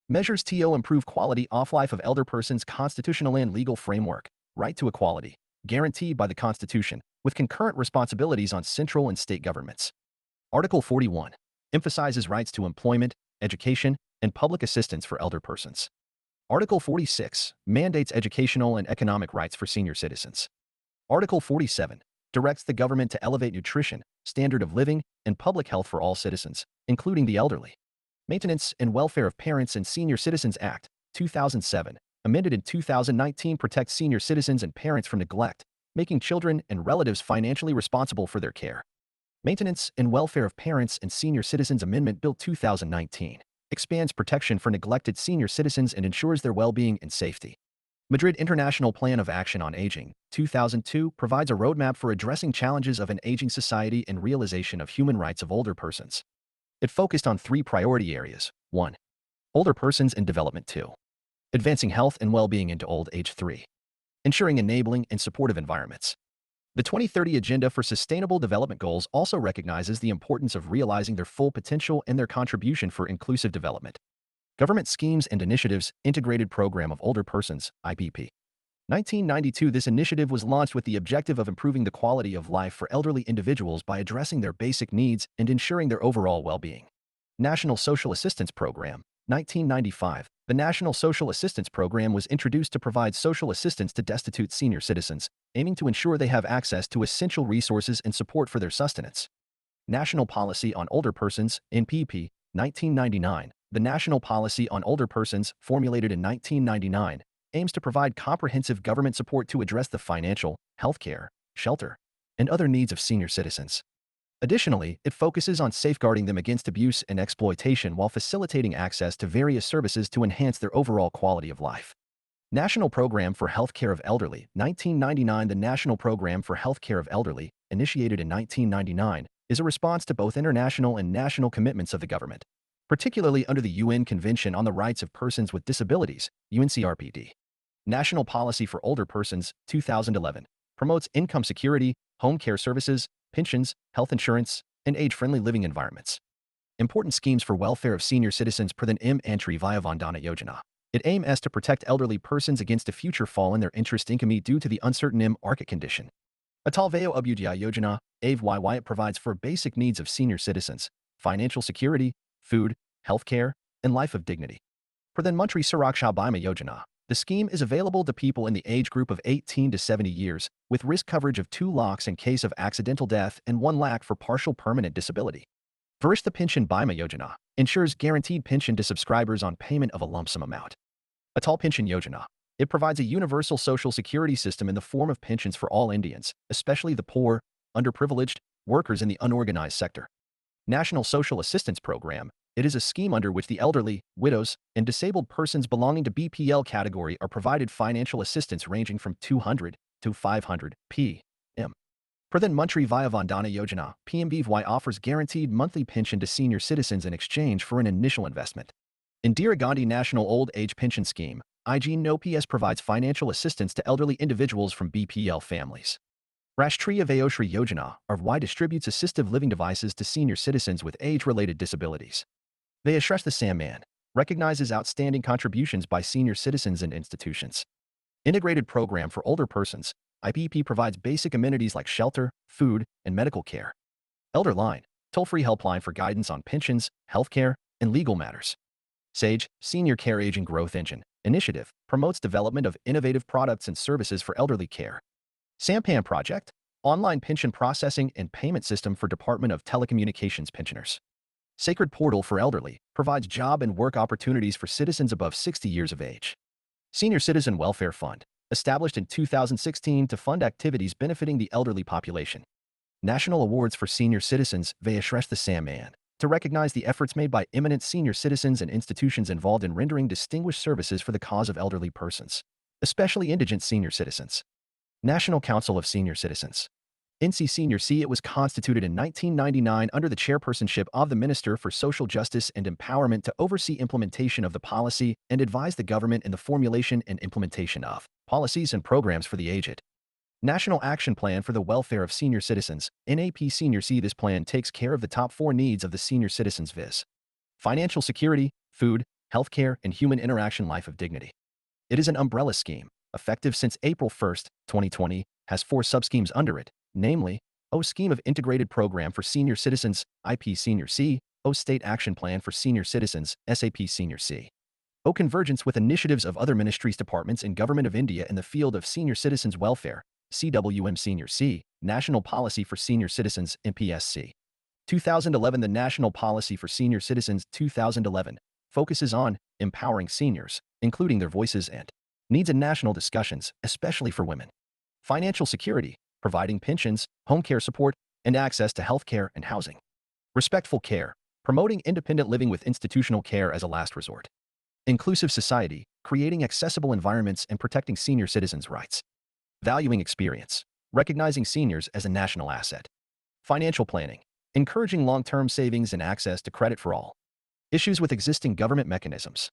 Measures to improve quality of life of elder persons constitutional and legal framework, right to equality, guaranteed by the Constitution, with concurrent responsibilities on central and state governments. Article 41 emphasizes rights to employment, education, and public assistance for elder persons. Article 46 mandates educational and economic rights for senior citizens. Article 47 directs the government to elevate nutrition, standard of living, and public health for all citizens, including the elderly. Maintenance and Welfare of Parents and Senior Citizens Act, 2007, amended in 2019, protects senior citizens and parents from neglect, making children and relatives financially responsible for their care. Maintenance and Welfare of Parents and Senior Citizens Amendment Bill 2019 expands protection for neglected senior citizens and ensures their well-being and safety. Madrid International Plan of Action on Aging, 2002, provides a roadmap for addressing challenges of an aging society and realization of human rights of older persons. It focused on 3 priority areas. 1. Older persons in development. 2. Advancing health and well-being into old age. 3. Ensuring enabling and supportive environments. The 2030 Agenda for Sustainable Development Goals also recognizes the importance of realizing their full potential and their contribution for inclusive development. Government Schemes and Initiatives Integrated Program of Older Persons, IPP. 1992. This initiative was launched with the objective of improving the quality of life for elderly individuals by addressing their basic needs and ensuring their overall well-being. National Social Assistance Program, 1995. The National Social Assistance Program was introduced to provide social assistance to destitute senior citizens, aiming to ensure they have access to essential resources and support for their sustenance. National Policy on Older Persons, NPP, 1999. The National Policy on Older Persons, formulated in 1999, aims to provide comprehensive government support to address the financial, healthcare, shelter, and other needs of senior citizens. Additionally, it focuses on safeguarding them against abuse and exploitation while facilitating access to various services to enhance their overall quality of life. National Program for Healthcare of Elderly, 1999. The National Program for Healthcare of Elderly, initiated in 1999, is a response to both international and national commitments of the government, particularly under the UN Convention on the Rights of Persons with Disabilities, UNCRPD. National Policy for Older Persons, 2011, promotes income security, home care services, pensions, health insurance, and age-friendly living environments. Important schemes for welfare of senior citizens Pradhan Mantri Vaya Vandana Yojana. It aims to protect elderly persons against a future fall in their interest income due to the uncertain market condition. Atal Vayo Abhyudaya Yojana, AVYY. It provides for basic needs of senior citizens, financial security, food, health care, and life of dignity. Pradhan Mantri Suraksha Bima Yojana. The scheme is available to people in the age group of 18 to 70 years, with risk coverage of 2 lakhs in case of accidental death and 1 lakh for partial permanent disability. Varishta Pension Bima Yojana ensures guaranteed pension to subscribers on payment of a lump sum amount. Atal Pension Yojana. It provides a universal social security system in the form of pensions for all Indians, especially the poor, underprivileged, workers in the unorganized sector. National Social Assistance Program. It is a scheme under which the elderly, widows, and disabled persons belonging to BPL category are provided financial assistance ranging from 200 to 500 p.m. Pradhan Mantri Vaya Vandana Yojana, PMVY, offers guaranteed monthly pension to senior citizens in exchange for an initial investment. Indira Gandhi National Old Age Pension Scheme, IG NOPS, provides financial assistance to elderly individuals from BPL families. Rashtriya Vayoshri Yojana, RY, distributes assistive living devices to senior citizens with age-related disabilities. Vayashresh the Samman, recognizes outstanding contributions by senior citizens and institutions. Integrated Program for Older Persons, IPP provides basic amenities like shelter, food, and medical care. Elder Line, toll-free helpline for guidance on pensions, healthcare, and legal matters. SAGE, Senior Care Aging Growth Engine, initiative, promotes development of innovative products and services for elderly care. Sampan Project, online pension processing and payment system for Department of Telecommunications pensioners. Sacred Portal for Elderly, provides job and work opportunities for citizens above 60 years of age. Senior Citizen Welfare Fund, established in 2016 to fund activities benefiting the elderly population. National Awards for Senior Citizens via Shrestha Samman, to recognize the efforts made by eminent senior citizens and institutions involved in rendering distinguished services for the cause of elderly persons, especially indigent senior citizens. National Council of Senior Citizens. NC Senior C. It was constituted in 1999 under the chairpersonship of the Minister for Social Justice and Empowerment to oversee implementation of the policy and advise the government in the formulation and implementation of policies and programs for the aged. National Action Plan for the Welfare of Senior Citizens, NAP Senior C. This plan takes care of the top 4 needs of the senior citizens viz. Financial security, food, healthcare, and human interaction life of dignity. It is an umbrella scheme, effective since April 1, 2020, has 4 subschemes under it, namely, O Scheme of Integrated Program for Senior Citizens, IP Senior C, O State Action Plan for Senior Citizens, SAP Senior C. O Convergence with initiatives of other ministries, departments, and Government of India in the field of senior citizens welfare, CWM Senior C, National Policy for Senior Citizens, MPSC. 2011 The National Policy for Senior Citizens 2011 focuses on empowering seniors, including their voices and needs in national discussions, especially for women. Financial security, providing pensions, home care support, and access to health care and housing. Respectful care, promoting independent living with institutional care as a last resort. Inclusive society, creating accessible environments and protecting senior citizens' rights. Valuing experience, recognizing seniors as a national asset. Financial planning, encouraging long-term savings and access to credit for all. Issues with existing government mechanisms.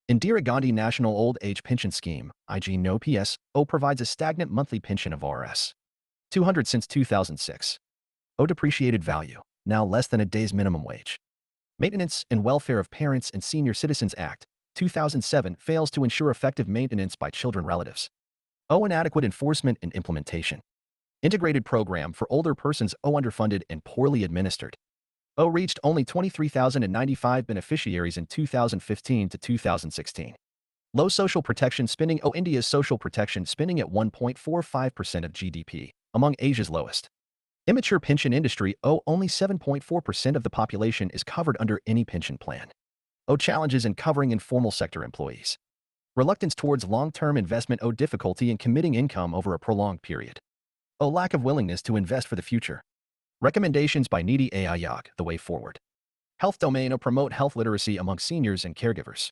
Indira Gandhi National Old Age Pension Scheme, IG No PSO, provides a stagnant monthly pension of Rs. 200 since 2006. O Depreciated Value, now less than a day's minimum wage. Maintenance and Welfare of Parents and Senior Citizens Act, 2007 fails to ensure effective maintenance by children relatives. O Inadequate enforcement and implementation. Integrated Program for Older Persons. O Underfunded and poorly administered. O reached only 23,095 beneficiaries in 2015 to 2016. Low social protection spending. O India's social protection spending at 1.45% of GDP, among Asia's lowest. Immature pension industry. O only 7.4% of the population is covered under any pension plan. O Challenges in covering informal sector employees. Reluctance towards long-term investment. O Difficulty in committing income over a prolonged period. O Lack of willingness to invest for the future. Recommendations by Niti Aayog, the way forward. Health domain. O Promote health literacy among seniors and caregivers.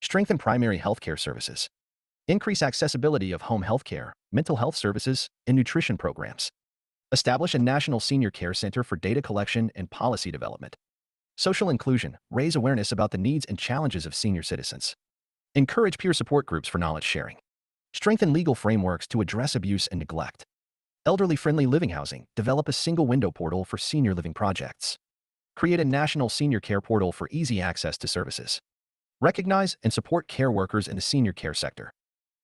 Strengthen primary healthcare services. Increase accessibility of home healthcare, mental health services, and nutrition programs. Establish a national senior care center for data collection and policy development. Social inclusion. Raise awareness about the needs and challenges of senior citizens. Encourage peer support groups for knowledge sharing. Strengthen legal frameworks to address abuse and neglect. Elderly-friendly living housing. Develop a single-window portal for senior living projects. Create a national senior care portal for easy access to services. Recognize and support care workers in the senior care sector.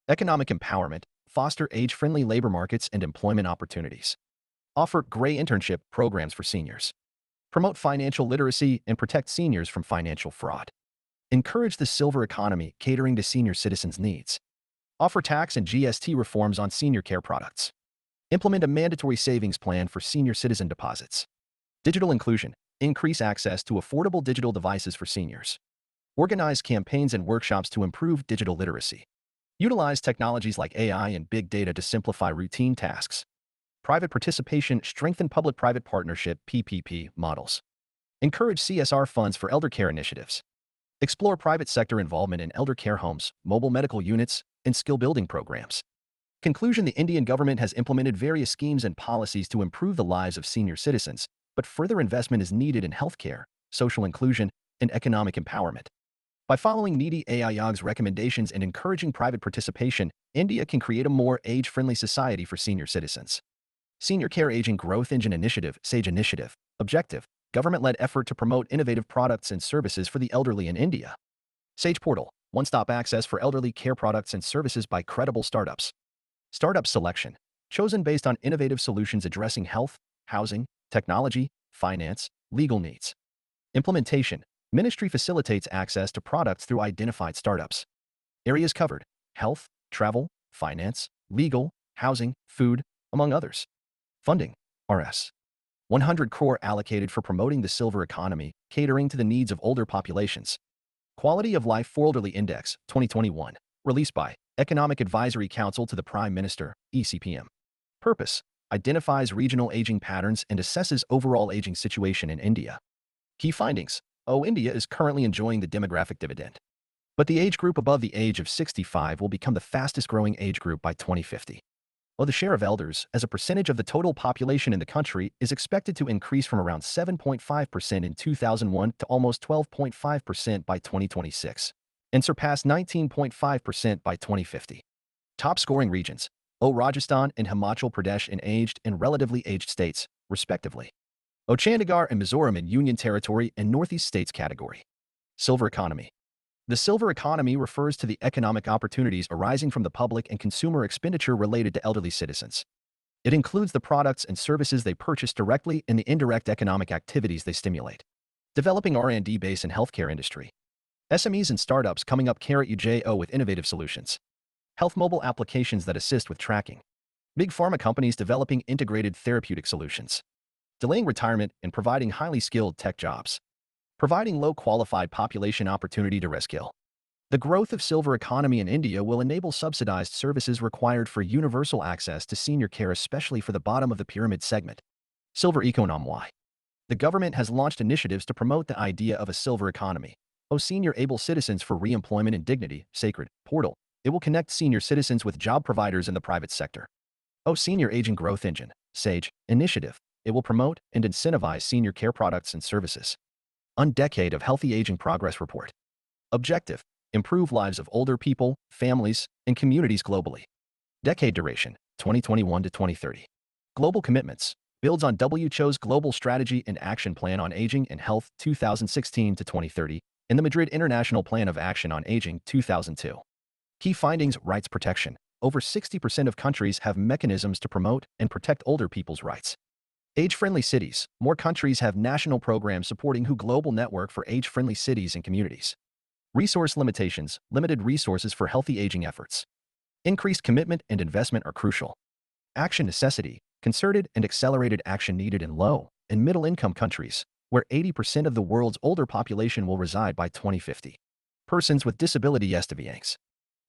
Economic empowerment. Foster age-friendly labor markets and employment opportunities. Offer gray internship programs for seniors. Promote financial literacy and protect seniors from financial fraud. Encourage the silver economy, catering to senior citizens' needs. Offer tax and GST reforms on senior care products. Implement a mandatory savings plan for senior citizen deposits. Digital inclusion. Increase access to affordable digital devices for seniors. Organize campaigns and workshops to improve digital literacy. Utilize technologies like AI and big data to simplify routine tasks. Private participation. Strengthen public-private partnership (PPP) models. Encourage CSR funds for elder care initiatives. Explore private sector involvement in elder care homes, mobile medical units, and skill-building programs. Conclusion. The Indian government has implemented various schemes and policies to improve the lives of senior citizens, but further investment is needed in healthcare, social inclusion, and economic empowerment. By following Niti Aayog's recommendations and encouraging private participation, India can create a more age-friendly society for senior citizens. Senior Care Aging Growth Engine Initiative, SAGE Initiative. Objective: government-led effort to promote innovative products and services for the elderly in India. Sage Portal, one-stop access for elderly care products and services by credible startups. Startup selection, chosen based on innovative solutions addressing health, housing, technology, finance, legal needs. Implementation, ministry facilitates access to products through identified startups. Areas covered, health, travel, finance, legal, housing, food, among others. Funding, Rs. 100 crore allocated for promoting the silver economy, catering to the needs of older populations. Quality of Life for Elderly Index, 2021, released by Economic Advisory Council to the Prime Minister, ECPM. Purpose, identifies regional aging patterns and assesses overall aging situation in India. Key findings, India is currently enjoying the demographic dividend. But the age group above the age of 65 will become the fastest growing age group by 2050. The share of elders, as a percentage of the total population in the country, is expected to increase from around 7.5% in 2001 to almost 12.5% by 2026, and surpass 19.5% by 2050. Top scoring regions, Rajasthan and Himachal Pradesh in aged and relatively aged states, respectively. Chandigarh and Mizoram in Union Territory and Northeast States category. Silver economy. The silver economy refers to the economic opportunities arising from the public and consumer expenditure related to elderly citizens. It includes the products and services they purchase directly and the indirect economic activities they stimulate. Developing R&D base in healthcare industry. SMEs and startups coming up UJO with innovative solutions. Health mobile applications that assist with tracking. Big pharma companies developing integrated therapeutic solutions. Delaying retirement and providing highly skilled tech jobs. Providing low-qualified population opportunity to reskill. The growth of silver economy in India will enable subsidized services required for universal access to senior care, especially for the bottom of the pyramid segment. Silver economy. The government has launched initiatives to promote the idea of a silver economy. Senior able citizens for re-employment and dignity, sacred, portal. It will connect senior citizens with job providers in the private sector. Senior aging growth engine, SAGE, initiative. It will promote and incentivize senior care products and services. Decade of Healthy Aging Progress Report. Objective, improve lives of older people, families, and communities globally. Decade duration, 2021 to 2030. Global commitments, builds on WHO's Global Strategy and Action Plan on Aging and Health 2016 to 2030 and the Madrid International Plan of Action on Aging 2002. Key findings, rights protection. Over 60% of countries have mechanisms to promote and protect older people's rights. Age-friendly cities. More countries have national programs supporting WHO Global Network for age-friendly cities and communities. Resource limitations. Limited resources for healthy aging efforts. Increased commitment and investment are crucial. Action necessity. Concerted and accelerated action needed in low and middle-income countries, where 80% of the world's older population will reside by 2050. Persons with disability SDVs.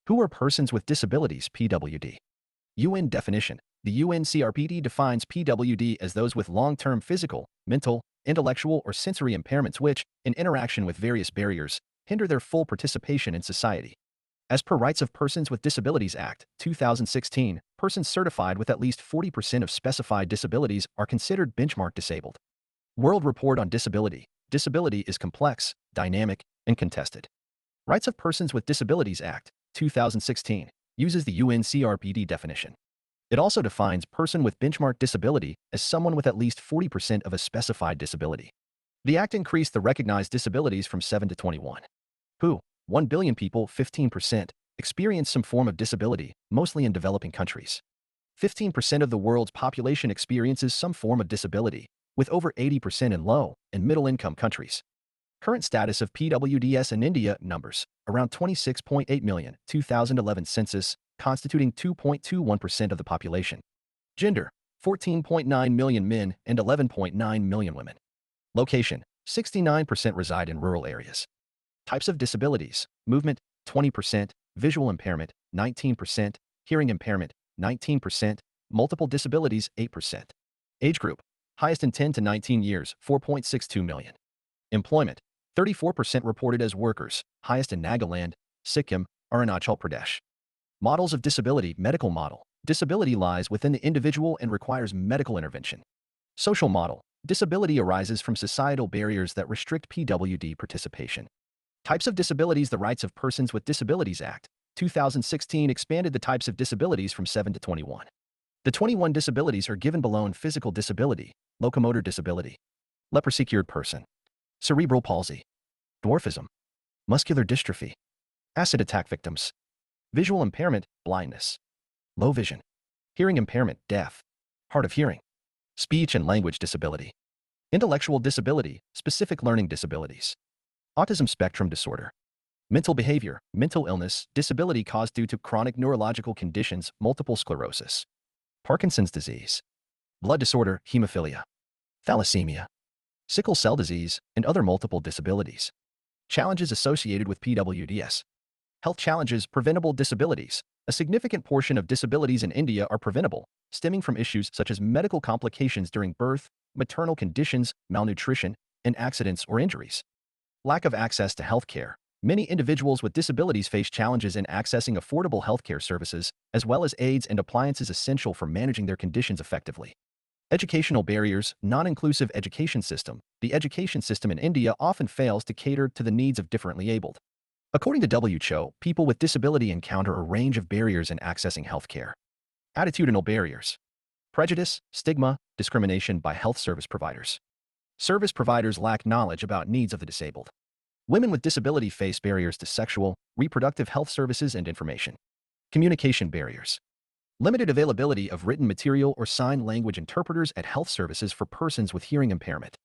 Who are persons with disabilities? PWD. UN definition. The UNCRPD defines PWD as those with long-term physical, mental, intellectual, or sensory impairments which, in interaction with various barriers, hinder their full participation in society. As per Rights of Persons with Disabilities Act, 2016, persons certified with at least 40% of specified disabilities are considered benchmark disabled. World Report on Disability. Disability is complex, dynamic, and contested. Rights of Persons with Disabilities Act, 2016, uses the UNCRPD definition. It also defines person with benchmark disability as someone with at least 40% of a specified disability. The Act increased the recognized disabilities from 7 to 21. 1 billion people, 15%, experience some form of disability, mostly in developing countries. 15% of the world's population experiences some form of disability, with over 80% in low and middle-income countries. Current status of PWDs in India numbers, around 26.8 million, 2011 census, constituting 2.21% of the population. Gender, 14.9 million men and 11.9 million women. Location, 69% reside in rural areas. Types of disabilities, movement, 20%, visual impairment, 19%, hearing impairment, 19%, multiple disabilities, 8%. Age group, highest in 10 to 19 years, 4.62 million. Employment, 34% reported as workers, highest in Nagaland, Sikkim, Arunachal Pradesh. Models of disability. Medical model. Disability lies within the individual and requires medical intervention. Social model. Disability arises from societal barriers that restrict PWD participation. Types of disabilities. The Rights of Persons with Disabilities Act, 2016 expanded the types of disabilities from 7 to 21. The 21 disabilities are given below: physical disability, locomotor disability, leprosy, cured person, cerebral palsy, dwarfism, muscular dystrophy, acid attack victims, visual impairment, blindness, low vision, hearing impairment, deaf, hard of hearing, speech and language disability, intellectual disability, specific learning disabilities, autism spectrum disorder, mental behavior, mental illness, disability caused due to chronic neurological conditions, multiple sclerosis, Parkinson's disease, blood disorder, hemophilia, thalassemia, sickle cell disease, and other multiple disabilities. Challenges associated with PWDS. Health challenges, preventable disabilities. A significant portion of disabilities in India are preventable, stemming from issues such as medical complications during birth, maternal conditions, malnutrition, and accidents or injuries. Lack of access to health care. Many individuals with disabilities face challenges in accessing affordable healthcare services, as well as aids and appliances essential for managing their conditions effectively. Educational barriers, non-inclusive education system. The education system in India often fails to cater to the needs of differently abled. According to WHO, people with disability encounter a range of barriers in accessing healthcare. Attitudinal barriers. Prejudice, stigma, discrimination by health service providers. Service providers lack knowledge about needs of the disabled. Women with disability face barriers to sexual, reproductive health services and information. Communication barriers. Limited availability of written material or sign language interpreters at health services for persons with hearing impairment.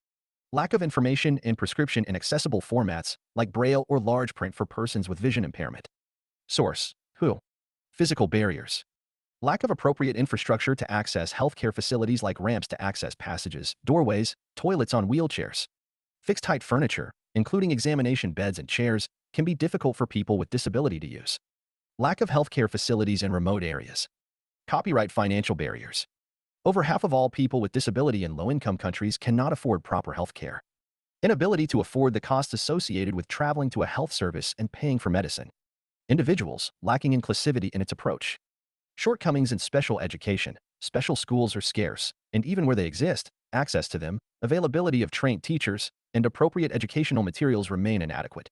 Lack of information and prescription in accessible formats like Braille or large print for persons with vision impairment. Source: WHO. Physical barriers. Lack of appropriate infrastructure to access healthcare facilities like ramps to access passages, doorways, toilets on wheelchairs. Fixed-height furniture, including examination beds and chairs, can be difficult for people with disability to use. Lack of healthcare facilities in remote areas. Copyright financial barriers. Over half of all people with disability in low-income countries cannot afford proper health care. Inability to afford the costs associated with traveling to a health service and paying for medicine. Individuals lacking inclusivity in its approach. Shortcomings in special education. Special schools are scarce, and even where they exist, access to them, availability of trained teachers, and appropriate educational materials remain inadequate.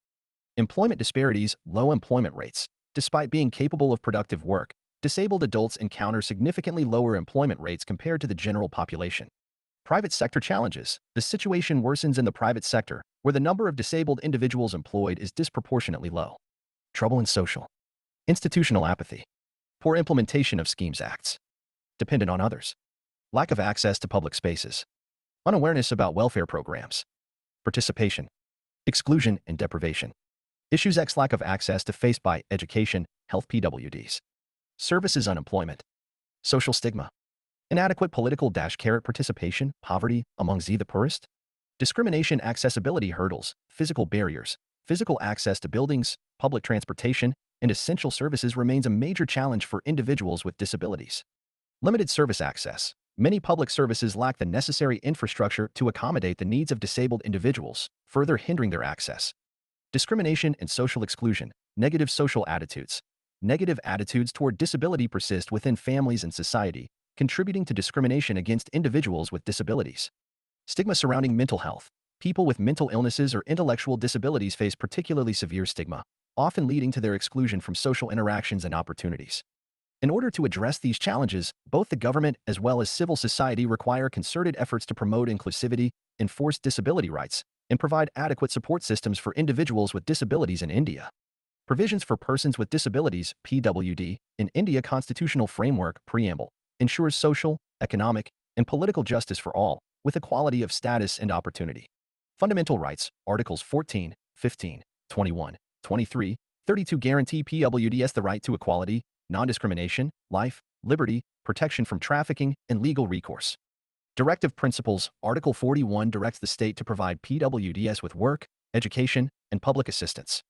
Employment disparities, low employment rates. Despite being capable of productive work, disabled adults encounter significantly lower employment rates compared to the general population. Private sector challenges. The situation worsens in the private sector, where the number of disabled individuals employed is disproportionately low. Trouble in social. Institutional apathy. Poor implementation of schemes acts. Dependent on others. Lack of access to public spaces. Unawareness about welfare programs. Participation. Exclusion and deprivation. Issues X lack of access to faced by education, health PWDs. Services unemployment. Social stigma. Inadequate political participation, poverty among the poorest. Discrimination accessibility hurdles, physical barriers. Physical access to buildings, public transportation, and essential services remains a major challenge for individuals with disabilities. Limited service access. Many public services lack the necessary infrastructure to accommodate the needs of disabled individuals, further hindering their access. Discrimination and social exclusion. Negative social attitudes. Negative attitudes toward disability persist within families and society, contributing to discrimination against individuals with disabilities. Stigma surrounding mental health. People with mental illnesses or intellectual disabilities face particularly severe stigma, often leading to their exclusion from social interactions and opportunities. In order to address these challenges, both the government as well as civil society require concerted efforts to promote inclusivity, enforce disability rights, and provide adequate support systems for individuals with disabilities in India. Provisions for Persons with Disabilities, PWD, in India Constitutional Framework, Preamble, ensures social, economic, and political justice for all, with equality of status and opportunity. Fundamental Rights, Articles 14, 15, 21, 23, 32 guarantee PWDs the right to equality, non-discrimination, life, liberty, protection from trafficking, and legal recourse. Directive Principles, Article 41 directs the state to provide PWDs with work, education, and public assistance.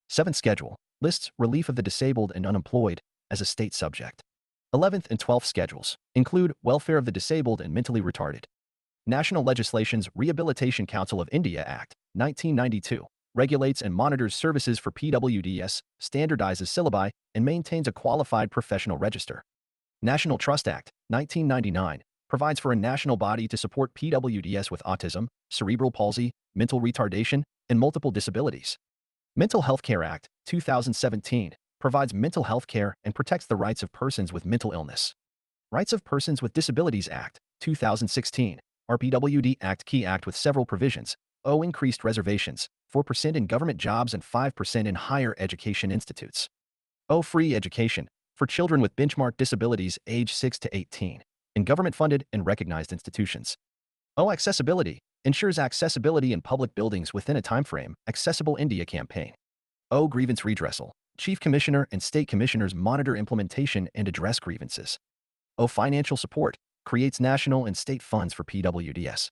7th Schedule lists relief of the disabled and unemployed as a state subject. 11th and 12th schedules include welfare of the disabled and mentally retarded. National Legislation's Rehabilitation Council of India Act, 1992, regulates and monitors services for PWDs, standardizes syllabi, and maintains a qualified professional register. National Trust Act, 1999, provides for a national body to support PWDs with autism, cerebral palsy, mental retardation, and multiple disabilities. Mental Health Care Act, 2017, provides mental health care and protects the rights of persons with mental illness. Rights of Persons with Disabilities Act, 2016, RPWD Act key act with several provisions, increased reservations, 4% in government jobs and 5% in higher education institutes. O. Free education for children with benchmark disabilities age 6 to 18 in government-funded and recognized institutions. O. Accessibility ensures accessibility in public buildings within a timeframe. Accessible India campaign. O. Grievance redressal. Chief Commissioner and State Commissioners monitor implementation and address grievances. O. Financial support creates national and state funds for PWDS.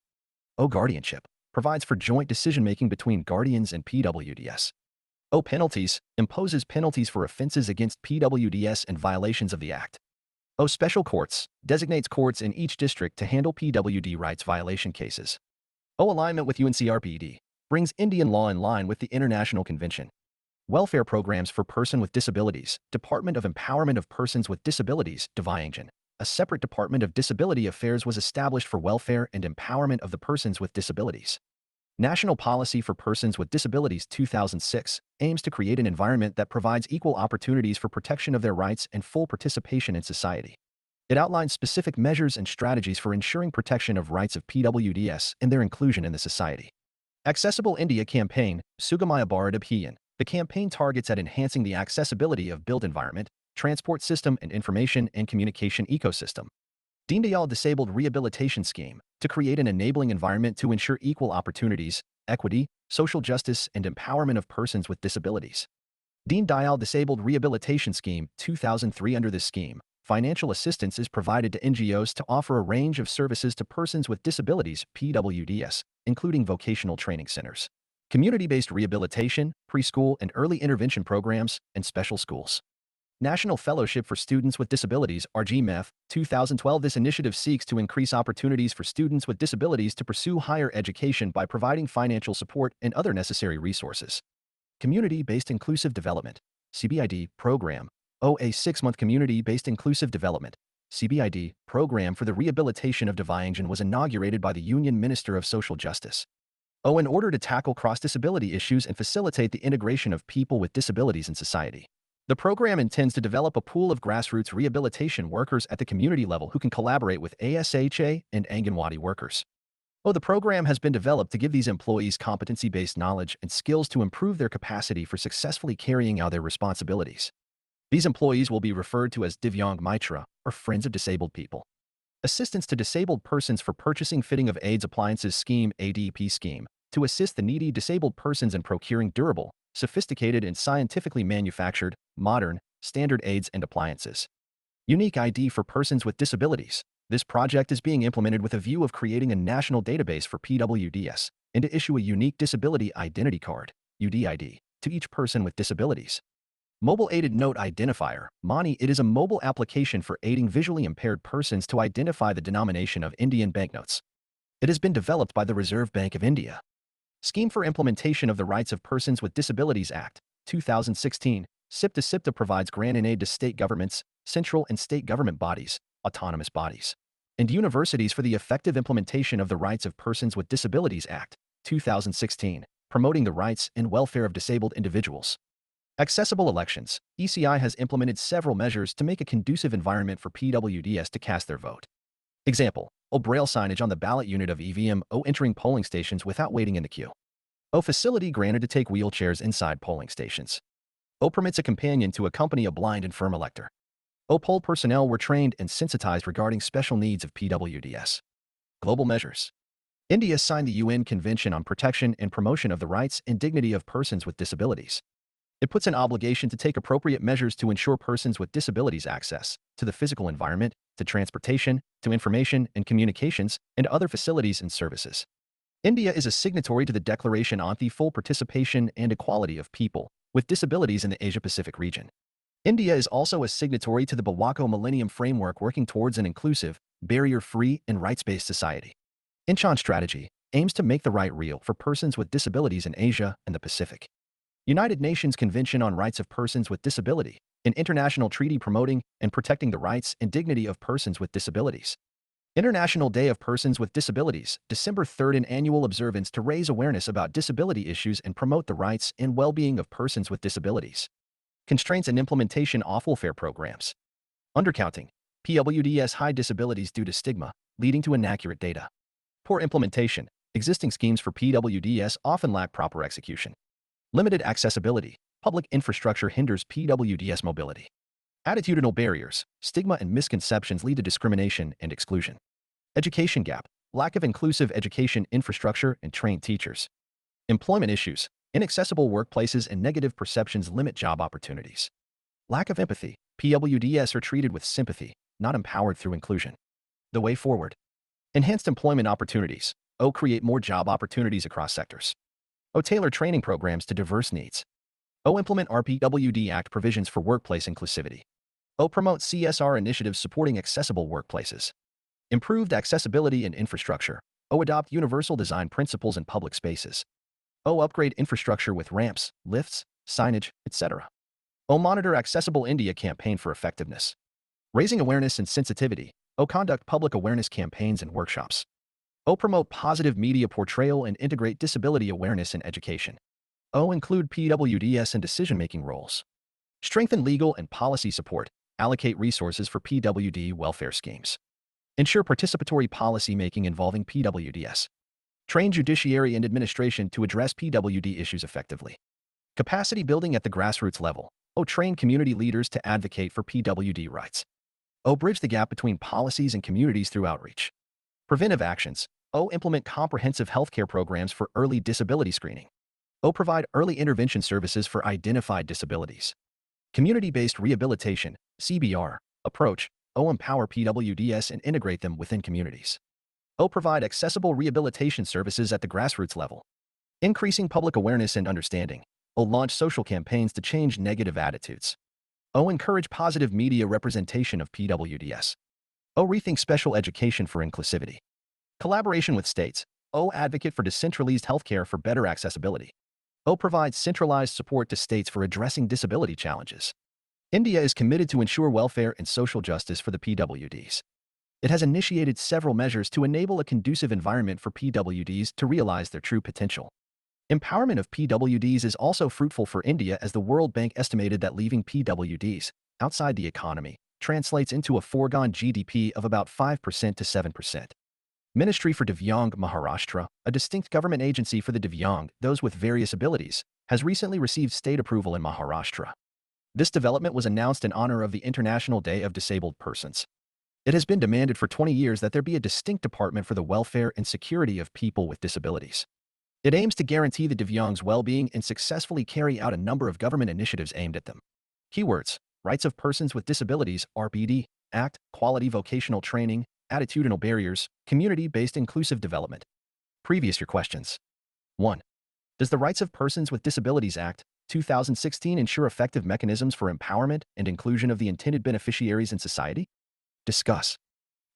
O. Guardianship provides for joint decision-making between guardians and PWDS. O. Penalties imposes penalties for offenses against PWDS and violations of the Act. O. Special courts designates courts in each district to handle PWD rights violation cases. O. Alignment with UNCRPD brings Indian law in line with the International Convention. Welfare programs for person with disabilities. Department of Empowerment of Persons with Disabilities, Division. A separate Department of Disability Affairs was established for welfare and empowerment of the persons with disabilities. National Policy for Persons with Disabilities 2006 aims to create an environment that provides equal opportunities for protection of their rights and full participation in society. It outlines specific measures and strategies for ensuring protection of rights of PWDS and their inclusion in the society. Accessible India Campaign, Sugamaya Bharat Abhiyan. The campaign targets at enhancing the accessibility of built environment, transport system, and information and communication ecosystem. Deen Dayal Disabled Rehabilitation Scheme, to create an enabling environment to ensure equal opportunities, equity, social justice, and empowerment of persons with disabilities. Deen Dayal Disabled Rehabilitation Scheme, 2003. Under this scheme, financial assistance is provided to NGOs to offer a range of services to persons with disabilities, PWDS, including vocational training centers, community-based rehabilitation, preschool and early intervention programs, and special schools. National Fellowship for Students with Disabilities, RGMEF, 2012. This initiative seeks to increase opportunities for students with disabilities to pursue higher education by providing financial support and other necessary resources. Community-Based Inclusive Development, CBID, Program. A 6-month Community-Based Inclusive Development, CBID, Program for the Rehabilitation of Division was inaugurated by the Union Minister of Social Justice. In order to tackle cross-disability issues and facilitate the integration of people with disabilities in society. The program intends to develop a pool of grassroots rehabilitation workers at the community level who can collaborate with ASHA and Anganwadi workers. The program has been developed to give these employees competency-based knowledge and skills to improve their capacity for successfully carrying out their responsibilities. These employees will be referred to as Divyang Mitra, or Friends of Disabled People. Assistance to Disabled Persons for Purchasing Fitting of AIDS Appliances Scheme, ADP Scheme, to assist the needy disabled persons in procuring durable, sophisticated and scientifically manufactured, modern, standard aids and appliances. Unique ID for persons with disabilities. This project is being implemented with a view of creating a national database for PWDS and to issue a unique disability identity card, UDID, to each person with disabilities. Mobile Aided Note Identifier, MANI. It is a mobile application for aiding visually impaired persons to identify the denomination of Indian banknotes. It has been developed by the Reserve Bank of India. Scheme for Implementation of the Rights of Persons with Disabilities Act, 2016, SIPTA provides grant and aid to state governments, central and state government bodies, autonomous bodies, and universities for the effective implementation of the Rights of Persons with Disabilities Act, 2016, promoting the rights and welfare of disabled individuals. Accessible elections. ECI has implemented several measures to make a conducive environment for PWDS to cast their vote. Example, Braille signage on the ballot unit of EVM, entering polling stations without waiting in the queue. Facility granted to take wheelchairs inside polling stations. Permits a companion to accompany a blind infirm elector. Poll personnel were trained and sensitized regarding special needs of PWDS. Global measures. India signed the UN Convention on Protection and Promotion of the Rights and Dignity of Persons with Disabilities. It puts an obligation to take appropriate measures to ensure persons with disabilities access to the physical environment, to transportation, to information and communications, and other facilities and services. India is a signatory to the Declaration on the Full Participation and Equality of People with Disabilities in the Asia-Pacific region. India is also a signatory to the Bawako Millennium Framework working towards an inclusive, barrier-free, and rights-based society. Incheon Strategy aims to make the right real for persons with disabilities in Asia and the Pacific. United Nations Convention on Rights of Persons with Disability, an international treaty promoting and protecting the rights and dignity of persons with disabilities. International Day of Persons with Disabilities, December 3rd, an annual observance to raise awareness about disability issues and promote the rights and well-being of persons with disabilities. Constraints and implementation of welfare programs. Undercounting. PWDS high disabilities due to stigma, leading to inaccurate data. Poor implementation. Existing schemes for PWDs often lack proper execution. Limited accessibility. Public infrastructure hinders PWDs mobility. Attitudinal barriers. Stigma and misconceptions lead to discrimination and exclusion. Education gap. Lack of inclusive education infrastructure and trained teachers. Employment issues. Inaccessible workplaces and negative perceptions limit job opportunities. Lack of empathy. PWDs are treated with sympathy, not empowered through inclusion. The way forward. Enhanced employment opportunities. Create more job opportunities across sectors. Tailor training programs to diverse needs. Implement RPWD Act provisions for workplace inclusivity. Promote CSR initiatives supporting accessible workplaces. Improved accessibility and infrastructure. Adopt universal design principles in public spaces. Upgrade infrastructure with ramps, lifts, signage, etc. Monitor Accessible India campaign for effectiveness. Raising awareness and sensitivity. Conduct public awareness campaigns and workshops. Promote positive media portrayal and integrate disability awareness in education. Include PWDs in decision-making roles. Strengthen legal and policy support. Allocate resources for PWD welfare schemes. Ensure participatory policy-making involving PWDs. Train judiciary and administration to address PWD issues effectively. Capacity building at the grassroots level. Train community leaders to advocate for PWD rights. Bridge the gap between policies and communities through outreach. Preventive actions. Implement comprehensive healthcare programs for early disability screening. Provide early intervention services for identified disabilities. Community-based rehabilitation, CBR, approach. Empower PWDs and integrate them within communities. Provide accessible rehabilitation services at the grassroots level. Increasing public awareness and understanding. Launch social campaigns to change negative attitudes. Encourage positive media representation of PWDs. Rethink special education for inclusivity. Collaboration with states. Advocate for decentralized healthcare for better accessibility. Provide centralized support to states for addressing disability challenges. India is committed to ensure welfare and social justice for the PWDs. It has initiated several measures to enable a conducive environment for PWDs to realize their true potential. Empowerment of PWDs is also fruitful for India, as the World Bank estimated that leaving PWDs outside the economy translates into a foregone GDP of about 5% to 7%. Ministry for Divyang Maharashtra, a distinct government agency for the Divyang, those with various abilities, has recently received state approval in Maharashtra. This development was announced in honor of the International Day of Disabled Persons. It has been demanded for 20 years that there be a distinct department for the welfare and security of people with disabilities. It aims to guarantee the Divyang's well-being and successfully carry out a number of government initiatives aimed at them. Keywords: Rights of Persons with Disabilities, RPD, Act, Quality Vocational Training, Attitudinal Barriers, Community-Based Inclusive Development. Previous year questions. 1. Does the Rights of Persons with Disabilities Act, 2016 ensure effective mechanisms for empowerment and inclusion of the intended beneficiaries in society? Discuss.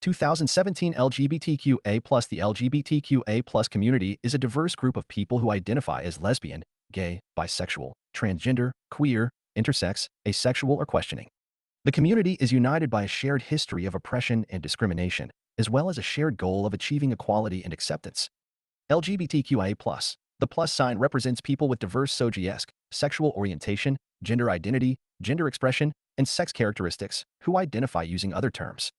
2017 LGBTQA+. The LGBTQA+ community is a diverse group of people who identify as lesbian, gay, bisexual, transgender, queer, intersex, asexual, or questioning. The community is united by a shared history of oppression and discrimination, as well as a shared goal of achieving equality and acceptance. LGBTQA+. The plus sign represents people with diverse sexual orientation, gender identity, gender expression, and sex characteristics who identify using other terms.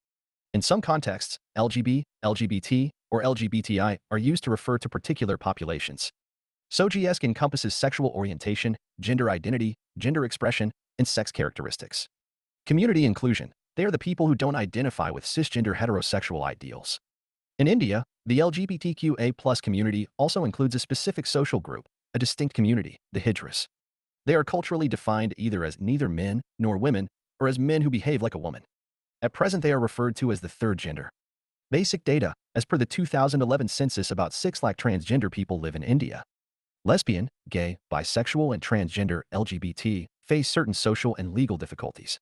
In some contexts, LGBT, or LGBTI are used to refer to particular populations. SOGIESC encompasses sexual orientation, gender identity, gender expression, and sex characteristics. Community inclusion. They are the people who don't identify with cisgender heterosexual ideals. In India, the LGBTQA+ community also includes a specific social group, a distinct community, the Hijras. They are culturally defined either as neither men nor women, or as men who behave like a woman. At present, they are referred to as the third gender. Basic data. As per the 2011 census, about 6 lakh transgender people live in India. Lesbian, gay, bisexual, and transgender LGBT face certain social and legal difficulties.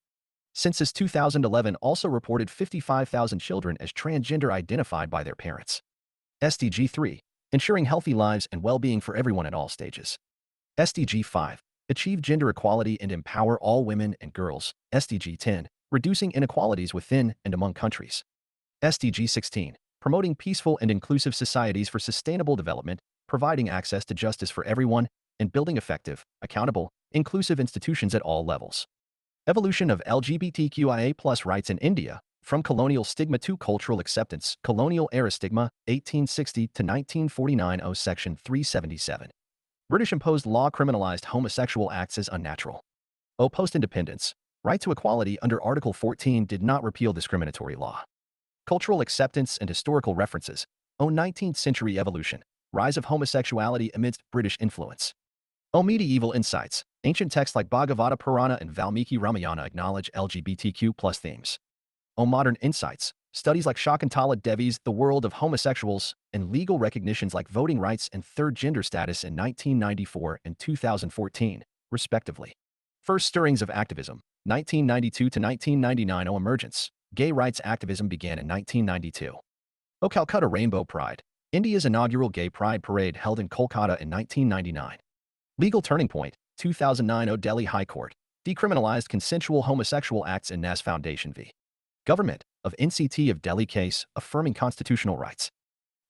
Census 2011 also reported 55,000 children as transgender identified by their parents. SDG 3. Ensuring healthy lives and well-being for everyone at all stages. SDG 5. Achieve gender equality and empower all women and girls. SDG 10. Reducing inequalities within and among countries. SDG 16. Promoting peaceful and inclusive societies for sustainable development, providing access to justice for everyone, and building effective, accountable, inclusive institutions at all levels. Evolution of LGBTQIA+ rights in India. From Colonial Stigma to Cultural Acceptance, Colonial Era Stigma, 1860 to 1949. Section 377. British imposed law criminalized homosexual acts as unnatural. Post-independence. Right to equality under Article 14 did not repeal discriminatory law. Cultural acceptance and historical references. 19th century evolution. Rise of homosexuality amidst British influence. Medieval insights. Ancient texts like Bhagavata Purana and Valmiki Ramayana acknowledge LGBTQ+ themes. Modern insights. Studies like Shakuntala Devi's The World of Homosexuals and legal recognitions like voting rights and third gender status in 1994 and 2014, respectively. First stirrings of activism. 1992 to 1999. Emergence. Gay rights activism began in 1992. Calcutta Rainbow Pride. India's inaugural Gay Pride Parade held in Kolkata in 1999. Legal turning point. 2009. Delhi High Court. Decriminalized consensual homosexual acts in Nas Foundation v. Government of NCT of Delhi case affirming constitutional rights.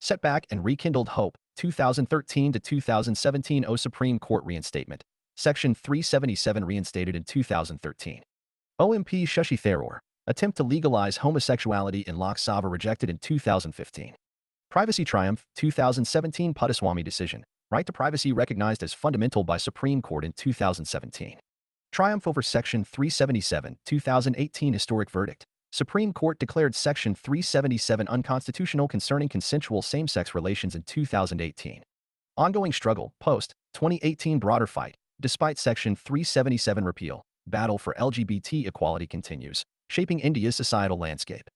Setback and rekindled hope. 2013 to 2017. Supreme Court reinstatement. Section 377 reinstated in 2013. MP Shashi Tharoor. Attempt to legalize homosexuality in Lok Sabha rejected in 2015. Privacy triumph. 2017 Puttaswamy decision. Right to privacy recognized as fundamental by Supreme Court in 2017. Triumph over Section 377. 2018 historic verdict. Supreme Court declared Section 377 unconstitutional concerning consensual same-sex relations in 2018. Ongoing struggle. Post-2018 broader fight. Despite Section 377 repeal, battle for LGBT equality continues, shaping India's societal landscape.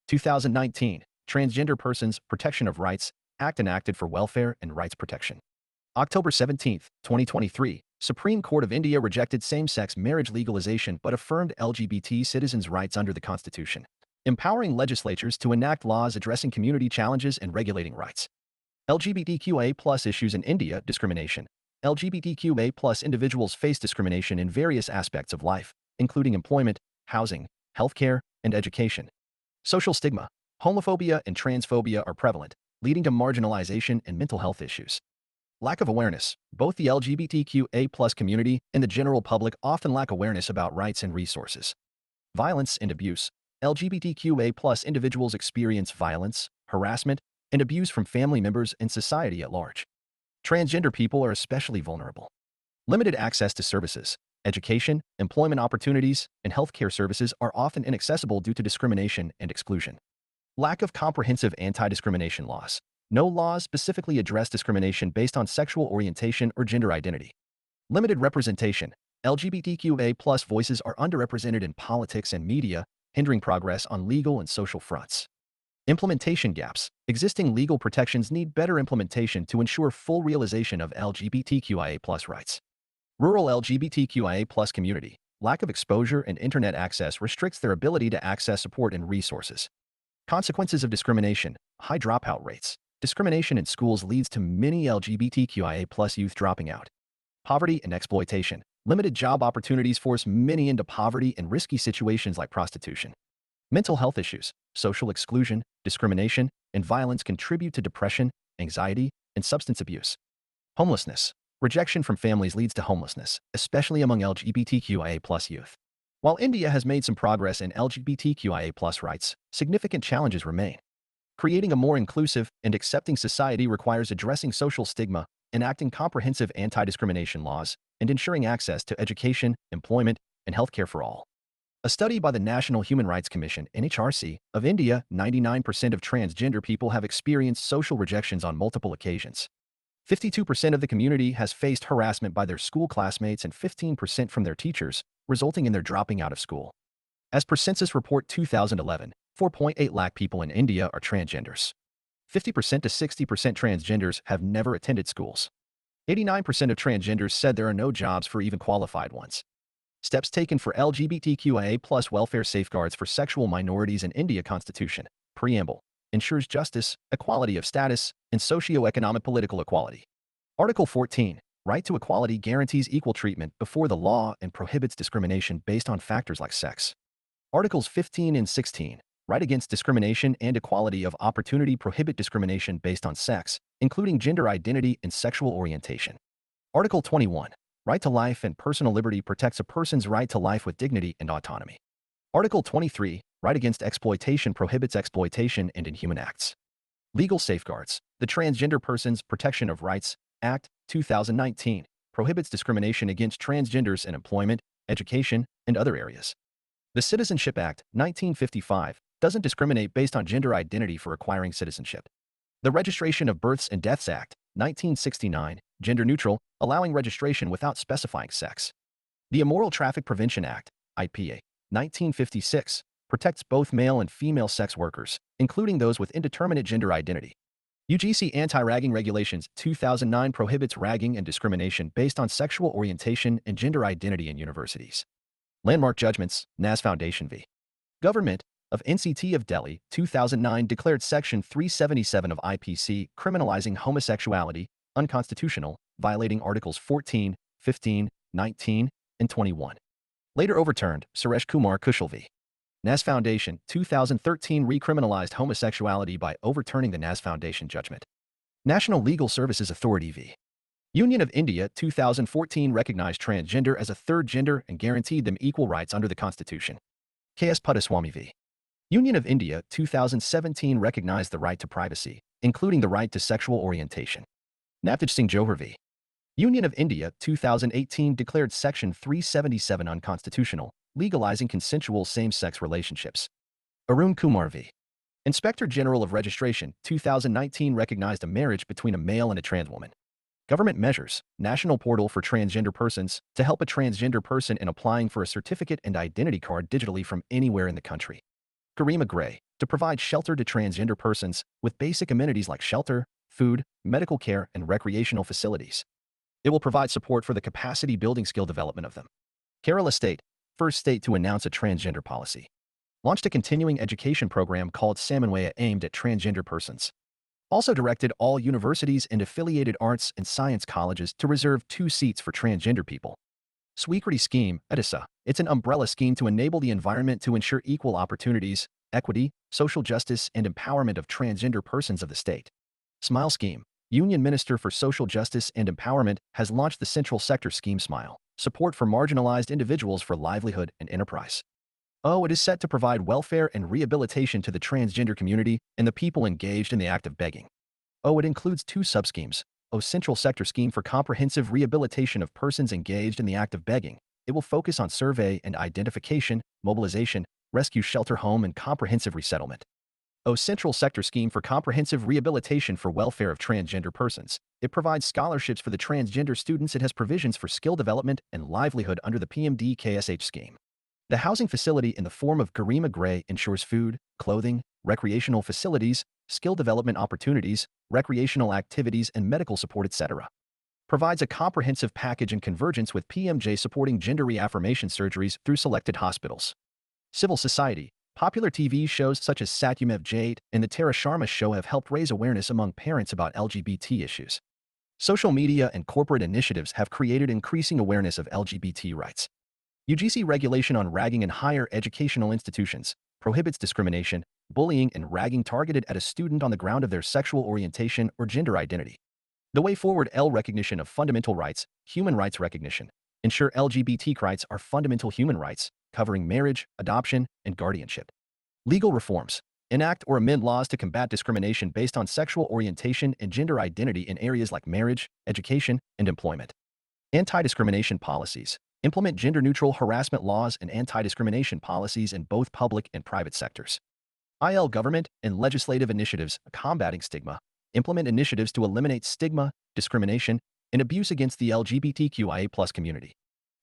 2019. Transgender Persons Protection of Rights Act enacted for welfare and rights protection. October 17, 2023. Supreme Court of India rejected same-sex marriage legalization but affirmed LGBT citizens' rights under the Constitution, empowering legislatures to enact laws addressing community challenges and regulating rights. LGBTQA+ issues in India. Discrimination. LGBTQA+ individuals face discrimination in various aspects of life, including employment, housing, healthcare, and education. Social stigma. Homophobia and transphobia are prevalent, leading to marginalization and mental health issues. Lack of awareness. Both the LGBTQA+ community and the general public often lack awareness about rights and resources. Violence and abuse. LGBTQA+ individuals experience violence, harassment, and abuse from family members and society at large. Transgender people are especially vulnerable. Limited access to services. Education, employment opportunities, and healthcare services are often inaccessible due to discrimination and exclusion. Lack of comprehensive anti-discrimination laws. No laws specifically address discrimination based on sexual orientation or gender identity. Limited representation. LGBTQA+ voices are underrepresented in politics and media, hindering progress on legal and social fronts. Implementation gaps. Existing legal protections need better implementation to ensure full realization of LGBTQIA+ rights. Rural LGBTQIA+ community. Lack of exposure and internet access restricts their ability to access support and resources. Consequences of discrimination. High dropout rates. Discrimination in schools leads to many LGBTQIA+ youth dropping out. Poverty and exploitation. Limited job opportunities force many into poverty and risky situations like prostitution. Mental health issues, social exclusion, discrimination, and violence contribute to depression, anxiety, and substance abuse. Homelessness. Rejection from families leads to homelessness, especially among LGBTQIA+ youth. While India has made some progress in LGBTQIA+ rights, significant challenges remain. Creating a more inclusive and accepting society requires addressing social stigma, enacting comprehensive anti-discrimination laws, and ensuring access to education, employment, and healthcare for all. A study by the National Human Rights Commission (NHRC) of India, 99% of transgender people have experienced social rejections on multiple occasions. 52% of the community has faced harassment by their school classmates and 15% from their teachers, resulting in their dropping out of school. As per Census Report 2011, 4.8 lakh people in India are transgenders. 50% to 60% transgenders have never attended schools. 89% of transgenders said there are no jobs for even qualified ones. Steps taken for LGBTQIA+ welfare safeguards for sexual minorities in India Constitution. Preamble. Ensures justice, equality of status, and socio-economic political equality. Article 14. Right to equality guarantees equal treatment before the law and prohibits discrimination based on factors like sex. Articles 15 and 16. Right against discrimination and equality of opportunity prohibit discrimination based on sex, including gender identity and sexual orientation. Article 21. Right to life and personal liberty protects a person's right to life with dignity and autonomy. Article 23. Right against exploitation prohibits exploitation and inhuman acts. Legal safeguards. The Transgender Persons Protection of Rights Act, 2019, prohibits discrimination against transgenders in employment, education, and other areas. The Citizenship Act, 1955, doesn't discriminate based on gender identity for acquiring citizenship. The Registration of Births and Deaths Act, 1969, gender neutral, allowing registration without specifying sex. The Immoral Traffic Prevention Act, IPA, 1956, protects both male and female sex workers, including those with indeterminate gender identity. UGC Anti-Ragging Regulations, 2009 prohibits ragging and discrimination based on sexual orientation and gender identity in universities. Landmark Judgments, NAS Foundation v. Government of NCT of Delhi, 2009 declared Section 377 of IPC criminalizing homosexuality unconstitutional, violating Articles 14, 15, 19, and 21. Later overturned, Suresh Kumar Kushal v. NAS Foundation, 2013 recriminalized homosexuality by overturning the NAS Foundation judgment. National Legal Services Authority v. Union of India, 2014 recognized transgender as a third gender and guaranteed them equal rights under the Constitution. K.S. Puttaswamy v. Union of India, 2017 recognized the right to privacy, including the right to sexual orientation. Navtej Singh Johar v. Union of India, 2018 declared Section 377 unconstitutional, legalizing consensual same-sex relationships. Arun Kumar v. Inspector General of Registration, 2019 recognized a marriage between a male and a trans woman. Government measures, National Portal for Transgender Persons, to help a transgender person in applying for a certificate and identity card digitally from anywhere in the country. Garima Gray, to provide shelter to transgender persons with basic amenities like shelter, food, medical care, and recreational facilities. It will provide support for the capacity building skill development of them. Kerala State, first state to announce a transgender policy. Launched a continuing education program called Samanwaya aimed at transgender persons. Also directed all universities and affiliated arts and science colleges to reserve 2 seats for transgender people. Sweekriti Scheme, EDISA. It's an umbrella scheme to enable the environment to ensure equal opportunities, equity, social justice, and empowerment of transgender persons of the state. SMILE Scheme. Union Minister for Social Justice and Empowerment has launched the Central Sector Scheme SMILE, support for marginalized individuals for livelihood and enterprise. It is set to provide welfare and rehabilitation to the transgender community and the people engaged in the act of begging. It includes 2 sub-schemes. Central Sector Scheme for comprehensive rehabilitation of persons engaged in the act of begging. It will focus on survey and identification, mobilization, rescue shelter home, and comprehensive resettlement. Central Sector Scheme for comprehensive rehabilitation for welfare of transgender persons. It provides scholarships for the transgender students. It has provisions for skill development and livelihood under the PMD-KSH scheme. The housing facility in the form of Garima Gray ensures food, clothing, recreational facilities, skill development opportunities, recreational activities, and medical support, etc. Provides a comprehensive package in convergence with PMJ supporting gender reaffirmation surgeries through selected hospitals. Civil society. Popular TV shows such as Satyameva Jayate and The Tara Sharma Show have helped raise awareness among parents about LGBT issues. Social media and corporate initiatives have created increasing awareness of LGBT rights. UGC regulation on ragging in higher educational institutions prohibits discrimination, bullying, and ragging targeted at a student on the ground of their sexual orientation or gender identity. The way forward: recognition of fundamental rights, human rights recognition. Ensure LGBT rights are fundamental human rights, covering marriage, adoption, and guardianship. Legal reforms. Enact or amend laws to combat discrimination based on sexual orientation and gender identity in areas like marriage, education, and employment. Anti-discrimination policies. Implement gender-neutral harassment laws and anti-discrimination policies in both public and private sectors. Government and legislative initiatives combating stigma. Implement initiatives to eliminate stigma, discrimination, and abuse against the LGBTQIA+ community.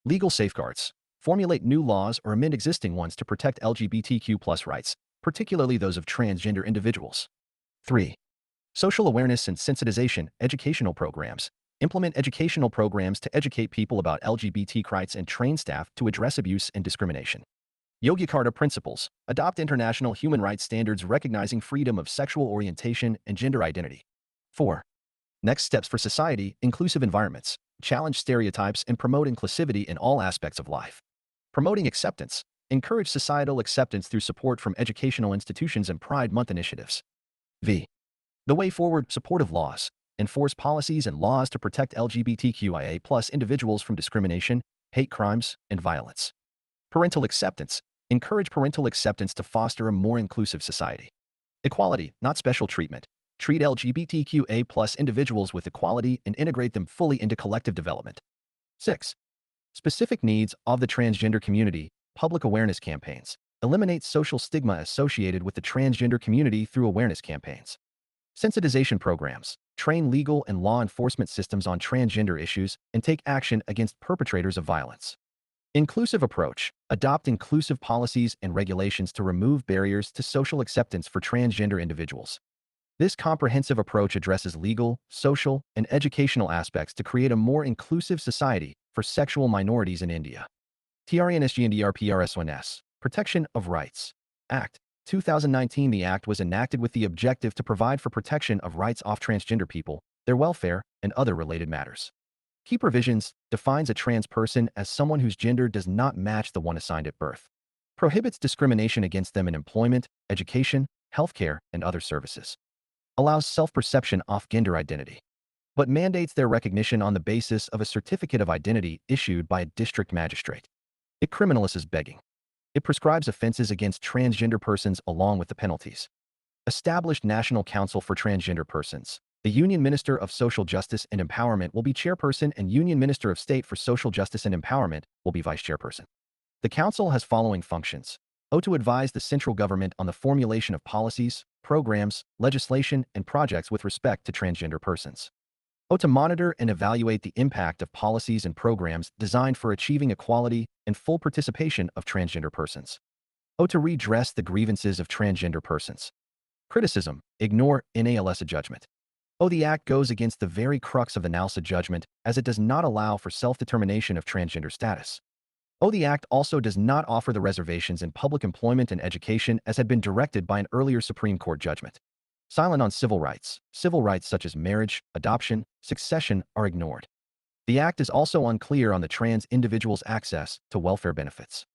Legal safeguards. Formulate new laws or amend existing ones to protect LGBTQ+ rights, particularly those of transgender individuals. 3. Social awareness and sensitization educational programs. Implement educational programs to educate people about LGBT rights and train staff to address abuse and discrimination. Yogyakarta principles. Adopt international human rights standards recognizing freedom of sexual orientation and gender identity. 4. Next steps for society: inclusive environments. Challenge stereotypes and promote inclusivity in all aspects of life. Promoting acceptance. Encourage societal acceptance through support from educational institutions and Pride Month initiatives. V. The way forward: supportive laws. Enforce policies and laws to protect LGBTQIA+ individuals from discrimination, hate crimes, and violence. Parental acceptance. Encourage parental acceptance to foster a more inclusive society. Equality, not special treatment. Treat LGBTQA+ individuals with equality and integrate them fully into collective development. 6. Specific needs of the transgender community, public awareness campaigns. Eliminate social stigma associated with the transgender community through awareness campaigns. Sensitization programs. Train legal and law enforcement systems on transgender issues and take action against perpetrators of violence. Inclusive approach. Adopt inclusive policies and regulations to remove barriers to social acceptance for transgender individuals. This comprehensive approach addresses legal, social, and educational aspects to create a more inclusive society for sexual minorities in India. TRNSGNDRPRS1S, Protection of Rights Act 2019. The Act was enacted with the objective to provide for protection of rights of transgender people, their welfare, and other related matters. Key provisions: defines a trans person as someone whose gender does not match the one assigned at birth. Prohibits discrimination against them in employment, education, healthcare, and other services. Allows self-perception of gender identity, but mandates their recognition on the basis of a certificate of identity issued by a district magistrate. It criminalizes begging. It prescribes offenses against transgender persons along with the penalties. Established National Council for Transgender Persons. The Union Minister of Social Justice and Empowerment will be chairperson and Union Minister of State for Social Justice and Empowerment will be vice chairperson. The council has following functions. To advise the central government on the formulation of policies, programs, legislation, and projects with respect to transgender persons. To monitor and evaluate the impact of policies and programs designed for achieving equality and full participation of transgender persons. To redress the grievances of transgender persons. Criticism, ignore NALSA judgment. The Act goes against the very crux of the NALSA judgment as it does not allow for self-determination of transgender status. The Act also does not offer the reservations in public employment and education as had been directed by an earlier Supreme Court judgment. Silent on civil rights. Civil rights such as marriage, adoption, succession are ignored. The Act is also unclear on the trans individual's access to welfare benefits.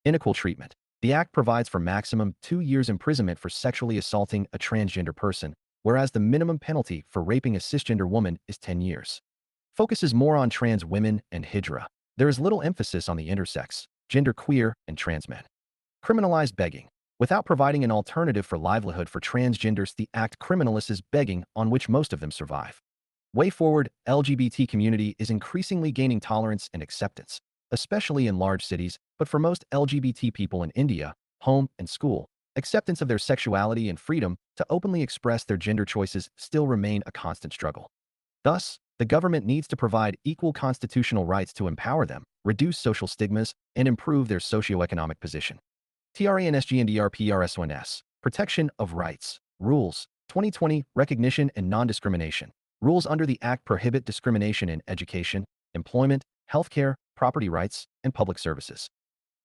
Unequal treatment. The Act provides for maximum 2 years imprisonment for sexually assaulting a transgender person, whereas the minimum penalty for raping a cisgender woman is 10 years. Focuses more on trans women and hijra. There is little emphasis on the intersex, genderqueer, and trans men. Criminalize begging. Without providing an alternative for livelihood for transgenders, the Act criminalizes begging, on which most of them survive. Way forward, LGBT community is increasingly gaining tolerance and acceptance, especially in large cities, but for most LGBT people in India, home and school, acceptance of their sexuality and freedom to openly express their gender choices still remain a constant struggle. Thus, the government needs to provide equal constitutional rights to empower them, reduce social stigmas, and improve their socioeconomic position. TRNSGNDRPRS1S, Protection of Rights, Rules, 2020, Recognition and Non-Discrimination. Rules under the Act prohibit discrimination in education, employment, healthcare, property rights, and public services.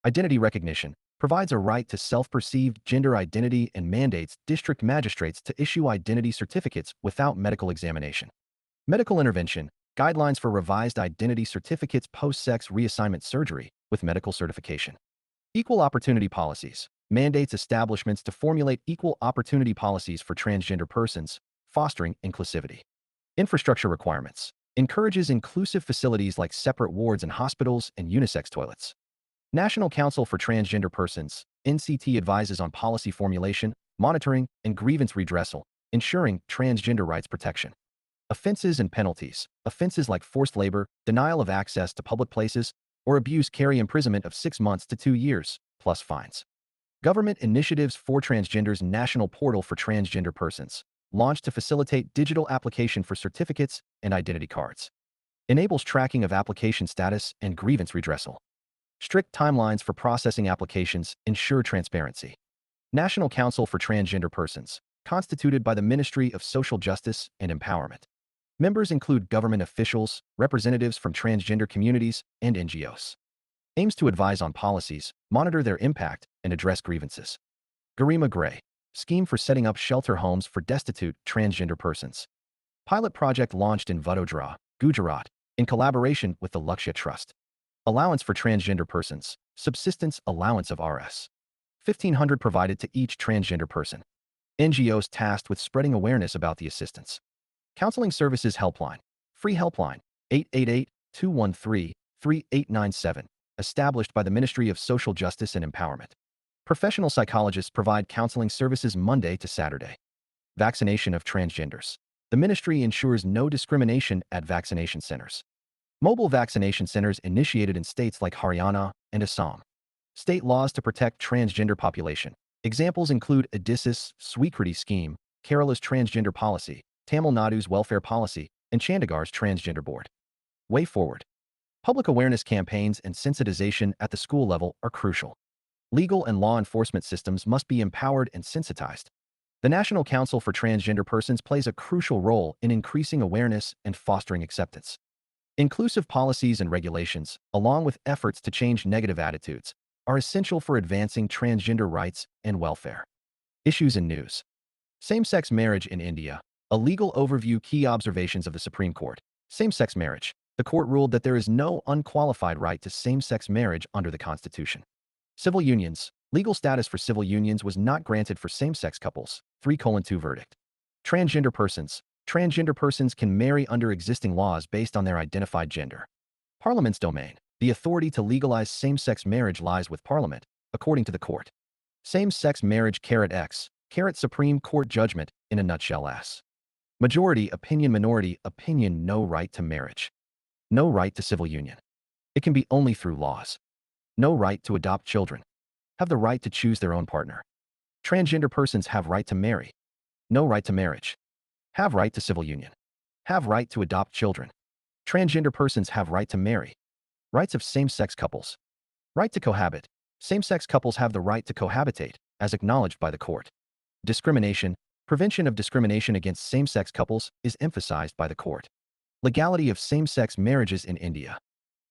Identity recognition provides a right to self-perceived gender identity and mandates district magistrates to issue identity certificates without medical examination. Medical intervention, guidelines for revised identity certificates post-sex reassignment surgery with medical certification. Equal opportunity policies, mandates establishments to formulate equal opportunity policies for transgender persons, fostering inclusivity. Infrastructure requirements, encourages inclusive facilities like separate wards in hospitals and unisex toilets. National Council for Transgender Persons, NCT advises on policy formulation, monitoring, and grievance redressal, ensuring transgender rights protection. Offenses and penalties. Offenses like forced labor, denial of access to public places, or abuse carry imprisonment of 6 months to 2 years, plus fines. Government initiatives for transgenders. National Portal for Transgender Persons, launched to facilitate digital application for certificates and identity cards. Enables tracking of application status and grievance redressal. Strict timelines for processing applications ensure transparency. National Council for Transgender Persons, constituted by the Ministry of Social Justice and Empowerment. Members include government officials, representatives from transgender communities, and NGOs. Aims to advise on policies, monitor their impact, and address grievances. Garima Gray, scheme for setting up shelter homes for destitute transgender persons. Pilot project launched in Vadodara, Gujarat, in collaboration with the Lakshya Trust. Allowance for transgender persons, subsistence allowance of Rs. 1,500 provided to each transgender person. NGOs tasked with spreading awareness about the assistance. Counseling Services Helpline, free helpline, 888-213-3897, established by the Ministry of Social Justice and Empowerment. Professional psychologists provide counseling services Monday to Saturday. Vaccination of transgenders. The ministry ensures no discrimination at vaccination centers. Mobile vaccination centers initiated in states like Haryana and Assam. State laws to protect transgender population. Examples include Odisha's Sweekriti scheme, Kerala's transgender policy, Tamil Nadu's welfare policy, and Chandigarh's transgender board. Way forward. Public awareness campaigns and sensitization at the school level are crucial. Legal and law enforcement systems must be empowered and sensitized. The National Council for Transgender Persons plays a crucial role in increasing awareness and fostering acceptance. Inclusive policies and regulations, along with efforts to change negative attitudes, are essential for advancing transgender rights and welfare. Issues and news. Same-sex marriage in India. A legal overview. Key observations of the Supreme Court. Same-sex marriage. The court ruled that there is no unqualified right to same-sex marriage under the Constitution. Civil unions. Legal status for civil unions was not granted for same-sex couples. 3:2 verdict. Transgender persons. Transgender persons can marry under existing laws based on their identified gender. Parliament's domain. The authority to legalize same-sex marriage lies with Parliament, according to the court. Same-sex marriage (X) Supreme Court judgment in a nutshell as. Majority opinion, minority opinion. No right to marriage. No right to civil union. It can be only through laws. No right to adopt children. Have the right to choose their own partner. Transgender persons have right to marry. No right to marriage. Have right to civil union. Have right to adopt children. Transgender persons have right to marry. Rights of same-sex couples. Right to cohabit. Same-sex couples have the right to cohabitate, as acknowledged by the court. Discrimination. Prevention of discrimination against same-sex couples is emphasized by the court. Legality of same-sex marriages in India.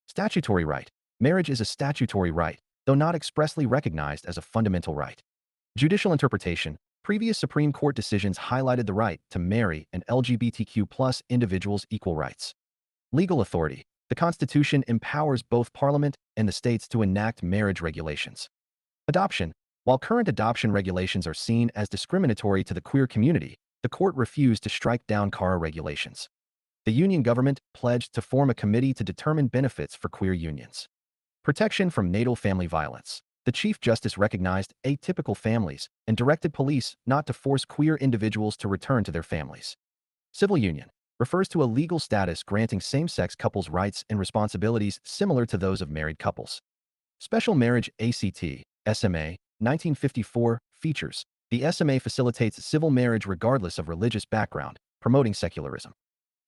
Statutory right. Marriage is a statutory right, though not expressly recognized as a fundamental right. Judicial interpretation. Previous Supreme Court decisions highlighted the right to marry and LGBTQ+ individuals equal rights. Legal authority. The Constitution empowers both Parliament and the states to enact marriage regulations. Adoption. While current adoption regulations are seen as discriminatory to the queer community, the court refused to strike down CARA regulations. The Union government pledged to form a committee to determine benefits for queer unions. Protection from natal family violence. The Chief Justice recognized atypical families and directed police not to force queer individuals to return to their families. Civil union refers to a legal status granting same-sex couples rights and responsibilities similar to those of married couples. Special marriage (ACT) SMA 1954 features. The SMA facilitates civil marriage regardless of religious background, promoting secularism.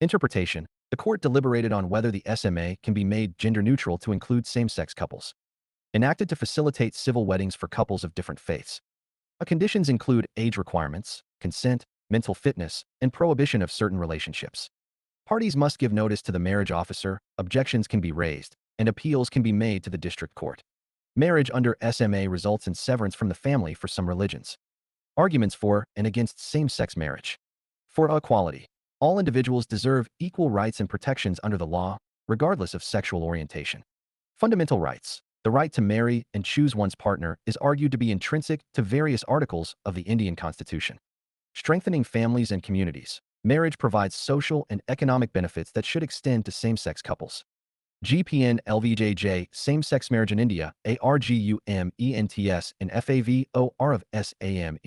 Interpretation. The court deliberated on whether the SMA can be made gender-neutral to include same-sex couples. Enacted to facilitate civil weddings for couples of different faiths. Conditions include age requirements, consent, mental fitness, and prohibition of certain relationships. Parties must give notice to the marriage officer, objections can be raised, and appeals can be made to the district court. Marriage under SMA results in severance from the family for some religions. Arguments for and against same-sex marriage. For equality. All individuals deserve equal rights and protections under the law, regardless of sexual orientation. Fundamental rights. The right to marry and choose one's partner is argued to be intrinsic to various articles of the Indian Constitution. Strengthening families and communities. Marriage provides social and economic benefits that should extend to same-sex couples. GPN LVJJ Same-sex marriage in India, ARGUMENTS and FAVOR of SAME,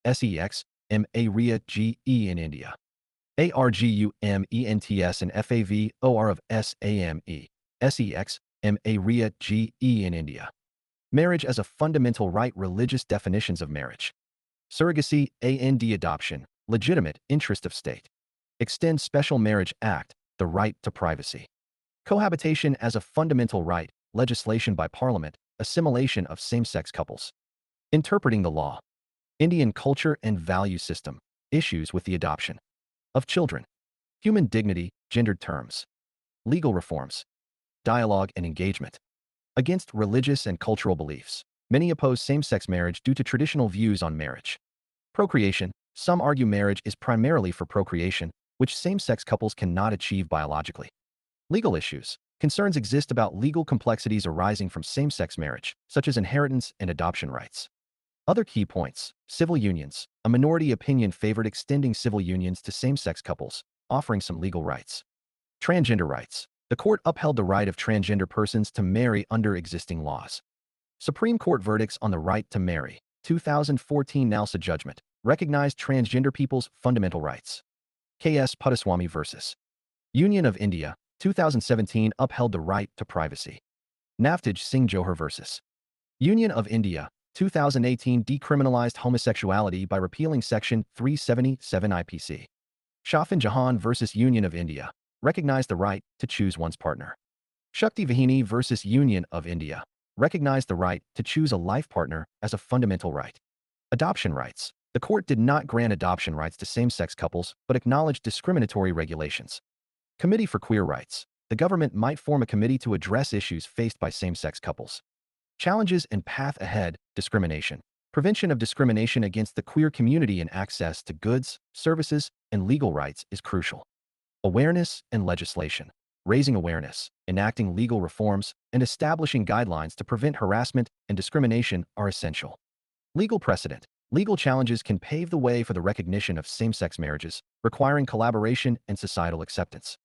SEX, MA GE in India. ARGUMENTS and FAVOR of SAME, SEX, MA GE in India. Marriage as a fundamental right. Religious definitions of marriage. Surrogacy, and adoption, legitimate interest of state. Extend Special Marriage Act, the right to privacy. Cohabitation as a fundamental right, legislation by Parliament, assimilation of same-sex couples. Interpreting the law. Indian culture and value system, issues with the adoption of children. Human dignity, gendered terms. Legal reforms. Dialogue and engagement. Against religious and cultural beliefs. Many oppose same-sex marriage due to traditional views on marriage. Procreation. Some argue marriage is primarily for procreation, which same-sex couples cannot achieve biologically. Legal issues. Concerns exist about legal complexities arising from same-sex marriage, such as inheritance and adoption rights. Other key points. Civil unions. A minority opinion favored extending civil unions to same-sex couples, offering some legal rights. Transgender rights. The court upheld the right of transgender persons to marry under existing laws. Supreme Court verdicts on the right to marry. 2014 NALSA judgment recognized transgender people's fundamental rights. K.S. Puttaswamy vs. Union of India. 2017 upheld the right to privacy. Navtej Singh Johar vs. Union of India. 2018 decriminalized homosexuality by repealing Section 377 IPC. Shafin Jahan vs. Union of India recognized the right to choose one's partner. Shakti Vahini vs. Union of India recognized the right to choose a life partner as a fundamental right. Adoption rights. The court did not grant adoption rights to same-sex couples but acknowledged discriminatory regulations. Committee for Queer Rights. The government might form a committee to address issues faced by same-sex couples. Challenges and path ahead. Discrimination. Prevention of discrimination against the queer community and access to goods, services, and legal rights is crucial. Awareness and legislation. Raising awareness, enacting legal reforms, and establishing guidelines to prevent harassment and discrimination are essential. Legal precedent. Legal challenges can pave the way for the recognition of same-sex marriages, requiring collaboration and societal acceptance.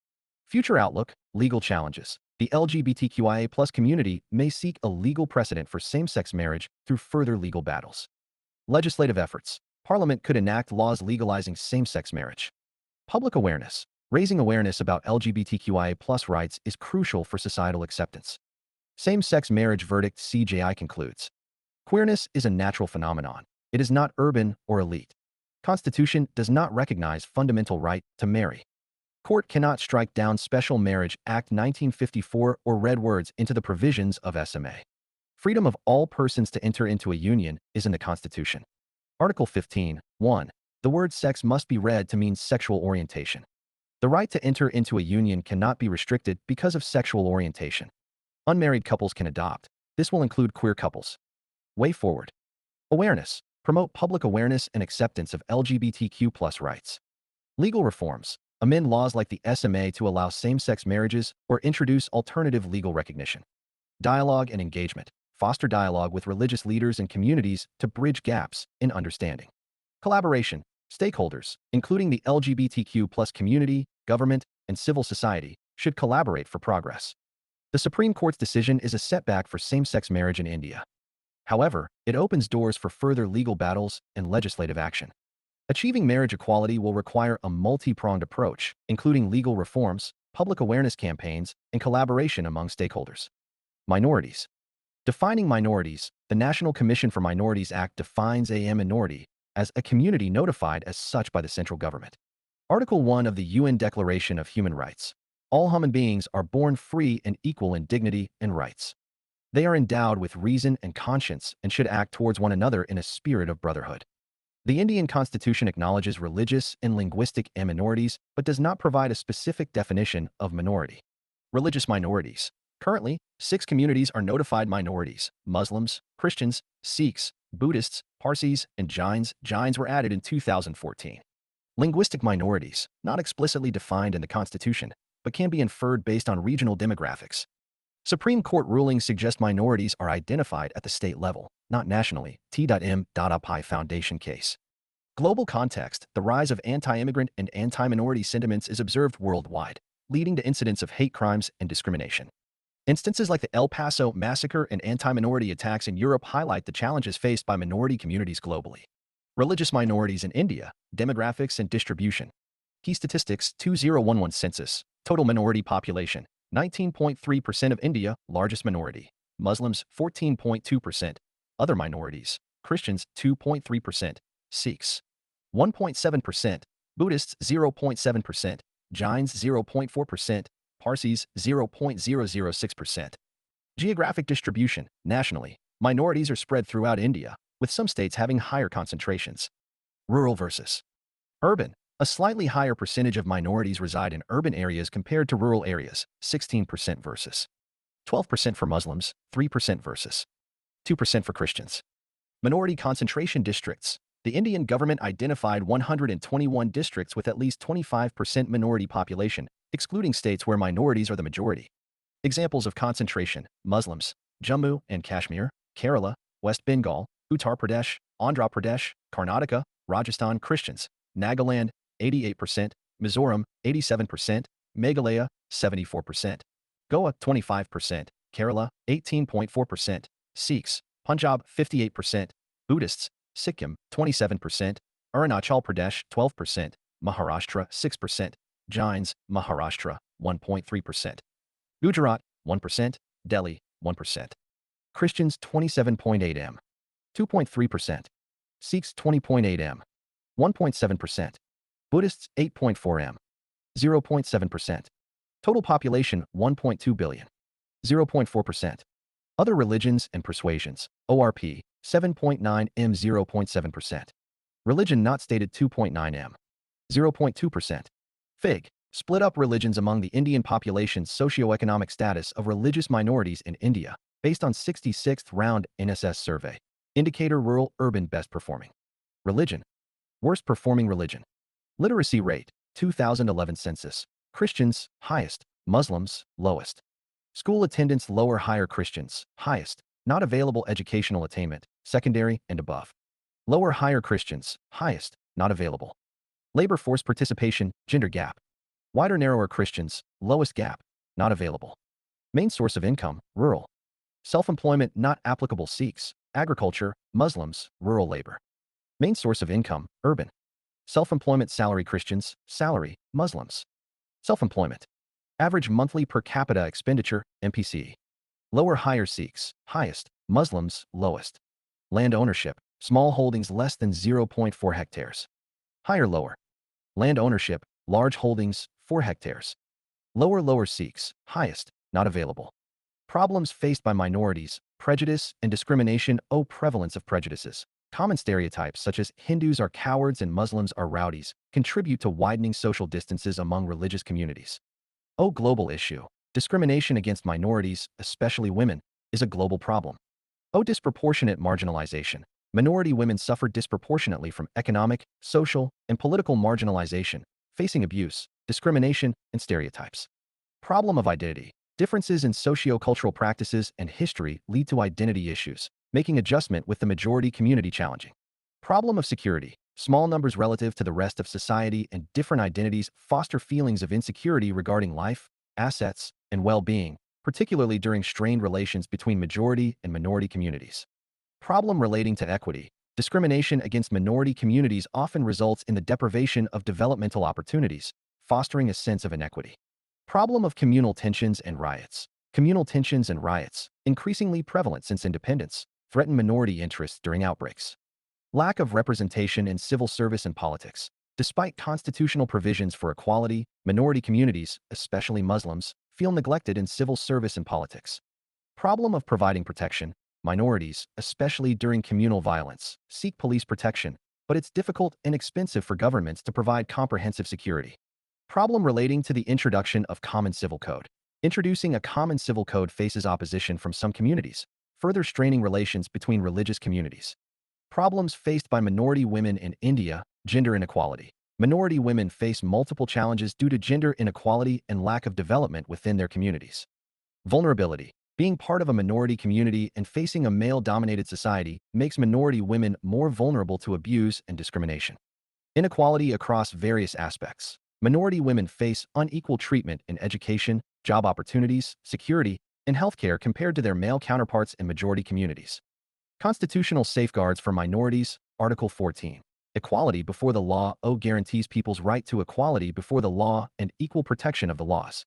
Future outlook. Legal challenges. The LGBTQIA+ community may seek a legal precedent for same-sex marriage through further legal battles. Legislative efforts. Parliament could enact laws legalizing same-sex marriage. Public awareness. Raising awareness about LGBTQIA+ rights is crucial for societal acceptance. Same-sex marriage verdict. CJI concludes. Queerness is a natural phenomenon. It is not urban or elite. Constitution does not recognize fundamental right to marry. Court cannot strike down Special Marriage Act 1954 or read words into the provisions of SMA. Freedom of all persons to enter into a union is in the Constitution. Article 15, 1. The word sex must be read to mean sexual orientation. The right to enter into a union cannot be restricted because of sexual orientation. Unmarried couples can adopt. This will include queer couples. Way forward. Awareness. Promote public awareness and acceptance of LGBTQ+ rights. Legal reforms. Amend laws like the SMA to allow same-sex marriages or introduce alternative legal recognition. Dialogue and engagement. Foster dialogue with religious leaders and communities to bridge gaps in understanding. Collaboration. Stakeholders, including the LGBTQ+ community, government, and civil society, should collaborate for progress. The Supreme Court's decision is a setback for same-sex marriage in India. However, it opens doors for further legal battles and legislative action. Achieving marriage equality will require a multi-pronged approach, including legal reforms, public awareness campaigns, and collaboration among stakeholders. Minorities. Defining minorities. The National Commission for Minorities Act defines a minority as a community notified as such by the central government. Article 1 of the UN Declaration of Human Rights. All human beings are born free and equal in dignity and rights. They are endowed with reason and conscience and should act towards one another in a spirit of brotherhood. The Indian Constitution acknowledges religious and linguistic minorities but does not provide a specific definition of minority. Religious minorities. Currently, 6 communities are notified minorities: Muslims, Christians, Sikhs, Buddhists, Parsis, and Jains. Jains were added in 2014. Linguistic minorities, not explicitly defined in the Constitution, but can be inferred based on regional demographics. Supreme Court rulings suggest minorities are identified at the state level, not nationally. T.M.Upi Foundation case. Global context. The rise of anti-immigrant and anti-minority sentiments is observed worldwide, leading to incidents of hate crimes and discrimination. Instances like the El Paso massacre and anti-minority attacks in Europe highlight the challenges faced by minority communities globally. Religious minorities in India, demographics and distribution. Key statistics: 2011 census. Total minority population: 19.3% of India, largest minority. Muslims, 14.2%. Other minorities: Christians, 2.3%. Sikhs, 1.7%. Buddhists, 0.7%. Jains, 0.4%. Parsis, 0.006%. Geographic distribution. Nationally, minorities are spread throughout India, with some states having higher concentrations. Rural versus urban. A slightly higher percentage of minorities reside in urban areas compared to rural areas, 16% versus 12% for Muslims, 3% versus 2% for Christians. Minority concentration districts. The Indian government identified 121 districts with at least 25% minority population, excluding states where minorities are the majority. Examples of concentration: Muslims, Jammu and Kashmir, Kerala, West Bengal, Uttar Pradesh, Andhra Pradesh, Karnataka, Rajasthan. Christians, Nagaland, 88%, Mizoram, 87%, Meghalaya, 74%, Goa, 25%, Kerala, 18.4%, Sikhs, Punjab 58%, Buddhists, Sikkim 27%, Arunachal Pradesh 12%, Maharashtra 6%, Jains, Maharashtra 1.3%, Gujarat 1%, Delhi 1%. Christians 27.8 m, 2.3%, Sikhs 20.8 m, 1.7%, Buddhists 8.4 m, 0.7%. Total population 1.2 billion, 0.4%. Other religions and persuasions, ORP 7.9 m, 0.7%. Religion not stated 2.9 m, 0.2%. Fig. Split up religions among the Indian population's socioeconomic status of religious minorities in India, based on 66th round NSS survey. Indicator rural-urban best performing. Religion. Worst performing religion. Literacy rate, 2011 census. Christians, highest. Muslims, lowest. School attendance lower higher Christians, highest. Not available educational attainment, secondary and above. Lower higher Christians, highest. Not available. Labor force participation, gender gap. Wider narrower Christians, lowest gap. Not available. Main source of income, rural. Self-employment not applicable Sikhs, agriculture, Muslims, rural labor. Main source of income, urban. Self-employment salary Christians, salary, Muslims. Self-employment. Average monthly per capita expenditure, MPC. Lower higher Sikhs, highest, Muslims, lowest. Land ownership, small holdings less than 0.4 hectares. Higher lower. Land ownership, large holdings, 4 hectares. Lower Sikhs, highest, not available. Problems faced by minorities, prejudice and discrimination. Prevalence of prejudices. Common stereotypes such as Hindus are cowards and Muslims are rowdies contribute to widening social distances among religious communities. Global issue. Discrimination against minorities, especially women, is a global problem. Disproportionate marginalization. Minority women suffer disproportionately from economic, social, and political marginalization, facing abuse, discrimination, and stereotypes. Problem of identity. Differences in socio-cultural practices and history lead to identity issues, making adjustment with the majority community challenging. Problem of security. Small numbers relative to the rest of society and different identities foster feelings of insecurity regarding life, assets, and well-being, particularly during strained relations between majority and minority communities. Problem relating to equity. Discrimination against minority communities often results in the deprivation of developmental opportunities, fostering a sense of inequity. Problem of communal tensions and riots. Communal tensions and riots, increasingly prevalent since independence, threaten minority interests during outbreaks. Lack of representation in civil service and politics. Despite constitutional provisions for equality, minority communities, especially Muslims, feel neglected in civil service and politics. Problem of providing protection. Minorities, especially during communal violence, seek police protection, but it's difficult and expensive for governments to provide comprehensive security. Problem relating to the introduction of Common Civil Code. Introducing a Common Civil Code faces opposition from some communities, further straining relations between religious communities. Problems faced by minority women in India, gender inequality. Minority women face multiple challenges due to gender inequality and lack of development within their communities. Vulnerability. Being part of a minority community and facing a male-dominated society makes minority women more vulnerable to abuse and discrimination. Inequality across various aspects. Minority women face unequal treatment in education, job opportunities, security, and healthcare compared to their male counterparts in majority communities. Constitutional safeguards for minorities, Article 14. Equality before the law guarantees people's right to equality before the law and equal protection of the laws.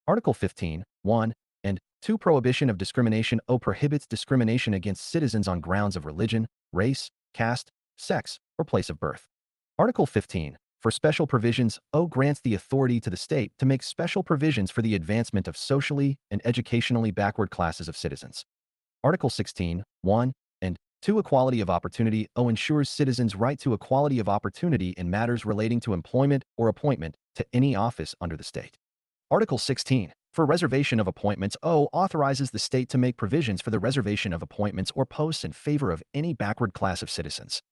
Article 15, 1 and 2. Prohibition of discrimination prohibits discrimination against citizens on grounds of religion, race, caste, sex, or place of birth. Article 15. For special provisions, grants the authority to the state to make special provisions for the advancement of socially and educationally backward classes of citizens. Article 16, 1 and 2. Equality of opportunity ensures citizens' right to equality of opportunity in matters relating to employment or appointment to any office under the state. Article 16. For reservation of appointments, authorizes the state to make provisions for the reservation of appointments or posts in favor of any backward class of citizens.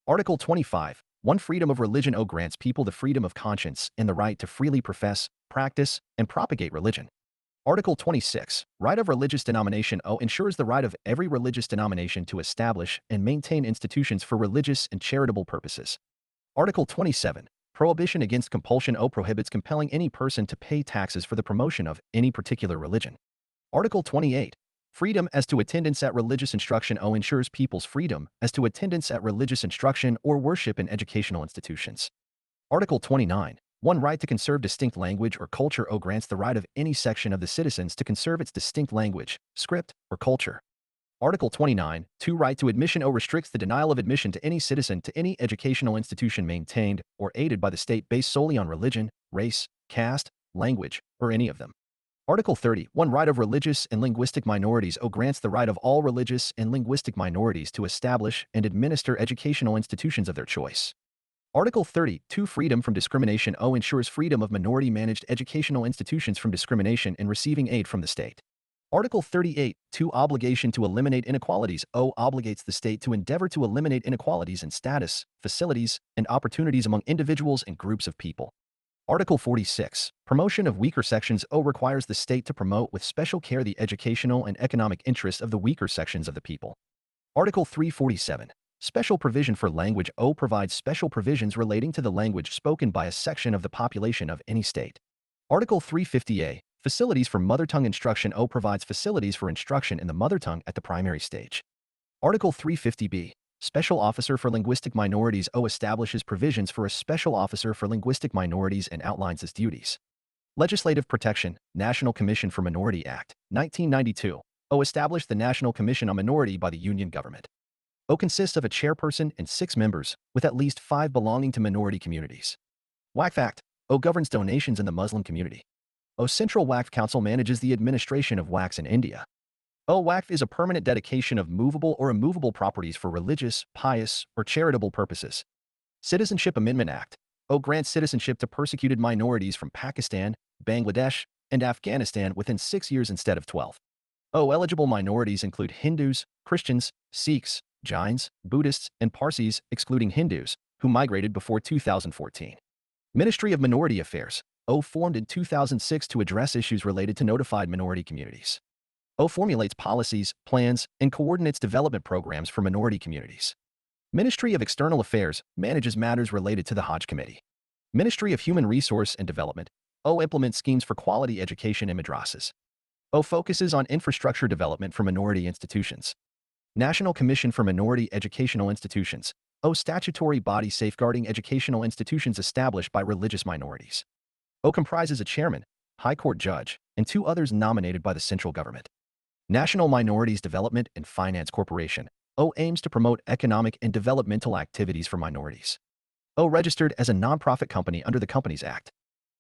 Article 25. 1. Freedom of religion grants people the freedom of conscience and the right to freely profess, practice, and propagate religion. Article 26. Right of religious denomination ensures the right of every religious denomination to establish and maintain institutions for religious and charitable purposes. Article 27. Prohibition against compulsion prohibits compelling any person to pay taxes for the promotion of any particular religion. Article 28. Freedom as to attendance at religious instruction ensures people's freedom as to attendance at religious instruction or worship in educational institutions. Article 29. 1. Right to conserve distinct language or culture grants the right of any section of the citizens to conserve its distinct language, script, or culture. Article 29. 2. Right to admission restricts the denial of admission to any citizen to any educational institution maintained or aided by the state based solely on religion, race, caste, language, or any of them. Article 30. 1. Right of religious and linguistic minorities grants the right of all religious and linguistic minorities to establish and administer educational institutions of their choice. Article 30. 2. Freedom from discrimination ensures freedom of minority-managed educational institutions from discrimination in receiving aid from the state. Article 38. 2. Obligation to eliminate inequalities obligates the state to endeavor to eliminate inequalities in status, facilities, and opportunities among individuals and groups of people. Article 46. Promotion of weaker sections requires the state to promote with special care the educational and economic interests of the weaker sections of the people. Article 347. Special provision for language provides special provisions relating to the language spoken by a section of the population of any state. Article 350A. Facilities for mother tongue instruction provides facilities for instruction in the mother tongue at the primary stage. Article 350B. Special Officer for Linguistic Minorities establishes provisions for a Special Officer for Linguistic Minorities and outlines its duties. Legislative Protection, National Commission for Minority Act, 1992, established the National Commission on Minority by the Union government. Consists of a chairperson and 6 members, with at least 5 belonging to minority communities. Waqf Act, governs donations in the Muslim community. Central Waqf Council manages the administration of waqfs in India. Waqf is a permanent dedication of movable or immovable properties for religious, pious, or charitable purposes. Citizenship Amendment Act, grants citizenship to persecuted minorities from Pakistan, Bangladesh, and Afghanistan within 6 years instead of 12. Eligible minorities include Hindus, Christians, Sikhs, Jains, Buddhists, and Parsis, excluding Hindus, who migrated before 2014. Ministry of Minority Affairs, formed in 2006 to address issues related to notified minority communities. Formulates policies, plans, and coordinates development programs for minority communities. Ministry of External Affairs manages matters related to the Hajj Committee. Ministry of Human Resource and Development, implements schemes for quality education in madrasas. Focuses on infrastructure development for minority institutions. National Commission for Minority Educational Institutions, statutory body safeguarding educational institutions established by religious minorities. Comprises a chairman, high court judge, and 2 others nominated by the central government. National Minorities Development and Finance Corporation, aims to promote economic and developmental activities for minorities. Registered as a nonprofit company under the Companies Act.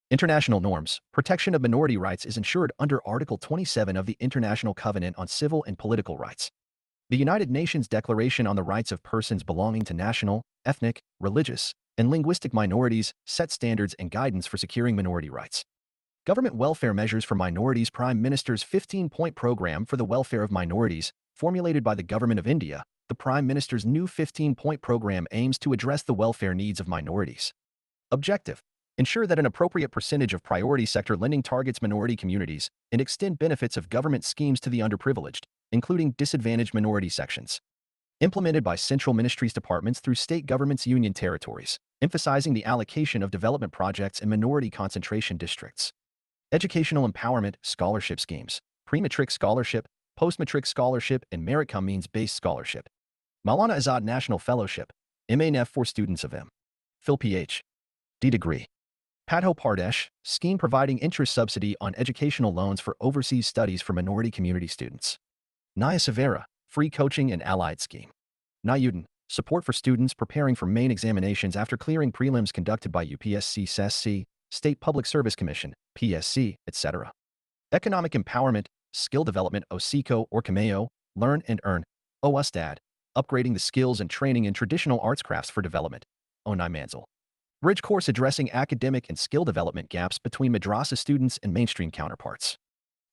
International norms, protection of minority rights is ensured under Article 27 of the International Covenant on Civil and Political Rights. The United Nations Declaration on the Rights of Persons Belonging to National, Ethnic, Religious, and Linguistic Minorities set standards and guidance for securing minority rights. Government Welfare Measures for Minorities. Prime Minister's 15-point program for the welfare of minorities, formulated by the Government of India. The Prime Minister's new 15-point program aims to address the welfare needs of minorities. Objective: ensure that an appropriate percentage of priority sector lending targets minority communities and extend benefits of government schemes to the underprivileged, including disadvantaged minority sections. Implemented by central ministries' departments through state governments' union territories, emphasizing the allocation of development projects in minority concentration districts. Educational empowerment, scholarship schemes, pre-matric scholarship, post-matric scholarship, and merit-cum means-based scholarship. Maulana Azad National Fellowship, MANF for students of Phil Ph.D. degree. Padho Pardesh, scheme providing interest subsidy on educational loans for overseas studies for minority community students. Naya Severa, free coaching and allied scheme. Nayudan, support for students preparing for main examinations after clearing prelims conducted by UPSC CSE, State Public Service Commission, PSC, etc. Economic empowerment, skill development OSICO or Cameo, learn and earn, OUSTAD, upgrading the skills and training in traditional arts crafts for development, Onai Manzil. Bridge course addressing academic and skill development gaps between madrasa students and mainstream counterparts.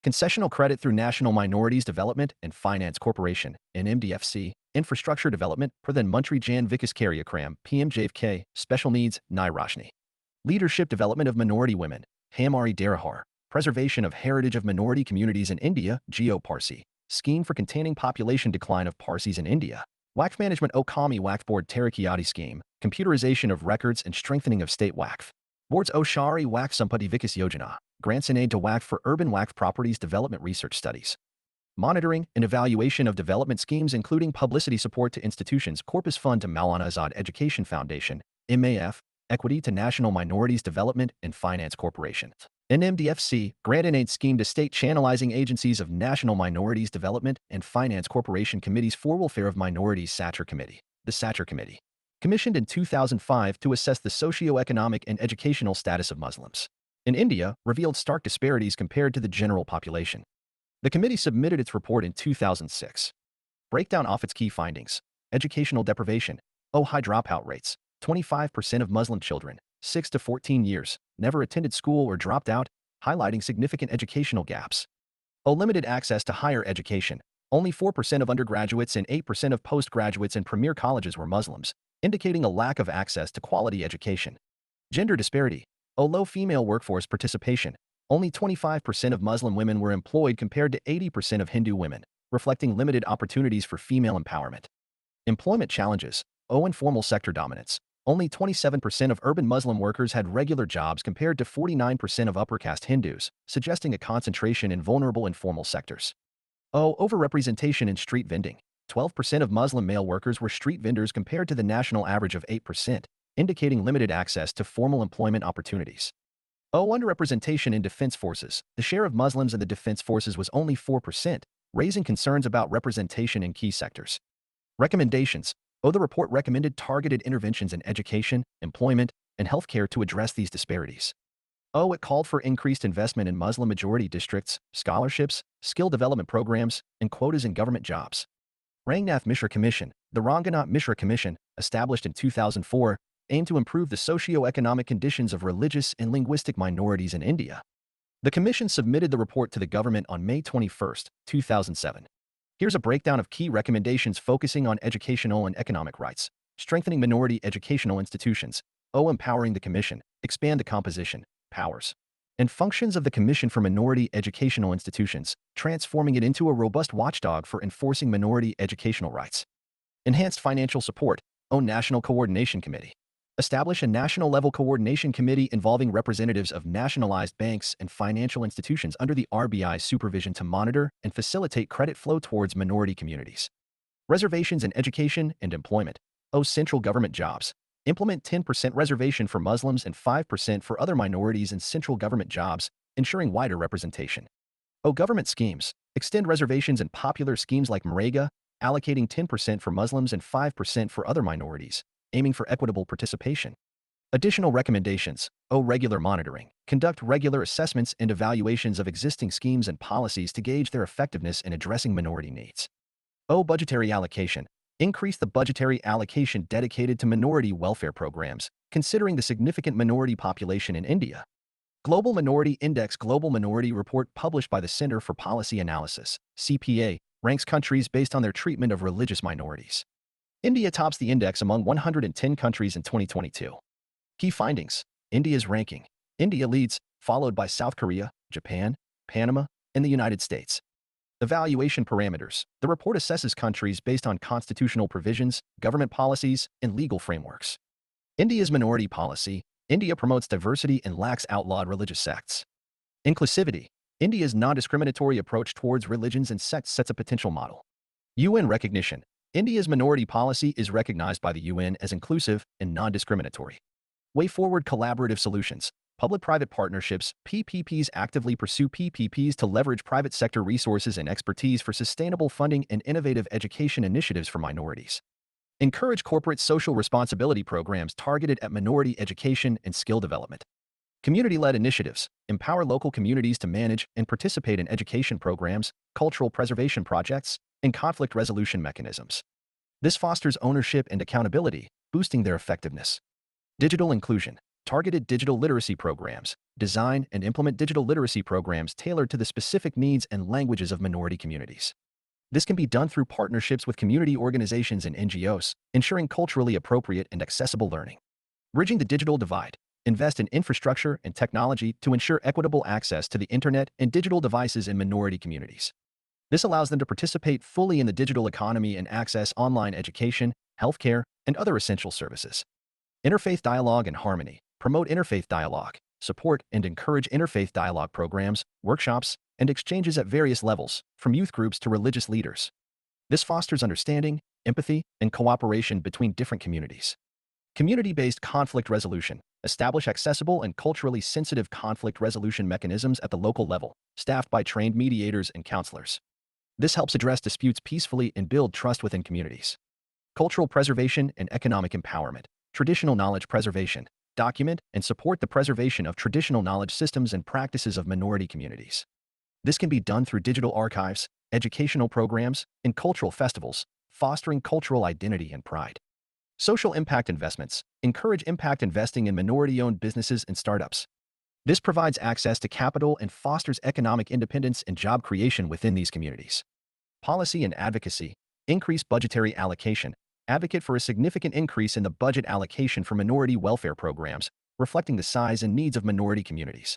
Concessional credit through National Minorities Development and Finance Corporation, NMDFC, infrastructure development, Pradhan Mantri Jan Vikas Karyakram, PMJFK, special needs, Nai Roshni. Leadership development of minority women, Hamari Darahar, preservation of heritage of minority communities in India, Geo Parsi, scheme for containing population decline of Parsis in India. Waqf management Okami Waqf Board Tarakiati scheme, computerization of records and strengthening of state Waqf. Boards Oshari Waqf Sampati Vikas Yojana, grants and aid to Waqf for urban Waqf properties development research studies. monitoring and evaluation of development schemes including publicity support to institutions, Corpus Fund to Maulana Azad Education Foundation, MAF, Equity to National Minorities Development and Finance Corporation. NMDFC, Grant and Aid Scheme to State Channelizing Agencies of National Minorities Development and Finance Corporation Committees for Welfare of Minorities Satcher Committee. The Satcher Committee, commissioned in 2005 to assess the socio-economic and educational status of Muslims in India, revealed stark disparities compared to the general population. The committee submitted its report in 2006. Breakdown of its key findings. Educational deprivation. High dropout rates. 25% of Muslim children, 6 to 14 years, never attended school or dropped out, highlighting significant educational gaps. Limited access to higher education. Only 4% of undergraduates and 8% of postgraduates in premier colleges were Muslims, indicating a lack of access to quality education. Gender disparity. Low female workforce participation. Only 25% of Muslim women were employed compared to 80% of Hindu women, reflecting limited opportunities for female empowerment. Employment challenges. Informal sector dominance. Only 27% of urban Muslim workers had regular jobs compared to 49% of upper caste Hindus, suggesting a concentration in vulnerable informal sectors. Overrepresentation in street vending. 12% of Muslim male workers were street vendors compared to the national average of 8%, indicating limited access to formal employment opportunities. Underrepresentation in defense forces. The share of Muslims in the defense forces was only 4%, raising concerns about representation in key sectors. Recommendations. The report recommended targeted interventions in education, employment, and healthcare to address these disparities. It called for increased investment in Muslim-majority districts, scholarships, skill development programs, and quotas in government jobs. Rangnath Mishra Commission. The Ranganath Mishra Commission, established in 2004, aimed to improve the socio-economic conditions of religious and linguistic minorities in India. The commission submitted the report to the government on May 21, 2007. Here's a breakdown of key recommendations focusing on educational and economic rights. Strengthening minority educational institutions. Empowering the commission. Expand the composition, powers, and functions of the Commission for Minority Educational Institutions, transforming it into a robust watchdog for enforcing minority educational rights. Enhanced financial support. National Coordination Committee. Establish a national-level coordination committee involving representatives of nationalized banks and financial institutions under the RBI's supervision to monitor and facilitate credit flow towards minority communities. Reservations in education and employment. Central government jobs. Implement 10% reservation for Muslims and 5% for other minorities in central government jobs, ensuring wider representation. Government schemes. Extend reservations in popular schemes like Marega, allocating 10% for Muslims and 5% for other minorities, aiming for equitable participation. Additional recommendations. Regular monitoring. Conduct regular assessments and evaluations of existing schemes and policies to gauge their effectiveness in addressing minority needs. Budgetary allocation. Increase the budgetary allocation dedicated to minority welfare programs, considering the significant minority population in India. Global Minority Index. Global Minority Report published by the Center for Policy Analysis, CPA, ranks countries based on their treatment of religious minorities. India tops the index among 110 countries in 2022. Key findings. India's ranking. India leads, followed by South Korea, Japan, Panama, and the United States. Evaluation parameters. The report assesses countries based on constitutional provisions, government policies, and legal frameworks. India's minority policy. India promotes diversity and lacks outlawed religious sects. Inclusivity. India's non-discriminatory approach towards religions and sects sets a potential model. UN recognition. India's minority policy is recognized by the UN as inclusive and non-discriminatory. Way forward. Collaborative solutions. Public-private partnerships, PPPs. Actively pursue PPPs to leverage private sector resources and expertise for sustainable funding and innovative education initiatives for minorities. Encourage corporate social responsibility programs targeted at minority education and skill development. Community-led initiatives. Empower local communities to manage and participate in education programs, cultural preservation projects, and conflict resolution mechanisms. This fosters ownership and accountability, boosting their effectiveness. Digital inclusion. Targeted digital literacy programs. Design and implement digital literacy programs tailored to the specific needs and languages of minority communities. This can be done through partnerships with community organizations and NGOs, ensuring culturally appropriate and accessible learning. Bridging the digital divide. Invest in infrastructure and technology to ensure equitable access to the internet and digital devices in minority communities. This allows them to participate fully in the digital economy and access online education, healthcare, and other essential services. Interfaith dialogue and harmony. Promote interfaith dialogue. support and encourage interfaith dialogue programs, workshops, and exchanges at various levels, from youth groups to religious leaders. This fosters understanding, empathy, and cooperation between different communities. Community-based conflict resolution. Establish accessible and culturally sensitive conflict resolution mechanisms at the local level, staffed by trained mediators and counselors. This helps address disputes peacefully and build trust within communities. Cultural preservation and economic empowerment. Traditional knowledge preservation. Document and support the preservation of traditional knowledge systems and practices of minority communities. This can be done through digital archives, educational programs, and cultural festivals, fostering cultural identity and pride. Social impact investments. Encourage impact investing in minority-owned businesses and startups. This provides access to capital and fosters economic independence and job creation within these communities. Policy and advocacy. Increase budgetary allocation. Advocate for a significant increase in the budget allocation for minority welfare programs, reflecting the size and needs of minority communities.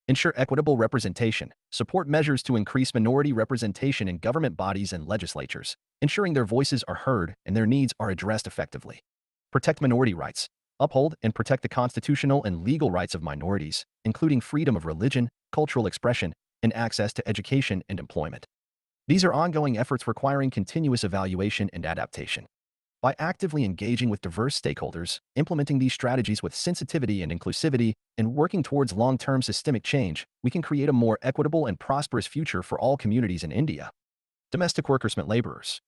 Ensure equitable representation. Support measures to increase minority representation in government bodies and legislatures, ensuring their voices are heard and their needs are addressed effectively. Protect minority rights. Uphold and protect the constitutional and legal rights of minorities, including freedom of religion, cultural expression, and access to education and employment. These are ongoing efforts requiring continuous evaluation and adaptation. By actively engaging with diverse stakeholders, implementing these strategies with sensitivity and inclusivity, and working towards long-term systemic change, we can create a more equitable and prosperous future for all communities in India. Domestic workers meant laborers.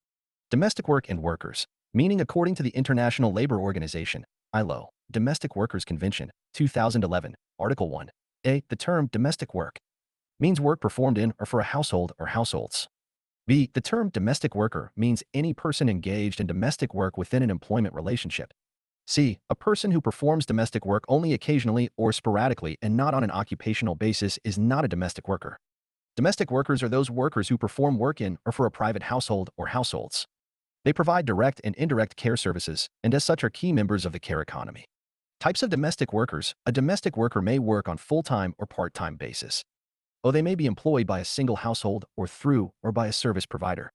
Domestic work and workers, meaning according to the International Labor Organization, ILO, Domestic Workers Convention, 2011, Article 1. A. The term domestic work means work performed in or for a household or households. B. The term domestic worker means any person engaged in domestic work within an employment relationship. C. A person who performs domestic work only occasionally or sporadically and not on an occupational basis is not a domestic worker. Domestic workers are those workers who perform work in or for a private household or households. They provide direct and indirect care services, and as such are key members of the care economy. Types of domestic workers. A domestic worker may work on full-time or part-time basis. O. They may be employed by a single household or through or by a service provider.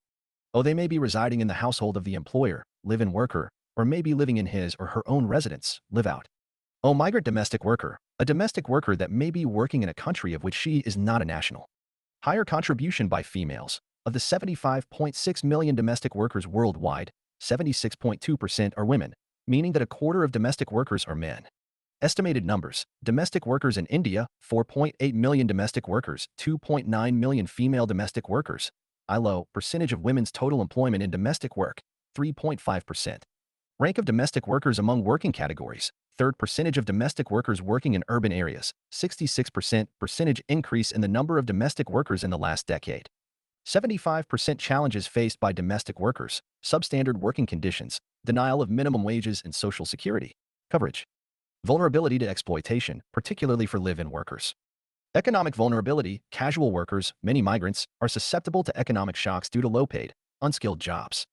O. They may be residing in the household of the employer, live-in worker, or may be living in his or her own residence, live out. O. Migrant domestic worker. A domestic worker that may be working in a country of which she is not a national. Higher contribution by females. Of the 75.6 million domestic workers worldwide, 76.2% are women, meaning that a quarter of domestic workers are men. Estimated numbers. Domestic workers in India, 4.8 million domestic workers, 2.9 million female domestic workers. ILO, percentage of women's total employment in domestic work, 3.5%. Rank of domestic workers among working categories. Third, percentage of domestic workers working in urban areas, 66%, percentage increase in the number of domestic workers in the last decade. 75% challenges faced by domestic workers, substandard working conditions, denial of minimum wages and social security coverage. Vulnerability to exploitation, particularly for live-in workers. Economic vulnerability. Casual workers, many migrants, are susceptible to economic shocks due to low-paid, unskilled jobs.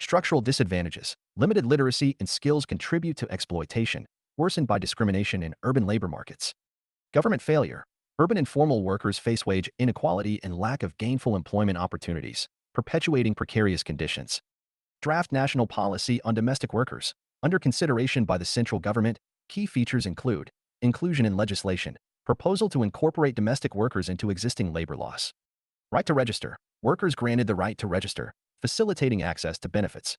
Structural disadvantages. Limited literacy and skills contribute to exploitation, worsened by discrimination in urban labor markets. Government failure. Urban informal workers face wage inequality and lack of gainful employment opportunities, perpetuating precarious conditions. Draft national policy on domestic workers. Under consideration by the central government, key features include inclusion in legislation, proposal to incorporate domestic workers into existing labor laws. Right to register. Workers granted the right to register, facilitating access to benefits.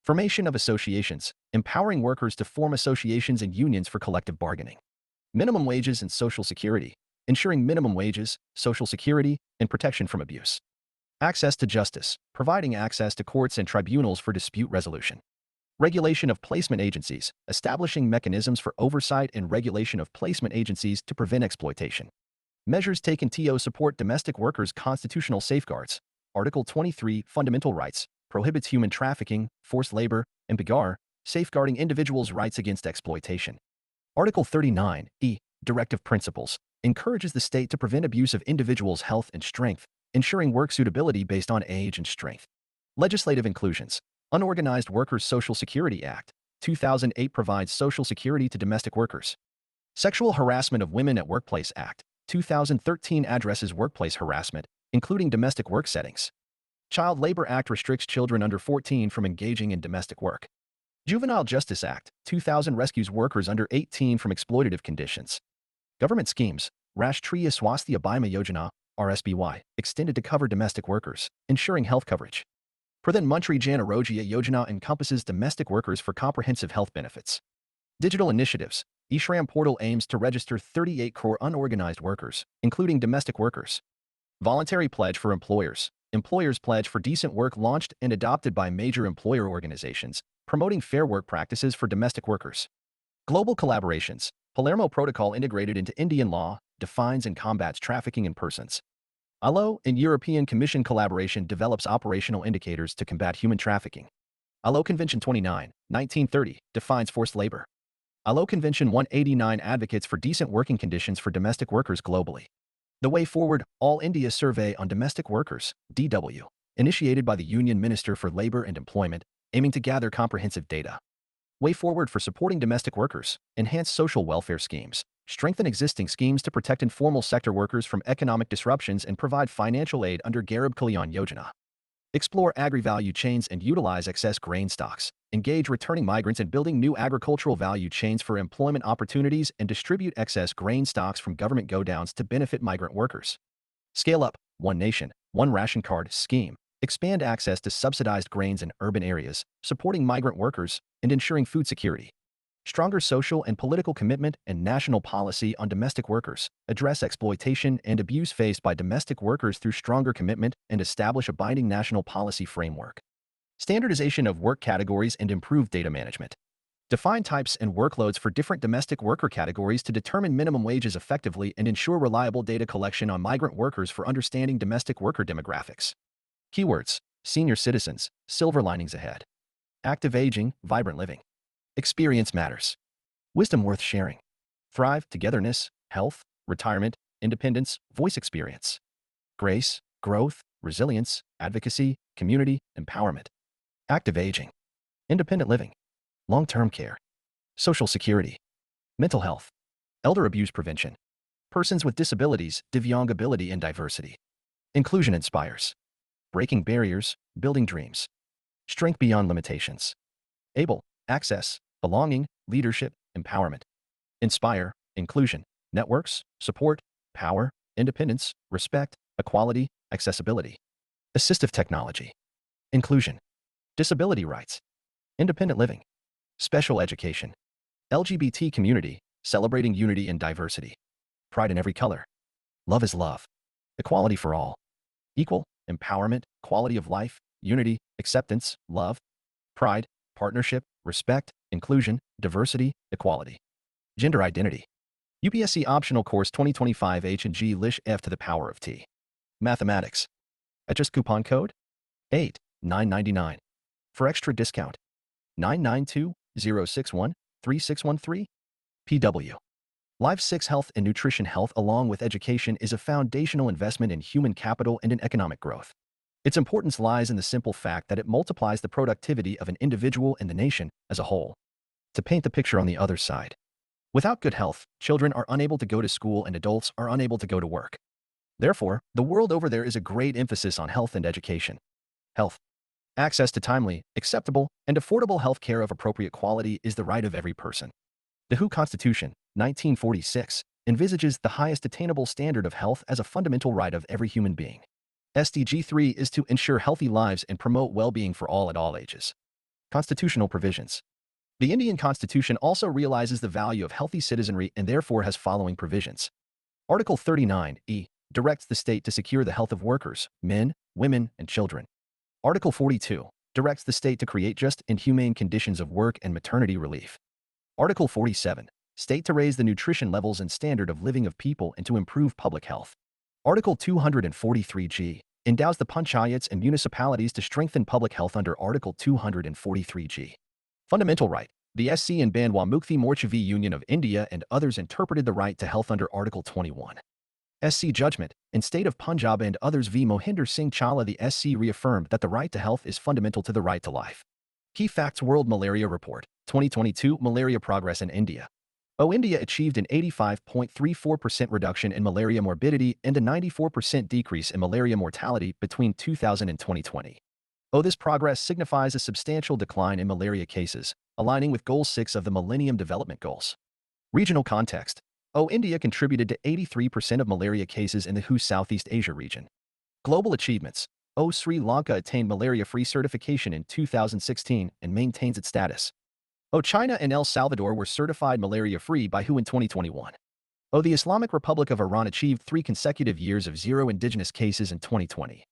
Formation of associations, empowering workers to form associations and unions for collective bargaining. Minimum wages and social security, ensuring minimum wages, social security, and protection from abuse. Access to justice, providing access to courts and tribunals for dispute resolution. Regulation of placement agencies, establishing mechanisms for oversight and regulation of placement agencies to prevent exploitation. Measures taken to support domestic workers' constitutional safeguards. Article 23, Fundamental Rights, prohibits human trafficking, forced labor, and bigar, safeguarding individuals' rights against exploitation. Article 39, E, Directive Principles, encourages the state to prevent abuse of individuals' health and strength, ensuring work suitability based on age and strength. Legislative inclusions. Unorganized Workers' Social Security Act, 2008 provides social security to domestic workers. Sexual Harassment of Women at Workplace Act, 2013 addresses workplace harassment, including domestic work settings. Child Labor Act restricts children under 14 from engaging in domestic work. Juvenile Justice Act, 2000 rescues workers under 18 from exploitative conditions. Government schemes, Rashtriya Swasthya Bima Yojana, RSBY, extended to cover domestic workers, ensuring health coverage. Pradhan Mantri Jan Arogya Yojana encompasses domestic workers for comprehensive health benefits. Digital initiatives, eShram portal aims to register 38 crore unorganized workers, including domestic workers. Voluntary pledge for employers, employers pledge for decent work launched and adopted by major employer organizations, promoting fair work practices for domestic workers. Global collaborations, Palermo Protocol integrated into Indian law, defines and combats trafficking in persons. ILO and European Commission collaboration develops operational indicators to combat human trafficking. ILO Convention 29, 1930, defines forced labor. ILO Convention 189 advocates for decent working conditions for domestic workers globally. The Way Forward All India Survey on Domestic Workers, DW, initiated by the Union Minister for Labour and Employment, aiming to gather comprehensive data. Way Forward for supporting domestic workers, enhance social welfare schemes, strengthen existing schemes to protect informal sector workers from economic disruptions and provide financial aid under Garib Kalyan Yojana. Explore agri-value chains and utilize excess grain stocks. Engage returning migrants in building new agricultural value chains for employment opportunities and distribute excess grain stocks from government go-downs to benefit migrant workers. Scale up One Nation, One Ration Card scheme. Expand access to subsidized grains in urban areas, supporting migrant workers and ensuring food security. Stronger social and political commitment and national policy on domestic workers. Address exploitation and abuse faced by domestic workers through stronger commitment and establish a binding national policy framework. Standardization of work categories and improved data management. Define types and workloads for different domestic worker categories to determine minimum wages effectively and ensure reliable data collection on migrant workers for understanding domestic worker demographics. Keywords: senior citizens, silver linings ahead. Active aging, vibrant living. Experience matters. Wisdom worth sharing. Thrive, togetherness, health, retirement, independence, voice experience. Grace, growth, resilience, advocacy, community, empowerment. Active aging. Independent living. Long-term care. Social security. Mental health. Elder abuse prevention. Persons with disabilities, Divyang ability and diversity. Inclusion inspires. Breaking barriers, building dreams. Strength beyond limitations. Able, access, belonging, leadership, empowerment. Inspire, inclusion, networks, support, power, independence, respect, equality, accessibility. Assistive technology. Inclusion. Disability rights. Independent living. Special education. LGBT community, celebrating unity and diversity. Pride in every color. Love is love. Equality for all. Equal, empowerment, quality of life, unity, acceptance, love, pride, partnership, respect, inclusion, diversity, equality. Gender identity. UPSC Optional Course 2025 H&G Lish F to the power of T. Mathematics. Adjust coupon code 8,999. For extra discount, 992-061-3613. PW. Live 6 Health and Nutrition Health along with education is a foundational investment in human capital and in economic growth. Its importance lies in the simple fact that it multiplies the productivity of an individual and the nation as a whole. To paint the picture on the other side. Without good health, children are unable to go to school and adults are unable to go to work. Therefore, the world over there is a great emphasis on health and education. Health. Access to timely, acceptable, and affordable health care of appropriate quality is the right of every person. The WHO Constitution, 1946, envisages the highest attainable standard of health as a fundamental right of every human being. SDG 3 is to ensure healthy lives and promote well-being for all at all ages. Constitutional provisions. The Indian Constitution also realizes the value of healthy citizenry and therefore has following provisions. Article 39(e) directs the state to secure the health of workers, men, women, and children. Article 42 directs the state to create just and humane conditions of work and maternity relief. Article 47, state to raise the nutrition levels and standard of living of people and to improve public health. Article 243G endows the panchayats and municipalities to strengthen public health under Article 243G. Fundamental right. The SC and Bandwa Mukti Morcha v Union of India and others interpreted the right to health under Article 21. SC judgment, in State of Punjab and others v Mohinder Singh Chawla the SC reaffirmed that the right to health is fundamental to the right to life. Key facts World Malaria Report, 2022 Malaria Progress in India. India achieved an 85.34% reduction in malaria morbidity and a 94% decrease in malaria mortality between 2000 and 2020. This progress signifies a substantial decline in malaria cases, aligning with Goal 6 of the Millennium Development Goals. Regional context. India contributed to 83% of malaria cases in the WHO Southeast Asia region. Global achievements. Sri Lanka attained malaria-free certification in 2016 and maintains its status. China and El Salvador were certified malaria-free by WHO in 2021. The Islamic Republic of Iran achieved 3 consecutive years of zero indigenous cases in 2020.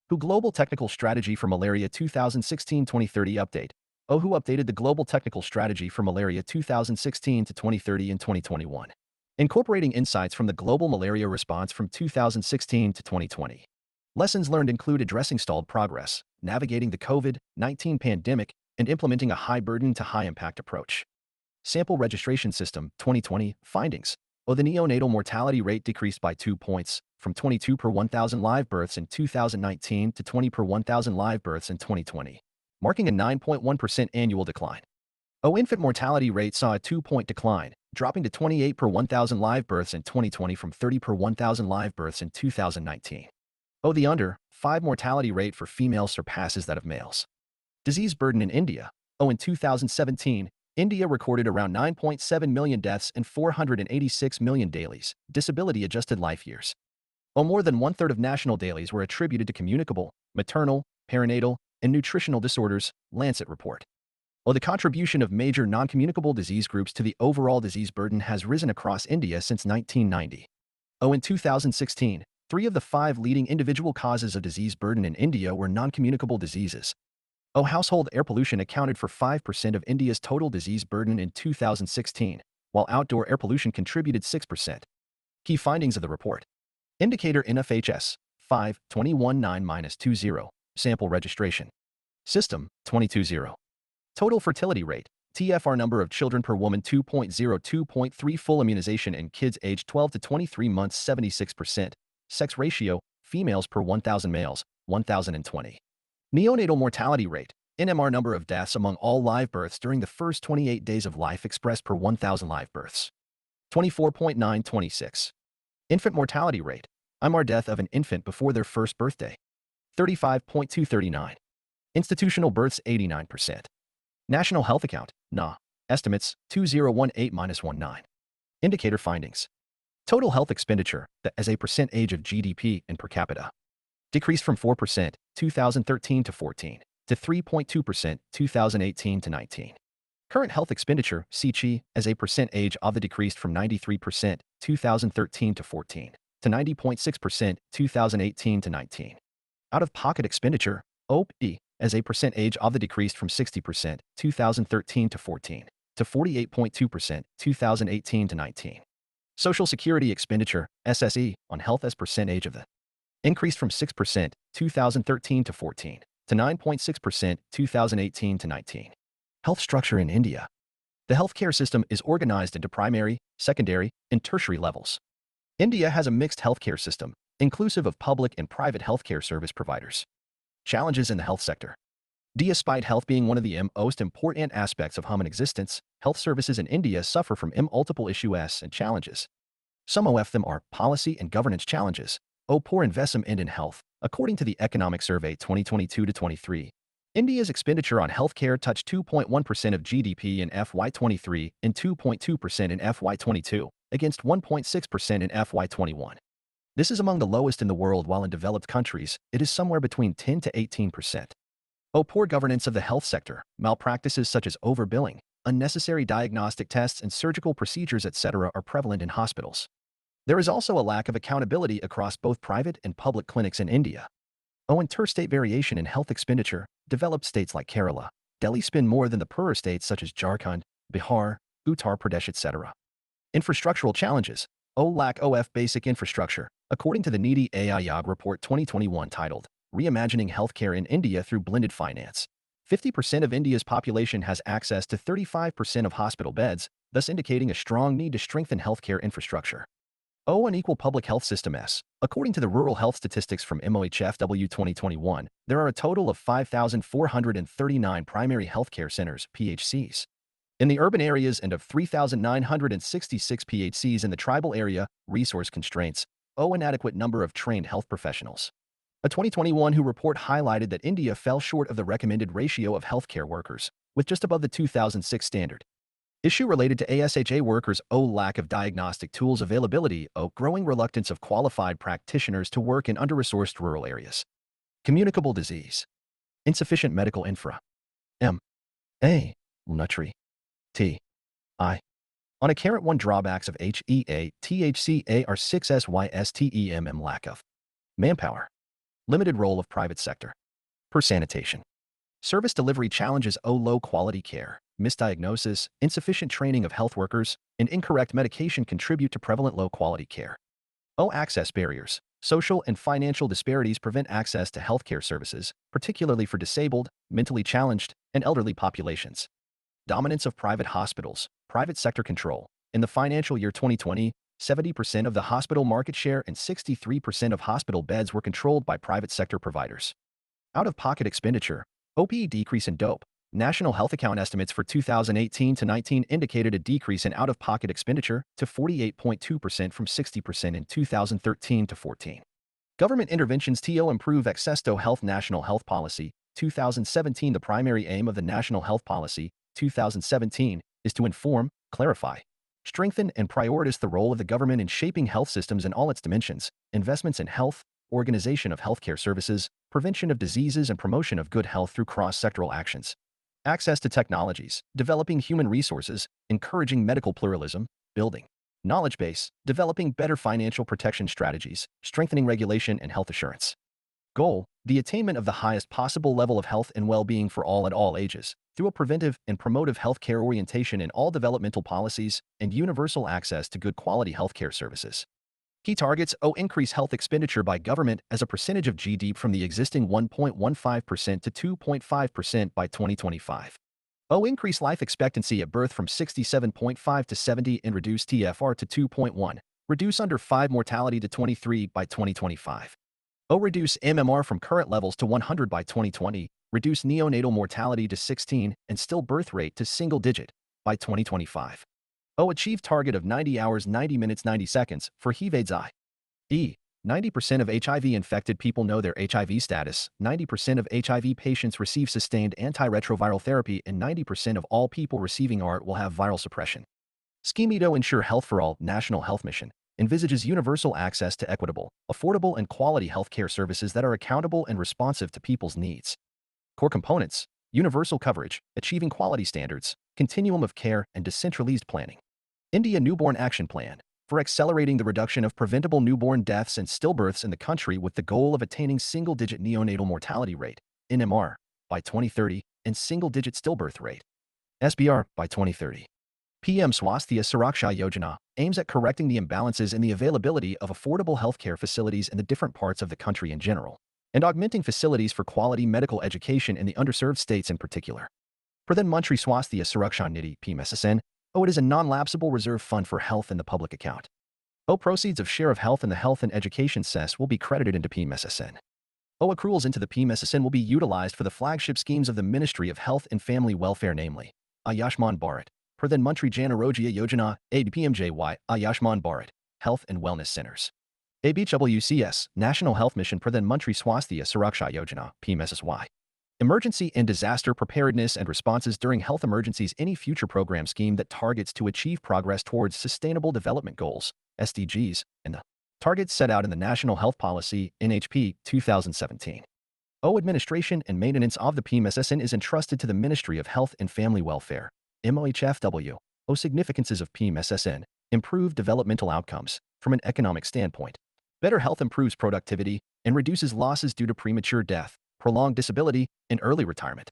WHO Global Technical Strategy for Malaria 2016-2030 update. WHO updated the Global Technical Strategy for Malaria 2016 to 2030 in 2021, incorporating insights from the global malaria response from 2016 to 2020. Lessons learned include addressing stalled progress, navigating the COVID-19 pandemic, and implementing a high-burden to high-impact approach. Sample Registration System 2020 findings. The neonatal mortality rate decreased by 2 points, from 22 per 1,000 live births in 2019 to 20 per 1,000 live births in 2020, marking a 9.1% annual decline. Infant mortality rate saw a 2-point decline, dropping to 28 per 1,000 live births in 2020 from 30 per 1,000 live births in 2019. The under 5 mortality rate for females surpasses that of males. Disease burden in India. In 2017, India recorded around 9.7 million deaths and 486 million dailies, disability-adjusted life years. More than one-third of national dailies were attributed to communicable, maternal, perinatal, and nutritional disorders, Lancet report. The contribution of major non-communicable disease groups to the overall disease burden has risen across India since 1990. In 2016, 3 of the 5 leading individual causes of disease burden in India were non-communicable diseases. Household air pollution accounted for 5% of India's total disease burden in 2016, while outdoor air pollution contributed 6%. Key findings of the report. Indicator NFHS 5.21.9-20. Sample registration. System 220. Total fertility rate. TFR number of children per woman 2.02.3. Full immunization in kids aged 12 to 23 months 76%. Sex ratio, females per 1,000 males, 1,020. Neonatal mortality rate, NMR number of deaths among all live births during the first 28 days of life expressed per 1,000 live births. 24.926. Infant mortality rate, IMR death of an infant before their first birthday. 35.239. Institutional births 89%. National Health Account, NA, estimates 2018-19. Indicator findings. Total health expenditure, as a percentage of GDP and per capita, decreased from 4%, 2013 to 14, to 3.2%, 2018 to 19. Current health expenditure, CHI, as a percentage of the decreased from 93%, 2013 to 14, to 90.6%, 2018 to 19. Out-of-pocket expenditure, OPE, as a percentage of the decreased from 60%, 2013 to 14, to 48.2%, 2018 to 19. Social Security expenditure, SSE, on health as percentage of the increased from 6%, 2013 to 14, to 9.6%, 2018 to 19. Health structure in India. The healthcare system is organized into primary, secondary, and tertiary levels. India has a mixed healthcare system, inclusive of public and private healthcare service providers. Challenges in the health sector. Despite health being one of the most important aspects of human existence, health services in India suffer from multiple issues and challenges. Some of them are policy and governance challenges. Poor investment in health. According to the Economic Survey 2022-23, India's expenditure on healthcare touched 2.1% of GDP in FY23 and 2.2% in FY22, against 1.6% in FY21. This is among the lowest in the world, while in developed countries, it is somewhere between 10 to 18%. Poor governance of the health sector. Malpractices such as overbilling, unnecessary diagnostic tests and surgical procedures, etc. are prevalent in hospitals. There is also a lack of accountability across both private and public clinics in India. Interstate variation in health expenditure. Developed states like Kerala, Delhi spend more than the poorer states such as Jharkhand, Bihar, Uttar Pradesh, etc. Infrastructural challenges. Lack of basic infrastructure. According to the NITI Aayog report 2021 titled, Reimagining Healthcare in India Through Blended Finance, 50% of India's population has access to 35% of hospital beds, thus indicating a strong need to strengthen healthcare infrastructure. Unequal public health system. According to the Rural Health Statistics from MOHFW 2021, there are a total of 5,439 primary healthcare centers, PHCs, in the urban areas and of 3,966 PHCs in the tribal area. Resource constraints. Inadequate number of trained health professionals. A 2021 WHO report highlighted that India fell short of the recommended ratio of healthcare workers, with just above the 2006 standard. Issue related to ASHA workers. Lack of diagnostic tools availability. Growing reluctance of qualified practitioners to work in under-resourced rural areas. Communicable disease. Insufficient medical infra. M. A. Nutri. T. I. On a carrot 1 drawbacks of HEA, THCA are 6SYSTEMM lack of manpower. Limited role of private sector. Per sanitation. Service delivery challenges. Low quality care, misdiagnosis, insufficient training of health workers, and incorrect medication contribute to prevalent low quality care. Access barriers. Social and financial disparities prevent access to healthcare services, particularly for disabled, mentally challenged, and elderly populations. Dominance of private hospitals. Private sector control. In the financial year 2020, 70% of the hospital market share and 63% of hospital beds were controlled by private sector providers. Out-of-pocket expenditure. OPE decrease in DOPE. National Health Account estimates for 2018 to 19 indicated a decrease in out-of-pocket expenditure to 48.2% from 60% in 2013 to 14. Government interventions to improve access to health. National Health Policy, 2017. The primary aim of the National Health Policy, 2017, is to inform, clarify, strengthen, and prioritize the role of the government in shaping health systems in all its dimensions: investments in health, organization of healthcare services, prevention of diseases, and promotion of good health through cross-sectoral actions. Access to technologies, developing human resources, encouraging medical pluralism, building knowledge base, developing better financial protection strategies, strengthening regulation and health assurance. Goal: the attainment of the highest possible level of health and well-being for all at all ages, through a preventive and promotive healthcare orientation in all developmental policies and universal access to good quality healthcare services. Key targets: increase health expenditure by government as a percentage of GDP from the existing 1.15% to 2.5% by 2025. Increase life expectancy at birth from 67.5 to 70 and reduce TFR to 2.1. Reduce under 5 mortality to 23 by 2025. Reduce MMR from current levels to 100 by 2020. Reduce neonatal mortality to 16 and stillbirth rate to single digit by 2025. Achieve target of 90 hours, 90 minutes, 90 seconds for HIV/AIDS. 90% of HIV-infected people know their HIV status, 90% of HIV patients receive sustained antiretroviral therapy, and 90% of all people receiving ART will have viral suppression. Scheme to ensure health for all. National Health Mission envisages universal access to equitable, affordable, and quality healthcare services that are accountable and responsive to people's needs. Core components: universal coverage, achieving quality standards, continuum of care, and decentralized planning. India Newborn Action Plan for accelerating the reduction of preventable newborn deaths and stillbirths in the country with the goal of attaining single-digit neonatal mortality rate, NMR, by 2030 and single-digit stillbirth rate, SBR, by 2030. PM Swasthya Suraksha Yojana aims at correcting the imbalances in the availability of affordable healthcare facilities in the different parts of the country in general, and augmenting facilities for quality medical education in the underserved states in particular. Pradhan Mantri Swasthya Suraksha Nidhi (PMSSN). It is a non-lapsable reserve fund for health in the public account. Proceeds of share of health in the health and education cess will be credited into PMSSN. Accruals into the PMSSN will be utilized for the flagship schemes of the Ministry of Health and Family Welfare, namely Ayushman Bharat, Pradhan Mantri Jan Arogya Yojana, ABPMJY, Ayushman Bharat, Health and Wellness Centers. ABWCS, National Health Mission, Pradhan Mantri Swasthya Suraksha Yojana, PMSSY. Emergency and disaster preparedness and responses during health emergencies. Any future program scheme that targets to achieve progress towards Sustainable Development Goals, SDGs, and the targets set out in the National Health Policy, NHP, 2017. Administration and maintenance of the PMSSN is entrusted to the Ministry of Health and Family Welfare, MOHFW. Significances of PMSSN: improve developmental outcomes from an economic standpoint. Better health improves productivity and reduces losses due to premature death, prolonged disability, and early retirement.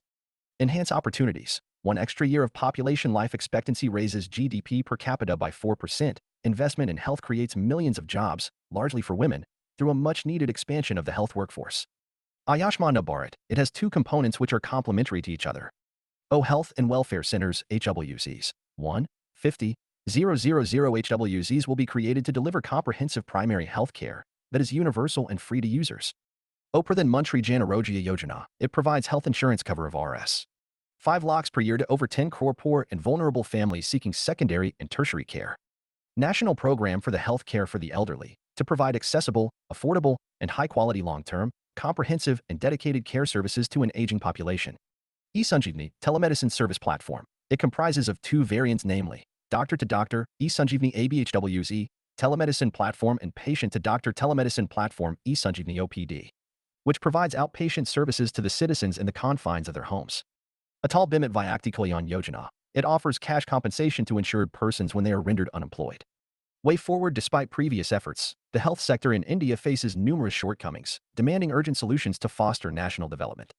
Enhance opportunities. 1 extra year of population life expectancy raises GDP per capita by 4%. Investment in health creates millions of jobs, largely for women, through a much-needed expansion of the health workforce. Ayushman Bharat. It has 2 components which are complementary to each other. Health and Welfare Centers, HWCs. 1. 50,000 HWCs will be created to deliver comprehensive primary health care that is universal and free to users. Pradhan Mantri Jan Arogya Yojana. It provides health insurance cover of Rs. 5 lakhs per year to over 10 crore poor and vulnerable families seeking secondary and tertiary care. National Program for the Health Care for the Elderly, to provide accessible, affordable, and high-quality long-term, comprehensive, and dedicated care services to an aging population. eSanjeevani, Telemedicine Service Platform. It comprises of two variants, namely doctor-to-doctor eSanjeevani ABHWZ telemedicine platform and patient-to-doctor telemedicine platform eSanjeevani OPD, which provides outpatient services to the citizens in the confines of their homes. Atal Bimit Vyakti Kalyan Yojana. It offers cash compensation to insured persons when they are rendered unemployed. Way forward. Despite previous efforts, the health sector in India faces numerous shortcomings, demanding urgent solutions to foster national development.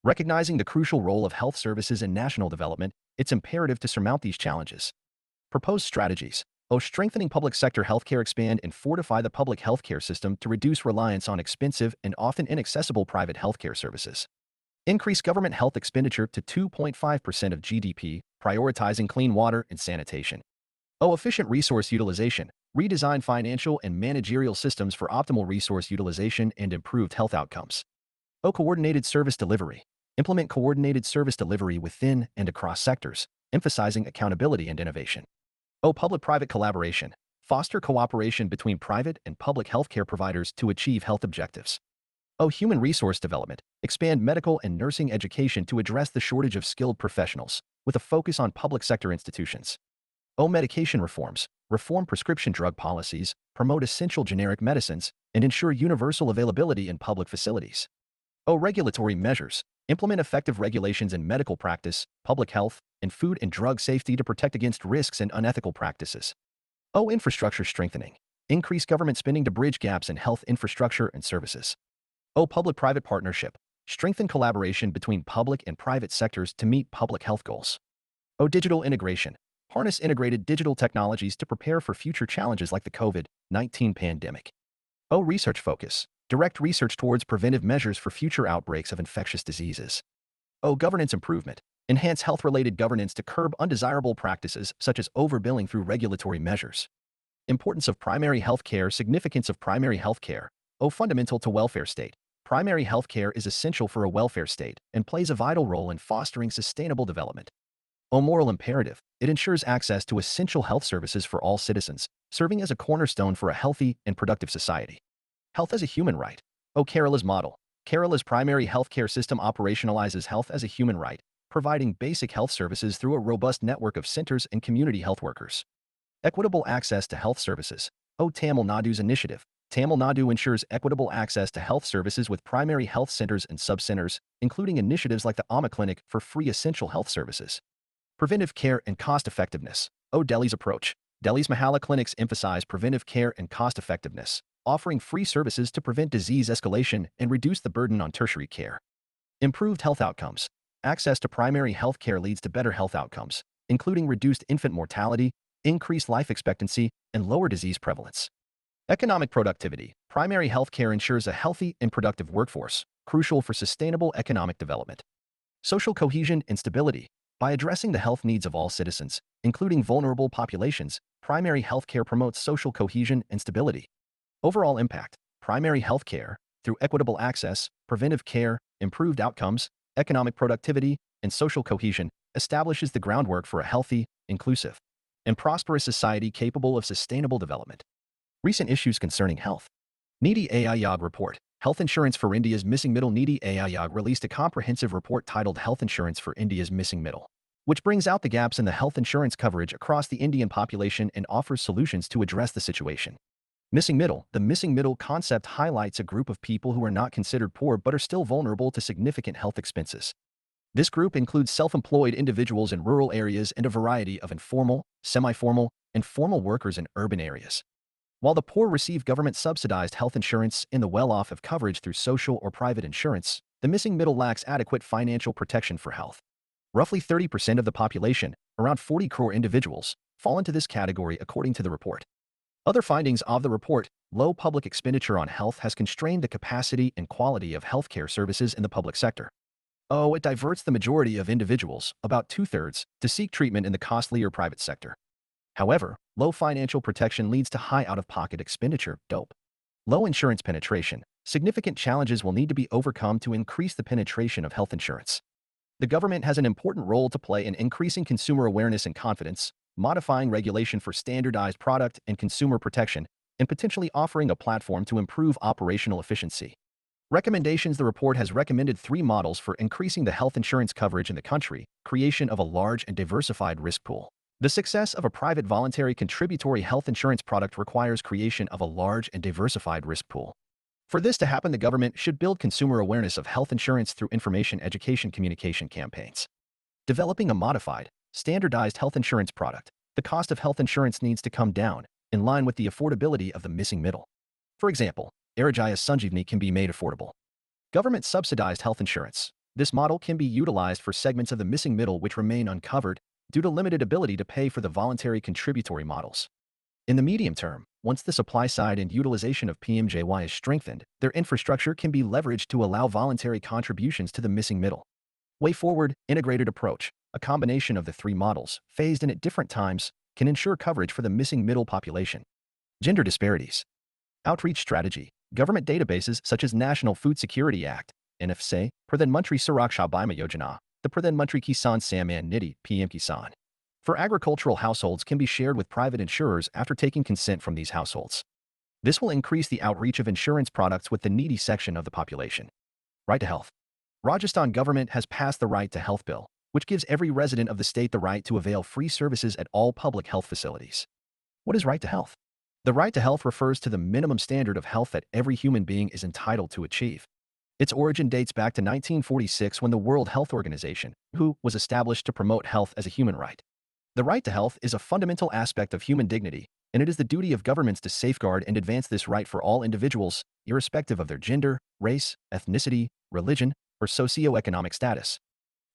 Recognizing the crucial role of health services in national development, it's imperative to surmount these challenges. Proposed strategies. Strengthening public sector healthcare. Expand and fortify the public healthcare system to reduce reliance on expensive and often inaccessible private healthcare services. Increase government health expenditure to 2.5% of GDP, prioritizing clean water and sanitation. Efficient resource utilization. Redesign financial and managerial systems for optimal resource utilization and improved health outcomes. Coordinated service delivery. Implement coordinated service delivery within and across sectors, emphasizing accountability and innovation. Public-private collaboration. Foster cooperation between private and public healthcare providers to achieve health objectives. Human resource development. Expand medical and nursing education to address the shortage of skilled professionals, with a focus on public sector institutions. Medication reforms. Reform prescription drug policies, promote essential generic medicines, and ensure universal availability in public facilities. Regulatory measures. Implement effective regulations in medical practice, public health, and food and drug safety to protect against risks and unethical practices. Infrastructure strengthening. Increase government spending to bridge gaps in health infrastructure and services. Public-private partnership. Strengthen collaboration between public and private sectors to meet public health goals. Digital integration. Harness integrated digital technologies to prepare for future challenges like the COVID-19 pandemic. Research focus. Direct research towards preventive measures for future outbreaks of infectious diseases. Governance improvement. Enhance health-related governance to curb undesirable practices such as overbilling through regulatory measures. Importance of primary health care. Significance of primary health care. Fundamental to welfare state. Primary health care is essential for a welfare state and plays a vital role in fostering sustainable development. Moral imperative. It ensures access to essential health services for all citizens, serving as a cornerstone for a healthy and productive society. Health as a human right. Kerala's model. Kerala's primary healthcare system operationalizes health as a human right, providing basic health services through a robust network of centers and community health workers. Equitable access to health services. Tamil Nadu's initiative. Tamil Nadu ensures equitable access to health services with primary health centers and sub-centers, including initiatives like the Amma Clinic for free essential health services. Preventive care and cost-effectiveness. Delhi's approach. Delhi's Mahalla clinics emphasize preventive care and cost-effectiveness, offering free services to prevent disease escalation and reduce the burden on tertiary care. Improved health outcomes. Access to primary health care leads to better health outcomes, including reduced infant mortality, increased life expectancy, and lower disease prevalence. Economic productivity. Primary health care ensures a healthy and productive workforce, crucial for sustainable economic development. Social cohesion and stability. By addressing the health needs of all citizens, including vulnerable populations, primary health care promotes social cohesion and stability. Overall impact. Primary health care, through equitable access, preventive care, improved outcomes, economic productivity, and social cohesion, establishes the groundwork for a healthy, inclusive, and prosperous society capable of sustainable development. Recent issues concerning health. Niti Aayog Report. Health Insurance for India's Missing Middle. Niti Aayog released a comprehensive report titled Health Insurance for India's Missing Middle, which brings out the gaps in the health insurance coverage across the Indian population and offers solutions to address the situation. Missing middle. The missing middle concept highlights a group of people who are not considered poor but are still vulnerable to significant health expenses. This group includes self-employed individuals in rural areas and a variety of informal, semi-formal, and formal workers in urban areas. While the poor receive government-subsidized health insurance and the well-off have coverage through social or private insurance, the missing middle lacks adequate financial protection for health. Roughly 30% of the population, around 40 crore individuals, fall into this category according to the report. Other findings of the report: low public expenditure on health has constrained the capacity and quality of healthcare services in the public sector. It diverts the majority of individuals, about two-thirds, to seek treatment in the costlier private sector. However, low financial protection leads to high out-of-pocket expenditure. Low insurance penetration. Significant challenges will need to be overcome to increase the penetration of health insurance. The government has an important role to play in increasing consumer awareness and confidence, modifying regulation for standardized product and consumer protection, and potentially offering a platform to improve operational efficiency. Recommendations. The report has recommended 3 models for increasing the health insurance coverage in the country: creation of a large and diversified risk pool. The success of a private voluntary contributory health insurance product requires creation of a large and diversified risk pool. For this to happen, the government should build consumer awareness of health insurance through information, education, communication campaigns. Developing a modified, standardized health insurance product. The cost of health insurance needs to come down, in line with the affordability of the missing middle. For example, Arajaya Sanjeevani can be made affordable. Government-subsidized health insurance. This model can be utilized for segments of the missing middle which remain uncovered due to limited ability to pay for the voluntary contributory models. In the medium term, once the supply side and utilization of PMJY is strengthened, their infrastructure can be leveraged to allow voluntary contributions to the missing middle. Way forward, integrated approach. A combination of the 3 models, phased in at different times, can ensure coverage for the missing middle population. Gender disparities. Outreach strategy. Government databases such as National Food Security Act, NFSA, Pradhan Mantri Suraksha Bima Yojana, the Pradhan Mantri Kisan Samman Nidhi, PM Kisan, for agricultural households can be shared with private insurers after taking consent from these households. This will increase the outreach of insurance products with the needy section of the population. Right to health. Rajasthan government has passed the Right to Health Bill, which gives every resident of the state the right to avail free services at all public health facilities. What is right to health? The right to health refers to the minimum standard of health that every human being is entitled to achieve. Its origin dates back to 1946 when the World Health Organization, WHO, was established to promote health as a human right. The right to health is a fundamental aspect of human dignity, and it is the duty of governments to safeguard and advance this right for all individuals, irrespective of their gender, race, ethnicity, religion, or socioeconomic status.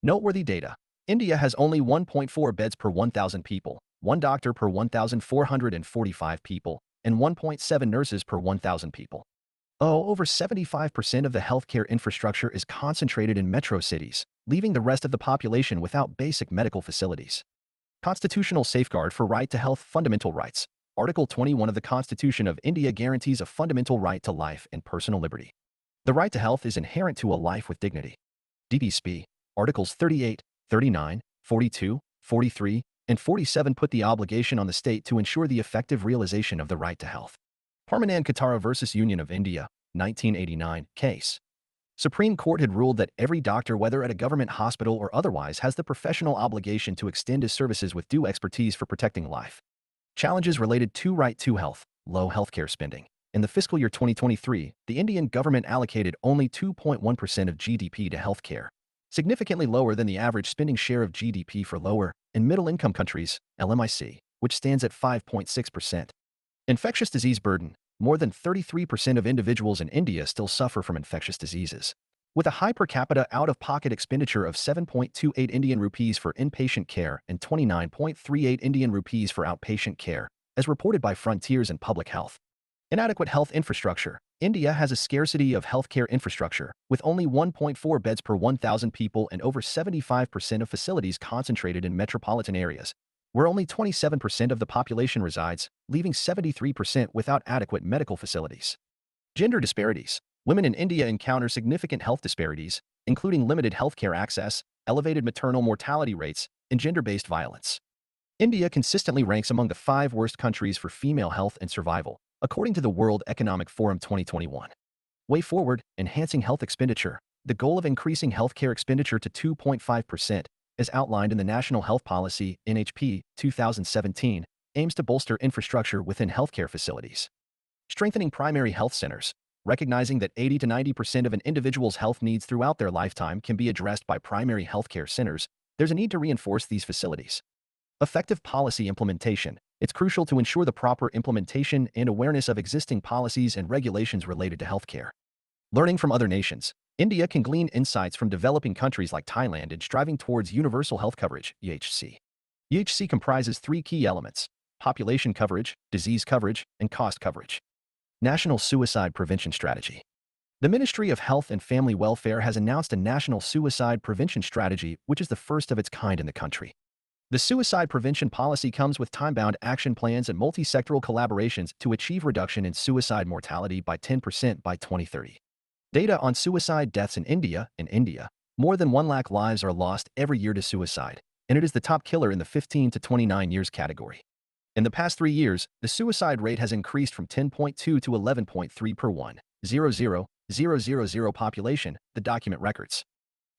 Noteworthy data. India has only 1.4 beds per 1,000 people, 1 doctor per 1,445 people, and 1.7 nurses per 1,000 people. Over 75% of the healthcare infrastructure is concentrated in metro cities, leaving the rest of the population without basic medical facilities. Constitutional safeguard for right to health. Fundamental rights. Article 21 of the Constitution of India guarantees a fundamental right to life and personal liberty. The right to health is inherent to a life with dignity. DPSP. Articles 38, 39, 42, 43, and 47 put the obligation on the state to ensure the effective realization of the right to health. Parmanand Katara versus Union of India, 1989, case. Supreme Court had ruled that every doctor, whether at a government hospital or otherwise, has the professional obligation to extend his services with due expertise for protecting life. Challenges related to right to health. Low healthcare spending. In the fiscal year 2023, the Indian government allocated only 2.1% of GDP to healthcare, significantly lower than the average spending share of GDP for lower and middle-income countries, LMIC, which stands at 5.6%. Infectious disease burden. More than 33% of individuals in India still suffer from infectious diseases, with a high per capita out-of-pocket expenditure of 7.28 Indian rupees for inpatient care and 29.38 Indian rupees for outpatient care, as reported by Frontiers in Public Health. Inadequate health infrastructure. India has a scarcity of healthcare infrastructure, with only 1.4 beds per 1,000 people and over 75% of facilities concentrated in metropolitan areas, where only 27% of the population resides, leaving 73% without adequate medical facilities. Gender disparities. Women in India encounter significant health disparities, including limited healthcare access, elevated maternal mortality rates, and gender-based violence. India consistently ranks among the 5 worst countries for female health and survival, according to the World Economic Forum 2021. Way forward, enhancing health expenditure. The goal of increasing healthcare expenditure to 2.5%, as outlined in the National Health Policy, NHP, 2017, aims to bolster infrastructure within healthcare facilities. Strengthening primary health centers. Recognizing that 80 to 90% of an individual's health needs throughout their lifetime can be addressed by primary healthcare centers, there's a need to reinforce these facilities. Effective policy implementation. It's crucial to ensure the proper implementation and awareness of existing policies and regulations related to healthcare. Learning from other nations. India can glean insights from developing countries like Thailand in striving towards universal health coverage, UHC. UHC comprises 3 key elements: population coverage, disease coverage, and cost coverage. National Suicide Prevention Strategy. The Ministry of Health and Family Welfare has announced a national suicide prevention strategy, which is the first of its kind in the country. The suicide prevention policy comes with time-bound action plans and multi-sectoral collaborations to achieve reduction in suicide mortality by 10% by 2030. Data on suicide deaths in India. In India, more than 1 lakh lives are lost every year to suicide, and it is the top killer in the 15 to 29 years category. In the past 3 years, the suicide rate has increased from 10.2 to 11.3 per 1,000 population, the document records.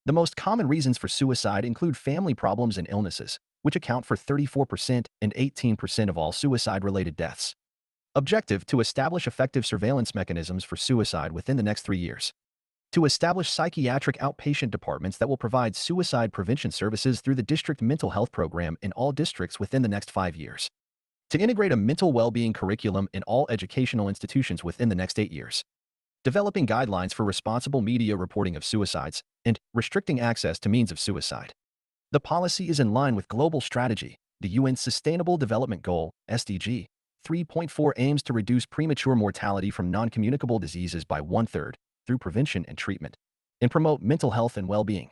The most common reasons for suicide include family problems and illnesses, which account for 34% and 18% of all suicide-related deaths. Objective: to establish effective surveillance mechanisms for suicide within the next 3 years. To establish psychiatric outpatient departments that will provide suicide prevention services through the district mental health program in all districts within the next 5 years. To integrate a mental well-being curriculum in all educational institutions within the next 8 years. Developing guidelines for responsible media reporting of suicides, and restricting access to means of suicide. The policy is in line with global strategy. The UN's Sustainable Development Goal, SDG 3.4, aims to reduce premature mortality from non-communicable diseases by 1/3 through prevention and treatment, and promote mental health and well-being.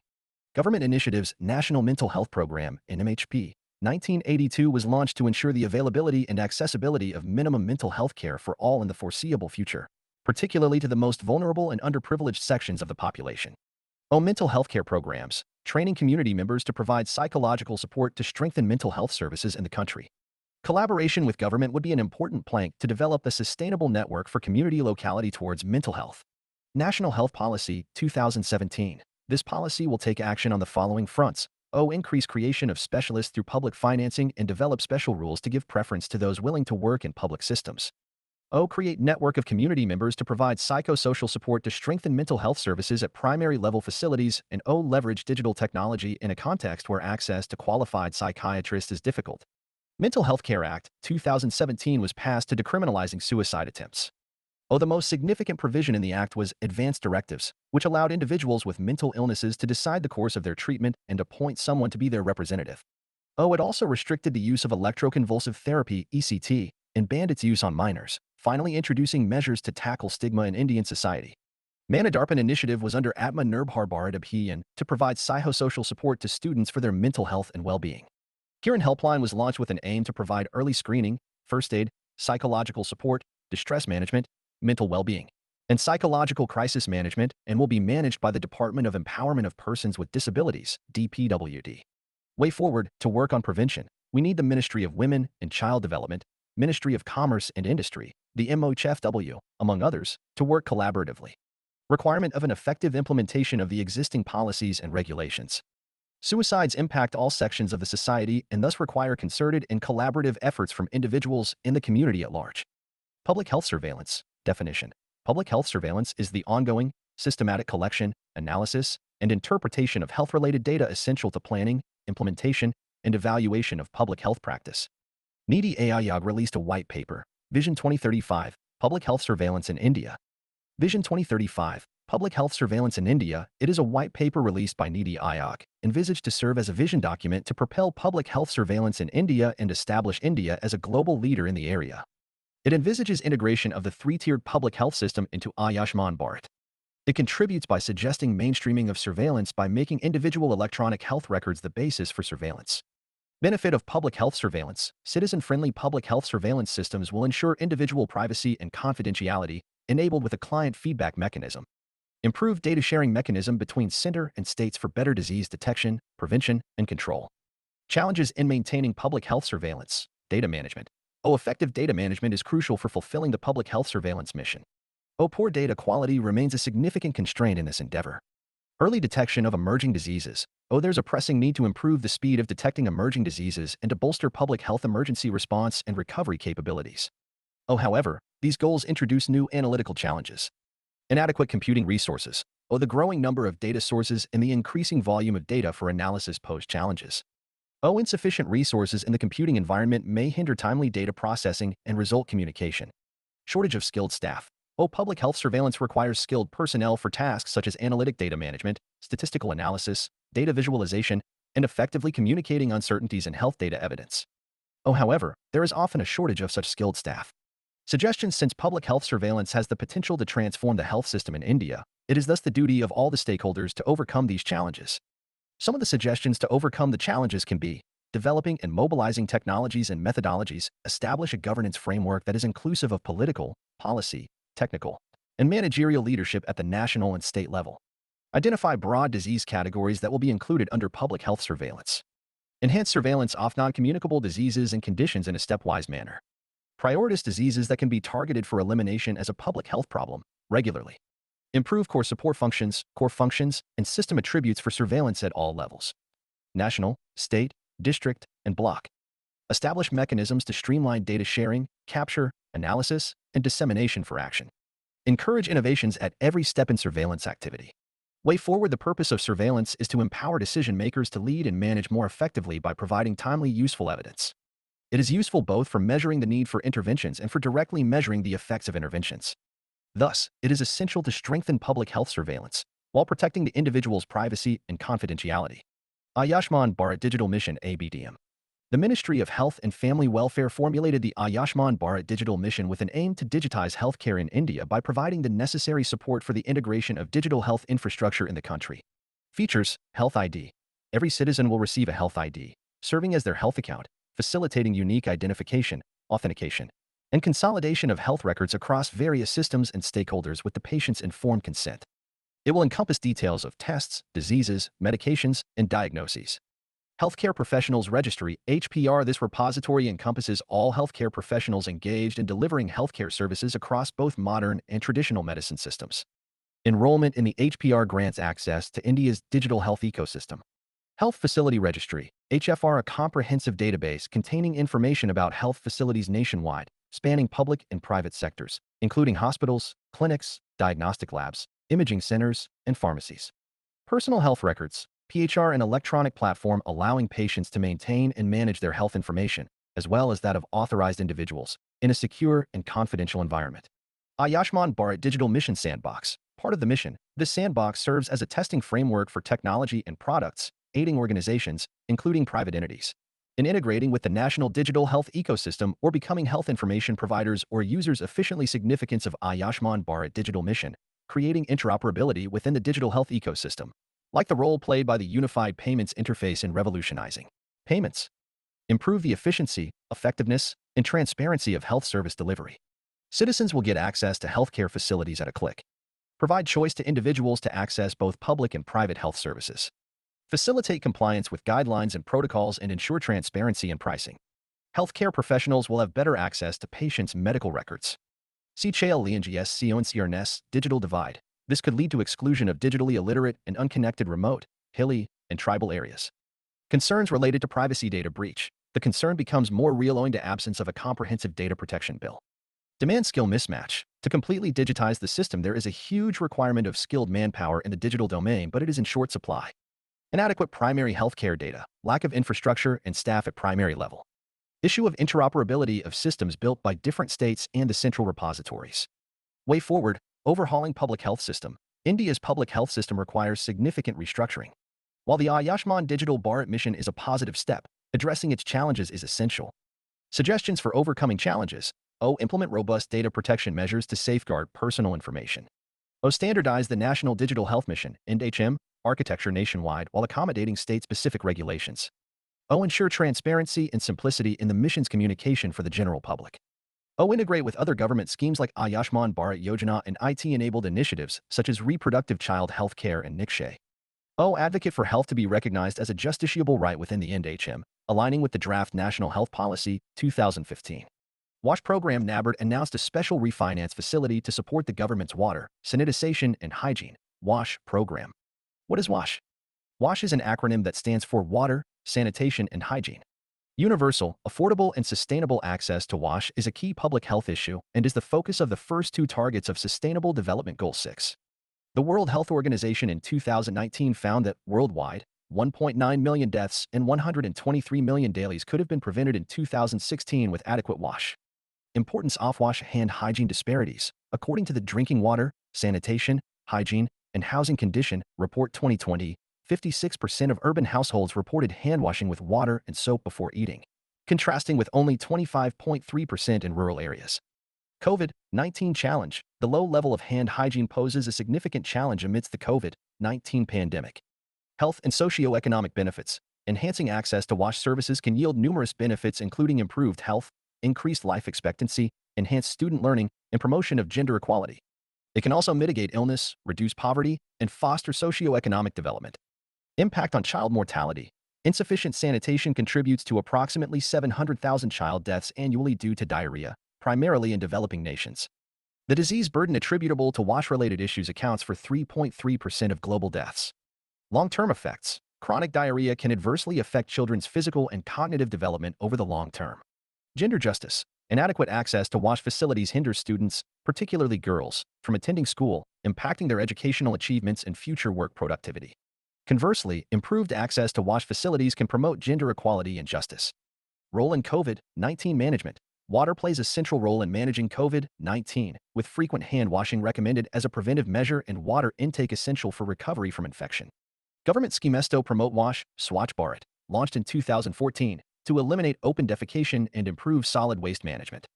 Government initiatives. National Mental Health Program, NMHP, 1982 was launched to ensure the availability and accessibility of minimum mental health care for all in the foreseeable future, particularly to the most vulnerable and underprivileged sections of the population. Mental health care programs, training community members to provide psychological support to strengthen mental health services in the country. Collaboration with government would be an important plank to develop a sustainable network for community locality towards mental health. National Health Policy, 2017. This policy will take action on the following fronts. Increase creation of specialists through public financing and develop special rules to give preference to those willing to work in public systems. Create network of community members to provide psychosocial support to strengthen mental health services at primary level facilities. And leverage digital technology in a context where access to qualified psychiatrists is difficult. Mental Health Care Act, 2017 was passed to decriminalizing suicide attempts. The most significant provision in the act was advanced directives, which allowed individuals with mental illnesses to decide the course of their treatment and appoint someone to be their representative. It also restricted the use of electroconvulsive therapy, ECT, and banned its use on minors, finally introducing measures to tackle stigma in Indian society. Manadarpan initiative was under Atma Nirbhar Bharat Abhiyan to provide psychosocial support to students for their mental health and well-being. Kiran Helpline was launched with an aim to provide early screening, first aid, psychological support, distress management, mental well-being, and psychological crisis management, and will be managed by the Department of Empowerment of Persons with Disabilities, DPWD. Way forward: to work on prevention, we need the Ministry of Women and Child Development, Ministry of Commerce and Industry, the MOHFW, among others, to work collaboratively. Requirement of an effective implementation of the existing policies and regulations. Suicides impact all sections of the society and thus require concerted and collaborative efforts from individuals and the community at large. Public health surveillance. Definition. Public health surveillance is the ongoing, systematic collection, analysis, and interpretation of health-related data essential to planning, implementation, and evaluation of public health practice. Niti Aayog released a white paper, Vision 2035, Public Health Surveillance in India. Vision 2035, Public Health Surveillance in India. It is a white paper released by Niti Aayog, envisaged to serve as a vision document to propel public health surveillance in India and establish India as a global leader in the area. It envisages integration of the three-tiered public health system into Ayushman Bharat. It contributes by suggesting mainstreaming of surveillance by making individual electronic health records the basis for surveillance. Benefit of public health surveillance. Citizen-friendly public health surveillance systems will ensure individual privacy and confidentiality, enabled with a client feedback mechanism. Improved data sharing mechanism between center and states for better disease detection, prevention, and control. Challenges in maintaining public health surveillance. Data management. Effective data management is crucial for fulfilling the public health surveillance mission. Poor data quality remains a significant constraint in this endeavor. Early detection of emerging diseases. There's a pressing need to improve the speed of detecting emerging diseases and to bolster public health emergency response and recovery capabilities. However, these goals introduce new analytical challenges. Inadequate computing resources. The growing number of data sources and the increasing volume of data for analysis pose challenges. Insufficient resources in the computing environment may hinder timely data processing and result communication. Shortage of skilled staff. Public health surveillance requires skilled personnel for tasks such as analytic data management, statistical analysis, data visualization, and effectively communicating uncertainties in health data evidence. However, there is often a shortage of such skilled staff. Suggestions. Since public health surveillance has the potential to transform the health system in India, it is thus the duty of all the stakeholders to overcome these challenges. Some of the suggestions to overcome the challenges can be: developing and mobilizing technologies and methodologies, establish a governance framework that is inclusive of political, policy, technical, and managerial leadership at the national and state level. Identify broad disease categories that will be included under public health surveillance. Enhance surveillance of non-communicable diseases and conditions in a stepwise manner. Prioritize diseases that can be targeted for elimination as a public health problem regularly. Improve core functions, and system attributes for surveillance at all levels. National, state, district, and block. Establish mechanisms to streamline data sharing, capture, analysis, and dissemination for action. Encourage innovations at every step in surveillance activity. Way forward, the purpose of surveillance is to empower decision-makers to lead and manage more effectively by providing timely, useful evidence. It is useful both for measuring the need for interventions and for directly measuring the effects of interventions. Thus, it is essential to strengthen public health surveillance while protecting the individual's privacy and confidentiality. Ayushman Bharat Digital Mission (ABDM). The Ministry of Health and Family Welfare formulated the Ayushman Bharat Digital Mission with an aim to digitize healthcare in India by providing the necessary support for the integration of digital health infrastructure in the country. Features: Health ID. Every citizen will receive a health ID, serving as their health account, facilitating unique identification, authentication, and consolidation of health records across various systems and stakeholders with the patient's informed consent. It will encompass details of tests, diseases, medications, and diagnoses. Healthcare Professionals Registry (HPR). This repository encompasses all healthcare professionals engaged in delivering healthcare services across both modern and traditional medicine systems. Enrollment in the HPR grants access to India's digital health ecosystem. Health Facility Registry (HFR), a comprehensive database containing information about health facilities nationwide, spanning public and private sectors, including hospitals, clinics, diagnostic labs, imaging centers, and pharmacies. Personal Health Records (PHR), an electronic platform allowing patients to maintain and manage their health information, as well as that of authorized individuals, in a secure and confidential environment. Ayushman Bharat Digital Mission Sandbox. Part of the mission, this sandbox serves as a testing framework for technology and products, aiding organizations, including private entities, in integrating with the national digital health ecosystem or becoming health information providers or users efficiently. Significance of Ayushman Bharat Digital Mission, creating interoperability within the digital health ecosystem, like the role played by the Unified Payments Interface in revolutionizing payments. Improve the efficiency, effectiveness, and transparency of health service delivery. Citizens will get access to healthcare facilities at a click. Provide choice to individuals to access both public and private health services. Facilitate compliance with guidelines and protocols and ensure transparency in pricing. Healthcare professionals will have better access to patients' medical records. CHLENGS digital divide. This could lead to exclusion of digitally illiterate and unconnected remote, hilly, and tribal areas. Concerns related to privacy data breach. The concern becomes more real owing to absence of a comprehensive data protection bill. Demand-skill mismatch. To completely digitize the system, there is a huge requirement of skilled manpower in the digital domain, but it is in short supply. Inadequate primary healthcare data, lack of infrastructure and staff at primary level. Issue of interoperability of systems built by different states and the central repositories. Way forward, overhauling public health system. India's public health system requires significant restructuring. While the Ayushman Digital Bharat mission is a positive step, addressing its challenges is essential. Suggestions for overcoming challenges. Implement robust data protection measures to safeguard personal information. Standardize the National Digital Health Mission (NHM) architecture nationwide while accommodating state-specific regulations. Ensure transparency and simplicity in the mission's communication for the general public. Integrate with other government schemes like Ayushman Bharat Yojana and IT-enabled initiatives such as reproductive child health care and Nikshay. Advocate for health to be recognized as a justiciable right within the NHM, aligning with the draft National Health Policy 2015. WASH program. NABARD announced a special refinance facility to support the government's water, sanitization, and hygiene (WASH) program. What is WASH? WASH is an acronym that stands for Water, Sanitation, and Hygiene. Universal, affordable, and sustainable access to WASH is a key public health issue and is the focus of the first two targets of Sustainable Development Goal 6. The World Health Organization in 2019 found that, worldwide, 1.9 million deaths and 123 million dailies could have been prevented in 2016 with adequate WASH. Importance of WASH hand hygiene disparities. According to the Drinking Water, Sanitation, Hygiene, and Housing Condition Report 2020, 56% of urban households reported hand-washing with water and soap before eating, contrasting with only 25.3% in rural areas. COVID-19 challenge. The low level of hand hygiene poses a significant challenge amidst the COVID-19 pandemic. Health and socioeconomic benefits. Enhancing access to WASH services can yield numerous benefits including improved health, increased life expectancy, enhanced student learning, and promotion of gender equality. It can also mitigate illness, reduce poverty, and foster socioeconomic development. Impact on child mortality. Insufficient sanitation contributes to approximately 700,000 child deaths annually due to diarrhea, primarily in developing nations. The disease burden attributable to wash-related issues accounts for 3.3% of global deaths. Long-term effects. Chronic diarrhea can adversely affect children's physical and cognitive development over the long term. Gender justice. Inadequate access to wash facilities hinders students, particularly girls, from attending school, impacting their educational achievements and future work productivity. Conversely, improved access to wash facilities can promote gender equality and justice. Role in COVID-19 management. Water plays a central role in managing COVID-19, with frequent hand washing recommended as a preventive measure and water intake essential for recovery from infection. Government scheme Esto Promote Wash, Swachh Bharat, launched in 2014 to eliminate open defecation and improve solid waste management.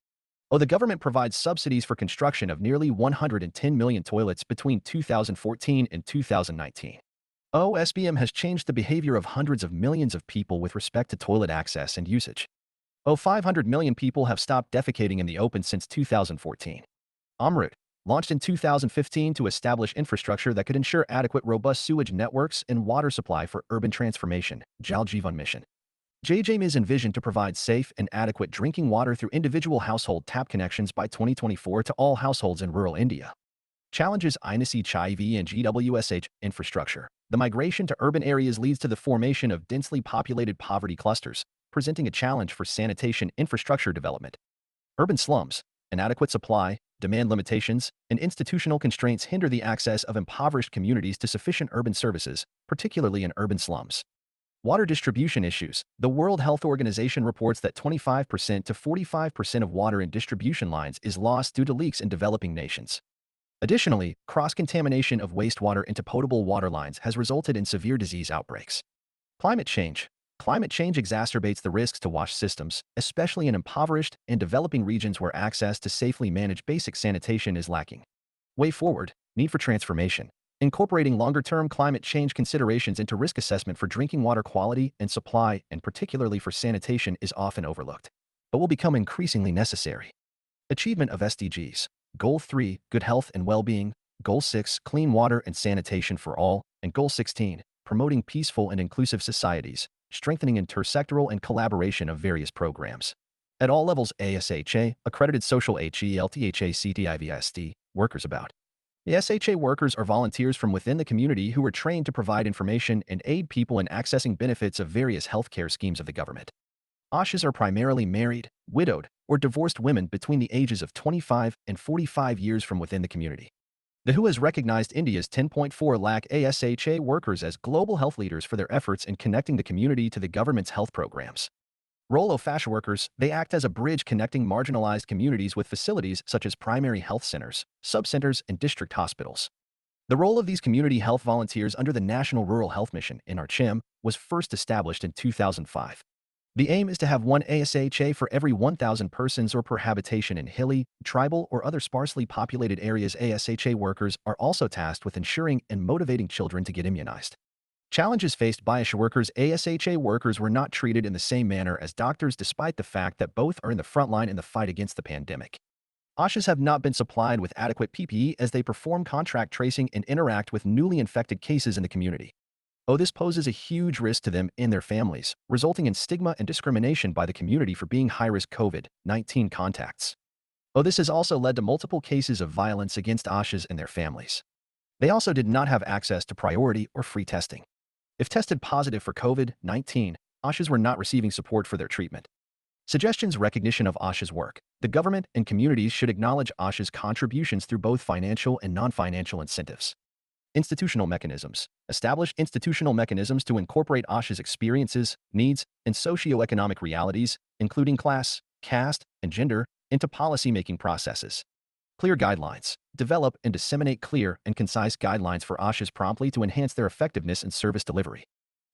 The government provides subsidies for construction of nearly 110 million toilets between 2014 and 2019. SBM has changed the behavior of hundreds of millions of people with respect to toilet access and usage. 500 million people have stopped defecating in the open since 2014. Amrut, launched in 2015 to establish infrastructure that could ensure adequate robust sewage networks and water supply for urban transformation, Jal Jeevan Mission. JJM is envisioned to provide safe and adequate drinking water through individual household tap connections by 2024 to all households in rural India. Challenges INSI HIV and GWSH infrastructure. The migration to urban areas leads to the formation of densely populated poverty clusters, presenting a challenge for sanitation infrastructure development. Urban slums. Inadequate supply, demand limitations, and institutional constraints hinder the access of impoverished communities to sufficient urban services, particularly in urban slums. Water distribution issues. The World Health Organization reports that 25% to 45% of water in distribution lines is lost due to leaks in developing nations. Additionally, cross-contamination of wastewater into potable water lines has resulted in severe disease outbreaks. Climate change. Climate change exacerbates the risks to wash systems, especially in impoverished and developing regions where access to safely manage basic sanitation is lacking. Way forward. Need for transformation. Incorporating longer-term climate change considerations into risk assessment for drinking water quality and supply, and particularly for sanitation, is often overlooked, but will become increasingly necessary. Achievement of SDGs. Goal 3, Good Health and Well-being. Goal 6, Clean Water and Sanitation for All. And Goal 16, Promoting Peaceful and Inclusive Societies, strengthening intersectoral and collaboration of various programs. At all levels, ASHA, accredited social HELTHACTIVSD, workers about. The SHA workers are volunteers from within the community who are trained to provide information and aid people in accessing benefits of various healthcare schemes of the government. ASHAs are primarily married, widowed, or divorced women between the ages of 25 and 45 years from within the community. The WHO has recognized India's 10.4 lakh ASHA workers as global health leaders for their efforts in connecting the community to the government's health programs. Role of FASH workers. They act as a bridge connecting marginalized communities with facilities such as primary health centers, sub-centers, and district hospitals. The role of these community health volunteers under the National Rural Health Mission, NRCHM, was first established in 2005. The aim is to have one ASHA for every 1,000 persons or per habitation in hilly, tribal, or other sparsely populated areas. ASHA workers are also tasked with ensuring and motivating children to get immunized. Challenges faced by ASHA workers. ASHA workers were not treated in the same manner as doctors despite the fact that both are in the front line in the fight against the pandemic. ASHAs have not been supplied with adequate PPE as they perform contract tracing and interact with newly infected cases in the community. This poses a huge risk to them and their families, resulting in stigma and discrimination by the community for being high-risk COVID-19 contacts. This has also led to multiple cases of violence against ASHAs and their families. They also did not have access to priority or free testing. If tested positive for COVID-19, ASHAs were not receiving support for their treatment. Suggestions. Recognition of ASHA's work. The government and communities should acknowledge ASHA's contributions through both financial and non-financial incentives. Institutional mechanisms. Establish institutional mechanisms to incorporate ASHA's experiences, needs, and socioeconomic realities, including class, caste, and gender, into policy-making processes. Clear guidelines. Develop and disseminate clear and concise guidelines for ASHAs promptly to enhance their effectiveness and service delivery.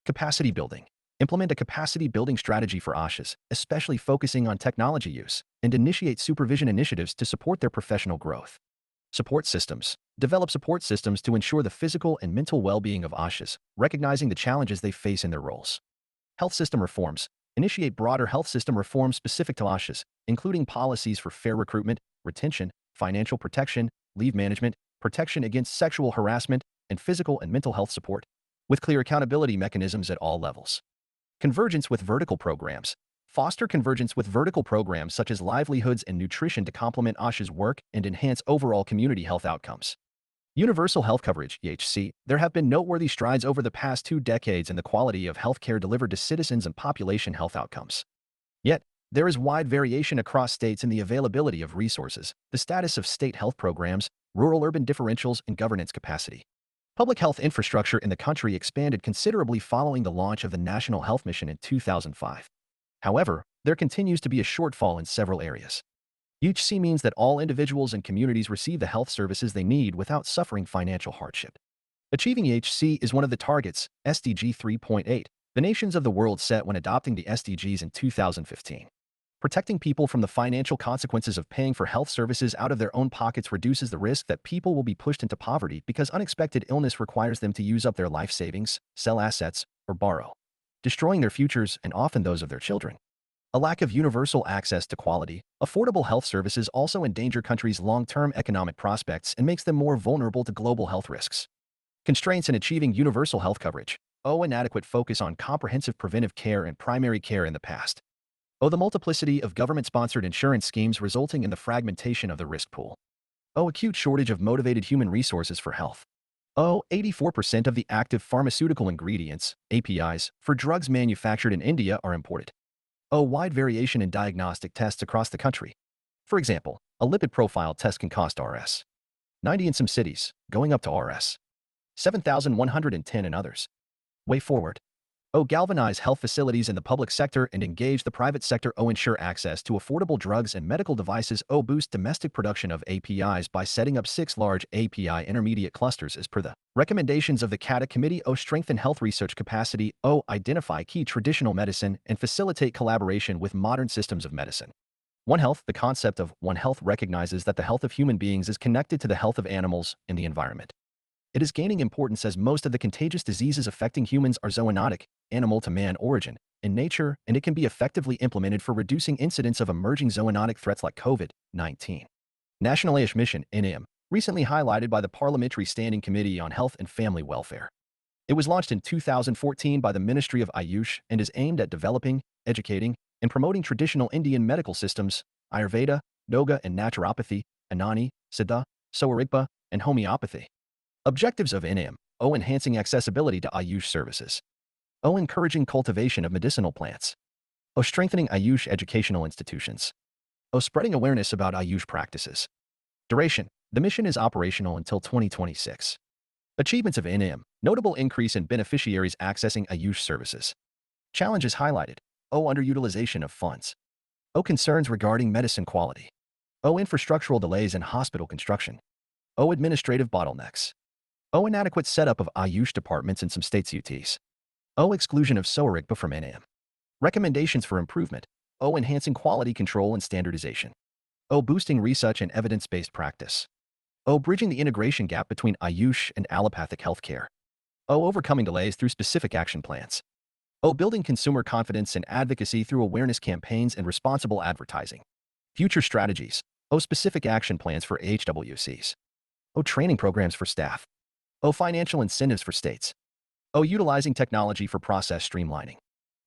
Capacity building. Implement a capacity-building strategy for ASHAs, especially focusing on technology use, and initiate supervision initiatives to support their professional growth. Support systems. Develop support systems to ensure the physical and mental well-being of ASHAs, recognizing the challenges they face in their roles. Health system reforms. Initiate broader health system reforms specific to ASHAs, including policies for fair recruitment, retention, financial protection, leave management, protection against sexual harassment, and physical and mental health support, with clear accountability mechanisms at all levels. Convergence with vertical programs. Foster convergence with vertical programs such as livelihoods and nutrition to complement OSHA's work and enhance overall community health outcomes. Universal health coverage, UHC. There have been noteworthy strides over the past 2 decades in the quality of healthcare delivered to citizens and population health outcomes. Yet, there is wide variation across states in the availability of resources, the status of state health programs, rural-urban differentials, and governance capacity. Public health infrastructure in the country expanded considerably following the launch of the National Health Mission in 2005. However, there continues to be a shortfall in several areas. UHC means that all individuals and communities receive the health services they need without suffering financial hardship. Achieving UHC is one of the targets, SDG 3.8, the nations of the world set when adopting the SDGs in 2015. Protecting people from the financial consequences of paying for health services out of their own pockets reduces the risk that people will be pushed into poverty because unexpected illness requires them to use up their life savings, sell assets, or borrow, destroying their futures and often those of their children. A lack of universal access to quality, affordable health services also endanger countries' long-term economic prospects and makes them more vulnerable to global health risks. Constraints in achieving universal health coverage. Inadequate focus on comprehensive preventive care and primary care in the past. The multiplicity of government-sponsored insurance schemes resulting in the fragmentation of the risk pool. Acute shortage of motivated human resources for health. 84% of the active pharmaceutical ingredients, APIs, for drugs manufactured in India are imported. Wide variation in diagnostic tests across the country. For example, a lipid profile test can cost Rs. 90 in some cities, going up to Rs. 7,110 in others. Way forward. Galvanize health facilities in the public sector and engage the private sector. Ensure access to affordable drugs and medical devices. Boost domestic production of APIs by setting up 6 large API intermediate clusters as per the recommendations of the CATA Committee. Strengthen health research capacity. Identify key traditional medicine and facilitate collaboration with modern systems of medicine. One Health. The concept of One Health recognizes that the health of human beings is connected to the health of animals and the environment. It is gaining importance as most of the contagious diseases affecting humans are zoonotic, animal-to-man origin, in nature, and it can be effectively implemented for reducing incidence of emerging zoonotic threats like COVID-19. National Ayush Mission, NAM, recently highlighted by the Parliamentary Standing Committee on Health and Family Welfare. It was launched in 2014 by the Ministry of Ayush and is aimed at developing, educating, and promoting traditional Indian medical systems, Ayurveda, Yoga and Naturopathy, Anani, Siddha, Soarigpa, and homeopathy. Objectives of NAM. Enhancing accessibility to Ayush services. Encouraging cultivation of medicinal plants. Strengthening Ayush educational institutions. Spreading awareness about Ayush practices. Duration. The mission is operational until 2026. Achievements of NAM. Notable increase in beneficiaries accessing Ayush services. Challenges highlighted. Underutilization of funds. Concerns regarding medicine quality. Infrastructural delays in hospital construction. Administrative bottlenecks. Inadequate setup of Ayush departments in some states UTs. Exclusion of Soarigpa from NAM. Recommendations for improvement. Enhancing quality control and standardization. Boosting research and evidence-based practice. Bridging the integration gap between Ayush and allopathic healthcare. Overcoming delays through specific action plans. Building consumer confidence and advocacy through awareness campaigns and responsible advertising. Future strategies. Specific action plans for AHWCs. Training programs for staff. Financial incentives for states. Utilizing technology for process streamlining.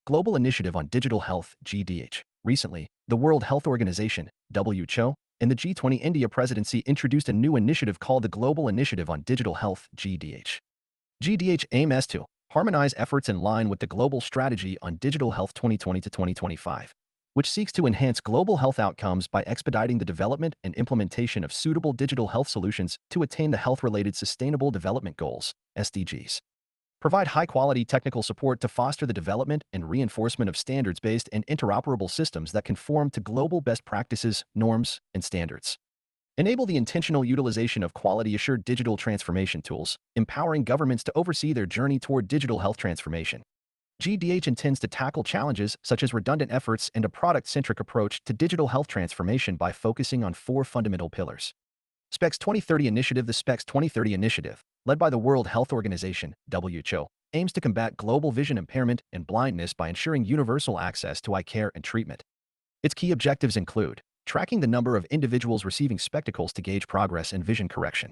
Global Initiative on Digital Health, GDH. Recently, the World Health Organization, WHO, and the G20 India presidency introduced a new initiative called the Global Initiative on Digital Health, GDH. GDH aims to harmonize efforts in line with the Global Strategy on Digital Health 2020 to 2025, which seeks to enhance global health outcomes by expediting the development and implementation of suitable digital health solutions to attain the health-related Sustainable Development Goals, SDGs. Provide high-quality technical support to foster the development and reinforcement of standards-based and interoperable systems that conform to global best practices, norms, and standards. Enable the intentional utilization of quality-assured digital transformation tools, empowering governments to oversee their journey toward digital health transformation. GDH intends to tackle challenges such as redundant efforts and a product-centric approach to digital health transformation by focusing on 4 fundamental pillars. SPECS 2030 Initiative. The SPECS 2030 Initiative, led by the World Health Organization, WHO, aims to combat global vision impairment and blindness by ensuring universal access to eye care and treatment. Its key objectives include tracking the number of individuals receiving spectacles to gauge progress in vision correction,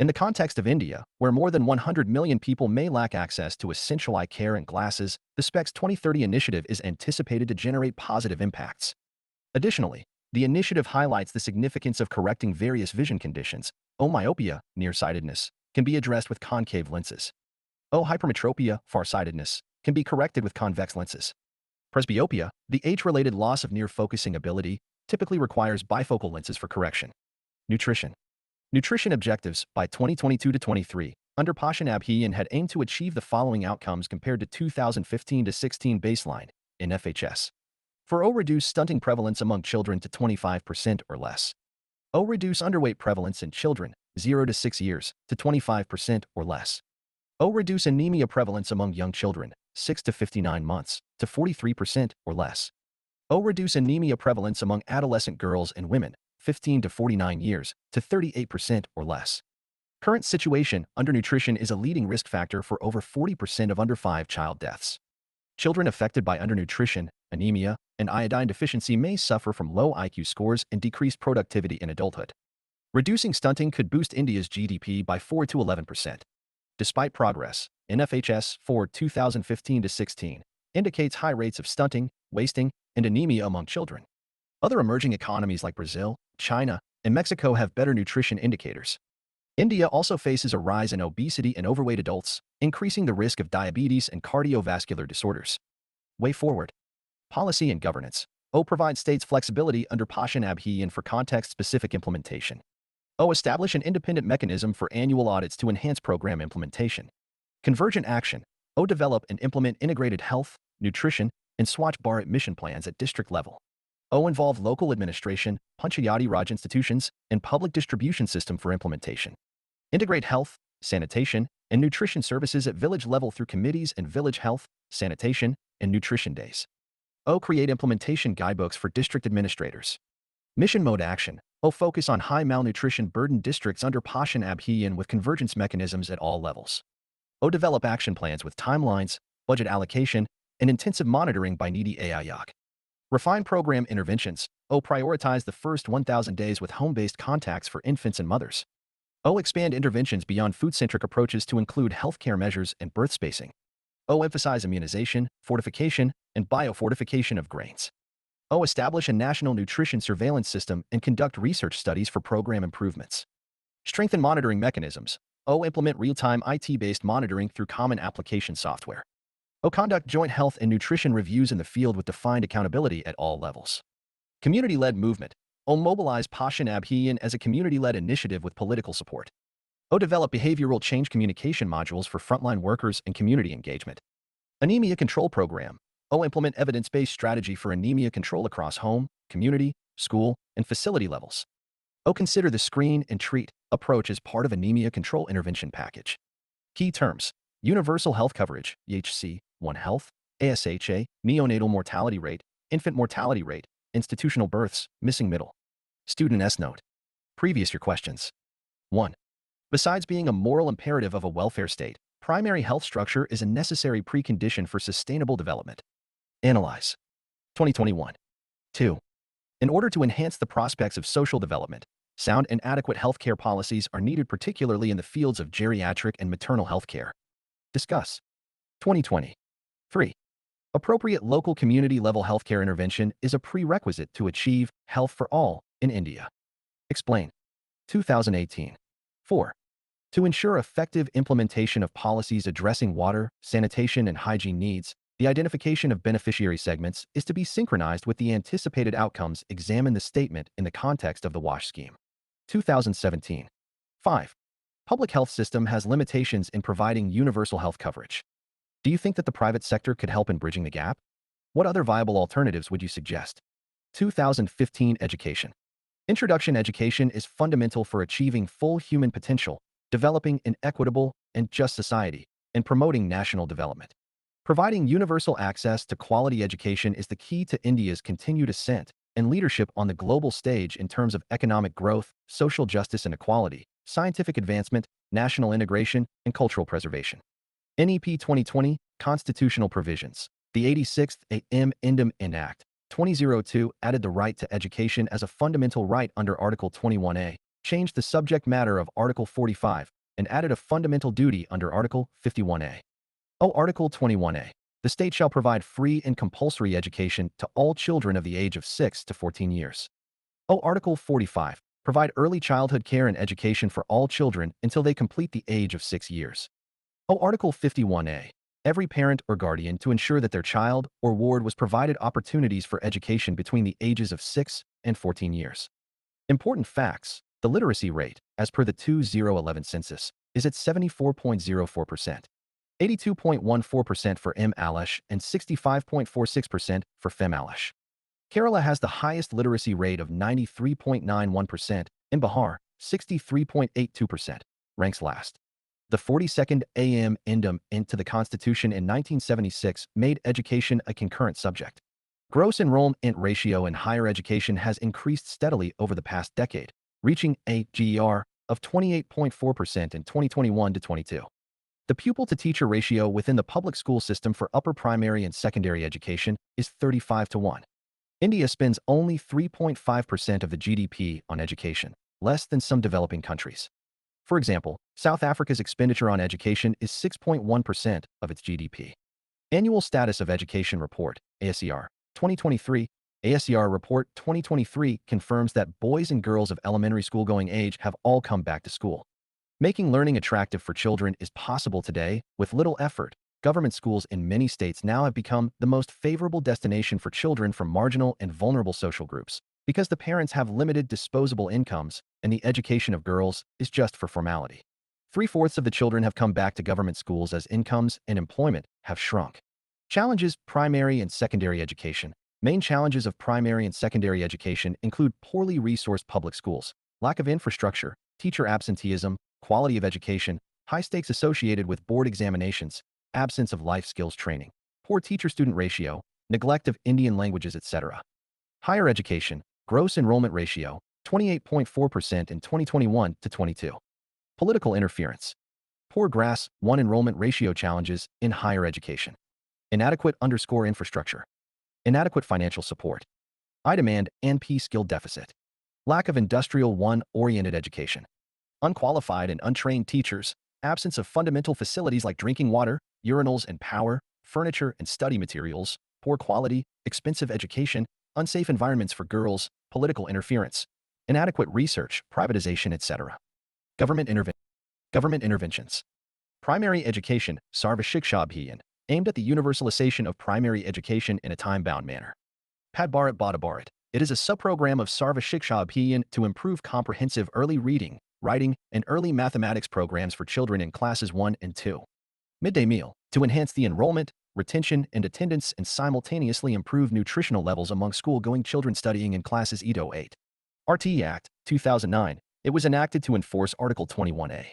In the context of India, where more than 100 million people may lack access to essential eye care and glasses, the SPECS 2030 initiative is anticipated to generate positive impacts. Additionally, the initiative highlights the significance of correcting various vision conditions. Myopia, nearsightedness, can be addressed with concave lenses. Hypermetropia, farsightedness, can be corrected with convex lenses. Presbyopia, the age-related loss of near-focusing ability, typically requires bifocal lenses for correction. Nutrition. Nutrition objectives by 2022 to 23, under Pashan Abhiyan had aimed to achieve the following outcomes compared to 2015 to 16 baseline in FHS. For reduce stunting prevalence among children to 25% or less. Reduce underweight prevalence in children 0 to 6 years to 25% or less. Reduce anemia prevalence among young children 6 to 59 months to 43% or less. Reduce anemia prevalence among adolescent girls and women 15 to 49 years to 38% or less. Current situation, undernutrition is a leading risk factor for over 40% of under 5 child deaths. Children affected by undernutrition, anemia, and iodine deficiency may suffer from low IQ scores and decreased productivity in adulthood. Reducing stunting could boost India's GDP by 4 to 11%. Despite progress, NFHS for 2015 to 16 indicates high rates of stunting, wasting, and anemia among children. Other emerging economies like Brazil, China, and Mexico have better nutrition indicators. India also faces a rise in obesity in overweight adults, increasing the risk of diabetes and cardiovascular disorders. Way forward. Policy and governance. Provide states flexibility under Pashan Abhiyan for context-specific implementation. Establish an independent mechanism for annual audits to enhance program implementation. Convergent action. Develop and implement integrated health, nutrition, and Swachh Bharat mission plans at district level. Involve local administration, Panchayati Raj institutions, and public distribution system for implementation. Integrate health, sanitation, and nutrition services at village level through committees and village health, sanitation, and nutrition days. Create implementation guidebooks for district administrators. Mission mode action. Focus on high malnutrition burdened districts under Pashan Abhiyan with convergence mechanisms at all levels. Develop action plans with timelines, budget allocation, and intensive monitoring by needy AIOC. Refine program interventions. Prioritize the first 1,000 days with home-based contacts for infants and mothers. Expand interventions beyond food-centric approaches to include healthcare measures and birth spacing. Emphasize immunization, fortification, and biofortification of grains. Establish a national nutrition surveillance system and conduct research studies for program improvements. Strengthen monitoring mechanisms. Implement real-time IT-based monitoring through common application software. Conduct joint health and nutrition reviews in the field with defined accountability at all levels. Community-led movement. Mobilize Pashan Abhiyan as a community-led initiative with political support. Develop behavioral change communication modules for frontline workers and community engagement. Anemia control program. Implement evidence-based strategy for anemia control across home, community, school, and facility levels. Consider the screen and treat approach as part of anemia control intervention package. Key terms: universal health coverage, EHC, One Health, ASHA, neonatal mortality rate, infant mortality rate, institutional births, missing middle. Student S-Note. Previous year questions. 1. Besides being a moral imperative of a welfare state, primary health structure is a necessary precondition for sustainable development. Analyze. 2021. 2. In order to enhance the prospects of social development, sound and adequate healthcare policies are needed, particularly in the fields of geriatric and maternal healthcare. Discuss. 2020. 3. Appropriate local community-level healthcare intervention is a prerequisite to achieve health for all in India. Explain. 2018. 4. To ensure effective implementation of policies addressing water, sanitation, and hygiene needs, the identification of beneficiary segments is to be synchronized with the anticipated outcomes. Examine the statement in the context of the WASH scheme. 2017. 5. Public health system has limitations in providing universal health coverage. Do you think that the private sector could help in bridging the gap? What other viable alternatives would you suggest? 2015 Education. Introduction education is fundamental for achieving full human potential, developing an equitable and just society, and promoting national development. Providing universal access to quality education is the key to India's continued ascent and leadership on the global stage in terms of economic growth, social justice and equality, scientific advancement, national integration, and cultural preservation. NEP 2020 Constitutional Provisions. The 86th A.M. Indem in Act 2002 added the right to education as a fundamental right under Article 21A, changed the subject matter of Article 45 and added a fundamental duty under Article 51A. Article 21A. The state shall provide free and compulsory education to all children of the age of 6 to 14 years. Article 45. Provide early childhood care and education for all children until they complete the age of 6 years. Article 51A. Every parent or guardian to ensure that their child or ward was provided opportunities for education between the ages of 6 and 14 years. Important facts. The literacy rate, as per the 2011 census, is at 74.04%, 82.14% for M-Alish and 65.46% for Fem-Alish. Kerala has the highest literacy rate of 93.91%, and Bihar, 63.82%, ranks last. The 42nd Amendment into the Constitution in 1976 made education a concurrent subject. Gross enrollment ratio in higher education has increased steadily over the past decade, reaching a GER of 28.4% in 2021 to 22. The pupil-to-teacher ratio within the public school system for upper primary and secondary education is 35:1. India spends only 3.5% of the GDP on education, less than some developing countries. For example, South Africa's expenditure on education is 6.1% of its GDP. Annual Status of Education Report, ASER, 2023. ASER Report 2023 confirms that boys and girls of elementary school-going age have all come back to school. Making learning attractive for children is possible today with little effort. Government schools in many states now have become the most favorable destination for children from marginal and vulnerable social groups because the parents have limited disposable incomes and the education of girls is just for formality. 3/4 of the children have come back to government schools as incomes and employment have shrunk. Challenges: primary and secondary education. Main challenges of primary and secondary education include poorly resourced public schools, lack of infrastructure, teacher absenteeism, quality of education, high stakes associated with board examinations, absence of life skills training, poor teacher-student ratio, neglect of Indian languages, etc. Higher education, gross enrollment ratio, 28.4% in 2021 to 22. Political interference. Poor Class 1 enrollment ratio challenges in higher education. Inadequate infrastructure. Inadequate financial support. I-demand and skill deficit. Lack of industrial oriented education. Unqualified and untrained teachers. Absence of fundamental facilities like drinking water, urinals and power, furniture and study materials. Poor quality, expensive education, unsafe environments for girls, political interference. Inadequate research, privatization, etc. Government interventions. Primary education, Sarva Shiksha Abhiyan, aimed at the universalization of primary education in a time-bound manner. Pad Bharat Bada Bharat. It is a subprogram of Sarva Shiksha Abhiyan to improve comprehensive early reading, writing, and early mathematics programs for children in classes 1 and 2. Midday meal, to enhance the enrollment, retention, and attendance and simultaneously improve nutritional levels among school-going children studying in classes 8 to 8. RTE Act, 2009. It was enacted to enforce Article 21A.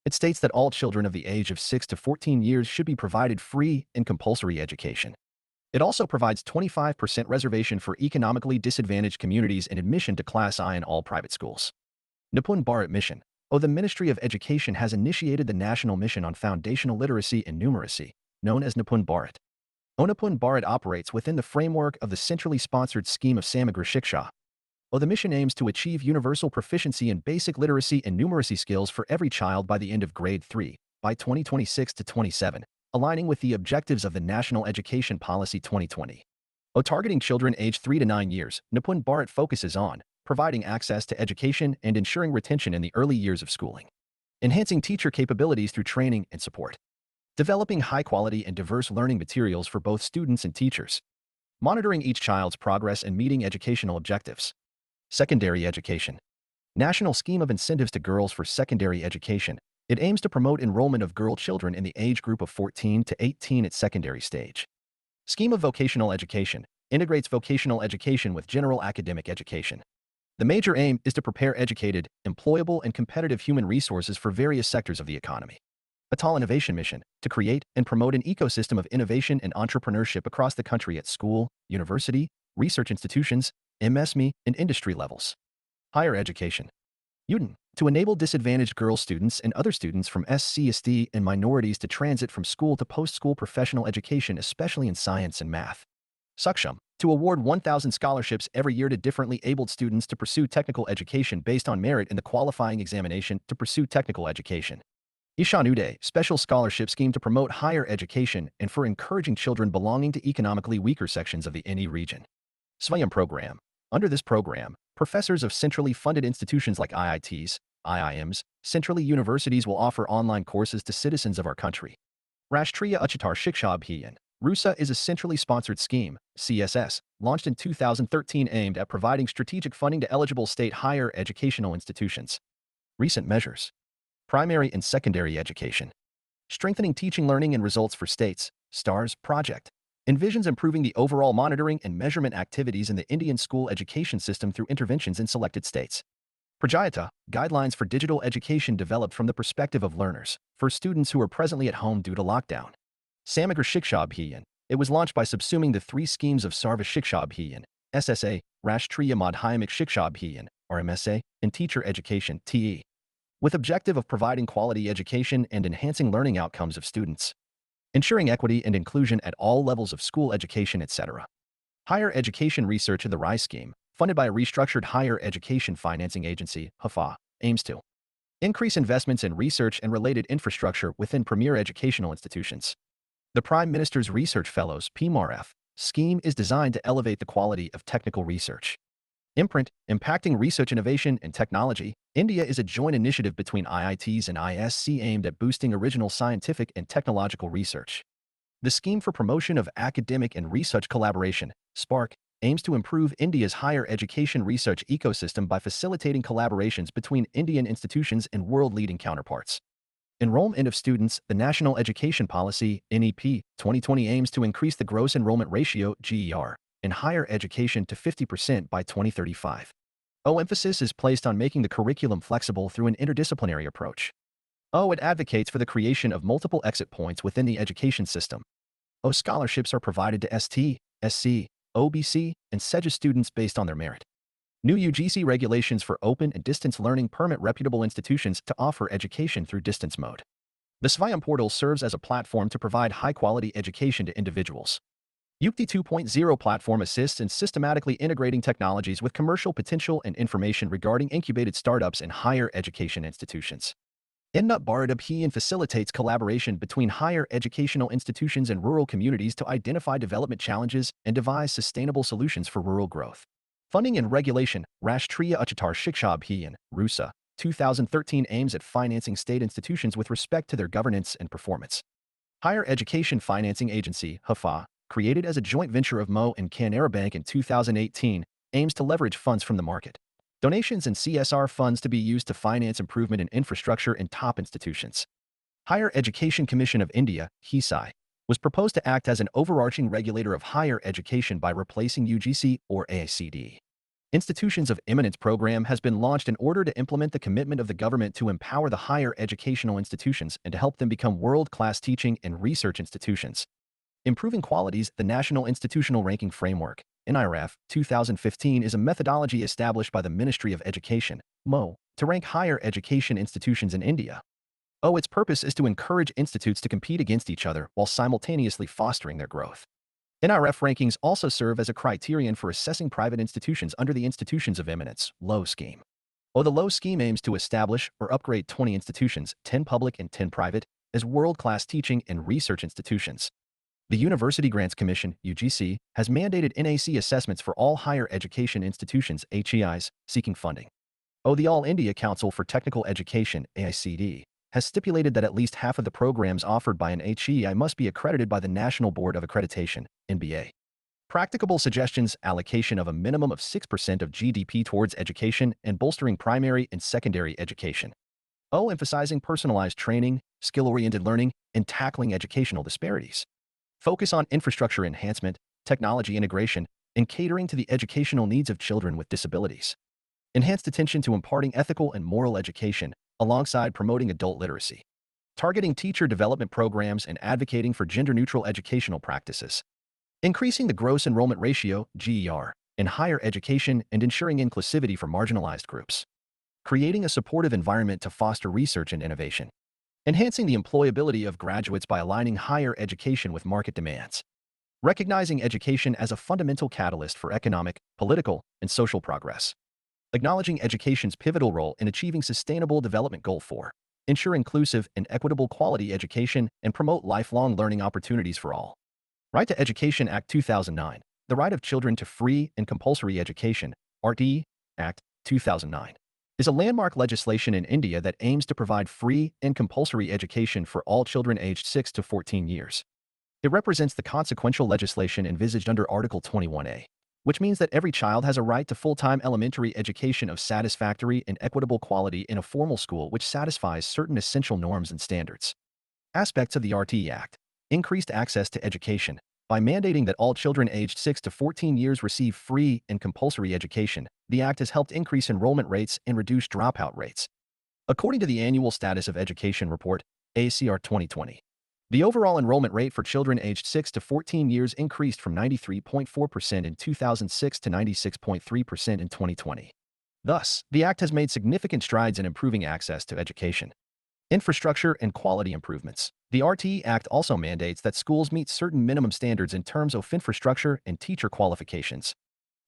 It states that all children of the age of 6 to 14 years should be provided free and compulsory education. It also provides 25% reservation for economically disadvantaged communities and admission to Class I in all private schools. Nipun Bharat Mission. The Ministry of Education has initiated the National Mission on Foundational Literacy and Numeracy, known as Nipun Bharat. Nipun Bharat operates within the framework of the centrally sponsored scheme of Samagra Shiksha. The mission aims to achieve universal proficiency in basic literacy and numeracy skills for every child by the end of grade 3, by 2026 to 27, aligning with the objectives of the National Education Policy 2020. Targeting children aged 3 to 9 years, Nipun Bharat focuses on providing access to education and ensuring retention in the early years of schooling, enhancing teacher capabilities through training and support, developing high-quality and diverse learning materials for both students and teachers, monitoring each child's progress and meeting educational objectives. Secondary education. National Scheme of Incentives to Girls for Secondary Education. It aims to promote enrollment of girl children in the age group of 14 to 18 at secondary stage. Scheme of Vocational Education. Integrates vocational education with general academic education. The major aim is to prepare educated, employable, and competitive human resources for various sectors of the economy. Atal Innovation Mission. To create and promote an ecosystem of innovation and entrepreneurship across the country at school, university, research institutions, MSME, and industry levels. Higher education. UDN. To enable disadvantaged girl students and other students from SC/ST and minorities to transit from school to post-school professional education, especially in science and math. Saksham. to award 1,000 scholarships every year to differently abled students to pursue technical education based on merit in the qualifying examination to pursue technical education. Ishanude, special scholarship scheme to promote higher education and for encouraging children belonging to economically weaker sections of the NE region. Swayam program. Under this program, professors of centrally funded institutions like IITs, IIMs, centrally universities will offer online courses to citizens of our country. Rashtriya Uchitar Shiksha Abhiyan. RUSA is a centrally sponsored scheme, CSS, launched in 2013 aimed at providing strategic funding to eligible state higher educational institutions. Recent measures. Primary and secondary education. Strengthening teaching learning and results for states, STARS project. Envisions improving the overall monitoring and measurement activities in the Indian school education system through interventions in selected states. Prajayata, guidelines for digital education developed from the perspective of learners, for students who are presently at home due to lockdown. Samagra Shiksha Abhiyan. It was launched by subsuming the three schemes of Sarva Shiksha Abhiyan, SSA, Rashtriya Madhyamik Shiksha Abhiyan, RMSA, and Teacher Education, TE, with objective of providing quality education and enhancing learning outcomes of students, ensuring equity and inclusion at all levels of school education, etc. Higher Education Research in the RISE scheme, funded by a restructured Higher Education Financing Agency, HFA, aims to increase investments in research and related infrastructure within premier educational institutions. The Prime Minister's Research Fellows (PMRF) scheme is designed to elevate the quality of technical research. Imprint, Impacting Research Innovation and Technology, India is a joint initiative between IITs and ISC aimed at boosting original scientific and technological research. The Scheme for Promotion of Academic and Research Collaboration, SPARC, aims to improve India's higher education research ecosystem by facilitating collaborations between Indian institutions and world-leading counterparts. Enrollment of students, the National Education Policy, NEP, 2020 aims to increase the gross enrollment ratio, GER, in higher education to 50% by 2035. Emphasis is placed on making the curriculum flexible through an interdisciplinary approach. It advocates for the creation of multiple exit points within the education system. Scholarships are provided to ST, SC, OBC, and SEGA students based on their merit. New UGC regulations for open and distance learning permit reputable institutions to offer education through distance mode. The Svayam portal serves as a platform to provide high-quality education to individuals. UPT 2.0 platform assists in systematically integrating technologies with commercial potential and information regarding incubated startups and higher education institutions. Innut Bharat Abhiyan facilitates collaboration between higher educational institutions and rural communities to identify development challenges and devise sustainable solutions for rural growth. Funding and regulation, Rashtriya Uchitar Shiksha Abhiyan, RUSA, 2013 aims at financing state institutions with respect to their governance and performance. Higher Education Financing Agency, HFA, created as a joint venture of MO and Canara Bank in 2018, aims to leverage funds from the market. Donations and CSR funds to be used to finance improvement in infrastructure in top institutions. Higher Education Commission of India, HESI, was proposed to act as an overarching regulator of higher education by replacing UGC or AICTE. Institutions of Eminence program has been launched in order to implement the commitment of the government to empower the higher educational institutions and to help them become world-class teaching and research institutions. Improving Qualities, the National Institutional Ranking Framework, NIRF, 2015 is a methodology established by the Ministry of Education, MO, to rank higher education institutions in India. Its purpose is to encourage institutes to compete against each other while simultaneously fostering their growth. NIRF rankings also serve as a criterion for assessing private institutions under the Institutions of Eminence, LOE scheme. The LOE scheme aims to establish or upgrade 20 institutions, 10 public and 10 private, as world-class teaching and research institutions. The University Grants Commission, UGC, has mandated NAC assessments for all higher education institutions, HEIs, seeking funding. The All India Council for Technical Education, AICTE, has stipulated that at least half of the programs offered by an HEI must be accredited by the National Board of Accreditation, NBA. Practicable suggestions, allocation of a minimum of 6% of GDP towards education and bolstering primary and secondary education. Emphasizing personalized training, skill-oriented learning, and tackling educational disparities. Focus on infrastructure enhancement, technology integration, and catering to the educational needs of children with disabilities. Enhanced attention to imparting ethical and moral education, alongside promoting adult literacy. Targeting teacher development programs and advocating for gender-neutral educational practices. Increasing the gross enrollment ratio, GER, in higher education and ensuring inclusivity for marginalized groups. Creating a supportive environment to foster research and innovation. Enhancing the employability of graduates by aligning higher education with market demands. recognizing education as a fundamental catalyst for economic, political, and social progress. Acknowledging education's pivotal role in achieving Sustainable Development Goal 4, ensure inclusive and equitable quality education and promote lifelong learning opportunities for all. Right to Education Act 2009, the Right of Children to Free and Compulsory Education, RTE Act 2009, is a landmark legislation in India that aims to provide free and compulsory education for all children aged 6 to 14 years. It represents the consequential legislation envisaged under Article 21A, which means that every child has a right to full-time elementary education of satisfactory and equitable quality in a formal school which satisfies certain essential norms and standards. Aspects of the RTE Act: increased access to education. By mandating that all children aged 6 to 14 years receive free and compulsory education, the Act has helped increase enrollment rates and reduce dropout rates. According to the Annual Status of Education Report, ACR 2020, the overall enrollment rate for children aged 6 to 14 years increased from 93.4% in 2006 to 96.3% in 2020. Thus, the Act has made significant strides in improving access to education. Infrastructure and quality improvements. The RTE Act also mandates that schools meet certain minimum standards in terms of infrastructure and teacher qualifications.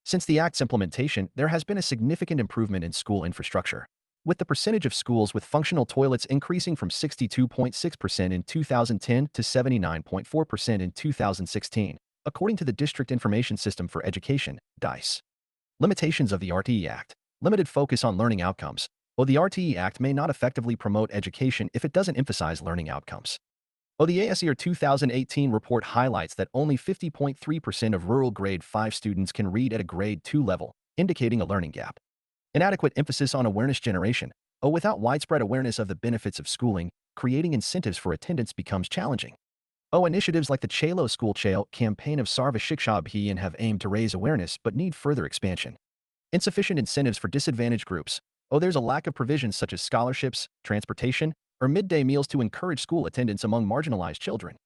Since the Act's implementation, there has been a significant improvement in school infrastructure, with the percentage of schools with functional toilets increasing from 62.6% in 2010 to 79.4% in 2016, according to the District Information System for Education, DICE. Limitations of the RTE Act. Limited focus on learning outcomes. The RTE Act may not effectively promote education if it doesn't emphasize learning outcomes. The ASER 2018 report highlights that only 50.3% of rural grade 5 students can read at a grade 2 level, indicating a learning gap. Inadequate emphasis on awareness generation. Without widespread awareness of the benefits of schooling, creating incentives for attendance becomes challenging. Initiatives like the Chalo School Chalo campaign of Sarva Shiksha Abhiyan have aimed to raise awareness but need further expansion. Insufficient incentives for disadvantaged groups. There's a lack of provisions such as scholarships, transportation, or midday meals to encourage school attendance among marginalized children.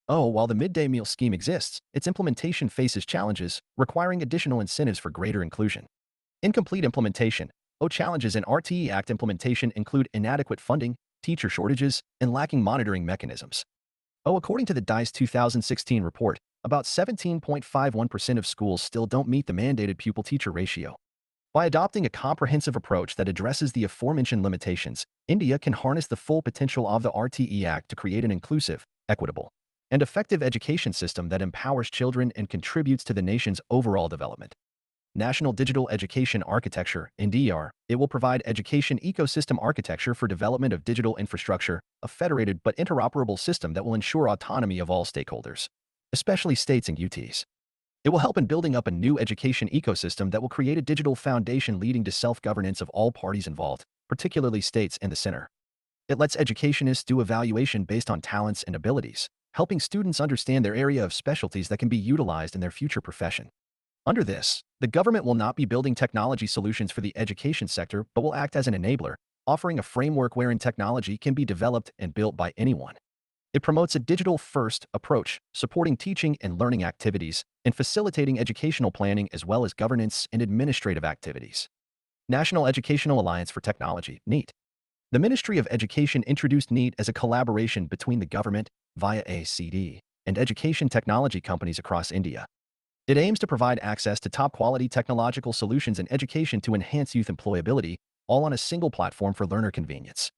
While the midday meal scheme exists, its implementation faces challenges, requiring additional incentives for greater inclusion. Incomplete implementation. Challenges in RTE Act implementation include inadequate funding, teacher shortages, and lacking monitoring mechanisms. According to the DICE 2016 report, about 17.51% of schools still don't meet the mandated pupil-teacher ratio. By adopting a comprehensive approach that addresses the aforementioned limitations, India can harness the full potential of the RTE Act to create an inclusive, equitable, and effective education system that empowers children and contributes to the nation's overall development. National Digital Education Architecture, NDR, it will provide education ecosystem architecture for development of digital infrastructure, a federated but interoperable system that will ensure autonomy of all stakeholders, especially states and UTs. It will help in building up a new education ecosystem that will create a digital foundation leading to self-governance of all parties involved, particularly states and the center. It lets educationists do evaluation based on talents and abilities, helping students understand their area of specialties that can be utilized in their future profession. Under this, the government will not be building technology solutions for the education sector but will act as an enabler, offering a framework wherein technology can be developed and built by anyone. It promotes a digital-first approach, supporting teaching and learning activities, and facilitating educational planning as well as governance and administrative activities. National Educational Alliance for Technology, NEET. The Ministry of Education introduced NEET as a collaboration between the government, via ACD, and education technology companies across India. It aims to provide access to top-quality technological solutions in education to enhance youth employability, all on a single platform for learner convenience.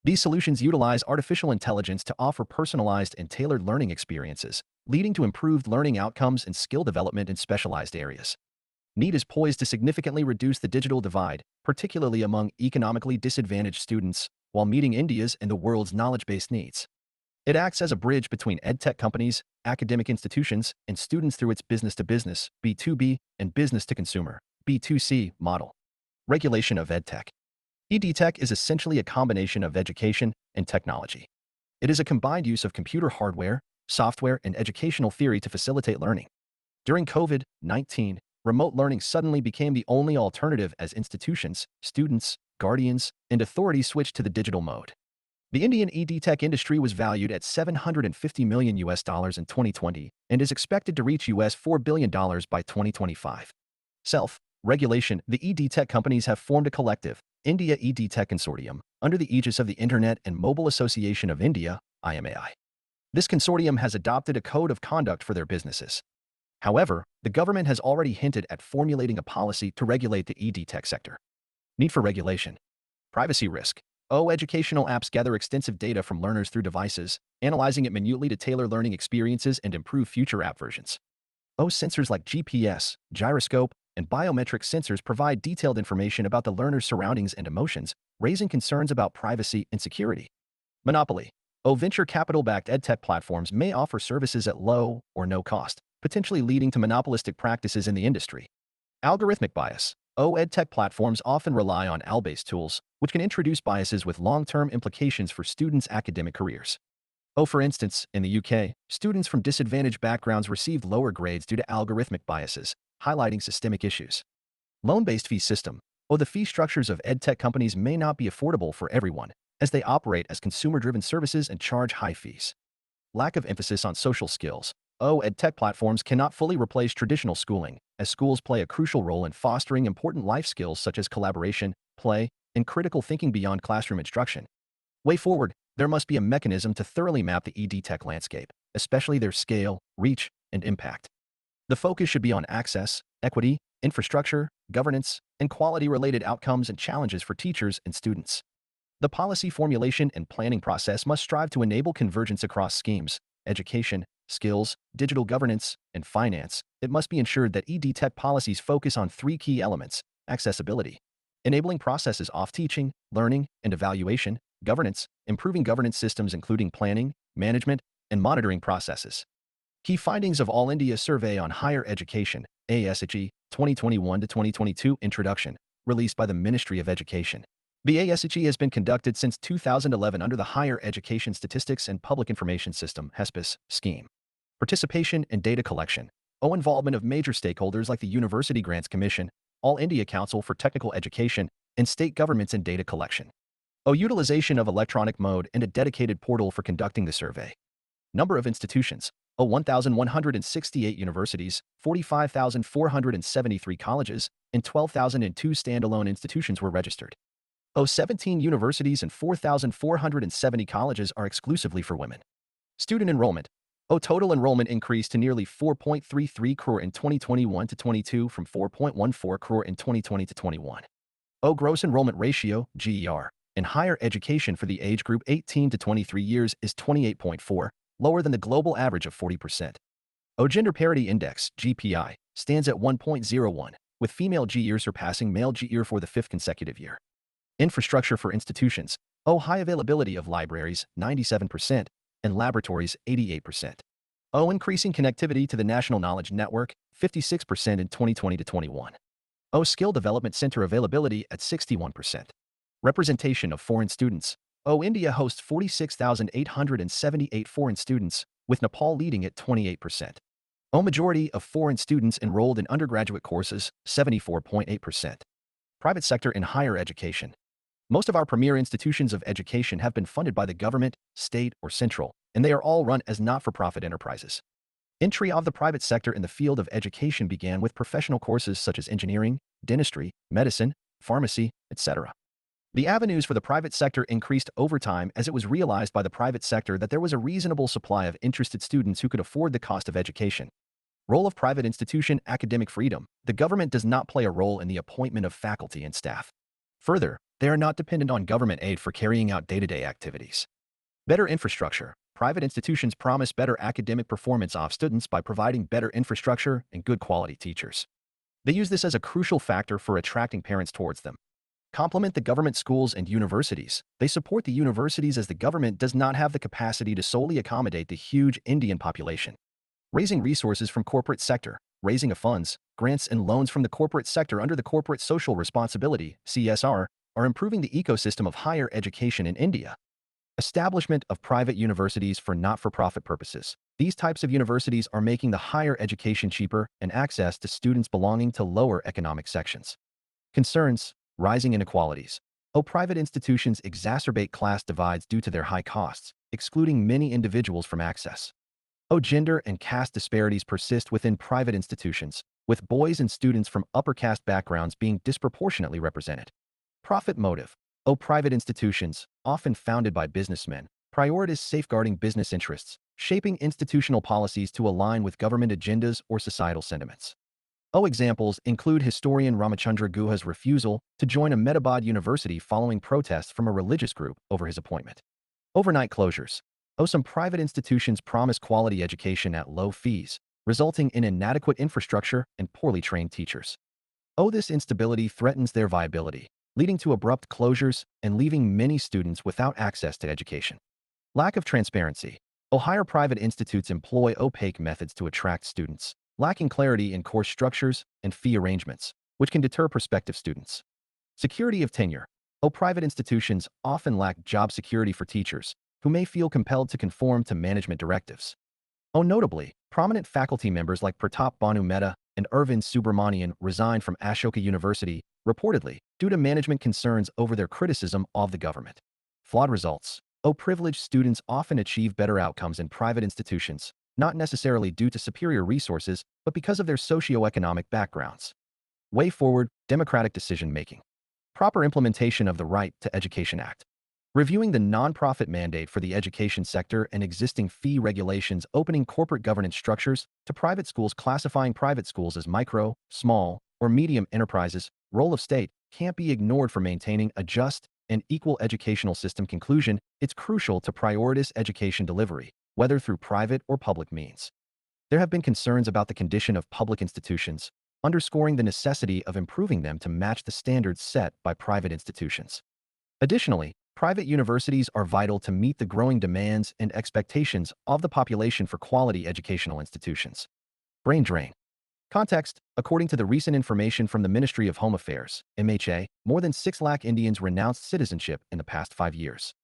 These solutions utilize artificial intelligence to offer personalized and tailored learning experiences, leading to improved learning outcomes and skill development in specialized areas. NEET is poised to significantly reduce the digital divide, particularly among economically disadvantaged students, while meeting India's and the world's knowledge-based needs. It acts as a bridge between edtech companies, academic institutions, and students through its business-to-business, B2B, and business-to-consumer, B2C, model. Regulation of edtech. EdTech is essentially a combination of education and technology. It is a combined use of computer hardware, software, and educational theory to facilitate learning. During COVID-19, remote learning suddenly became the only alternative as institutions, students, guardians, and authorities switched to the digital mode. The Indian EdTech industry was valued at $750 million in 2020 and is expected to reach $4 billion by 2025. Self-regulation. The EdTech companies have formed a collective, India EdTech Consortium, under the aegis of the Internet and Mobile Association of India, IMAI. This consortium has adopted a code of conduct for their businesses. However, the government has already hinted at formulating a policy to regulate the EdTech sector. Need for regulation. Privacy risk. Educational apps gather extensive data from learners through devices, analyzing it minutely to tailor learning experiences and improve future app versions. Sensors like GPS, gyroscope, and biometric sensors provide detailed information about the learner's surroundings and emotions, raising concerns about privacy and security. Monopoly. Venture capital-backed edtech platforms may offer services at low or no cost, potentially leading to monopolistic practices in the industry. Algorithmic bias. EdTech platforms often rely on AL-based tools, which can introduce biases with long-term implications for students' academic careers. For instance, in the UK, students from disadvantaged backgrounds received lower grades due to algorithmic biases, highlighting systemic issues. Loan-based fee system. The fee structures of edtech companies may not be affordable for everyone, as they operate as consumer-driven services and charge high fees. Lack of emphasis on social skills. EdTech platforms cannot fully replace traditional schooling, as schools play a crucial role in fostering important life skills such as collaboration, play, and critical thinking beyond classroom instruction. Way forward, there must be a mechanism to thoroughly map the EdTech landscape, especially their scale, reach, and impact. The focus should be on access, equity, infrastructure, governance, and quality-related outcomes and challenges for teachers and students. The policy formulation and planning process must strive to enable convergence across schemes, education, skills, digital governance, and finance. It must be ensured that EdTech policies focus on three key elements: accessibility, enabling processes of teaching, learning, and evaluation; governance, improving governance systems including planning, management, and monitoring processes. Key findings of All India Survey on Higher Education, ASHE, 2021-2022 Introduction, released by the Ministry of Education. The ASHE has been conducted since 2011 under the Higher Education Statistics and Public Information System (HESPIS) scheme. Participation and data collection. Involvement of major stakeholders like the University Grants Commission, All India Council for Technical Education, and state governments in data collection. Utilization of electronic mode and a dedicated portal for conducting the survey. Number of institutions. 1,168 universities, 45,473 colleges, and 12,002 standalone institutions were registered. 17 universities and 4,470 colleges are exclusively for women. Student enrollment. Total enrollment increased to nearly 4.33 crore in 2021-22 from 4.14 crore in 2020-21. Gross enrollment ratio, GER, in higher education for the age group 18 to 23 years is 28.4, lower than the global average of 40%. Gender parity index, GPI, stands at 1.01, with female GER surpassing male GER for the fifth consecutive year. Infrastructure for institutions. High availability of libraries, 97%, and laboratories, 88%. Increasing connectivity to the National Knowledge Network, 56% in 2020-21. Skill Development Center availability at 61%. Representation of foreign students. India hosts 46,878 foreign students, with Nepal leading at 28%. Majority of foreign students enrolled in undergraduate courses, 74.8%. Private sector in higher education. Most of our premier institutions of education have been funded by the government, state, or central, and they are all run as not-for-profit enterprises. Entry of the private sector in the field of education began with professional courses such as engineering, dentistry, medicine, pharmacy, etc. The avenues for the private sector increased over time as it was realized by the private sector that there was a reasonable supply of interested students who could afford the cost of education. Role of private institution: academic freedom. The government does not play a role in the appointment of faculty and staff. Further, they are not dependent on government aid for carrying out day-to-day activities. Better infrastructure. Private institutions promise better academic performance of students by providing better infrastructure and good quality teachers. They use this as a crucial factor for attracting parents towards them. Complement the government schools and universities. They support the universities as the government does not have the capacity to solely accommodate the huge Indian population. Raising resources from corporate sector. Raising of funds, grants, and loans from the corporate sector under the Corporate Social Responsibility (CSR) are improving the ecosystem of higher education in India. Establishment of private universities for not-for-profit purposes. These types of universities are making the higher education cheaper and access to students belonging to lower economic sections. Concerns: rising inequalities. Private institutions exacerbate class divides due to their high costs, excluding many individuals from access. Gender and caste disparities persist within private institutions, with boys and students from upper caste backgrounds being disproportionately represented. Profit motive. Private institutions, often founded by businessmen, prioritize safeguarding business interests, shaping institutional policies to align with government agendas or societal sentiments. Examples include historian Ramachandra Guha's refusal to join Ahmedabad University following protests from a religious group over his appointment. Overnight closures. Some private institutions promise quality education at low fees, resulting in inadequate infrastructure and poorly trained teachers. This instability threatens their viability, leading to abrupt closures and leaving many students without access to education. Lack of transparency. Higher private institutes employ opaque methods to attract students, lacking clarity in course structures and fee arrangements, which can deter prospective students. Security of tenure. Private institutions often lack job security for teachers, who may feel compelled to conform to management directives. Notably, prominent faculty members like Pratap Bhanu Mehta and Arvind Subramanian resigned from Ashoka University, reportedly, due to management concerns over their criticism of the government. Flawed results. Privileged students often achieve better outcomes in private institutions, not necessarily due to superior resources, but because of their socioeconomic backgrounds. Way forward, democratic decision-making. Proper implementation of the Right to Education Act. Reviewing the nonprofit mandate for the education sector and existing fee regulations opening corporate governance structures to private schools, classifying private schools as micro, small, or medium enterprises. Role of state can't be ignored for maintaining a just and equal educational system. Conclusion, it's crucial to prioritize education delivery, whether through private or public means. There have been concerns about the condition of public institutions, underscoring the necessity of improving them to match the standards set by private institutions. Additionally, private universities are vital to meet the growing demands and expectations of the population for quality educational institutions. Brain drain. Context. According to the recent information from the Ministry of Home Affairs, MHA, more than 6 lakh Indians renounced citizenship in the past 5 years.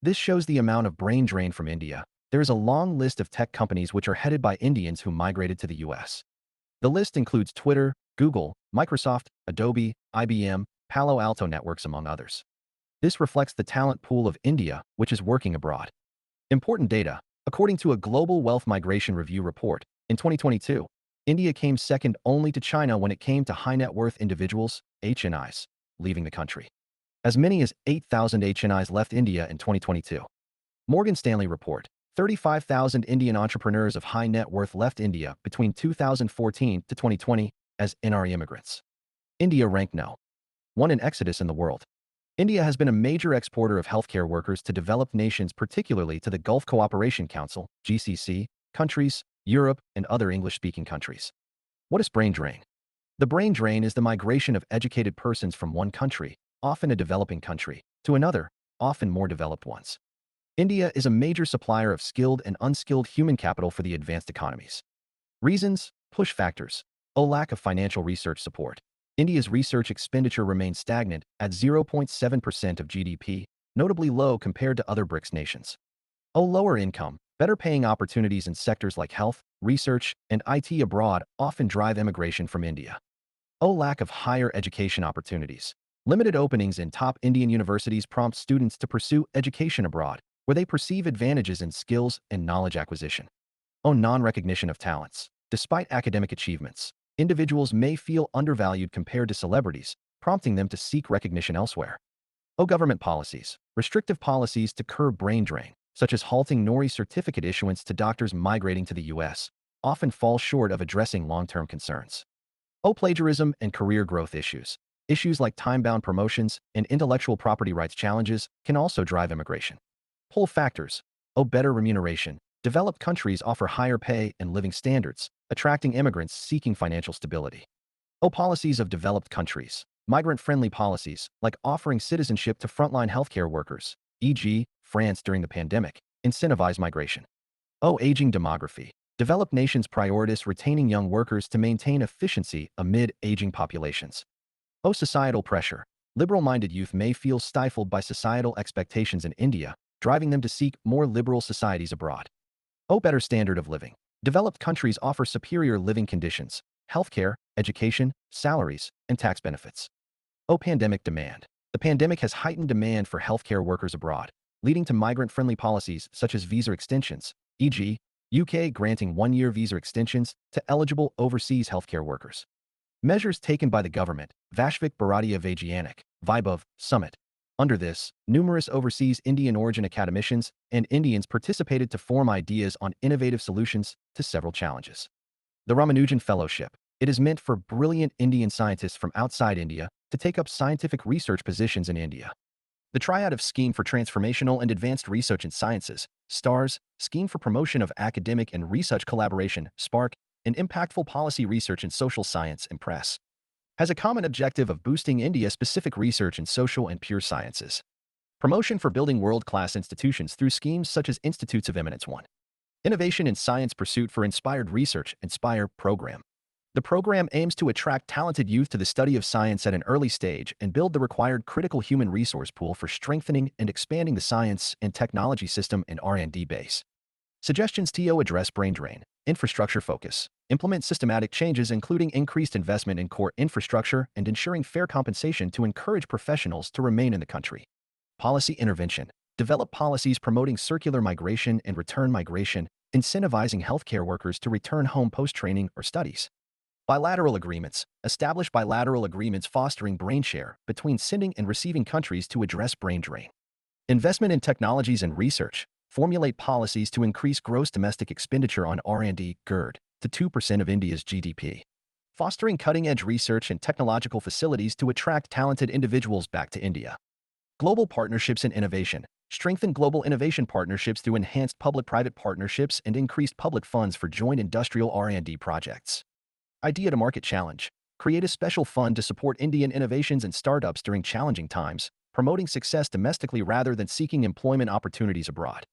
This shows the amount of brain drain from India. There is a long list of tech companies which are headed by Indians who migrated to the US. The list includes Twitter, Google, Microsoft, Adobe, IBM, Palo Alto Networks, among others. This reflects the talent pool of India, which is working abroad. Important data. According to a Global Wealth Migration Review report, in 2022, India came second only to China when it came to high net worth individuals, HNIs, leaving the country. As many as 8,000 HNIs left India in 2022. Morgan Stanley report, 35,000 Indian entrepreneurs of high net worth left India between 2014 to 2020 as NRE immigrants. India ranked no. 1 in exodus in the world. India has been a major exporter of healthcare workers to developed nations, particularly to the Gulf Cooperation Council, GCC, countries, Europe, and other English-speaking countries. What is brain drain? The brain drain is the migration of educated persons from one country, often a developing country, to another, often more developed ones. India is a major supplier of skilled and unskilled human capital for the advanced economies. Reasons, push factors. Lack of financial research support. India's research expenditure remains stagnant at 0.7% of GDP, notably low compared to other BRICS nations. Lower income. Better paying opportunities in sectors like health, research, and IT abroad often drive immigration from India. Lack of higher education opportunities. Limited openings in top Indian universities prompt students to pursue education abroad, where they perceive advantages in skills and knowledge acquisition. Non-recognition of talents. Despite academic achievements, individuals may feel undervalued compared to celebrities, prompting them to seek recognition elsewhere. Government policies. Restrictive policies to curb brain drain, such as halting NORI certificate issuance to doctors migrating to the US, often fall short of addressing long-term concerns. Plagiarism and career growth issues. Issues like time-bound promotions and intellectual property rights challenges can also drive immigration. Pull factors. Better remuneration. Developed countries offer higher pay and living standards, attracting immigrants seeking financial stability. Policies of developed countries. Migrant-friendly policies, like offering citizenship to frontline healthcare workers, e.g., France during the pandemic, incentivize migration. Aging demography. Developed nations prioritize retaining young workers to maintain efficiency amid aging populations. Societal pressure. Liberal-minded youth may feel stifled by societal expectations in India, driving them to seek more liberal societies abroad. Better standard of living. Developed countries offer superior living conditions, healthcare, education, salaries, and tax benefits. Pandemic demand. The pandemic has heightened demand for healthcare workers abroad, leading to migrant-friendly policies such as visa extensions, e.g., UK granting 1-year visa extensions to eligible overseas healthcare workers. Measures taken by the government. Vaishvik Bharatiya Vaigyanik, Vaibhav, Summit. Under this, numerous overseas Indian origin academicians and Indians participated to form ideas on innovative solutions to several challenges. The Ramanujan Fellowship. It is meant for brilliant Indian scientists from outside India to take up scientific research positions in India. The Triad of Scheme for Transformational and Advanced Research in Sciences, STARS, Scheme for Promotion of Academic and Research Collaboration, SPARC, and Impactful Policy Research in Social Science and Press, has a common objective of boosting India-specific research in social and pure sciences. Promotion for building world-class institutions through schemes such as Institutes of Eminence 1. Innovation in Science Pursuit for Inspired Research, INSPIRE program. The program aims to attract talented youth to the study of science at an early stage and build the required critical human resource pool for strengthening and expanding the science and technology system and R&D base. Suggestions to address brain drain, infrastructure focus, implement systematic changes including increased investment in core infrastructure and ensuring fair compensation to encourage professionals to remain in the country. Policy intervention, develop policies promoting circular migration and return migration, incentivizing healthcare workers to return home post-training or studies. Bilateral agreements, establish bilateral agreements fostering brain share between sending and receiving countries to address brain drain. Investment in technologies and research, formulate policies to increase gross domestic expenditure on R&D (GERD) to 2% of India's GDP. Fostering cutting-edge research and technological facilities to attract talented individuals back to India. Global partnerships and innovation, strengthen global innovation partnerships through enhanced public-private partnerships and increased public funds for joint industrial R&D projects. Idea to Market Challenge, create a special fund to support Indian innovations and startups during challenging times, promoting success domestically rather than seeking employment opportunities abroad.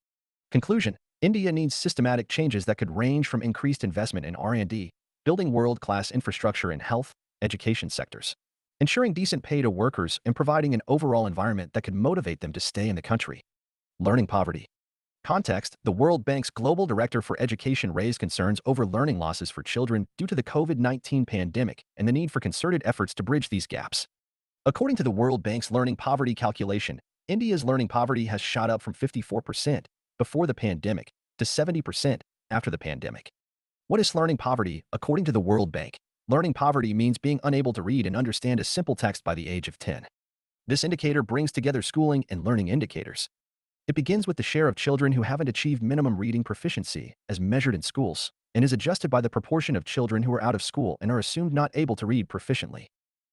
Conclusion, India needs systematic changes that could range from increased investment in R&D, building world-class infrastructure in health, education sectors, ensuring decent pay to workers and providing an overall environment that could motivate them to stay in the country. Learning poverty. Context, the World Bank's Global Director for Education raised concerns over learning losses for children due to the COVID-19 pandemic and the need for concerted efforts to bridge these gaps. According to the World Bank's learning poverty calculation, India's learning poverty has shot up from 54% before the pandemic to 70% after the pandemic. What is learning poverty? According to the World Bank, learning poverty means being unable to read and understand a simple text by the age of 10. This indicator brings together schooling and learning indicators. It begins with the share of children who haven't achieved minimum reading proficiency, as measured in schools, and is adjusted by the proportion of children who are out of school and are assumed not able to read proficiently.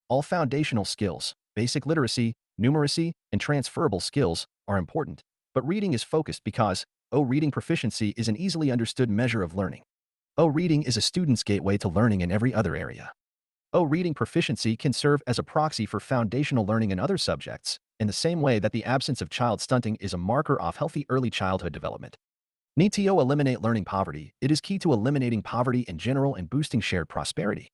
All foundational skills, basic literacy, numeracy, and transferable skills, are important, but reading is focused because, reading proficiency is an easily understood measure of learning. Reading is a student's gateway to learning in every other area. Reading proficiency can serve as a proxy for foundational learning in other subjects, in the same way that the absence of child stunting is a marker of healthy early childhood development. Need to eliminate learning poverty. It is key to eliminating poverty in general and boosting shared prosperity.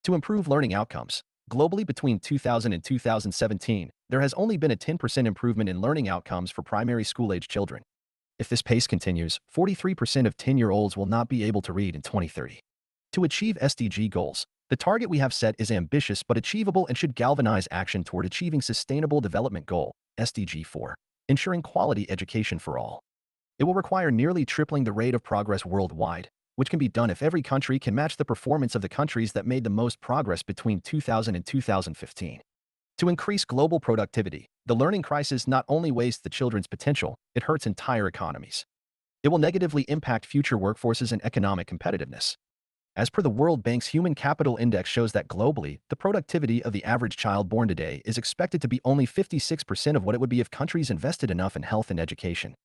To improve learning outcomes, globally between 2000 and 2017, there has only been a 10% improvement in learning outcomes for primary school-age children. If this pace continues, 43% of 10-year-olds will not be able to read in 2030. To achieve SDG goals, the target we have set is ambitious but achievable and should galvanize action toward achieving Sustainable Development Goal, SDG 4, ensuring quality education for all. It will require nearly tripling the rate of progress worldwide, which can be done if every country can match the performance of the countries that made the most progress between 2000 and 2015. To increase global productivity, the learning crisis not only wastes the children's potential, it hurts entire economies. It will negatively impact future workforces and economic competitiveness. As per the World Bank's Human Capital Index shows that globally, the productivity of the average child born today is expected to be only 56% of what it would be if countries invested enough in health and education.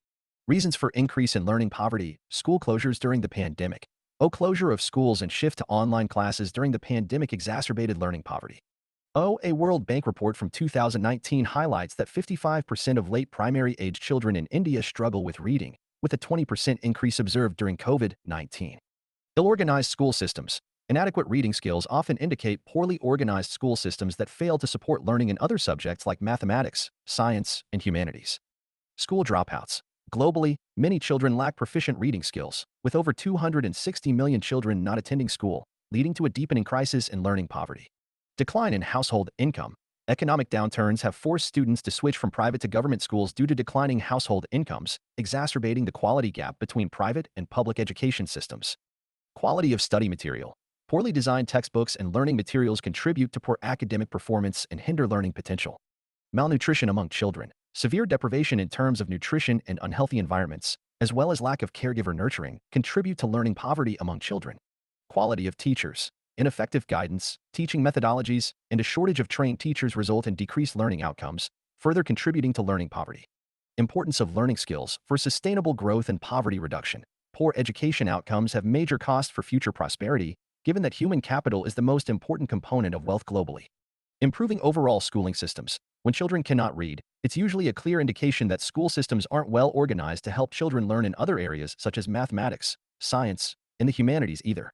Reasons for increase in learning poverty, school closures during the pandemic. Closure of schools and shift to online classes during the pandemic exacerbated learning poverty. A World Bank report from 2019 highlights that 55% of late primary-age children in India struggle with reading, with a 20% increase observed during COVID-19. Ill-organized school systems. Inadequate reading skills often indicate poorly organized school systems that fail to support learning in other subjects like mathematics, science, and humanities. School dropouts. Globally, many children lack proficient reading skills, with over 260 million children not attending school, leading to a deepening crisis in learning poverty. Decline in household income. Economic downturns have forced students to switch from private to government schools due to declining household incomes, exacerbating the quality gap between private and public education systems. Quality of study material. Poorly designed textbooks and learning materials contribute to poor academic performance and hinder learning potential. Malnutrition among children. Severe deprivation in terms of nutrition and unhealthy environments, as well as lack of caregiver nurturing, contribute to learning poverty among children. Quality of teachers. Ineffective guidance, teaching methodologies, and a shortage of trained teachers result in decreased learning outcomes, further contributing to learning poverty. Importance of learning skills for sustainable growth and poverty reduction. Poor education outcomes have major costs for future prosperity, given that human capital is the most important component of wealth globally. Improving overall schooling systems. When children cannot read, it's usually a clear indication that school systems aren't well organized to help children learn in other areas such as mathematics, science, and the humanities either.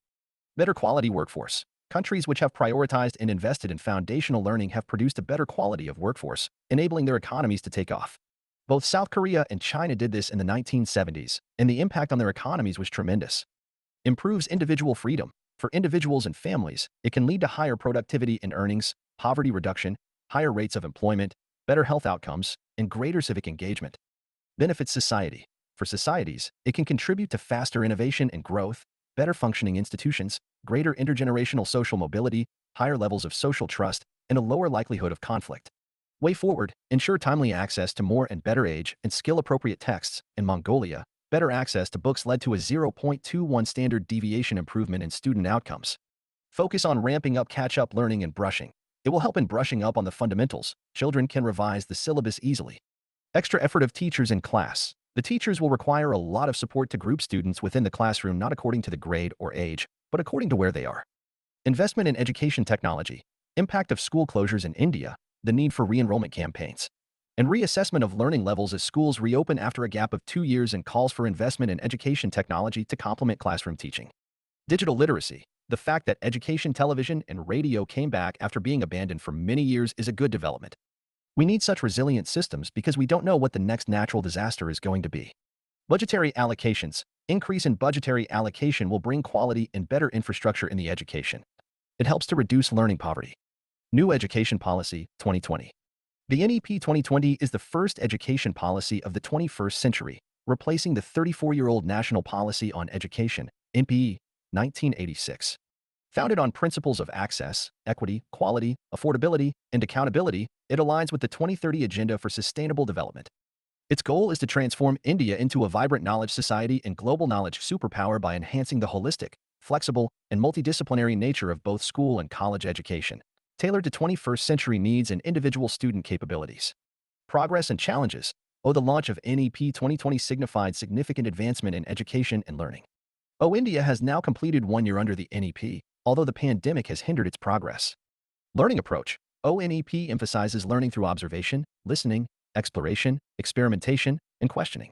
Better quality workforce. Countries which have prioritized and invested in foundational learning have produced a better quality of workforce, enabling their economies to take off. Both South Korea and China did this in the 1970s, and the impact on their economies was tremendous. Improves individual freedom. For individuals and families, it can lead to higher productivity and earnings, poverty reduction, higher rates of employment, better health outcomes, and greater civic engagement. Benefits society. For societies, it can contribute to faster innovation and growth, better functioning institutions, greater intergenerational social mobility, higher levels of social trust, and a lower likelihood of conflict. Way forward, ensure timely access to more and better age and skill-appropriate texts. In Mongolia, better access to books led to a 0.21 standard deviation improvement in student outcomes. Focus on ramping up catch-up learning and brushing. It will help in brushing up on the fundamentals. Children can revise the syllabus easily. Extra effort of teachers in class. The teachers will require a lot of support to group students within the classroom, not according to the grade or age, but according to where they are. Investment in education technology. Impact of school closures in India. The need for re-enrollment campaigns. And reassessment of learning levels as schools reopen after a gap of 2 years, and calls for investment in education technology to complement classroom teaching. Digital literacy. The fact that education television and radio came back after being abandoned for many years is a good development. We need such resilient systems because we don't know what the next natural disaster is going to be. Budgetary allocations. Increase in budgetary allocation will bring quality and better infrastructure in the education. It helps to reduce learning poverty. New Education Policy, 2020. The NEP 2020 is the first education policy of the 21st century, replacing the 34-year-old National Policy on Education, NPE, 1986. Founded on principles of access, equity, quality, affordability, and accountability, it aligns with the 2030 Agenda for Sustainable Development. Its goal is to transform India into a vibrant knowledge society and global knowledge superpower by enhancing the holistic, flexible, and multidisciplinary nature of both school and college education, tailored to 21st century needs and individual student capabilities. Progress and challenges. The launch of NEP 2020 signified significant advancement in education and learning. India has now completed 1 year under the NEP, although the pandemic has hindered its progress. Learning approach. NEP emphasizes learning through observation, listening, exploration, experimentation, and questioning.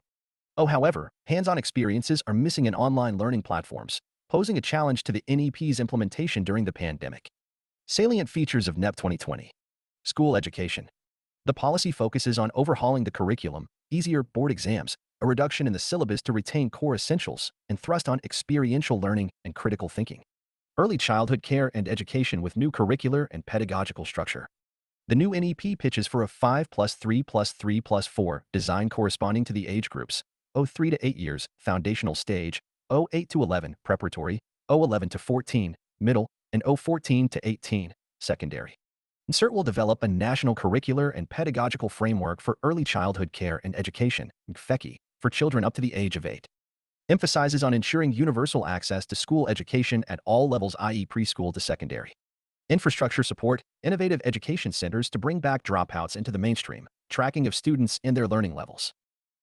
However, hands-on experiences are missing in online learning platforms, posing a challenge to the NEP's implementation during the pandemic. Salient features of NEP 2020. School education. The policy focuses on overhauling the curriculum, easier board exams, a reduction in the syllabus to retain core essentials, and thrust on experiential learning and critical thinking. Early childhood care and education with new curricular and pedagogical structure. The new NEP pitches for a 5+3+3+4 design corresponding to the age groups: 3 to 8 years, foundational stage; 8 to 11, preparatory; 11 to 14, middle; and 14 to 18, secondary. INSERT will develop a national curricular and pedagogical framework for early childhood care and education, (FECI), for children up to the age of 8. Emphasizes on ensuring universal access to school education at all levels, i.e. preschool to secondary. Infrastructure support, innovative education centers to bring back dropouts into the mainstream, tracking of students and their learning levels.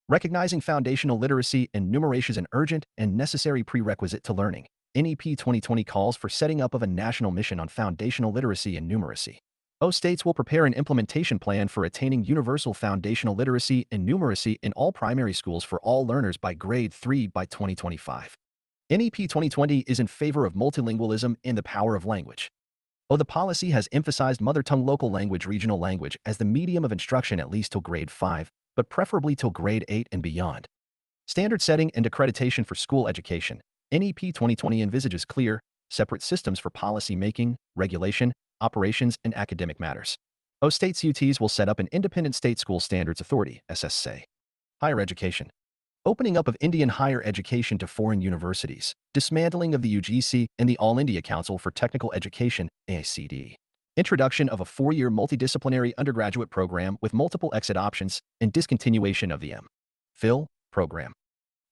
Recognizing foundational literacy and numeration is an urgent and necessary prerequisite to learning. NEP 2020 calls for setting up of a national mission on foundational literacy and numeracy. States will prepare an implementation plan for attaining universal foundational literacy and numeracy in all primary schools for all learners by grade 3 by 2025. NEP 2020 is in favor of multilingualism and the power of language. The policy has emphasized mother tongue, local language, regional language as the medium of instruction at least till grade 5, but preferably till grade 8 and beyond. Standard setting and accreditation for school education. NEP 2020 envisages clear, separate systems for policy making, regulation, operations, and academic matters. States UTs will set up an independent state school standards authority, SSA. Higher education. Opening up of Indian higher education to foreign universities. Dismantling of the UGC and the All India Council for Technical Education, AICTE. Introduction of a 4-year multidisciplinary undergraduate program with multiple exit options and discontinuation of the M.Phil program.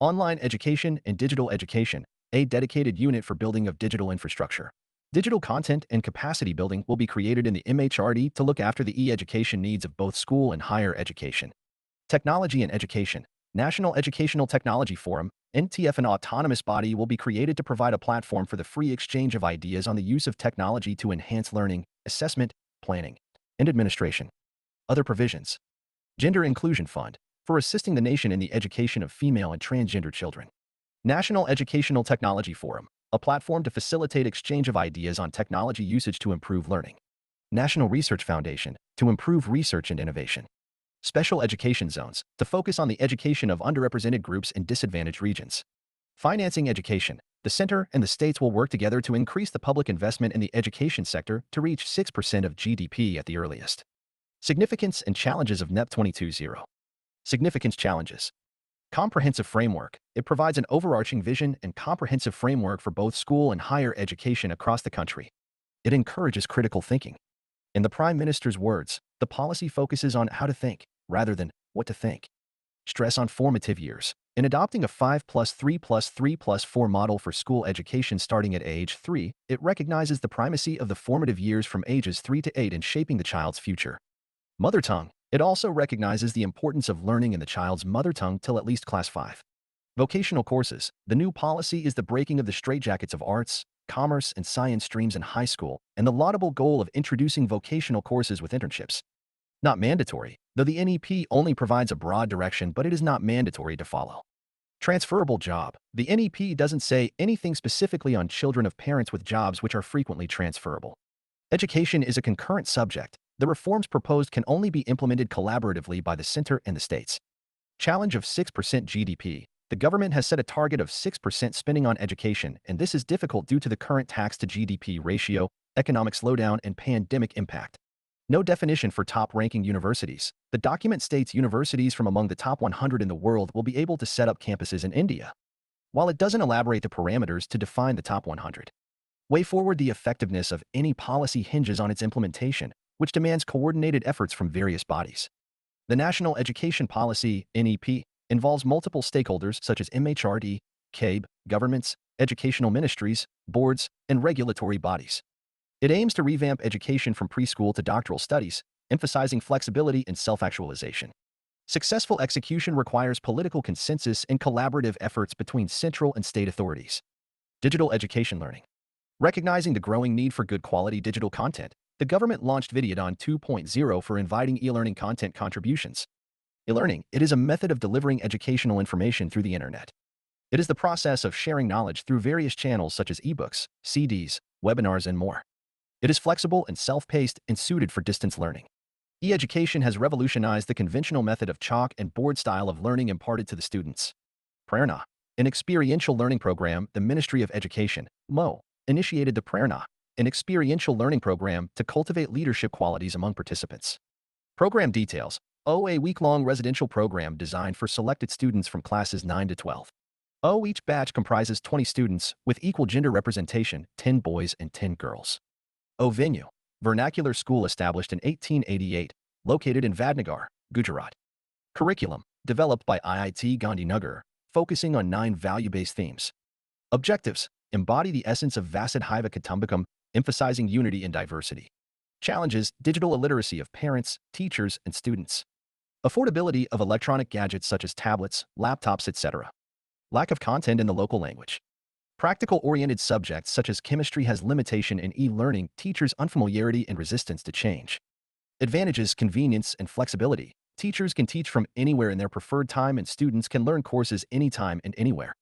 Online education and digital education, a dedicated unit for building of digital infrastructure. Digital content and capacity building will be created in the MHRD to look after the e-education needs of both school and higher education. Technology and education. National Educational Technology Forum, NTF, an autonomous body, will be created to provide a platform for the free exchange of ideas on the use of technology to enhance learning, assessment, planning, and administration. Other provisions. Gender Inclusion Fund, for assisting the nation in the education of female and transgender children. National Educational Technology Forum, a platform to facilitate exchange of ideas on technology usage to improve learning. National Research Foundation, to improve research and innovation. Special education zones, to focus on the education of underrepresented groups in disadvantaged regions. Financing education. The center and the states will work together to increase the public investment in the education sector to reach 6% of GDP at the earliest. Significance and challenges of NEP 22.0. Significance challenges. Comprehensive framework. It provides an overarching vision and comprehensive framework for both school and higher education across the country. It encourages critical thinking. In the Prime Minister's words, the policy focuses on how to think, rather than what to think. Stress on formative years. In adopting a 5+3+3+4 model for school education starting at age 3, it recognizes the primacy of the formative years from ages 3 to 8 in shaping the child's future. Mother tongue. It also recognizes the importance of learning in the child's mother tongue till at least class 5. Vocational courses. The new policy is the breaking of the straitjackets of arts, commerce, and science streams in high school, and the laudable goal of introducing vocational courses with internships. Not mandatory, though the NEP only provides a broad direction, but it is not mandatory to follow. Transferable job. The NEP doesn't say anything specifically on children of parents with jobs which are frequently transferable. Education is a concurrent subject. The reforms proposed can only be implemented collaboratively by the center and the states. Challenge of 6% GDP. The government has set a target of 6% spending on education, and this is difficult due to the current tax-to-GDP ratio, economic slowdown, and pandemic impact. No definition for top-ranking universities. The document states universities from among the top 100 in the world will be able to set up campuses in India, while it doesn't elaborate the parameters to define the top 100. Way forward. The effectiveness of any policy hinges on its implementation, which demands coordinated efforts from various bodies. The National Education Policy, NEP, involves multiple stakeholders such as MHRD, CABE, governments, educational ministries, boards, and regulatory bodies. It aims to revamp education from preschool to doctoral studies, emphasizing flexibility and self-actualization. Successful execution requires political consensus and collaborative efforts between central and state authorities. Digital education learning. Recognizing the growing need for good quality digital content, the government launched Videodon 2.0 for inviting e-learning content contributions. E-learning, it is a method of delivering educational information through the internet. It is the process of sharing knowledge through various channels such as ebooks, CDs, webinars, and more. It is flexible and self-paced and suited for distance learning. E-education has revolutionized the conventional method of chalk and board style of learning imparted to the students. Prerna, an experiential learning program. The Ministry of Education, MO, initiated the Prerna, an experiential learning program to cultivate leadership qualities among participants. Program details. A week-long residential program designed for selected students from classes 9 to 12. Each batch comprises 20 students with equal gender representation, 10 boys and 10 girls. Venue. Vernacular school established in 1888, located in Vadnagar, Gujarat. Curriculum. Developed by IIT Gandhinagar, focusing on 9 value-based themes. Objectives. Embody the essence of Vasudhaiva Kutumbakam, emphasizing unity and diversity. Challenges. Digital illiteracy of parents, teachers, and students. Affordability of electronic gadgets such as tablets, laptops, etc. Lack of content in the local language. Practical-oriented subjects such as chemistry has limitation in e-learning, teachers' unfamiliarity and resistance to change. Advantages. Convenience and flexibility. Teachers can teach from anywhere in their preferred time and students can learn courses anytime and anywhere.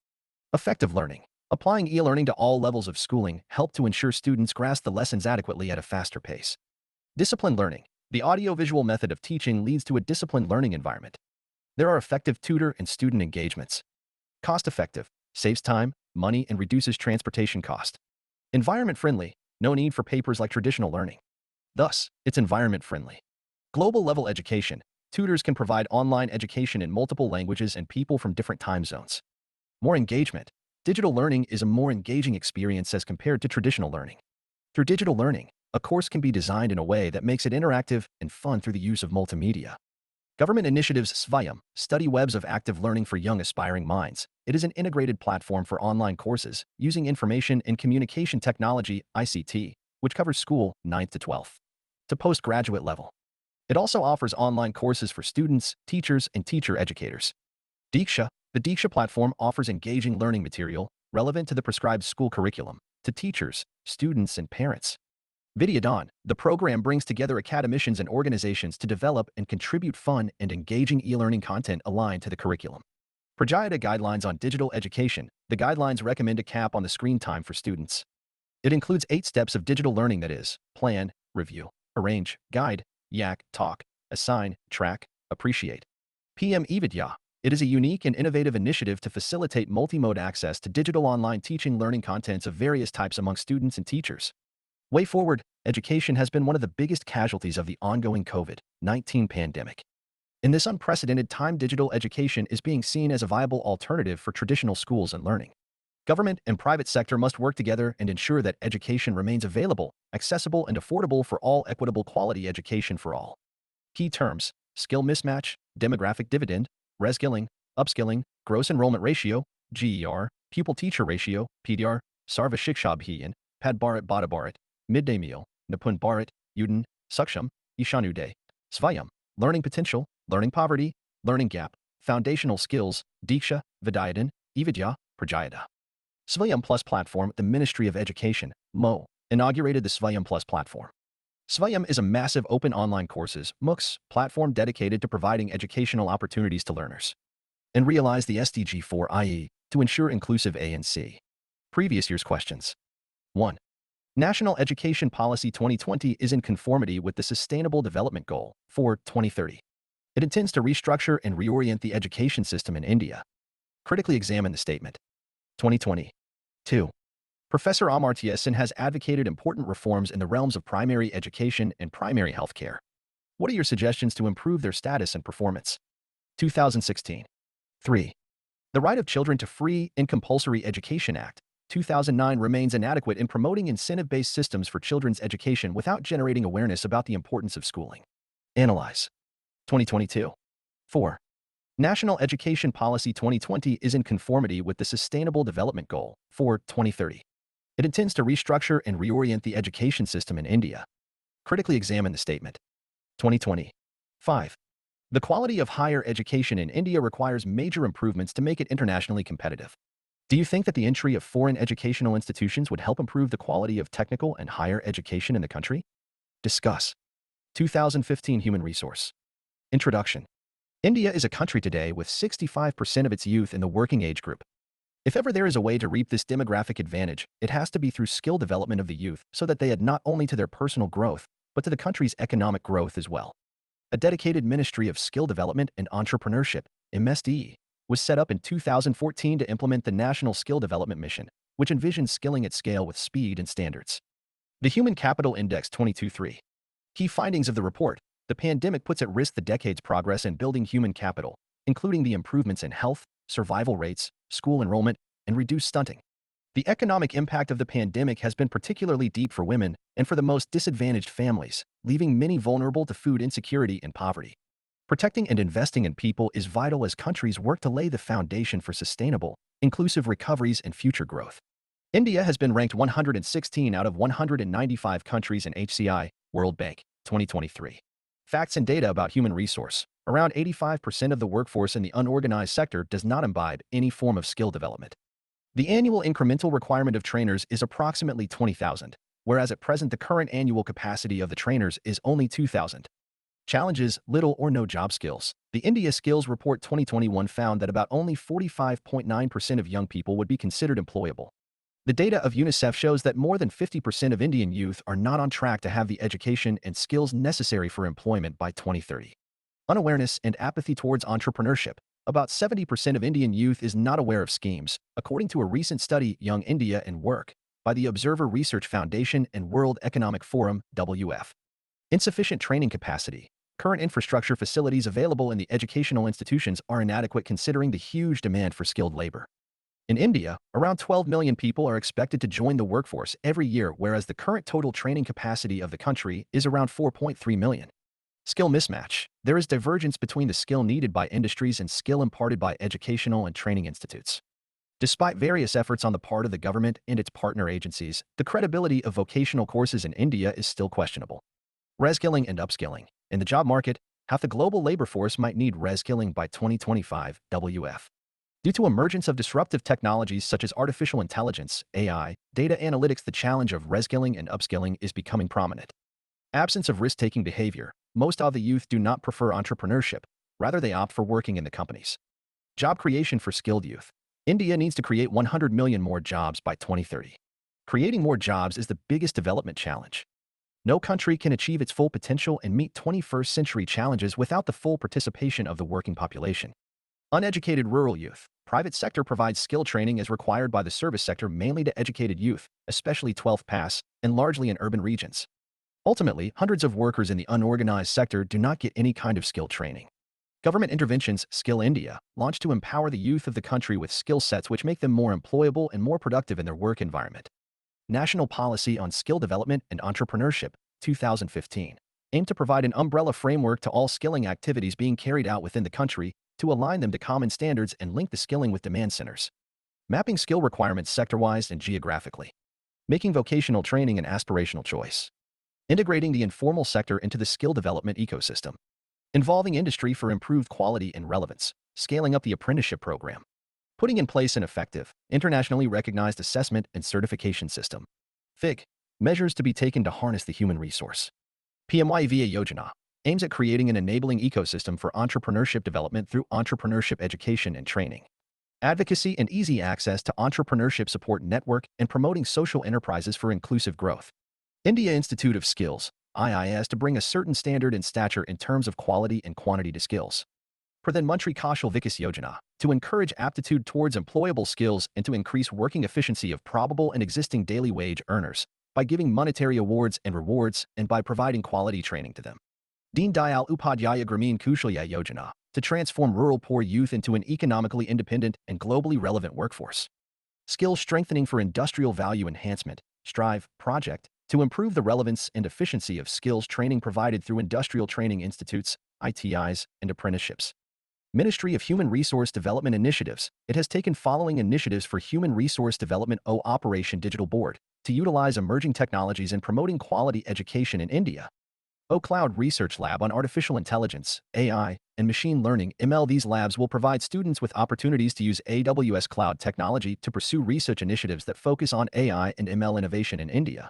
Effective learning. Applying e-learning to all levels of schooling help to ensure students grasp the lessons adequately at a faster pace. Disciplined learning. The audiovisual method of teaching leads to a disciplined learning environment. There are effective tutor and student engagements. Cost-effective. Saves time, money, and reduces transportation cost. Environment-friendly. No need for papers like traditional learning. Thus, it's environment-friendly. Global-level education. Tutors can provide online education in multiple languages and people from different time zones. More engagement. Digital learning is a more engaging experience as compared to traditional learning. Through digital learning, A course can be designed in a way that makes it interactive and fun through the use of multimedia. Government initiatives Svayam, study webs of active learning for young aspiring minds. It is an integrated platform for online courses using information and communication technology ICT, which covers school 9th to 12th to postgraduate level. It also offers online courses for students, teachers, and teacher educators. Diksha, the Diksha platform offers engaging learning material relevant to the prescribed school curriculum to teachers, students, and parents. Vidyadhan, the program brings together academicians and organizations to develop and contribute fun and engaging e-learning content aligned to the curriculum. Prajayata guidelines on digital education. The guidelines recommend a cap on the screen time for students. It includes 8 steps of digital learning, that is, plan, review, arrange, guide, yak, talk, assign, track, appreciate. PM eVidya. It is a unique and innovative initiative to facilitate multimode access to digital online teaching learning contents of various types among students and teachers. Way forward, education has been one of the biggest casualties of the ongoing COVID-19 pandemic. In this unprecedented time, digital education is being seen as a viable alternative for traditional schools and learning. Government and private sector must work together and ensure that education remains available, accessible, and affordable for all. Equitable quality education for all. Key terms: skill mismatch, demographic dividend, reskilling, upskilling, gross enrollment ratio, GER, pupil-teacher ratio, PDR, Sarva Shiksha Abhiyan, Pad Bharat Bada Bharat, Midday Meal, Nipun Bharat, Udin, Suksham, Ishanuday, Svayam, learning potential, learning poverty, learning gap, foundational skills, Diksha, Vidyadhan, eVidya, Prajayata. Svayam Plus platform. The Ministry of Education, MO, inaugurated the Svayam Plus platform. Svayam is a massive open online courses (MOOCs) platform dedicated to providing educational opportunities to learners and realize the SDG 4IE to ensure inclusive A and C. Previous year's questions. 1. National Education Policy 2020 is in conformity with the Sustainable Development Goal for 2030. It intends to restructure and reorient the education system in India. Critically examine the statement. 2020. 2. Professor Amartya Sen has advocated important reforms in the realms of primary education and primary health care. What are your suggestions to improve their status and performance? 2016. 3. The Right of Children to Free and Compulsory Education Act 2009 remains inadequate in promoting incentive-based systems for children's education without generating awareness about the importance of schooling. Analyze. 2022. 4. National Education Policy 2020 is in conformity with the Sustainable Development Goal for 2030. It intends to restructure and reorient the education system in India. Critically examine the statement. 2020. 5. The quality of higher education in India requires major improvements to make it internationally competitive. Do you think that the entry of foreign educational institutions would help improve the quality of technical and higher education in the country? Discuss. 2015 Human Resource. Introduction. India is a country today with 65% of its youth in the working age group. If ever there is a way to reap this demographic advantage, it has to be through skill development of the youth so that they add not only to their personal growth, but to the country's economic growth as well. A dedicated Ministry of Skill Development and Entrepreneurship, MSDE, was set up in 2014 to implement the National Skill Development Mission, which envisions skilling at scale with speed and standards. The Human Capital Index 2023. Key findings of the report. The pandemic puts at risk the decade's progress in building human capital, including the improvements in health, survival rates, school enrollment, and reduced stunting. The economic impact of the pandemic has been particularly deep for women and for the most disadvantaged families, leaving many vulnerable to food insecurity and poverty. Protecting and investing in people is vital as countries work to lay the foundation for sustainable, inclusive recoveries and future growth. India has been ranked 116 out of 195 countries in HCI, World Bank, 2023. Facts and data about human resource. Around 85% of the workforce in the unorganized sector does not imbibe any form of skill development. The annual incremental requirement of trainers is approximately 20,000, whereas at present the current annual capacity of the trainers is only 2,000. Challenges: little or no job skills. The India Skills Report 2021 found that about only 45.9% of young people would be considered employable. The data of UNICEF shows that more than 50% of Indian youth are not on track to have the education and skills necessary for employment by 2030. Unawareness and apathy towards entrepreneurship. About 70% of Indian youth is not aware of schemes, according to a recent study, Young India and Work, by the Observer Research Foundation and World Economic Forum, WF. Insufficient training capacity. Current infrastructure facilities available in the educational institutions are inadequate considering the huge demand for skilled labor. In India, around 12 million people are expected to join the workforce every year, whereas the current total training capacity of the country is around 4.3 million. Skill mismatch. There is divergence between the skill needed by industries and skill imparted by educational and training institutes. Despite various efforts on the part of the government and its partner agencies, the credibility of vocational courses in India is still questionable. Reskilling and upskilling. In the job market, half the global labor force might need reskilling by 2025 WF. Due to emergence of disruptive technologies such as artificial intelligence, AI, data analytics, the challenge of reskilling and upskilling is becoming prominent. Absence of risk-taking behavior. Most of the youth do not prefer entrepreneurship. Rather, they opt for working in the companies. Job creation for skilled youth. India needs to create 100 million more jobs by 2030. Creating more jobs is the biggest development challenge. No country can achieve its full potential and meet 21st century challenges without the full participation of the working population. Uneducated rural youth. Private sector provides skill training as required by the service sector mainly to educated youth, especially 12th pass, and largely in urban regions. Ultimately, hundreds of workers in the unorganized sector do not get any kind of skill training. Government interventions. Skill India, launched to empower the youth of the country with skill sets which make them more employable and more productive in their work environment. National Policy on Skill Development and Entrepreneurship, 2015, aimed to provide an umbrella framework to all skilling activities being carried out within the country to align them to common standards and link the skilling with demand centers. Mapping skill requirements sector-wise and geographically. Making vocational training an aspirational choice. Integrating the informal sector into the skill development ecosystem. Involving industry for improved quality and relevance. Scaling up the apprenticeship program. Putting in place an effective, internationally recognized assessment and certification system. FIG. Measures to be taken to harness the human resource. PMYVA Yojana aims at creating an enabling ecosystem for entrepreneurship development through entrepreneurship education and training. Advocacy and easy access to entrepreneurship support network and promoting social enterprises for inclusive growth. India Institute of Skills, IIS, to bring a certain standard and stature in terms of quality and quantity to skills. Pradhan Mantri Kaushal Vikas Yojana, to encourage aptitude towards employable skills and to increase working efficiency of probable and existing daily wage earners, by giving monetary awards and rewards and by providing quality training to them. Deen Dayal Upadhyaya Gramin Kushalya Yojana, to transform rural poor youth into an economically independent and globally relevant workforce. Skill strengthening for industrial value enhancement, STRIVE, project, to improve the relevance and efficiency of skills training provided through industrial training institutes, ITIs, and apprenticeships. Ministry of Human Resource Development Initiatives. It has taken following initiatives for Human Resource Development Operation Digital Board to utilize emerging technologies in promoting quality education in India. Cloud Research Lab on Artificial Intelligence, AI, and Machine Learning (ML). These labs will provide students with opportunities to use AWS cloud technology to pursue research initiatives that focus on AI and ML innovation in India.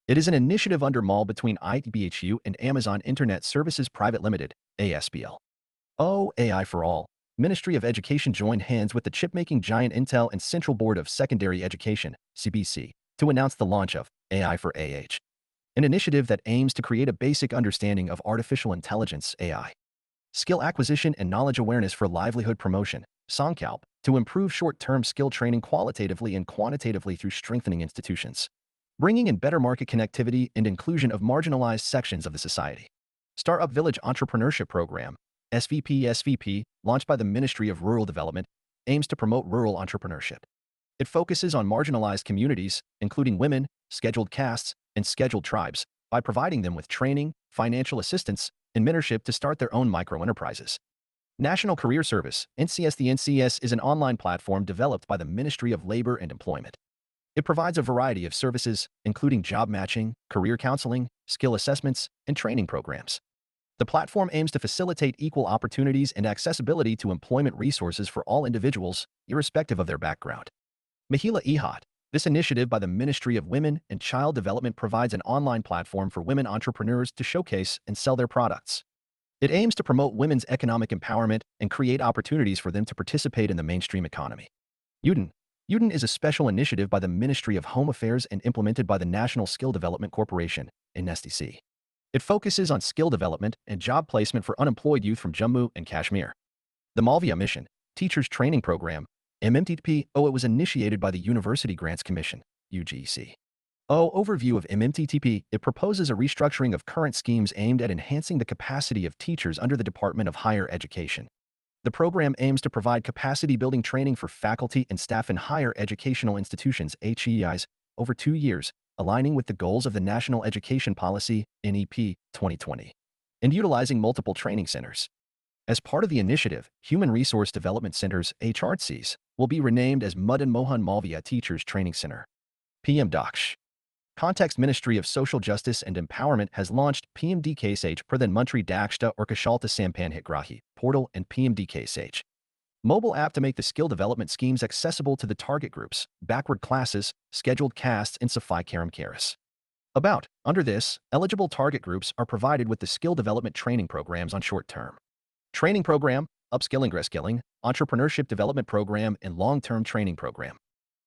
It is an initiative under MAL between ITBHU and Amazon Internet Services Private Limited, ASPL. AI for All. Ministry of Education joined hands with the chipmaking giant Intel and Central Board of Secondary Education, CBC, to announce the launch of AI for AH, an initiative that aims to create a basic understanding of artificial intelligence (AI), skill acquisition and knowledge awareness for livelihood promotion, Sankalp, to improve short-term skill training qualitatively and quantitatively through strengthening institutions, bringing in better market connectivity and inclusion of marginalized sections of the society. Startup Village Entrepreneurship Program, SVP, launched by the Ministry of Rural Development, aims to promote rural entrepreneurship. It focuses on marginalized communities, including women, scheduled castes, and scheduled tribes, by providing them with training, financial assistance, and mentorship to start their own microenterprises. National Career Service, NCS. The NCS is an online platform developed by the Ministry of Labor and Employment. It provides a variety of services, including job matching, career counseling, skill assessments, and training programs. The platform aims to facilitate equal opportunities and accessibility to employment resources for all individuals, irrespective of their background. Mahila Ehat. This initiative by the Ministry of Women and Child Development provides an online platform for women entrepreneurs to showcase and sell their products. It aims to promote women's economic empowerment and create opportunities for them to participate in the mainstream economy. UDEN. UDEN is a special initiative by the Ministry of Home Affairs and implemented by the National Skill Development Corporation, NSDC. It focuses on skill development and job placement for unemployed youth from Jammu and Kashmir. The Malviya Mission, Teachers Training Program, MMTP. It was initiated by the University Grants Commission, UGC. Overview of MMTP. It proposes a restructuring of current schemes aimed at enhancing the capacity of teachers under the Department of Higher Education. The program aims to provide capacity-building training for faculty and staff in higher educational institutions (HEIs) over 2 years, aligning with the goals of the National Education Policy (NEP) 2020, and utilizing multiple training centers. As part of the initiative, Human Resource Development Centers (HRTCs) will be renamed as Madan Mohan Malviya Teachers Training Center. PM-DOCSH. Context Ministry of Social Justice and Empowerment has launched PM-DKSH Pradhan Mantri Dakshta or Kushalta Sampan Hitgrahi portal and PM-DKSH mobile app to make the skill development schemes accessible to the target groups, backward classes, scheduled castes, and Safai Karam Karis. Under this, eligible target groups are provided with the skill development training programs on short-term training program, upskilling, reskilling, entrepreneurship development program, and long-term training program.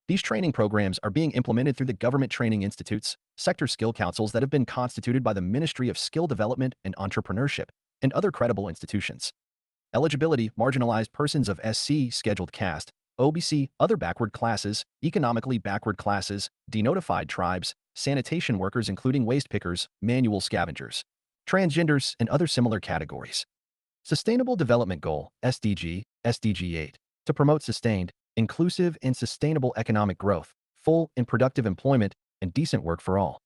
These training programs are being implemented through the government training institutes, sector skill councils that have been constituted by the Ministry of Skill Development and Entrepreneurship, and other credible institutions. Eligibility: marginalized persons of SC, scheduled caste, OBC, other backward classes, economically backward classes, denotified tribes, sanitation workers including waste pickers, manual scavengers, transgenders, and other similar categories. Sustainable Development Goal, SDG, SDG 8, to promote sustained, inclusive, and sustainable economic growth, full and productive employment, and decent work for all.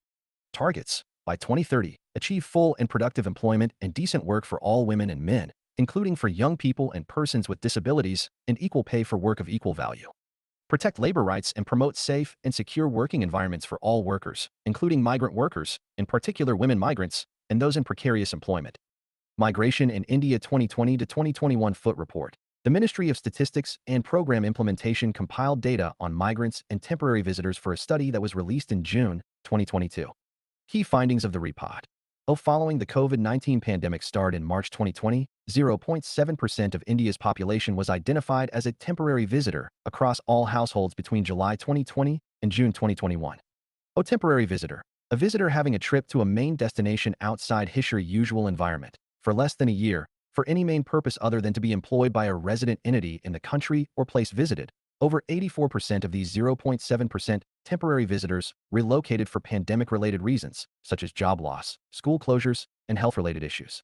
Targets: by 2030, achieve full and productive employment and decent work for all women and men, including for young people and persons with disabilities, and equal pay for work of equal value. Protect labor rights and promote safe and secure working environments for all workers, including migrant workers, in particular women migrants, and those in precarious employment. Migration in India 2020 to 2021 Foot Report. The Ministry of Statistics and Program Implementation compiled data on migrants and temporary visitors for a study that was released in June 2022. Key findings of the report. Following the COVID-19 pandemic start in March 2020, 0.7% of India's population was identified as a temporary visitor across all households between July 2020 and June 2021. Temporary visitor. A visitor having a trip to a main destination outside his usual environment for less than a year, for any main purpose other than to be employed by a resident entity in the country or place visited. Over 84% of these 0.7% temporary visitors relocated for pandemic-related reasons, such as job loss, school closures, and health-related issues.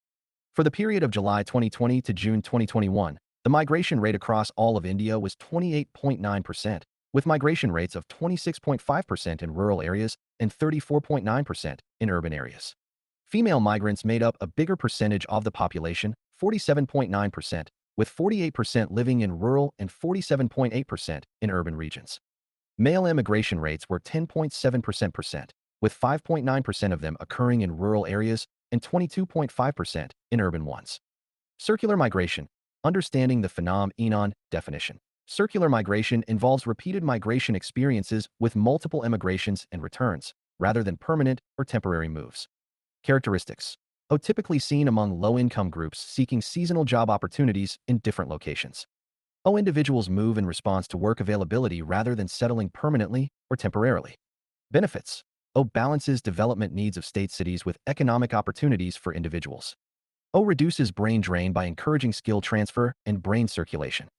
For the period of July 2020 to June 2021, the migration rate across all of India was 28.9%, with migration rates of 26.5% in rural areas and 34.9% in urban areas. Female migrants made up a bigger percentage of the population, 47.9%, with 48% living in rural and 47.8% in urban regions. Male immigration rates were 10.7%, with 5.9% of them occurring in rural areas and 22.5% in urban ones. Circular migration. Understanding the phenomenon definition. Circular migration involves repeated migration experiences with multiple immigrations and returns, rather than permanent or temporary moves. Characteristics. Typically seen among low-income groups seeking seasonal job opportunities in different locations. Individuals move in response to work availability rather than settling permanently or temporarily. Benefits. Balances development needs of state cities with economic opportunities for individuals. Reduces brain drain by encouraging skill transfer and brain circulation.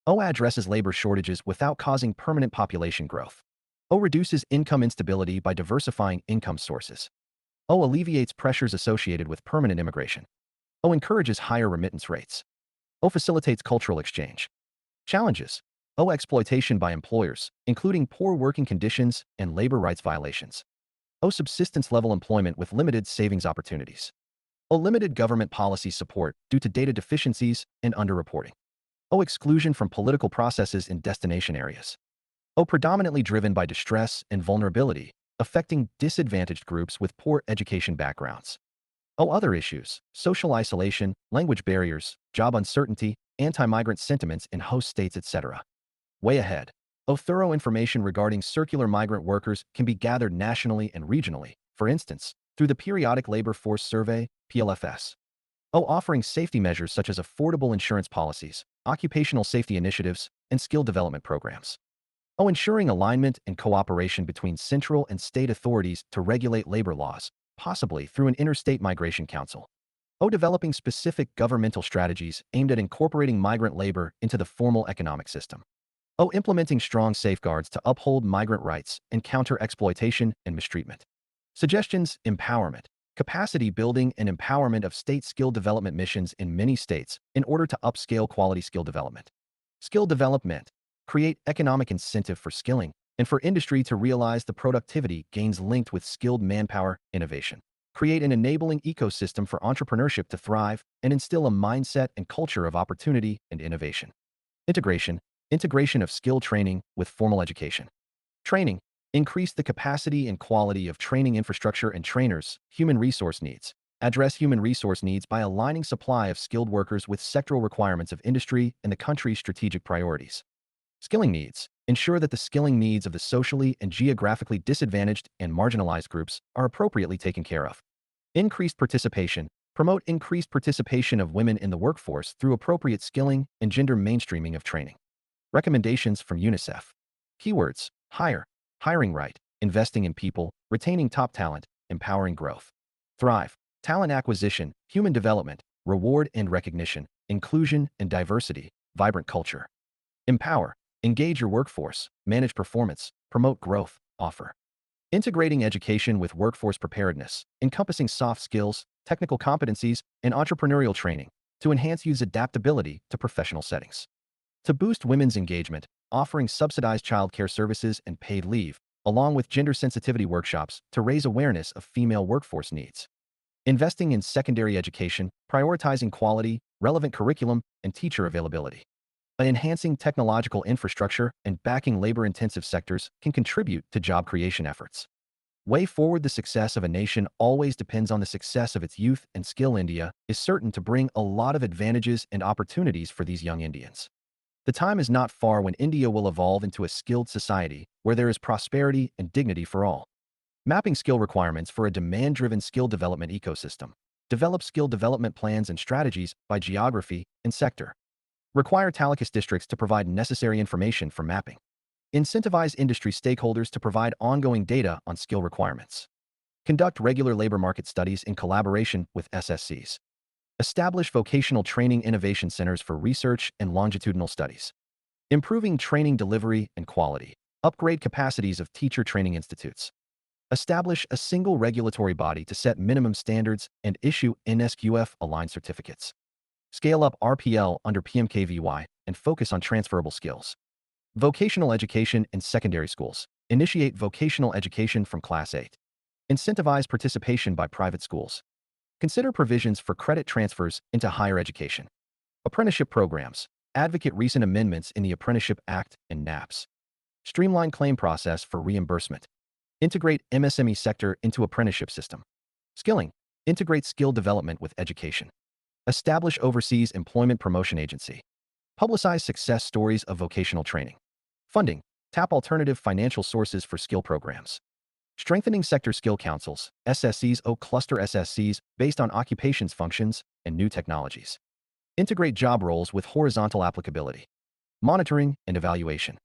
Addresses labor shortages without causing permanent population growth. Reduces income instability by diversifying income sources. Alleviates pressures associated with permanent immigration. Encourages higher remittance rates. Facilitates cultural exchange. Challenges. Exploitation by employers, including poor working conditions and labor rights violations. Subsistence-level employment with limited savings opportunities. Limited government policy support due to data deficiencies and underreporting. Exclusion from political processes in destination areas. Predominantly driven by distress and vulnerability, affecting disadvantaged groups with poor education backgrounds. Other issues: social isolation, language barriers, job uncertainty, anti-migrant sentiments in host states, etc. Way ahead. Thorough information regarding circular migrant workers can be gathered nationally and regionally, for instance, through the Periodic Labor Force Survey, PLFS. Offering safety measures such as affordable insurance policies, occupational safety initiatives, and skill development programs. Ensuring alignment and cooperation between central and state authorities to regulate labor laws, possibly through an interstate migration council. Developing specific governmental strategies aimed at incorporating migrant labor into the formal economic system. Implementing strong safeguards to uphold migrant rights and counter exploitation and mistreatment. Suggestions: empowerment. capacity building and empowerment of state skill development missions in many states in order to upscale quality skill development. Skill development. Create economic incentive for skilling and for industry to realize the productivity gains linked with skilled manpower innovation. Create an enabling ecosystem for entrepreneurship to thrive and instill a mindset and culture of opportunity and innovation. Integration. Integration of skill training with formal education. Training. Increase the capacity and quality of training infrastructure and trainers. Human resource needs. Address human resource needs by aligning supply of skilled workers with sectoral requirements of industry and the country's strategic priorities. Skilling needs. Ensure that the skilling needs of the socially and geographically disadvantaged and marginalized groups are appropriately taken care of. Increased participation. Promote increased participation of women in the workforce through appropriate skilling and gender mainstreaming of training. Recommendations from UNICEF. Keywords: hire, hiring right, investing in people, retaining top talent, empowering growth. Thrive, talent acquisition, human development, reward and recognition, inclusion and diversity, vibrant culture. Empower, engage your workforce, manage performance, promote growth, offer. Integrating education with workforce preparedness, encompassing soft skills, technical competencies, and entrepreneurial training to enhance youth's adaptability to professional settings. To boost women's engagement, offering subsidized childcare services and paid leave, along with gender sensitivity workshops to raise awareness of female workforce needs. Investing in secondary education, prioritizing quality, relevant curriculum, and teacher availability. By enhancing technological infrastructure and backing labor-intensive sectors can contribute to job creation efforts. Way forward: the success of a nation always depends on the success of its youth, and Skill India is certain to bring a lot of advantages and opportunities for these young Indians. The time is not far when India will evolve into a skilled society where there is prosperity and dignity for all. Mapping skill requirements for a demand-driven skill development ecosystem. Develop skill development plans and strategies by geography and sector. Require talukis districts to provide necessary information for mapping. Incentivize industry stakeholders to provide ongoing data on skill requirements. Conduct regular labor market studies in collaboration with SSCs. Establish vocational training innovation centers for research and longitudinal studies. Improving training delivery and quality. Upgrade capacities of teacher training institutes. Establish a single regulatory body to set minimum standards and issue NSQF-aligned certificates. Scale up RPL under PMKVY and focus on transferable skills. Vocational education in secondary schools. Initiate vocational education from Class 8. Incentivize participation by private schools. Consider provisions for credit transfers into higher education. Apprenticeship programs. Advocate recent amendments in the Apprenticeship Act and NAPS. Streamline claim process for reimbursement. Integrate MSME sector into apprenticeship system. Skilling. Integrate skill development with education. Establish overseas employment promotion agency. Publicize success stories of vocational training. Funding. Tap alternative financial sources for skill programs. Strengthening sector skill councils, SSCs or cluster SSCs based on occupations functions and new technologies. Integrate job roles with horizontal applicability. Monitoring and evaluation.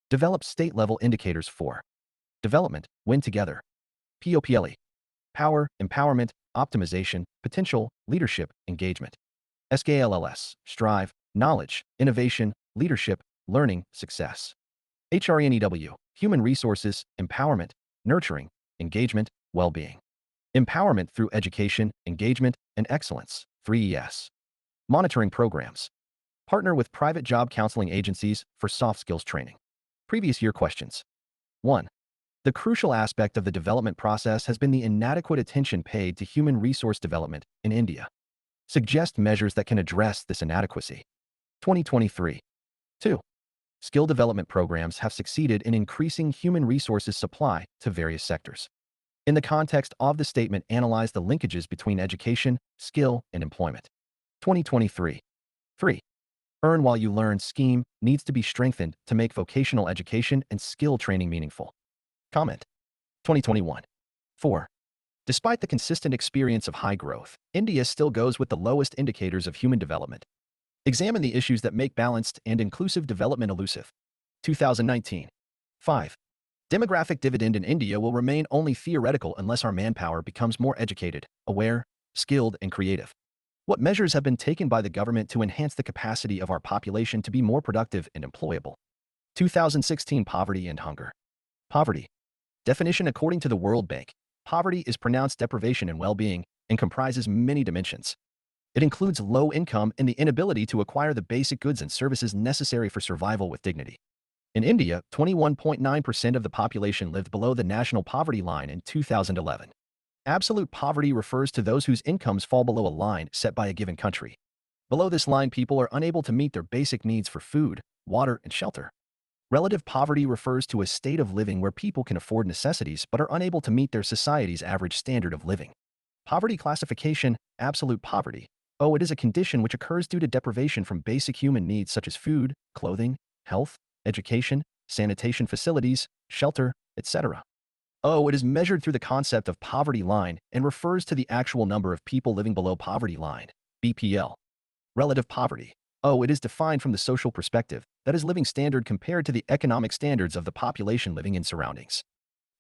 Develop state-level indicators for development, win together. POPLE. Power, empowerment, optimization, potential, leadership, engagement. SKLLS. Strive, knowledge, innovation, leadership, learning, success. HRENEW. Human resources, empowerment, nurturing, engagement, well-being. Empowerment through education, engagement, and excellence. 3ES. Monitoring programs. Partner with private job counseling agencies for soft skills training. Previous year questions. 1. The crucial aspect of the development process has been the inadequate attention paid to human resource development in India. Suggest measures that can address this inadequacy. 2023. 2. Skill development programs have succeeded in increasing human resources supply to various sectors. In the context of the statement, analyze the linkages between education, skill, and employment. 2023. 3. Earn while you learn scheme needs to be strengthened to make vocational education and skill training meaningful. Comment. 2021. 4. Despite the consistent experience of high growth, India still goes with the lowest indicators of human development. Examine the issues that make balanced and inclusive development elusive. 2019. 5. Demographic dividend in India will remain only theoretical unless our manpower becomes more educated, aware, skilled, and creative. What measures have been taken by the government to enhance the capacity of our population to be more productive and employable? 2016. Poverty and hunger. Poverty. Definition according to the World Bank. Poverty is pronounced deprivation and well-being and comprises many dimensions. It includes low income and the inability to acquire the basic goods and services necessary for survival with dignity. In India, 21.9% of the population lived below the national poverty line in 2011. Absolute poverty refers to those whose incomes fall below a line set by a given country. Below this line, people are unable to meet their basic needs for food, water, and shelter. Relative poverty refers to a state of living where people can afford necessities but are unable to meet their society's average standard of living. Poverty classification, absolute poverty. Oh, it is a condition which occurs due to deprivation from basic human needs such as food, clothing, health, education, sanitation facilities, shelter, etc. Oh, it is measured through the concept of poverty line and refers to the actual number of people living below poverty line, BPL. Relative poverty. Oh, it is defined from the social perspective, that is living standard compared to the economic standards of the population living in surroundings.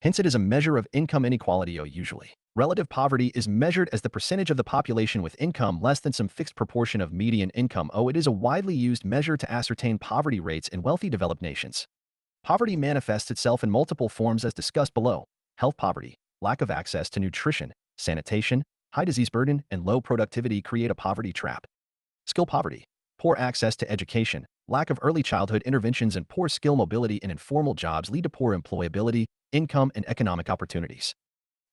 Hence, it is a measure of income inequality. Usually, relative poverty is measured as the percentage of the population with income less than some fixed proportion of median income. It is a widely used measure to ascertain poverty rates in wealthy developed nations. Poverty manifests itself in multiple forms as discussed below. Health poverty, lack of access to nutrition, sanitation, high disease burden, and low productivity create a poverty trap. Skill poverty, poor access to education, lack of early childhood interventions, and poor skill mobility in informal jobs lead to poor employability, income, and economic opportunities.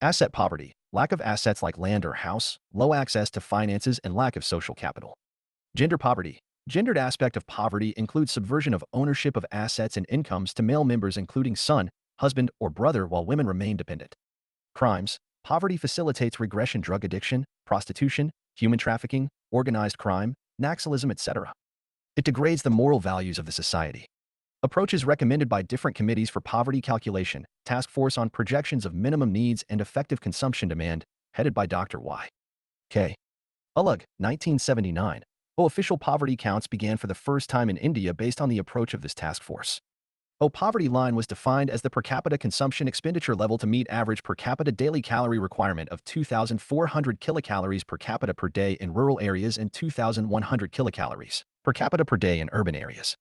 Asset poverty, lack of assets like land or house, low access to finances, and lack of social capital. Gender poverty. Gendered aspect of poverty includes subversion of ownership of assets and incomes to male members including son, husband, or brother while women remain dependent. Crimes. Poverty facilitates regression, drug addiction, prostitution, human trafficking, organized crime, Naxalism, etc. It degrades the moral values of the society. Approaches recommended by different committees for poverty calculation, Task Force on Projections of Minimum Needs and Effective Consumption Demand, headed by Dr. Y. K. Ulugh, 1979. Official poverty counts began for the first time in India based on the approach of this task force. Poverty line was defined as the per capita consumption expenditure level to meet average per capita daily calorie requirement of 2,400 kilocalories per capita per day in rural areas and 2,100 kilocalories per capita per day in urban areas.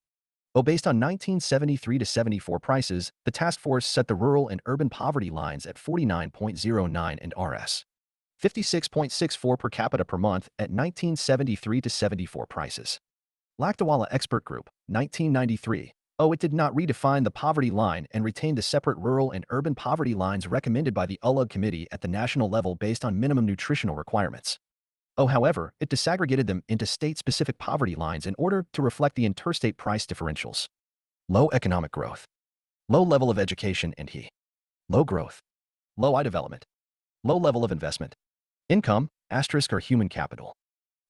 Based on 1973 to 74 prices, the task force set the rural and urban poverty lines at 49.09 and Rs. 56.64 per capita per month at 1973 to 74 prices. Lakdawala Expert Group, 1993. It did not redefine the poverty line and retained the separate rural and urban poverty lines recommended by the Ulugh Committee at the national level based on minimum nutritional requirements. However, it disaggregated them into state-specific poverty lines in order to reflect the interstate price differentials. Low economic growth. Low level of education and low growth. Low I development. Low level of investment. Income, or human capital.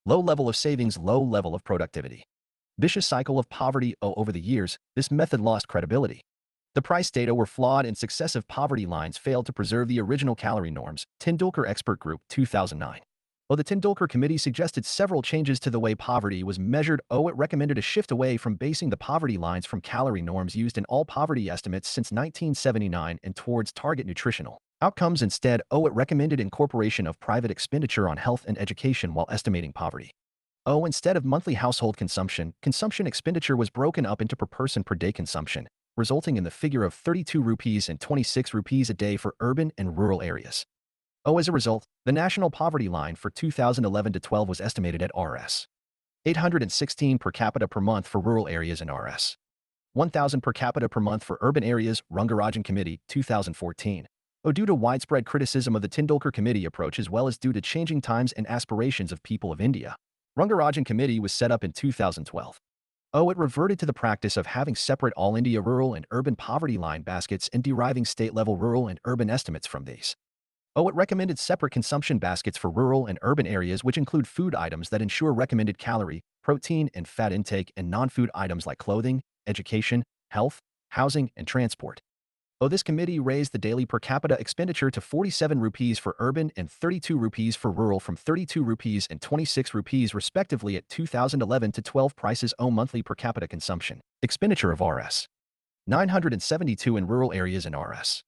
Low level of savings, low level of productivity. Vicious cycle of poverty. Over the years, this method lost credibility. The price data were flawed and successive poverty lines failed to preserve the original calorie norms. Tendulkar Expert Group, 2009. The Tendulkar Committee suggested several changes to the way poverty was measured. It recommended a shift away from basing the poverty lines from calorie norms used in all poverty estimates since 1979 and towards target nutritional outcomes instead. It recommended incorporation of private expenditure on health and education while estimating poverty. Instead of monthly household consumption, consumption expenditure was broken up into per person per day consumption, resulting in the figure of 32 rupees and 26 rupees a day for urban and rural areas. As a result, the national poverty line for 2011 to 12 was estimated at Rs. 816 per capita per month for rural areas and Rs. 1,000 per capita per month for urban areas. Rangarajan Committee, 2014. Due to widespread criticism of the Tendulkar Committee approach as well as due to changing times and aspirations of people of India, Rangarajan Committee was set up in 2012. It reverted to the practice of having separate all India rural and urban poverty line baskets and deriving state-level rural and urban estimates from these. It recommended separate consumption baskets for rural and urban areas which include food items that ensure recommended calorie, protein, and fat intake and non-food items like clothing, education, health, housing, and transport. This committee raised the daily per capita expenditure to 47 rupees for urban and 32 rupees for rural from 32 rupees and 26 rupees respectively at 2011 to 12 prices. Monthly per capita consumption expenditure of Rs. 972 in rural areas and Rs.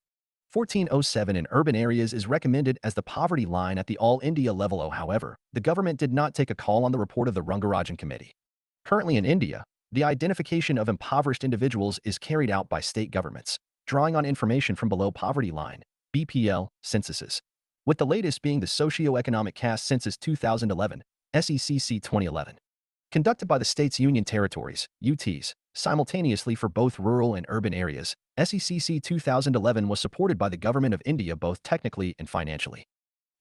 1407 in urban areas is recommended as the poverty line at the all India level. However, the government did not take a call on the report of the Rangarajan Committee. Currently in India, the identification of impoverished individuals is carried out by state governments, drawing on information from below poverty line, BPL censuses, with the latest being the Socioeconomic Caste Census 2011, SECC 2011, conducted by the state's Union Territories, UTs, simultaneously for both rural and urban areas. SECC 2011 was supported by the Government of India both technically and financially.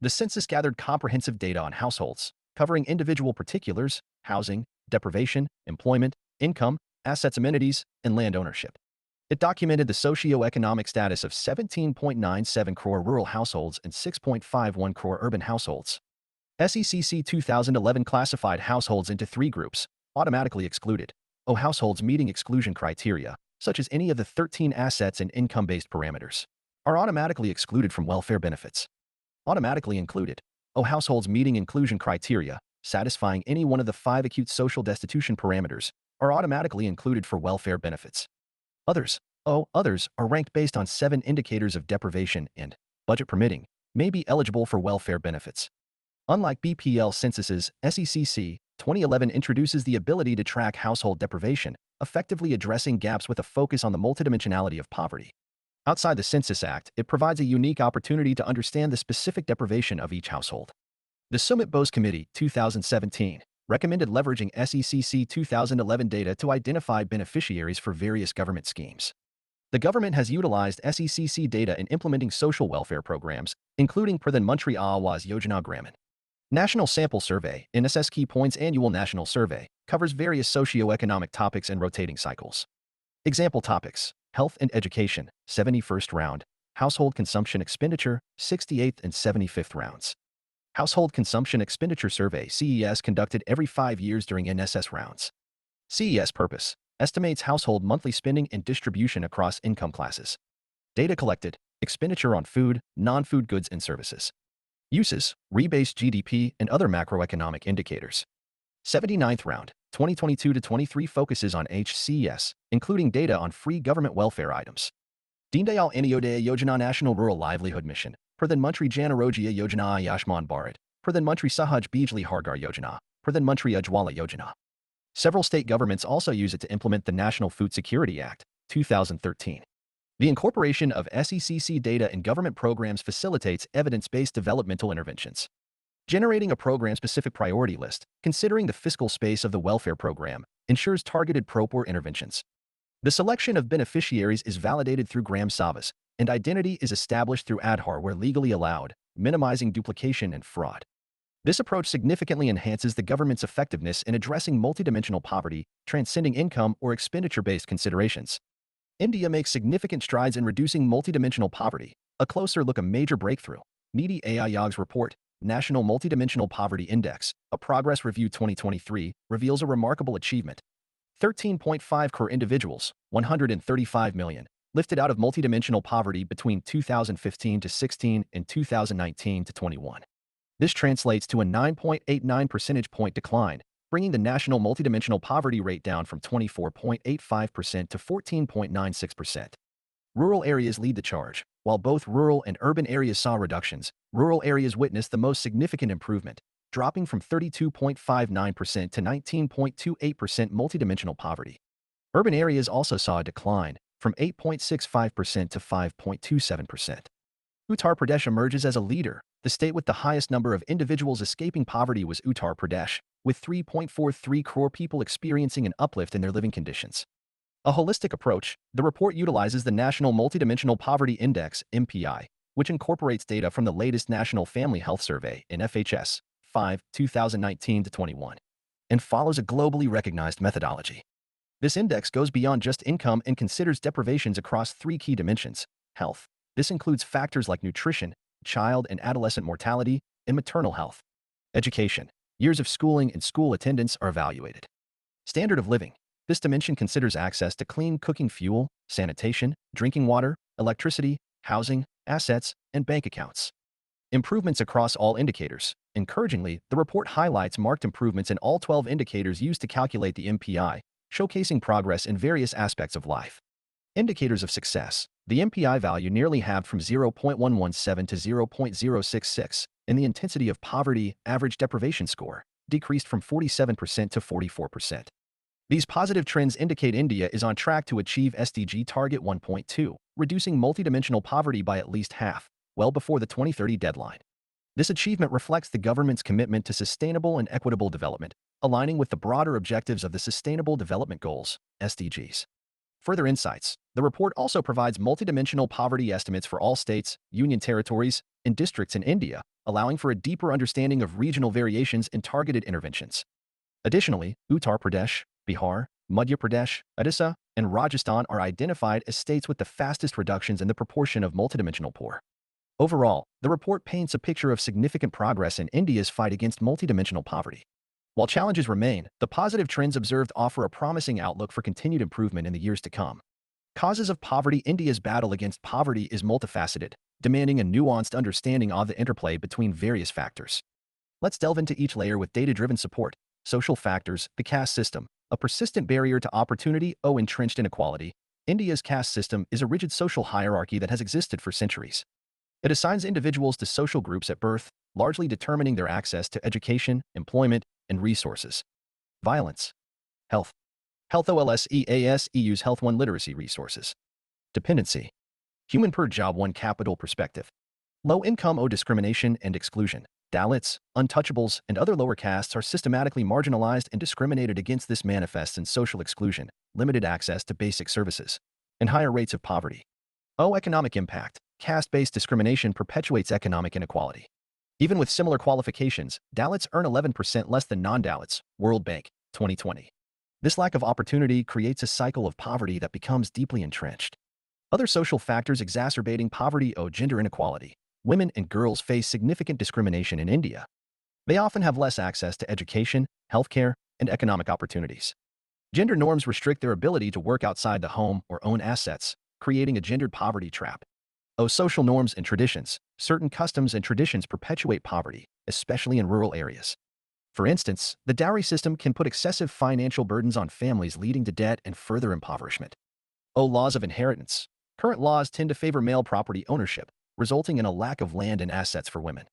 The census gathered comprehensive data on households, covering individual particulars, housing, deprivation, employment, income, assets, amenities, and land ownership. It documented the socio-economic status of 17.97 crore rural households and 6.51 crore urban households. SECC 2011 classified households into three groups: automatically excluded, households meeting exclusion criteria, such as any of the 13 assets and income-based parameters, are automatically excluded from welfare benefits. Automatically included, households meeting inclusion criteria, satisfying any one of the 5 acute social destitution parameters, are automatically included for welfare benefits. Others, others are ranked based on 7 indicators of deprivation and, budget permitting, may be eligible for welfare benefits. Unlike BPL censuses, SECC 2011 introduces the ability to track household deprivation, effectively addressing gaps with a focus on the multidimensionality of poverty. Outside the Census Act, it provides a unique opportunity to understand the specific deprivation of each household. The Sumit Bose Committee, 2017, recommended leveraging SECC 2011 data to identify beneficiaries for various government schemes. The government has utilized SECC data in implementing social welfare programs, including Pradhan Mantri Awas Yojana Gramin. National Sample Survey, NSS Key Points Annual National Survey, covers various socio-economic topics and rotating cycles. Example topics: health and education, 71st round; household consumption expenditure, 68th and 75th rounds. Household Consumption Expenditure Survey (CES) conducted every 5 years during NSS rounds. CES purpose: estimates household monthly spending and distribution across income classes. Data collected: expenditure on food, non-food goods and services. Uses: rebased GDP and other macroeconomic indicators. 79th round, 2022 to 23 focuses on HCES, including data on free government welfare items. Deen Dayal Antyodaya Yojana National Rural Livelihood Mission, Pradhan Mantri Jan Arogya Yojana Ayushman Bharat, Pradhan Mantri Sahaj Bijli Harghar Yojana, Pradhan Mantri Ujjwala Yojana. Several state governments also use it to implement the National Food Security Act, 2013. The incorporation of SECC data in government programs facilitates evidence-based developmental interventions. Generating a program-specific priority list, considering the fiscal space of the welfare program, ensures targeted pro-poor interventions. The selection of beneficiaries is validated through Gram Sabhas, and identity is established through Aadhaar where legally allowed, minimizing duplication and fraud. This approach significantly enhances the government's effectiveness in addressing multidimensional poverty, transcending income or expenditure-based considerations. India makes significant strides in reducing multidimensional poverty. A closer look: a major breakthrough. Niti Aayog's report, National Multidimensional Poverty Index, a Progress Review 2023, reveals a remarkable achievement. 13.5 crore individuals, 135 million, lifted out of multidimensional poverty between 2015 to 16 and 2019 to 21. This translates to a 9.89 percentage point decline, bringing the national multidimensional poverty rate down from 24.85% to 14.96%. Rural areas lead the charge. While both rural and urban areas saw reductions, rural areas witnessed the most significant improvement, dropping from 32.59% to 19.28% multidimensional poverty. Urban areas also saw a decline, from 8.65% to 5.27%. Uttar Pradesh emerges as a leader. The state with the highest number of individuals escaping poverty was Uttar Pradesh, with 3.43 crore people experiencing an uplift in their living conditions. A holistic approach, the report utilizes the National Multidimensional Poverty Index, MPI, which incorporates data from the latest National Family Health Survey in FHS 5, 2019 to 21, and follows a globally recognized methodology. This index goes beyond just income and considers deprivations across 3 key dimensions: health. This includes factors like nutrition, child and adolescent mortality, and maternal health. Education. Years of schooling and school attendance are evaluated. Standard of living. This dimension considers access to clean cooking fuel, sanitation, drinking water, electricity, housing, assets, and bank accounts. Improvements across all indicators. Encouragingly, the report highlights marked improvements in all 12 indicators used to calculate the MPI, showcasing progress in various aspects of life. Indicators of success. The MPI value nearly halved from 0.117 to 0.066, and the intensity of poverty, average deprivation score, decreased from 47% to 44%. These positive trends indicate India is on track to achieve SDG Target 1.2, reducing multidimensional poverty by at least half, well before the 2030 deadline. This achievement reflects the government's commitment to sustainable and equitable development, aligning with the broader objectives of the Sustainable Development Goals, SDGs. Further insights. The report also provides multidimensional poverty estimates for all states, union territories, and districts in India, allowing for a deeper understanding of regional variations and targeted interventions. Additionally, Uttar Pradesh, Bihar, Madhya Pradesh, Odisha, and Rajasthan are identified as states with the fastest reductions in the proportion of multidimensional poor. Overall, the report paints a picture of significant progress in India's fight against multidimensional poverty. While challenges remain, the positive trends observed offer a promising outlook for continued improvement in the years to come. Causes of poverty. India's battle against poverty is multifaceted, demanding a nuanced understanding of the interplay between various factors. Let's delve into each layer with data-driven support. Social factors. The caste system, a persistent barrier to opportunity. Entrenched inequality. India's caste system is a rigid social hierarchy that has existed for centuries. It assigns individuals to social groups at birth, largely determining their access to education, employment, and resources. Violence. Health. EU's Health 1 literacy resources. Dependency. Human per job 1 capital perspective. Low income. Discrimination and exclusion. Dalits, untouchables, and other lower castes are systematically marginalized and discriminated against. This manifests in social exclusion, limited access to basic services, and higher rates of poverty. Economic impact. Caste-based discrimination perpetuates economic inequality. Even with similar qualifications, Dalits earn 11% less than non-Dalits, World Bank, 2020. This lack of opportunity creates a cycle of poverty that becomes deeply entrenched. Other social factors exacerbating poverty. Gender inequality. Women and girls face significant discrimination in India. They often have less access to education, healthcare, and economic opportunities. Gender norms restrict their ability to work outside the home or own assets, creating a gendered poverty trap. Social norms and traditions. Certain customs and traditions perpetuate poverty, especially in rural areas. For instance, the dowry system can put excessive financial burdens on families, leading to debt and further impoverishment. Laws of inheritance. Current laws tend to favor male property ownership, resulting in a lack of land and assets for women.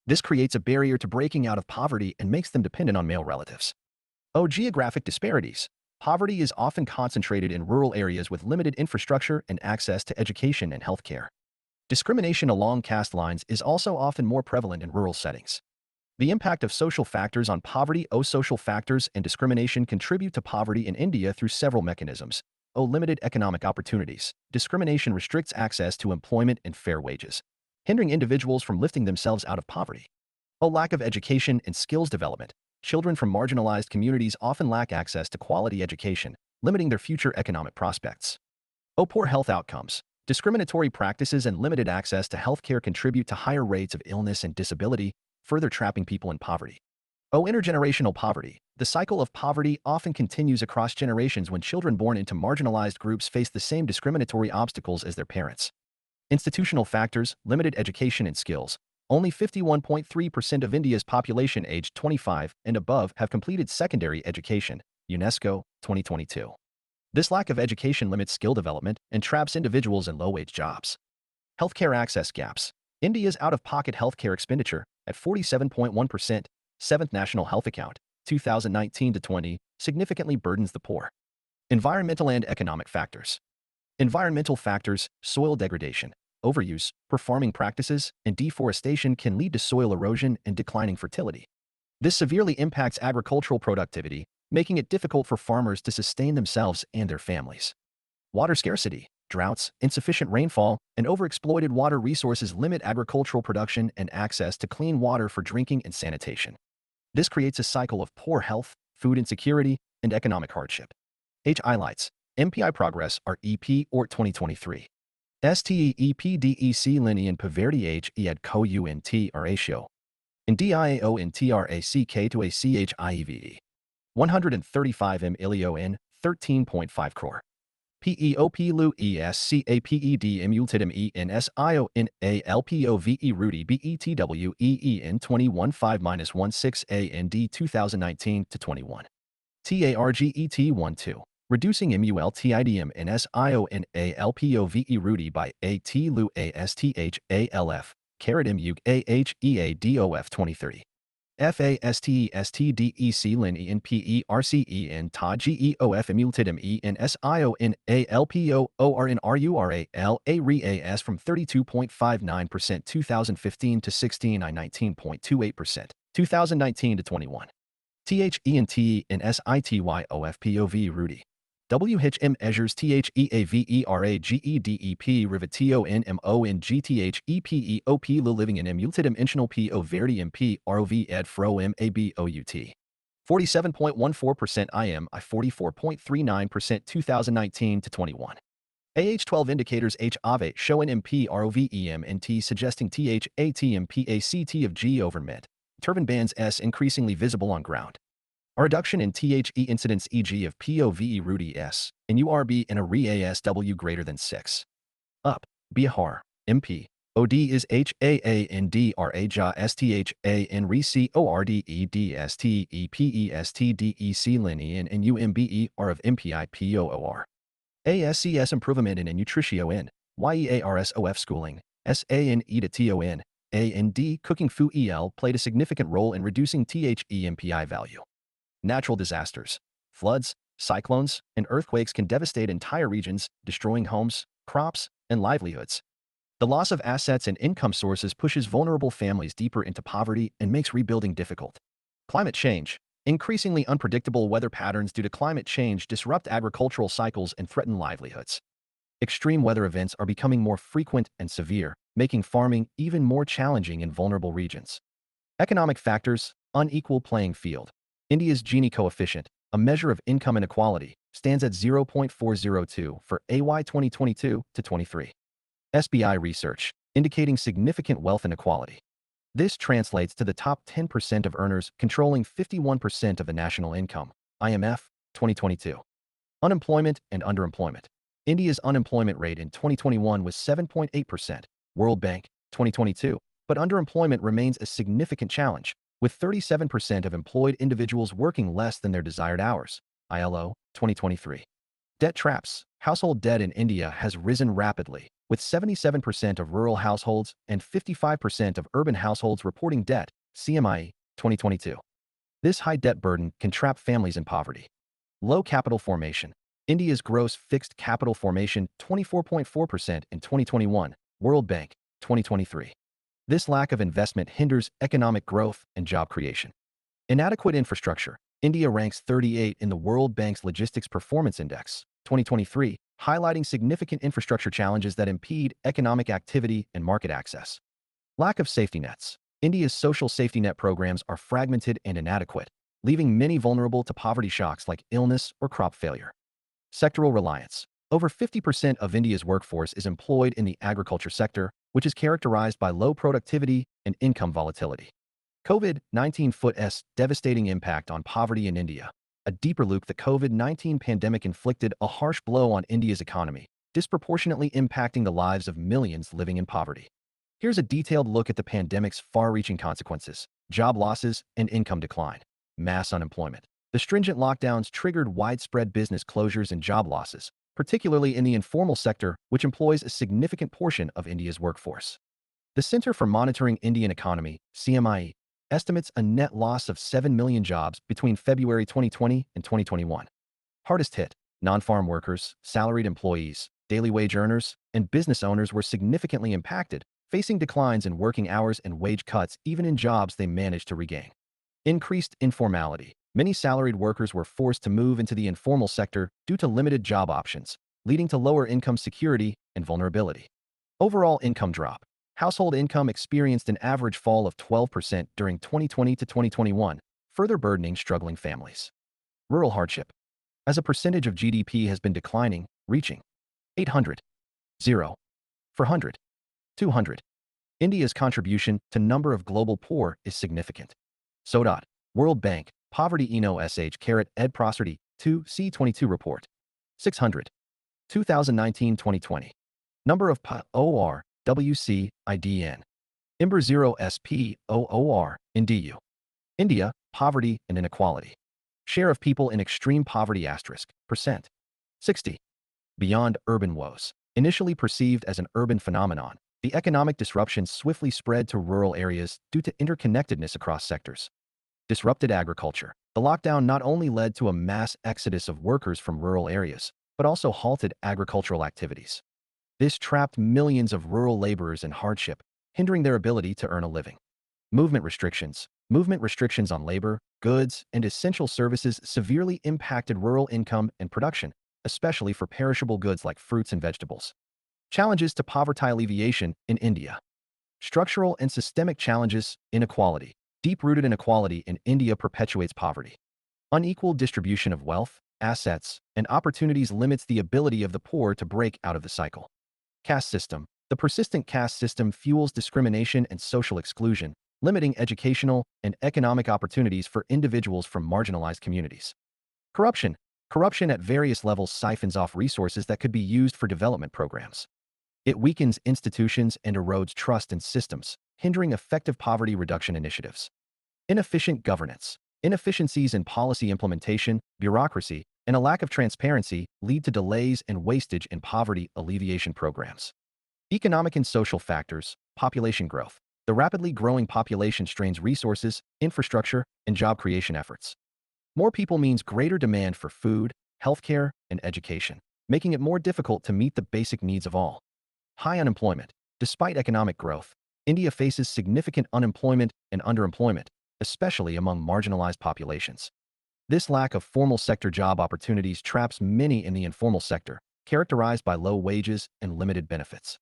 This creates a barrier to breaking out of poverty and makes them dependent on male relatives. Geographic disparities. Poverty is often concentrated in rural areas with limited infrastructure and access to education and healthcare. Discrimination along caste lines is also often more prevalent in rural settings. The impact of social factors on poverty. Social factors and discrimination contribute to poverty in India through several mechanisms. Limited economic opportunities. Discrimination restricts access to employment and fair wages, hindering individuals from lifting themselves out of poverty. Lack of education and skills development. Children from marginalized communities often lack access to quality education, limiting their future economic prospects. Poor health outcomes. Discriminatory practices and limited access to healthcare contribute to higher rates of illness and disability, further trapping people in poverty. Intergenerational poverty. The cycle of poverty often continues across generations when children born into marginalized groups face the same discriminatory obstacles as their parents. Institutional factors. Limited education and skills. Only 51.3% of India's population aged 25 and above have completed secondary education, UNESCO, 2022. This lack of education limits skill development and traps individuals in low-wage jobs. Healthcare access gaps. India's out-of-pocket healthcare expenditure, at 47.1%, 7th National Health Account, 2019-20, significantly burdens the poor. Environmental and economic factors. Environmental factors. Soil degradation, overuse, poor farming practices, and deforestation can lead to soil erosion and declining fertility. This severely impacts agricultural productivity, making it difficult for farmers to sustain themselves and their families. Water scarcity. Droughts, insufficient rainfall, and overexploited water resources limit agricultural production and access to clean water for drinking and sanitation. This creates a cycle of poor health, food insecurity, and economic hardship. Highlights. MPI progress are EP or 2023. STEEPDEC Linian Poverty Age EAD Co UNT ratio. In DIAO in TRACK to ACHIEVE. 135 Ilio 13.5 crore. PEOP LU ESCAPED Multidum ENSIO in ALPOVE Rudy BETWEE in 21.5-16 AND 2019-21. TARGET 12. Reducing MULTIDM NSIO in ALPOVE Rudy by AT LU ASTH ALF, CARAT MUG AHEADOF 2030. FASTESTDEC lin en PERCE en ta GEOF emulated en SIO in ALPO in RURAL A REAS from 32.59% 2015 to 16 I 19.28% 2019 to 21. THENT in SITYOFPOV Rudy. WHM measures THEAVERAGEDEP Rivetion in GTHEPEOP living in emultidim intentional PO Verdi MP ROV ed fro MABOUT. 47.14% IM I 44.39% 2019 to 21. AH12 indicators H of 8 show an MP ROVEM and T suggesting THATM of G over mid. Turbine bands S increasingly visible on ground. A reduction in THE incidence e.g. of POVE Rudy S, and URB in a REASW greater than 6. Up, Bihar, MP. OD is HAA and DRA JA STHA and REC ORDEDSTEPESTDEC Linean and UMBE are of MPI POOR. ASCS improvement in nutritio in YEARSOF schooling, SA and E to TON, A and D cooking fu EL played a significant role in reducing THEMPI value. Natural disasters, floods, cyclones, and earthquakes can devastate entire regions, destroying homes, crops, and livelihoods. The loss of assets and income sources pushes vulnerable families deeper into poverty and makes rebuilding difficult. Climate change. Increasingly unpredictable weather patterns due to climate change disrupt agricultural cycles and threaten livelihoods. Extreme weather events are becoming more frequent and severe, making farming even more challenging in vulnerable regions. Economic factors, unequal playing field. India's Gini coefficient, a measure of income inequality, stands at 0.402 for AY 2022 to 23. SBI research, indicating significant wealth inequality. This translates to the top 10% of earners controlling 51% of the national income, IMF, 2022. Unemployment and underemployment. India's unemployment rate in 2021 was 7.8%, World Bank, 2022, but underemployment remains a significant challenge, with 37% of employed individuals working less than their desired hours, ILO, 2023. Debt traps. Household debt in India has risen rapidly, with 77% of rural households and 55% of urban households reporting debt, CMIE, 2022. This high debt burden can trap families in poverty. Low capital formation. India's gross fixed capital formation, 24.4% in 2021, World Bank, 2023. This lack of investment hinders economic growth and job creation. Inadequate infrastructure. India ranks 38 in the World Bank's Logistics Performance Index, 2023, highlighting significant infrastructure challenges that impede economic activity and market access. Lack of safety nets. India's social safety net programs are fragmented and inadequate, leaving many vulnerable to poverty shocks like illness or crop failure. Sectoral reliance. Over 50% of India's workforce is employed in the agriculture sector, which is characterized by low productivity and income volatility. COVID-19 foot's devastating impact on poverty in India. A deeper look, the COVID-19 pandemic inflicted a harsh blow on India's economy, disproportionately impacting the lives of millions living in poverty. Here's a detailed look at the pandemic's far-reaching consequences: job losses and income decline. Mass unemployment. The stringent lockdowns triggered widespread business closures and job losses, particularly in the informal sector, which employs a significant portion of India's workforce. The Center for Monitoring Indian Economy, CMIE, estimates a net loss of 7 million jobs between February 2020 and 2021. Hardest hit, non-farm workers, salaried employees, daily wage earners, and business owners were significantly impacted, facing declines in working hours and wage cuts even in jobs they managed to regain. Increased informality. Many salaried workers were forced to move into the informal sector due to limited job options, leading to lower income security and vulnerability. Overall income drop. Household income experienced an average fall of 12% during 2020 to 2021, further burdening struggling families. Rural hardship. As a percentage of GDP has been declining, reaching 800, 0, 400, 200. India's contribution to number of global poor is significant. SODOT, World Bank, Poverty Eno SH Ed Prosperity 2 C22 Report. 600. 2019-2020. Number of POR, WC, IDN. IMBR 0 SPOOR, INDU. India, poverty and inequality. Share of people in extreme poverty %. 60. Beyond urban woes. Initially perceived as an urban phenomenon, the economic disruption swiftly spread to rural areas due to interconnectedness across sectors. Disrupted agriculture. The lockdown not only led to a mass exodus of workers from rural areas, but also halted agricultural activities. This trapped millions of rural laborers in hardship, hindering their ability to earn a living. Movement restrictions. Movement restrictions on labor, goods, and essential services severely impacted rural income and production, especially for perishable goods like fruits and vegetables. Challenges to poverty alleviation in India. Structural and systemic challenges, inequality. Deep-rooted inequality in India perpetuates poverty. Unequal distribution of wealth, assets, and opportunities limits the ability of the poor to break out of the cycle. Caste system. The persistent caste system fuels discrimination and social exclusion, limiting educational and economic opportunities for individuals from marginalized communities. Corruption. Corruption at various levels siphons off resources that could be used for development programs. It weakens institutions and erodes trust in systems, hindering effective poverty reduction initiatives. Inefficient governance. Inefficiencies in policy implementation, bureaucracy, and a lack of transparency lead to delays and wastage in poverty alleviation programs. Economic and social factors, population growth. The rapidly growing population strains resources, infrastructure, and job creation efforts. More people means greater demand for food, healthcare, and education, making it more difficult to meet the basic needs of all. High unemployment. Despite economic growth, India faces significant unemployment and underemployment, especially among marginalized populations. This lack of formal sector job opportunities traps many in the informal sector, characterized by low wages and limited benefits.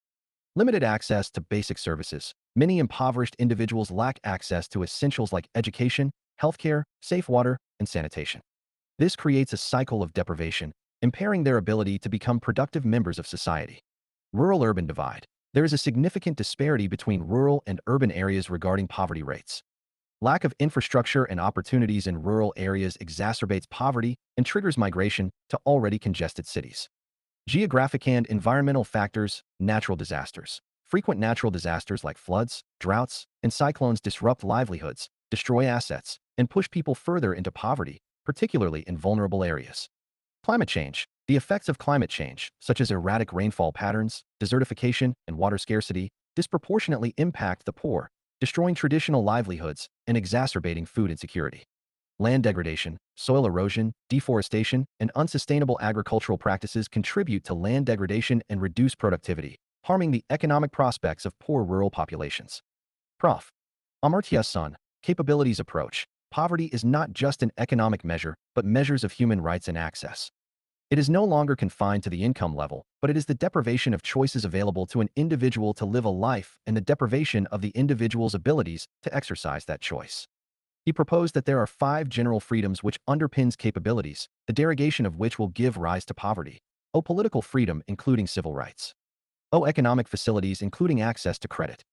Limited access to basic services. Many impoverished individuals lack access to essentials like education, healthcare, safe water, and sanitation. This creates a cycle of deprivation, impairing their ability to become productive members of society. Rural-urban divide. There is a significant disparity between rural and urban areas regarding poverty rates. Lack of infrastructure and opportunities in rural areas exacerbates poverty and triggers migration to already congested cities. Geographic and environmental factors, natural disasters. Frequent natural disasters like floods, droughts, and cyclones disrupt livelihoods, destroy assets, and push people further into poverty, particularly in vulnerable areas. Climate change. The effects of climate change, such as erratic rainfall patterns, desertification, and water scarcity, disproportionately impact the poor, destroying traditional livelihoods and exacerbating food insecurity. Land degradation, soil erosion, deforestation, and unsustainable agricultural practices contribute to land degradation and reduce productivity, harming the economic prospects of poor rural populations. Prof. Amartya Sen, Capabilities Approach. Poverty is not just an economic measure, but measures of human rights and access. It is no longer confined to the income level, but it is the deprivation of choices available to an individual to live a life and the deprivation of the individual's abilities to exercise that choice. He proposed that there are 5 general freedoms which underpins capabilities, the derogation of which will give rise to poverty. O. Political freedom, including civil rights. O. Economic facilities, including access to credit.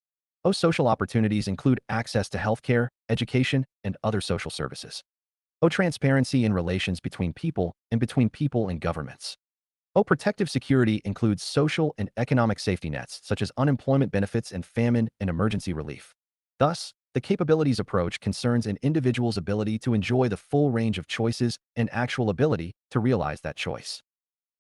O. Social opportunities include access to healthcare, education, and other social services. O. Transparency in relations between people and governments. O. Protective security includes social and economic safety nets, such as unemployment benefits and famine and emergency relief. Thus, the capabilities approach concerns an individual's ability to enjoy the full range of choices and actual ability to realize that choice.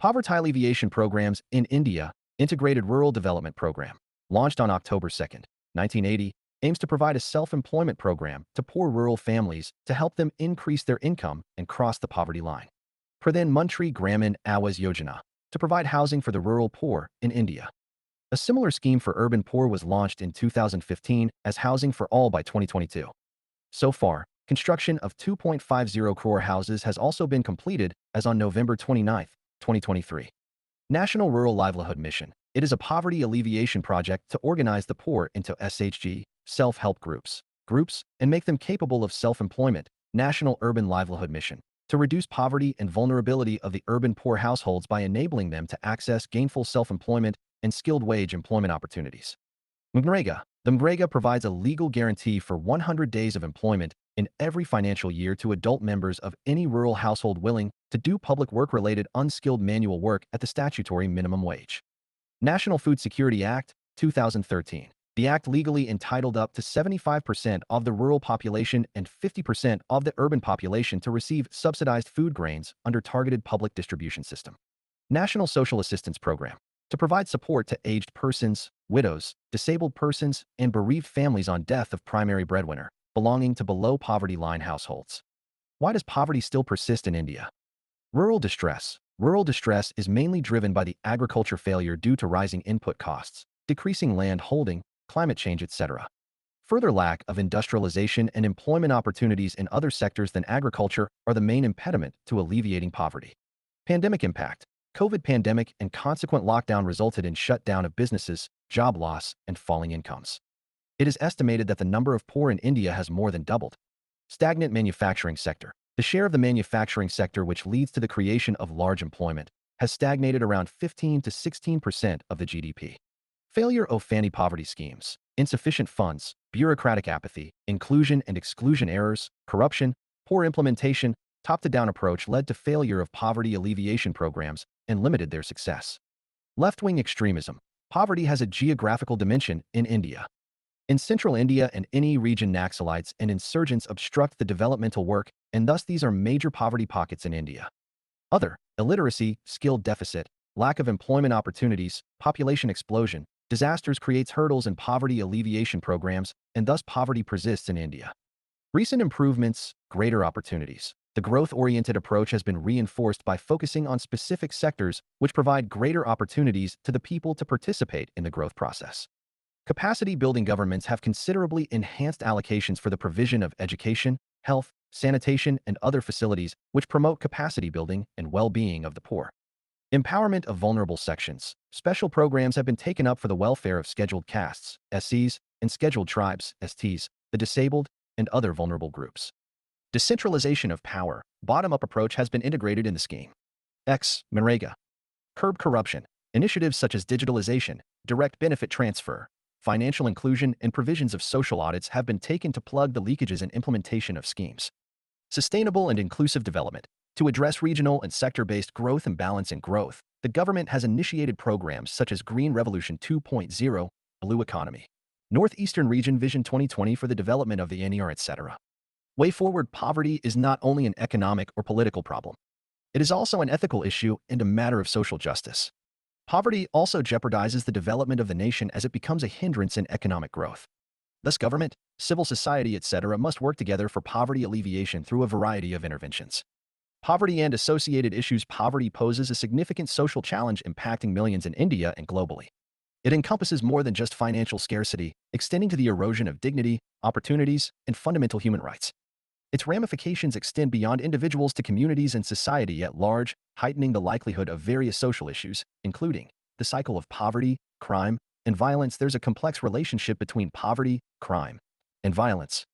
Poverty alleviation programs in India. Integrated Rural Development Program, launched on October 2, 1980, aims to provide a self-employment program to poor rural families to help them increase their income and cross the poverty line. Pradhan Mantri Gramin Awas Yojana, to provide housing for the rural poor in India. A similar scheme for urban poor was launched in 2015 as Housing for All by 2022. So far, construction of 2.50 crore houses has also been completed as on November 29, 2023. National Rural Livelihood Mission. It is a poverty alleviation project to organize the poor into SHG, self-help groups, and make them capable of self-employment. National Urban Livelihood Mission. To reduce poverty and vulnerability of the urban poor households by enabling them to access gainful self-employment and skilled wage employment opportunities. MNREGA. The MNREGA provides a legal guarantee for 100 days of employment in every financial year to adult members of any rural household willing to do public work-related unskilled manual work at the statutory minimum wage. National Food Security Act, 2013. The act legally entitled up to 75% of the rural population and 50% of the urban population to receive subsidized food grains under targeted public distribution system. National Social Assistance Program. To provide support to aged persons, widows, disabled persons, and bereaved families on death of primary breadwinner. belonging to below poverty line households. Why does poverty still persist in India? Rural distress. Rural distress is mainly driven by the agriculture failure due to rising input costs, decreasing land holding, climate change, etc. Further lack of industrialization and employment opportunities in other sectors than agriculture are the main impediment to alleviating poverty. Pandemic impact. COVID pandemic and consequent lockdown resulted in shutdown of businesses, job loss, and falling incomes. It is estimated that the number of poor in India has more than doubled. Stagnant manufacturing sector. The share of the manufacturing sector, which leads to the creation of large employment, has stagnated around 15 to 16% of the GDP. Failure of anti-poverty schemes, insufficient funds, bureaucratic apathy, inclusion and exclusion errors, corruption, poor implementation, top-to-down approach led to failure of poverty alleviation programs and limited their success. Left-wing extremism. Poverty has a geographical dimension in India. In central India and any region, Naxalites and insurgents obstruct the developmental work, and thus these are major poverty pockets in India. Other, illiteracy, skill deficit, lack of employment opportunities, population explosion, disasters creates hurdles in poverty alleviation programs, and thus poverty persists in India. Recent improvements, greater opportunities. The growth-oriented approach has been reinforced by focusing on specific sectors which provide greater opportunities to the people to participate in the growth process. Capacity-building governments have considerably enhanced allocations for the provision of education, health, sanitation, and other facilities which promote capacity building and well-being of the poor. Empowerment of vulnerable sections. Special programs have been taken up for the welfare of scheduled castes, SCs, and scheduled tribes, STs, the disabled, and other vulnerable groups. Decentralization of power. Bottom-up approach has been integrated in the scheme. Manrega. Curb corruption. Initiatives such as digitalization, direct benefit transfer, financial inclusion, and provisions of social audits have been taken to plug the leakages in implementation of schemes. Sustainable and inclusive development. To address regional and sector-based growth and balance in growth, the government has initiated programs such as Green Revolution 2.0, Blue Economy, Northeastern Region Vision 2020 for the development of the NER, etc. Way forward. Poverty is not only an economic or political problem. It is also an ethical issue and a matter of social justice. Poverty also jeopardizes the development of the nation as it becomes a hindrance in economic growth. Thus, government, civil society, etc. must work together for poverty alleviation through a variety of interventions. Poverty and associated issues. Poverty poses a significant social challenge impacting millions in India and globally. It encompasses more than just financial scarcity, extending to the erosion of dignity, opportunities, and fundamental human rights. Its ramifications extend beyond individuals to communities and society at large, heightening the likelihood of various social issues, including the cycle of poverty, crime, and violence. There's a complex relationship between poverty, crime, and violence.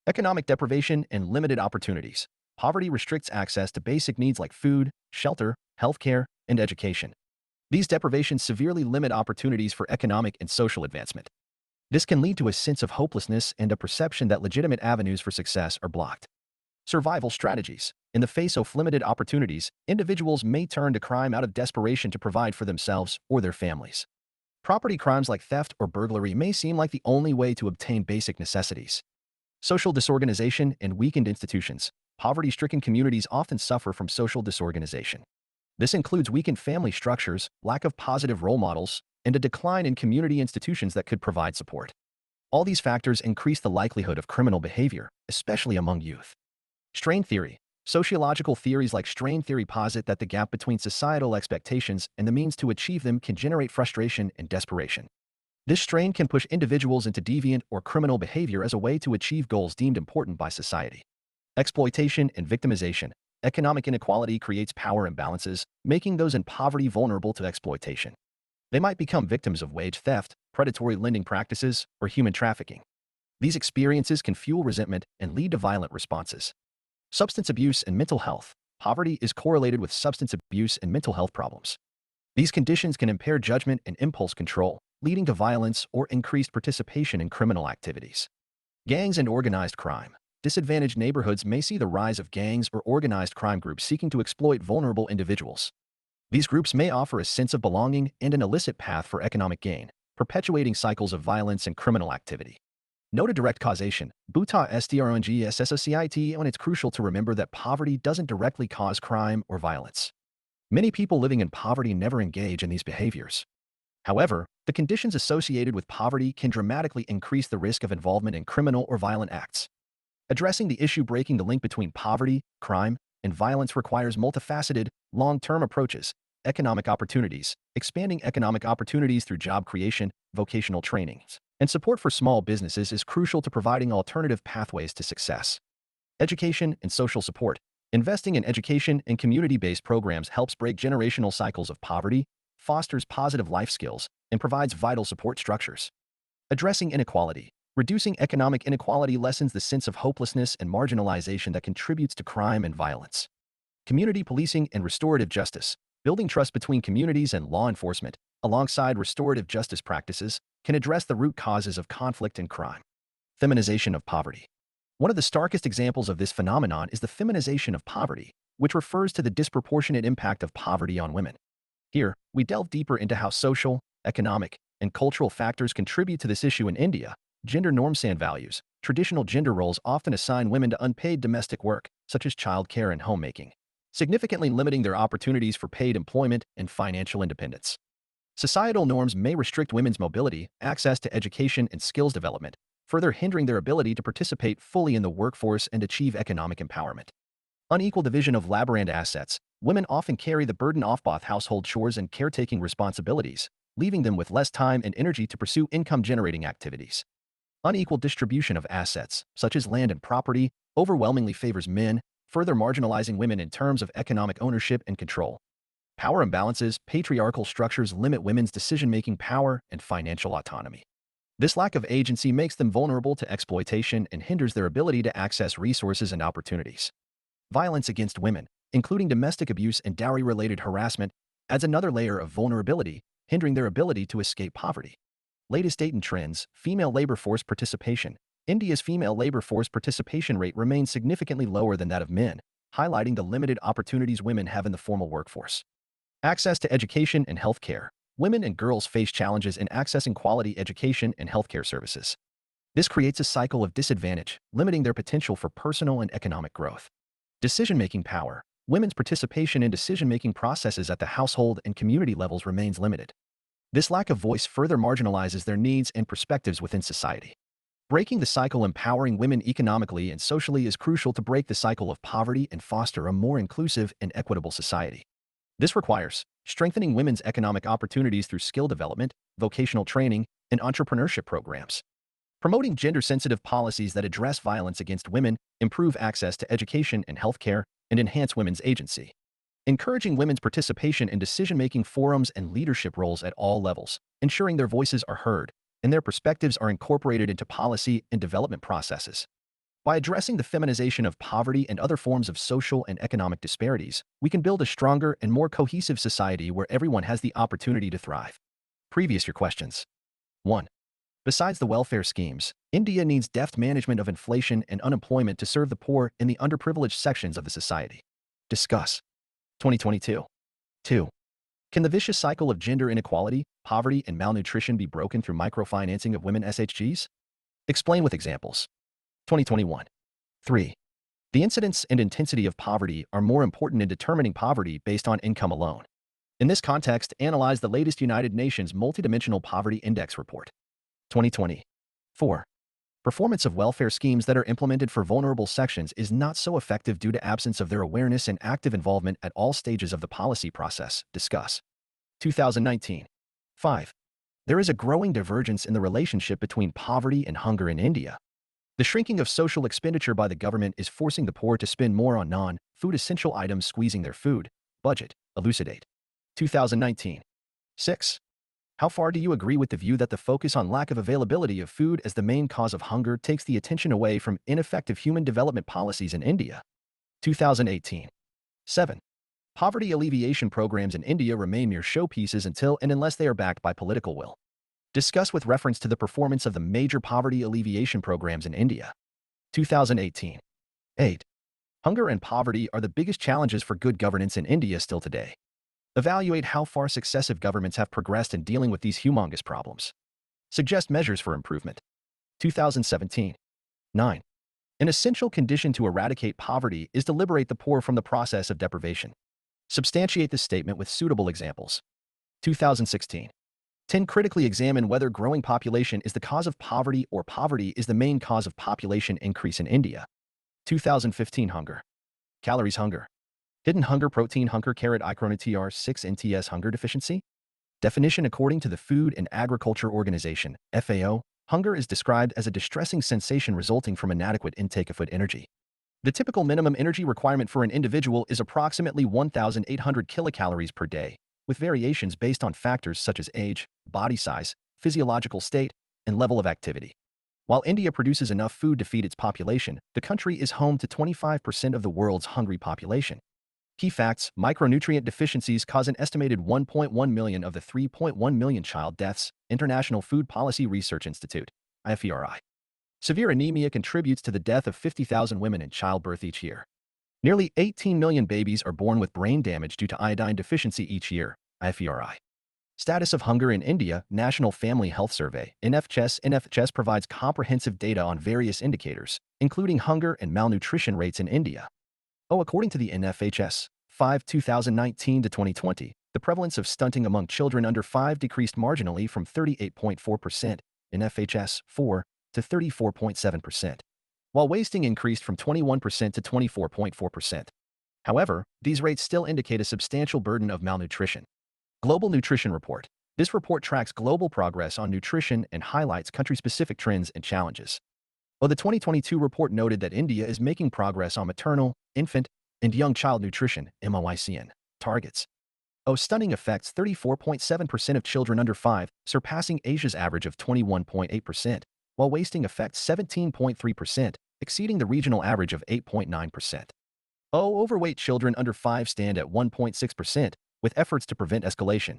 Economic deprivation and limited opportunities. Poverty restricts access to basic needs like food, shelter, healthcare, and education. These deprivations severely limit opportunities for economic and social advancement. This can lead to a sense of hopelessness and a perception that legitimate avenues for success are blocked. Survival strategies. In the face of limited opportunities, individuals may turn to crime out of desperation to provide for themselves or their families. Property crimes like theft or burglary may seem like the only way to obtain basic necessities. Social disorganization and weakened institutions. Poverty-stricken communities often suffer from social disorganization. This includes weakened family structures, lack of positive role models, and a decline in community institutions that could provide support. All these factors increase the likelihood of criminal behavior, especially among youth. Strain theory. Sociological theories like strain theory posit that the gap between societal expectations and the means to achieve them can generate frustration and desperation. This strain can push individuals into deviant or criminal behavior as a way to achieve goals deemed important by society. Exploitation and victimization. Economic inequality creates power imbalances, making those in poverty vulnerable to exploitation. They might become victims of wage theft, predatory lending practices, or human trafficking. These experiences can fuel resentment and lead to violent responses. Substance abuse and mental health. Poverty is correlated with substance abuse and mental health problems. These conditions can impair judgment and impulse control, leading to violence or increased participation in criminal activities. Gangs and organized crime. Disadvantaged neighborhoods may see the rise of gangs or organized crime groups seeking to exploit vulnerable individuals. These groups may offer a sense of belonging and an illicit path for economic gain, perpetuating cycles of violence and criminal activity. Note a direct causation. Buta strongssociety, and it's crucial to remember that poverty doesn't directly cause crime or violence. Many people living in poverty never engage in these behaviors. However, the conditions associated with poverty can dramatically increase the risk of involvement in criminal or violent acts. Addressing the issue breaking the link between poverty, crime, and violence requires multifaceted, long-term approaches, economic opportunities, expanding economic opportunities through job creation, vocational trainings, and support for small businesses is crucial to providing alternative pathways to success. Education and social support. Investing in education and community-based programs helps break generational cycles of poverty, fosters positive life skills, and provides vital support structures. Addressing inequality. Reducing economic inequality lessens the sense of hopelessness and marginalization that contributes to crime and violence. Community policing and restorative justice. Building trust between communities and law enforcement, alongside restorative justice practices, can address the root causes of conflict and crime. Feminization of poverty. One of the starkest examples of this phenomenon is the feminization of poverty, which refers to the disproportionate impact of poverty on women. Here, we delve deeper into how social, economic, and cultural factors contribute to this issue in India. Gender norms and values. Traditional gender roles often assign women to unpaid domestic work, such as childcare and homemaking, significantly limiting their opportunities for paid employment and financial independence. Societal norms may restrict women's mobility, access to education, and skills development, further hindering their ability to participate fully in the workforce and achieve economic empowerment. Unequal division of labor and assets. Women often carry the burden of both household chores and caretaking responsibilities, leaving them with less time and energy to pursue income-generating activities. Unequal distribution of assets, such as land and property, overwhelmingly favors men, further marginalizing women in terms of economic ownership and control. Power imbalances. Patriarchal structures limit women's decision-making power and financial autonomy. This lack of agency makes them vulnerable to exploitation and hinders their ability to access resources and opportunities. Violence against women, including domestic abuse and dowry-related harassment, adds another layer of vulnerability, hindering their ability to escape poverty. Latest data and trends. Female labor force participation. India's female labor force participation rate remains significantly lower than that of men, highlighting the limited opportunities women have in the formal workforce. Access to education and healthcare. Women and girls face challenges in accessing quality education and healthcare services. This creates a cycle of disadvantage, limiting their potential for personal and economic growth. Decision-making power. Women's participation in decision-making processes at the household and community levels remains limited. This lack of voice further marginalizes their needs and perspectives within society. Breaking the cycle. Empowering women economically and socially is crucial to break the cycle of poverty and foster a more inclusive and equitable society. This requires strengthening women's economic opportunities through skill development, vocational training, and entrepreneurship programs. Promoting gender-sensitive policies that address violence against women, improve access to education and healthcare, and enhance women's agency. Encouraging women's participation in decision-making forums and leadership roles at all levels, ensuring their voices are heard and their perspectives are incorporated into policy and development processes. By addressing the feminization of poverty and other forms of social and economic disparities, we can build a stronger and more cohesive society where everyone has the opportunity to thrive. Previous year questions. 1. Besides the welfare schemes, India needs deft management of inflation and unemployment to serve the poor in the underprivileged sections of the society. Discuss. 2022. 2. Can the vicious cycle of gender inequality, poverty, and malnutrition be broken through microfinancing of women SHGs? Explain with examples. 2021. 3. The incidence and intensity of poverty are more important in determining poverty based on income alone. In this context, analyze the latest United Nations Multidimensional Poverty Index report. 2020. 4. Performance of welfare schemes that are implemented for vulnerable sections is not so effective due to absence of their awareness and active involvement at all stages of the policy process. Discuss. 2019. 5. There is a growing divergence in the relationship between poverty and hunger in India. The shrinking of social expenditure by the government is forcing the poor to spend more on non-food essential items, squeezing their food budget. Elucidate. 2019. 6. How far do you agree with the view that the focus on lack of availability of food as the main cause of hunger takes the attention away from ineffective human development policies in India? 2018. 7. Poverty alleviation programs in India remain mere showpieces until and unless they are backed by political will. Discuss with reference to the performance of the major poverty alleviation programs in India. 2018. 8. Hunger and poverty are the biggest challenges for good governance in India still today. Evaluate how far successive governments have progressed in dealing with these humongous problems. Suggest measures for improvement. 2017. 9. An essential condition to eradicate poverty is to liberate the poor from the process of deprivation. Substantiate this statement with suitable examples. 2016. 10. Critically examine whether growing population is the cause of poverty or poverty is the main cause of population increase in India. 2015 Hunger. Calories hunger. Hidden hunger protein hunger carrot icronitr 6 NTS hunger deficiency. Definition according to the Food and Agriculture Organization, FAO, hunger is described as a distressing sensation resulting from inadequate intake of food energy. The typical minimum energy requirement for an individual is approximately 1,800 kilocalories per day, with variations based on factors such as age, body size, physiological state, and level of activity. While India produces enough food to feed its population, the country is home to 25% of the world's hungry population. Key facts: micronutrient deficiencies cause an estimated 1.1 million of the 3.1 million child deaths, International Food Policy Research Institute, IFERI. Severe anemia contributes to the death of 50,000 women in childbirth each year. Nearly 18 million babies are born with brain damage due to iodine deficiency each year, IFERI. Status of hunger in India, National Family Health Survey, NFHS provides comprehensive data on various indicators, including hunger and malnutrition rates in India. According to the NFHS, 2019 to 2020, the prevalence of stunting among children under 5 decreased marginally from 38.4% in FHS 4 to 34.7%, while wasting increased from 21% to 24.4%. However, these rates still indicate a substantial burden of malnutrition. Global Nutrition Report. This report tracks global progress on nutrition and highlights country-specific trends and challenges. The 2022 report noted that India is making progress on maternal, infant, and young child nutrition (MOICN) targets. Stunting affects 34.7% of children under 5, surpassing Asia's average of 21.8%, while wasting affects 17.3%, exceeding the regional average of 8.9%. Overweight children under 5 stand at 1.6%, with efforts to prevent escalation.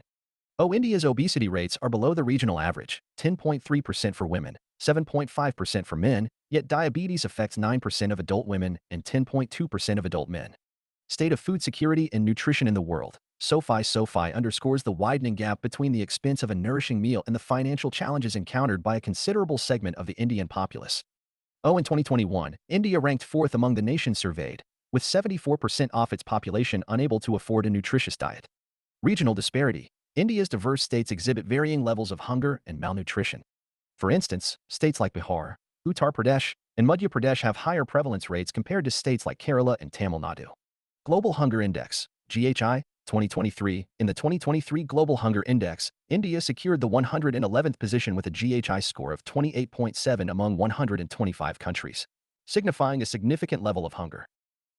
India's obesity rates are below the regional average, 10.3% for women, 7.5% for men, yet diabetes affects 9% of adult women and 10.2% of adult men. State of food security and nutrition in the world. SOFI underscores the widening gap between the expense of a nourishing meal and the financial challenges encountered by a considerable segment of the Indian populace. In 2021, India ranked 4th among the nations surveyed, with 74% of its population unable to afford a nutritious diet. Regional disparity. India's diverse states exhibit varying levels of hunger and malnutrition. For instance, states like Bihar, Uttar Pradesh, and Madhya Pradesh have higher prevalence rates compared to states like Kerala and Tamil Nadu. Global Hunger Index, GHI, 2023. In the 2023 Global Hunger Index, India secured the 111th position with a GHI score of 28.7 among 125 countries, signifying a significant level of hunger.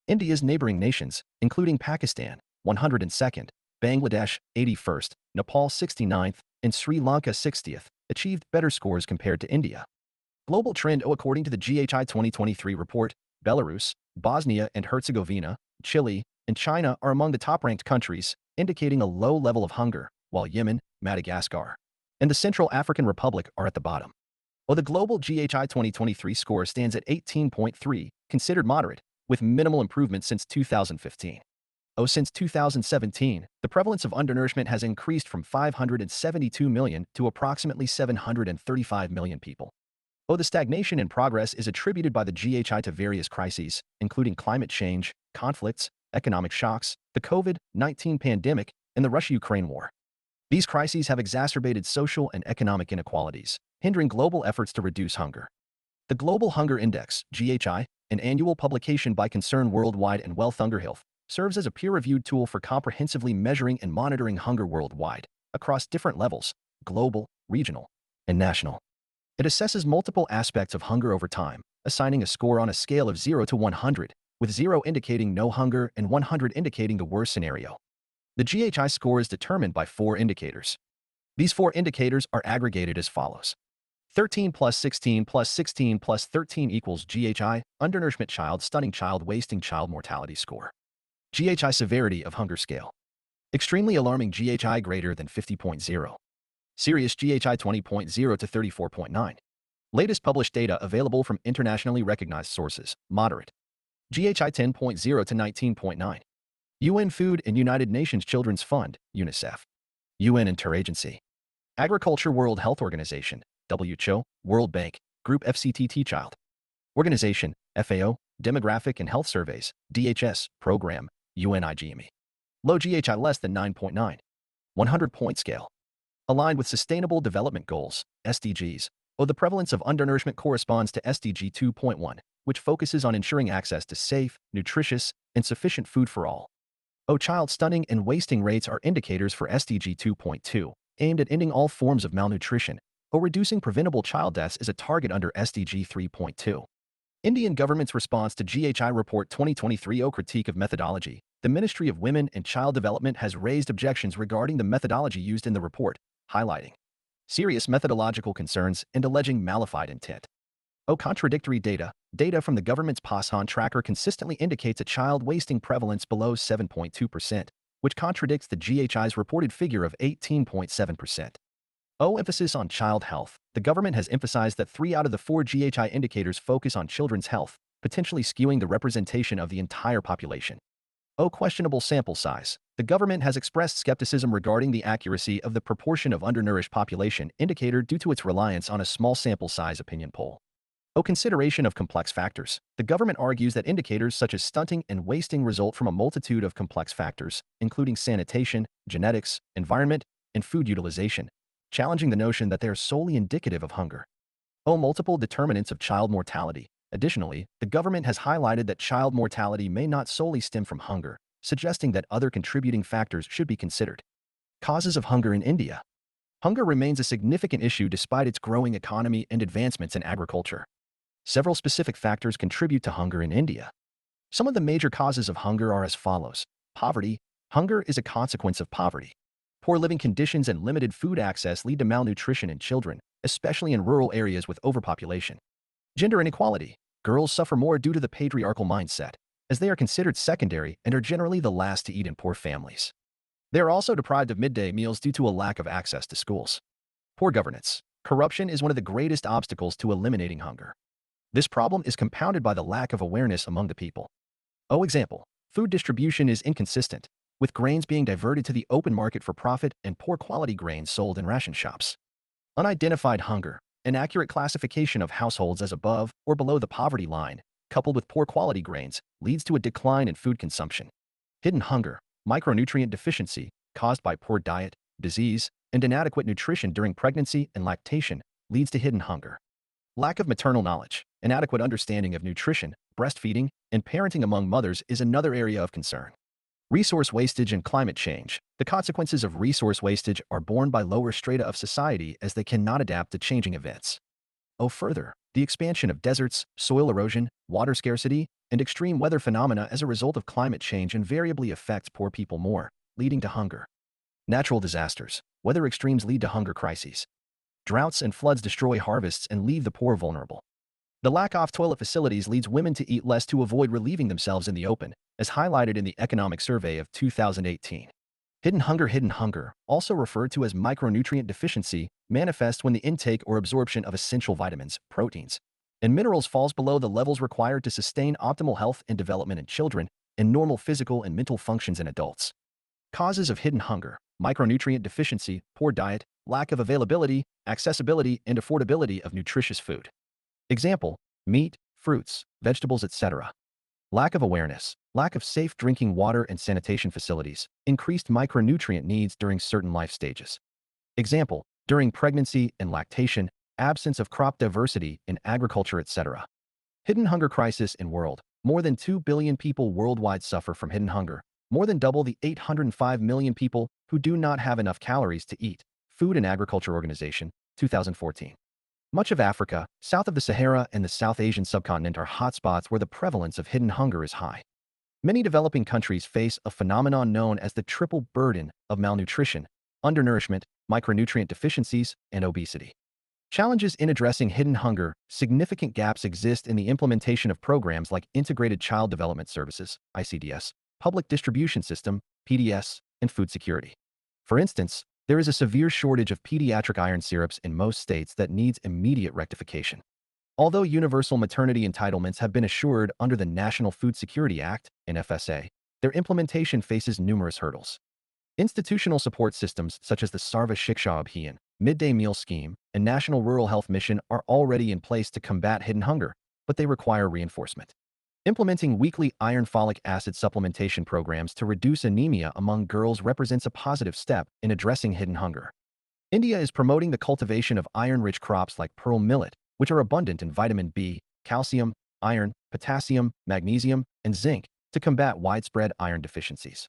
India's neighboring nations, including Pakistan, 102nd, Bangladesh, 81st, Nepal 69th, and Sri Lanka 60th, achieved better scores compared to India. Global trend. According to the GHI 2023 report, Belarus, Bosnia and Herzegovina, Chile, and China are among the top-ranked countries, indicating a low level of hunger, while Yemen, Madagascar, and the Central African Republic are at the bottom. The global GHI 2023 score stands at 18.3, considered moderate, with minimal improvement since 2015. Since 2017, the prevalence of undernourishment has increased from 572 million to approximately 735 million people. The stagnation in progress is attributed by the GHI to various crises, including climate change, conflicts, economic shocks, the COVID-19 pandemic, and the Russia-Ukraine war. These crises have exacerbated social and economic inequalities, hindering global efforts to reduce hunger. The Global Hunger Index, GHI, an annual publication by Concern Worldwide and Wealth Hunger Health, serves as a peer-reviewed tool for comprehensively measuring and monitoring hunger worldwide, across different levels, global, regional, and national. It assesses multiple aspects of hunger over time, assigning a score on a scale of 0 to 100, with 0 indicating no hunger and 100 indicating the worst scenario. The GHI score is determined by 4 indicators. These 4 indicators are aggregated as follows. 13 plus 16 plus 16 plus 13 equals GHI, undernourishment child, stunting child, wasting child mortality score. GHI severity of hunger scale. Extremely alarming GHI greater than 50.0. Serious GHI 20.0 to 34.9. Latest published data available from internationally recognized sources, moderate. GHI 10.0 to 19.9. UN Food and United Nations Children's Fund, UNICEF. UN Interagency. Agriculture World Health Organization, WHO, World Bank, Group FCTT Child Organization, FAO, Demographic and Health Surveys, DHS, Program, UNIGME. Low GHI less than 9.9. 100-point scale. Aligned with Sustainable Development Goals, SDGs. The prevalence of undernourishment corresponds to SDG 2.1, which focuses on ensuring access to safe, nutritious, and sufficient food for all. Child stunting and wasting rates are indicators for SDG 2.2, aimed at ending all forms of malnutrition, or reducing preventable child deaths is a target under SDG 3.2. Indian government's response to GHI Report 2023 critique of methodology. The Ministry of Women and Child Development has raised objections regarding the methodology used in the report, highlighting serious methodological concerns and alleging malified intent. Contradictory data. Data from the government's PASHAN tracker consistently indicates a child wasting prevalence below 7.2%, which contradicts the GHI's reported figure of 18.7%. Emphasis on child health. The government has emphasized that 3 out of the 4 GHI indicators focus on children's health, potentially skewing the representation of the entire population. Questionable sample size. The government has expressed skepticism regarding the accuracy of the proportion of undernourished population indicator due to its reliance on a small sample size opinion poll. Consideration of complex factors. The government argues that indicators such as stunting and wasting result from a multitude of complex factors, including sanitation, genetics, environment, and food utilization, challenging the notion that they are solely indicative of hunger. Multiple determinants of child mortality. Additionally, the government has highlighted that child mortality may not solely stem from hunger, suggesting that other contributing factors should be considered. Causes of hunger in India. Hunger remains a significant issue despite its growing economy and advancements in agriculture. Several specific factors contribute to hunger in India. Some of the major causes of hunger are as follows. Poverty. Hunger is a consequence of poverty. Poor living conditions and limited food access lead to malnutrition in children, especially in rural areas with overpopulation. Gender inequality. Girls suffer more due to the patriarchal mindset, as they are considered secondary and are generally the last to eat in poor families. They are also deprived of midday meals due to a lack of access to schools. Poor governance. Corruption is one of the greatest obstacles to eliminating hunger. This problem is compounded by the lack of awareness among the people. Example. Food distribution is inconsistent, with grains being diverted to the open market for profit and poor quality grains sold in ration shops. Unidentified hunger. Inaccurate classification of households as above or below the poverty line, coupled with poor quality grains, leads to a decline in food consumption. Hidden hunger. Micronutrient deficiency, caused by poor diet, disease, and inadequate nutrition during pregnancy and lactation, leads to hidden hunger. Lack of maternal knowledge. Inadequate understanding of nutrition, breastfeeding, and parenting among mothers is another area of concern. Resource wastage and climate change. The consequences of resource wastage are borne by lower strata of society as they cannot adapt to changing events. Further, the expansion of deserts, soil erosion, water scarcity, and extreme weather phenomena as a result of climate change invariably affects poor people more, leading to hunger. Natural disasters. Weather extremes lead to hunger crises. Droughts and floods destroy harvests and leave the poor vulnerable. The lack of toilet facilities leads women to eat less to avoid relieving themselves in the open, as highlighted in the Economic Survey of 2018. Hidden hunger, also referred to as micronutrient deficiency, manifests when the intake or absorption of essential vitamins, proteins, and minerals falls below the levels required to sustain optimal health and development in children and normal physical and mental functions in adults. Causes of hidden hunger. Micronutrient deficiency, poor diet, lack of availability, accessibility, and affordability of nutritious food. Example, meat, fruits, vegetables, etc. Lack of awareness, lack of safe drinking water and sanitation facilities, increased micronutrient needs during certain life stages. Example, during pregnancy and lactation, absence of crop diversity in agriculture, etc. Hidden hunger crisis in world. More than 2 billion people worldwide suffer from hidden hunger, more than double the 805 million people who do not have enough calories to eat. Food and Agriculture Organization, 2014. Much of Africa, south of the Sahara, and the South Asian subcontinent are hotspots where the prevalence of hidden hunger is high. Many developing countries face a phenomenon known as the triple burden of malnutrition, undernourishment, micronutrient deficiencies, and obesity. Challenges in addressing hidden hunger. Significant gaps exist in the implementation of programs like Integrated Child Development Services, ICDS, Public Distribution System, PDS, and food security. For instance, there is a severe shortage of pediatric iron syrups in most states that needs immediate rectification. Although universal maternity entitlements have been assured under the National Food Security Act, NFSA, their implementation faces numerous hurdles. Institutional support systems such as the Sarva Shiksha Abhiyan, Midday Meal Scheme, and National Rural Health Mission are already in place to combat hidden hunger, but they require reinforcement. Implementing weekly iron folic acid supplementation programs to reduce anemia among girls represents a positive step in addressing hidden hunger. India is promoting the cultivation of iron-rich crops like pearl millet, which are abundant in vitamin B, calcium, iron, potassium, magnesium, and zinc to combat widespread iron deficiencies.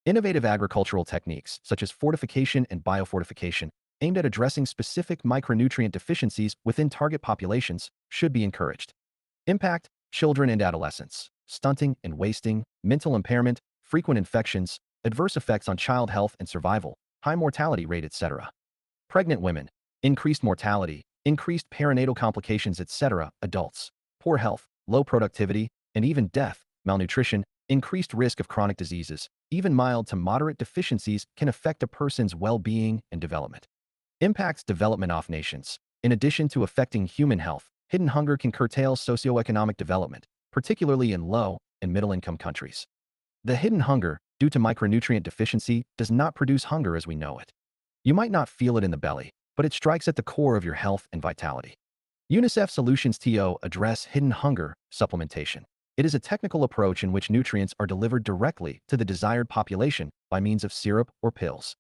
Innovative agricultural techniques, such as fortification and biofortification, aimed at addressing specific micronutrient deficiencies within target populations, should be encouraged. Impact: children and adolescents, stunting and wasting, mental impairment, frequent infections, adverse effects on child health and survival, high mortality rate, etc. Pregnant women, increased mortality, increased perinatal complications, etc. Adults, poor health, low productivity, and even death. Malnutrition, increased risk of chronic diseases, even mild to moderate deficiencies can affect a person's well-being and development. Impacts: development of nations. In addition to affecting human health, hidden hunger can curtail socioeconomic development, particularly in low and middle-income countries. The hidden hunger, due to micronutrient deficiency, does not produce hunger as we know it. You might not feel it in the belly, but it strikes at the core of your health and vitality. UNICEF Solutions to address hidden hunger supplementation. It is a technical approach in which nutrients are delivered directly to the desired population by means of syrup or pills.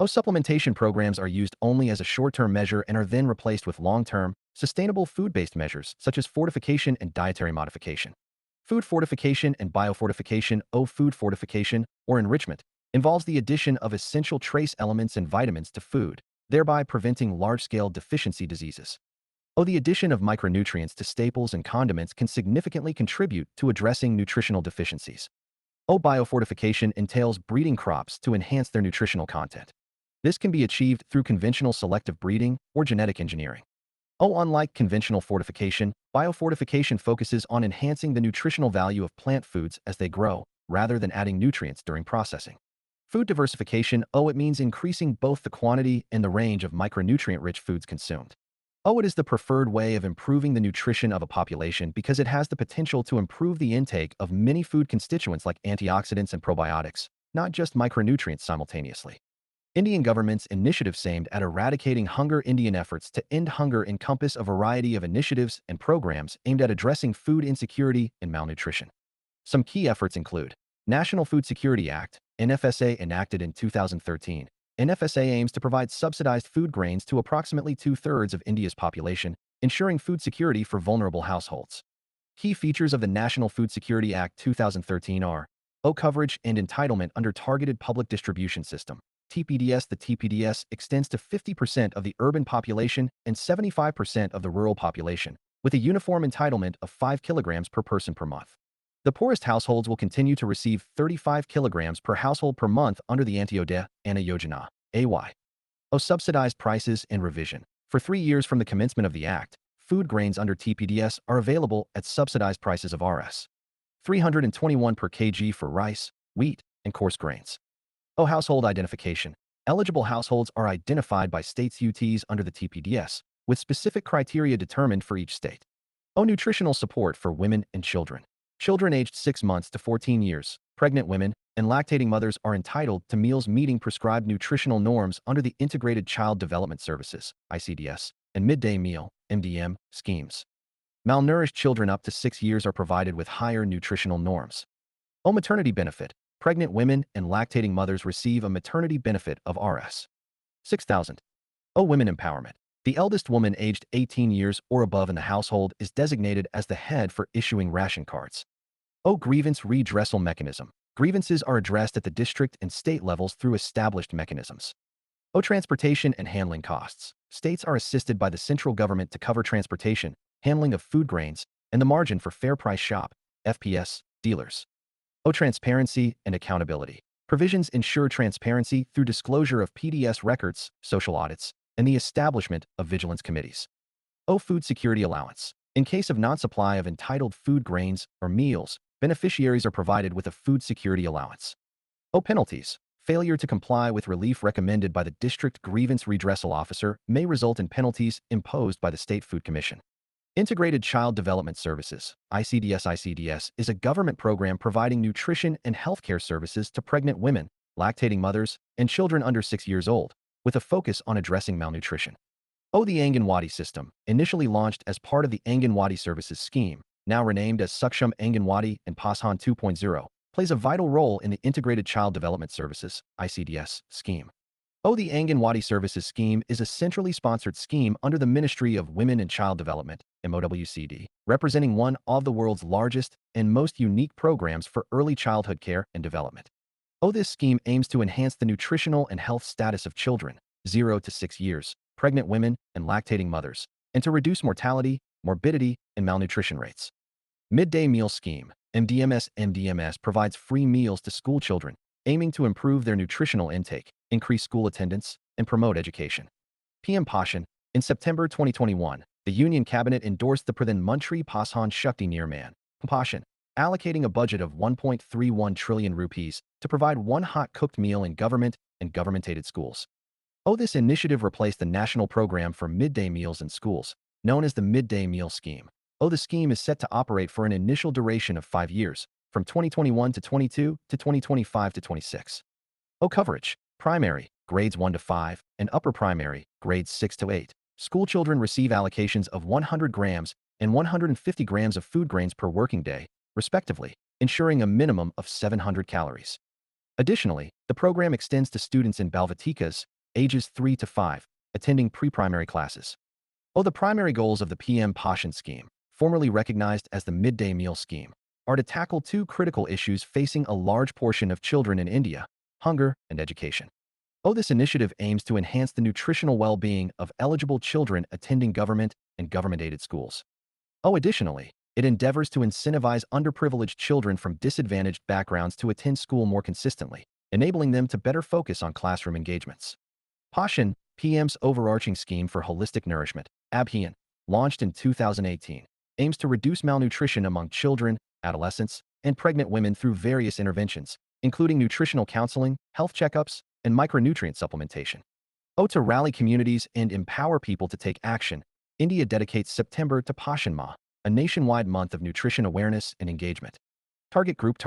Supplementation programs are used only as a short-term measure and are then replaced with long-term, sustainable food-based measures such as fortification and dietary modification. Food fortification and biofortification. Food fortification, or enrichment, involves the addition of essential trace elements and vitamins to food, thereby preventing large-scale deficiency diseases. The addition of micronutrients to staples and condiments can significantly contribute to addressing nutritional deficiencies. Biofortification entails breeding crops to enhance their nutritional content. This can be achieved through conventional selective breeding or genetic engineering. Unlike conventional fortification, biofortification focuses on enhancing the nutritional value of plant foods as they grow, rather than adding nutrients during processing. Food diversification. It means increasing both the quantity and the range of micronutrient-rich foods consumed. It is the preferred way of improving the nutrition of a population because it has the potential to improve the intake of many food constituents like antioxidants and probiotics, not just micronutrients simultaneously. Indian government's initiatives aimed at eradicating hunger. Indian efforts to end hunger encompass a variety of initiatives and programs aimed at addressing food insecurity and malnutrition. Some key efforts include National Food Security Act, NFSA, enacted in 2013. NFSA aims to provide subsidized food grains to approximately two-thirds of India's population, ensuring food security for vulnerable households. Key features of the National Food Security Act 2013 are coverage and entitlement under Targeted Public Distribution System, TPDS. The TPDS extends to 50% of the urban population and 75% of the rural population, with a uniform entitlement of 5 kilograms per person per month. The poorest households will continue to receive 35 kilograms per household per month under the Antyodaya Anna Yojana, AY. Subsidized prices and revision. For 3 years from the commencement of the Act, food grains under TPDS are available at subsidized prices of Rs. 321 per kg for rice, wheat, and coarse grains. Household identification. Eligible households are identified by states' UTs under the TPDS, with specific criteria determined for each state. Nutritional support for women and children. Children aged 6 months to 14 years, pregnant women, and lactating mothers are entitled to meals meeting prescribed nutritional norms under the Integrated Child Development Services, ICDS, and midday meal, MDM, schemes. Malnourished children up to 6 years are provided with higher nutritional norms. Maternity benefit. Pregnant women and lactating mothers receive a maternity benefit of Rs. 6,000. Women empowerment. The eldest woman aged 18 years or above in the household is designated as the head for issuing ration cards. Grievance redressal mechanism. Grievances are addressed at the district and state levels through established mechanisms. Transportation and handling costs. States are assisted by the central government to cover transportation, handling of food grains, and the margin for fair price shop, FPS, dealers. Transparency and accountability. Provisions ensure transparency through disclosure of PDS records, social audits, and the establishment of vigilance committees. Food security allowance. In case of non-supply of entitled food grains or meals, beneficiaries are provided with a food security allowance. Penalties. Failure to comply with relief recommended by the District Grievance Redressal Officer may result in penalties imposed by the State Food Commission. Integrated Child Development Services, ICDS. ICDS is a government program providing nutrition and healthcare services to pregnant women, lactating mothers, and children under 6 years old, with a focus on addressing malnutrition. The Anganwadi system, initially launched as part of the Anganwadi Services Scheme, now renamed as Saksham Anganwadi and Pashan 2.0, plays a vital role in the Integrated Child Development Services, ICDS, scheme. The Anganwadi Services Scheme is a centrally sponsored scheme under the Ministry of Women and Child Development, MOWCD, representing one of the world's largest and most unique programs for early childhood care and development. This scheme aims to enhance the nutritional and health status of children, 0 to 6 years, pregnant women, and lactating mothers, and to reduce mortality, morbidity, and malnutrition rates. Midday Meal Scheme, MDMS provides free meals to school children, aiming to improve their nutritional intake, increase school attendance, and promote education. PM Pashan, in September 2021, the Union Cabinet endorsed the Pradhan Mantri Pashan Shakti Nirman, Pashan, allocating a budget of 1.31 trillion rupees to provide one hot-cooked meal in government and government-aided schools. This initiative replaced the national program for midday meals in schools, known as the Midday Meal Scheme. The scheme is set to operate for an initial duration of 5 years, from 2021 to 22 to 2025 to 26. Coverage: primary, grades 1 to 5, and upper primary, grades 6 to 8. School children receive allocations of 100 grams and 150 grams of food grains per working day, respectively, ensuring a minimum of 700 calories. Additionally, the program extends to students in Balvatikas, ages 3 to 5, attending pre-primary classes. The primary goals of the PM Pashan scheme, formerly recognized as the Midday Meal Scheme, are to tackle two critical issues facing a large portion of children in India: hunger and education. This initiative aims to enhance the nutritional well-being of eligible children attending government and government-aided schools. Additionally, it endeavors to incentivize underprivileged children from disadvantaged backgrounds to attend school more consistently, enabling them to better focus on classroom engagements. Pashan, PM's overarching scheme for holistic nourishment, Abhiyan, launched in 2018, aims to reduce malnutrition among children, adolescents, and pregnant women through various interventions, including nutritional counseling, health checkups, and micronutrient supplementation. To rally communities and empower people to take action, India dedicates September to Pashan Ma, a nationwide month of nutrition awareness and engagement. Target group: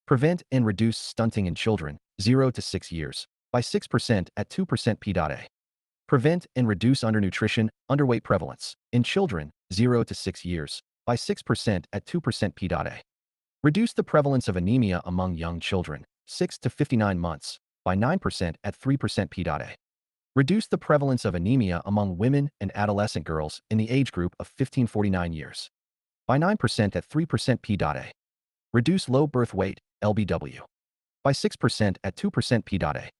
prevent and reduce stunting in children, 0 to 6 years, by 6% at 2% P.A. Prevent and reduce undernutrition, underweight prevalence in children, 0 to 6 years, by 6% at 2% P.A. Reduce the prevalence of anemia among young children, 6 to 59 months, by 9% at 3% P.A. Reduce the prevalence of anemia among women and adolescent girls in the age group of 15-49 years, by 9% at 3% P.A. Reduce low birth weight, LBW, by 6% at 2% P.A.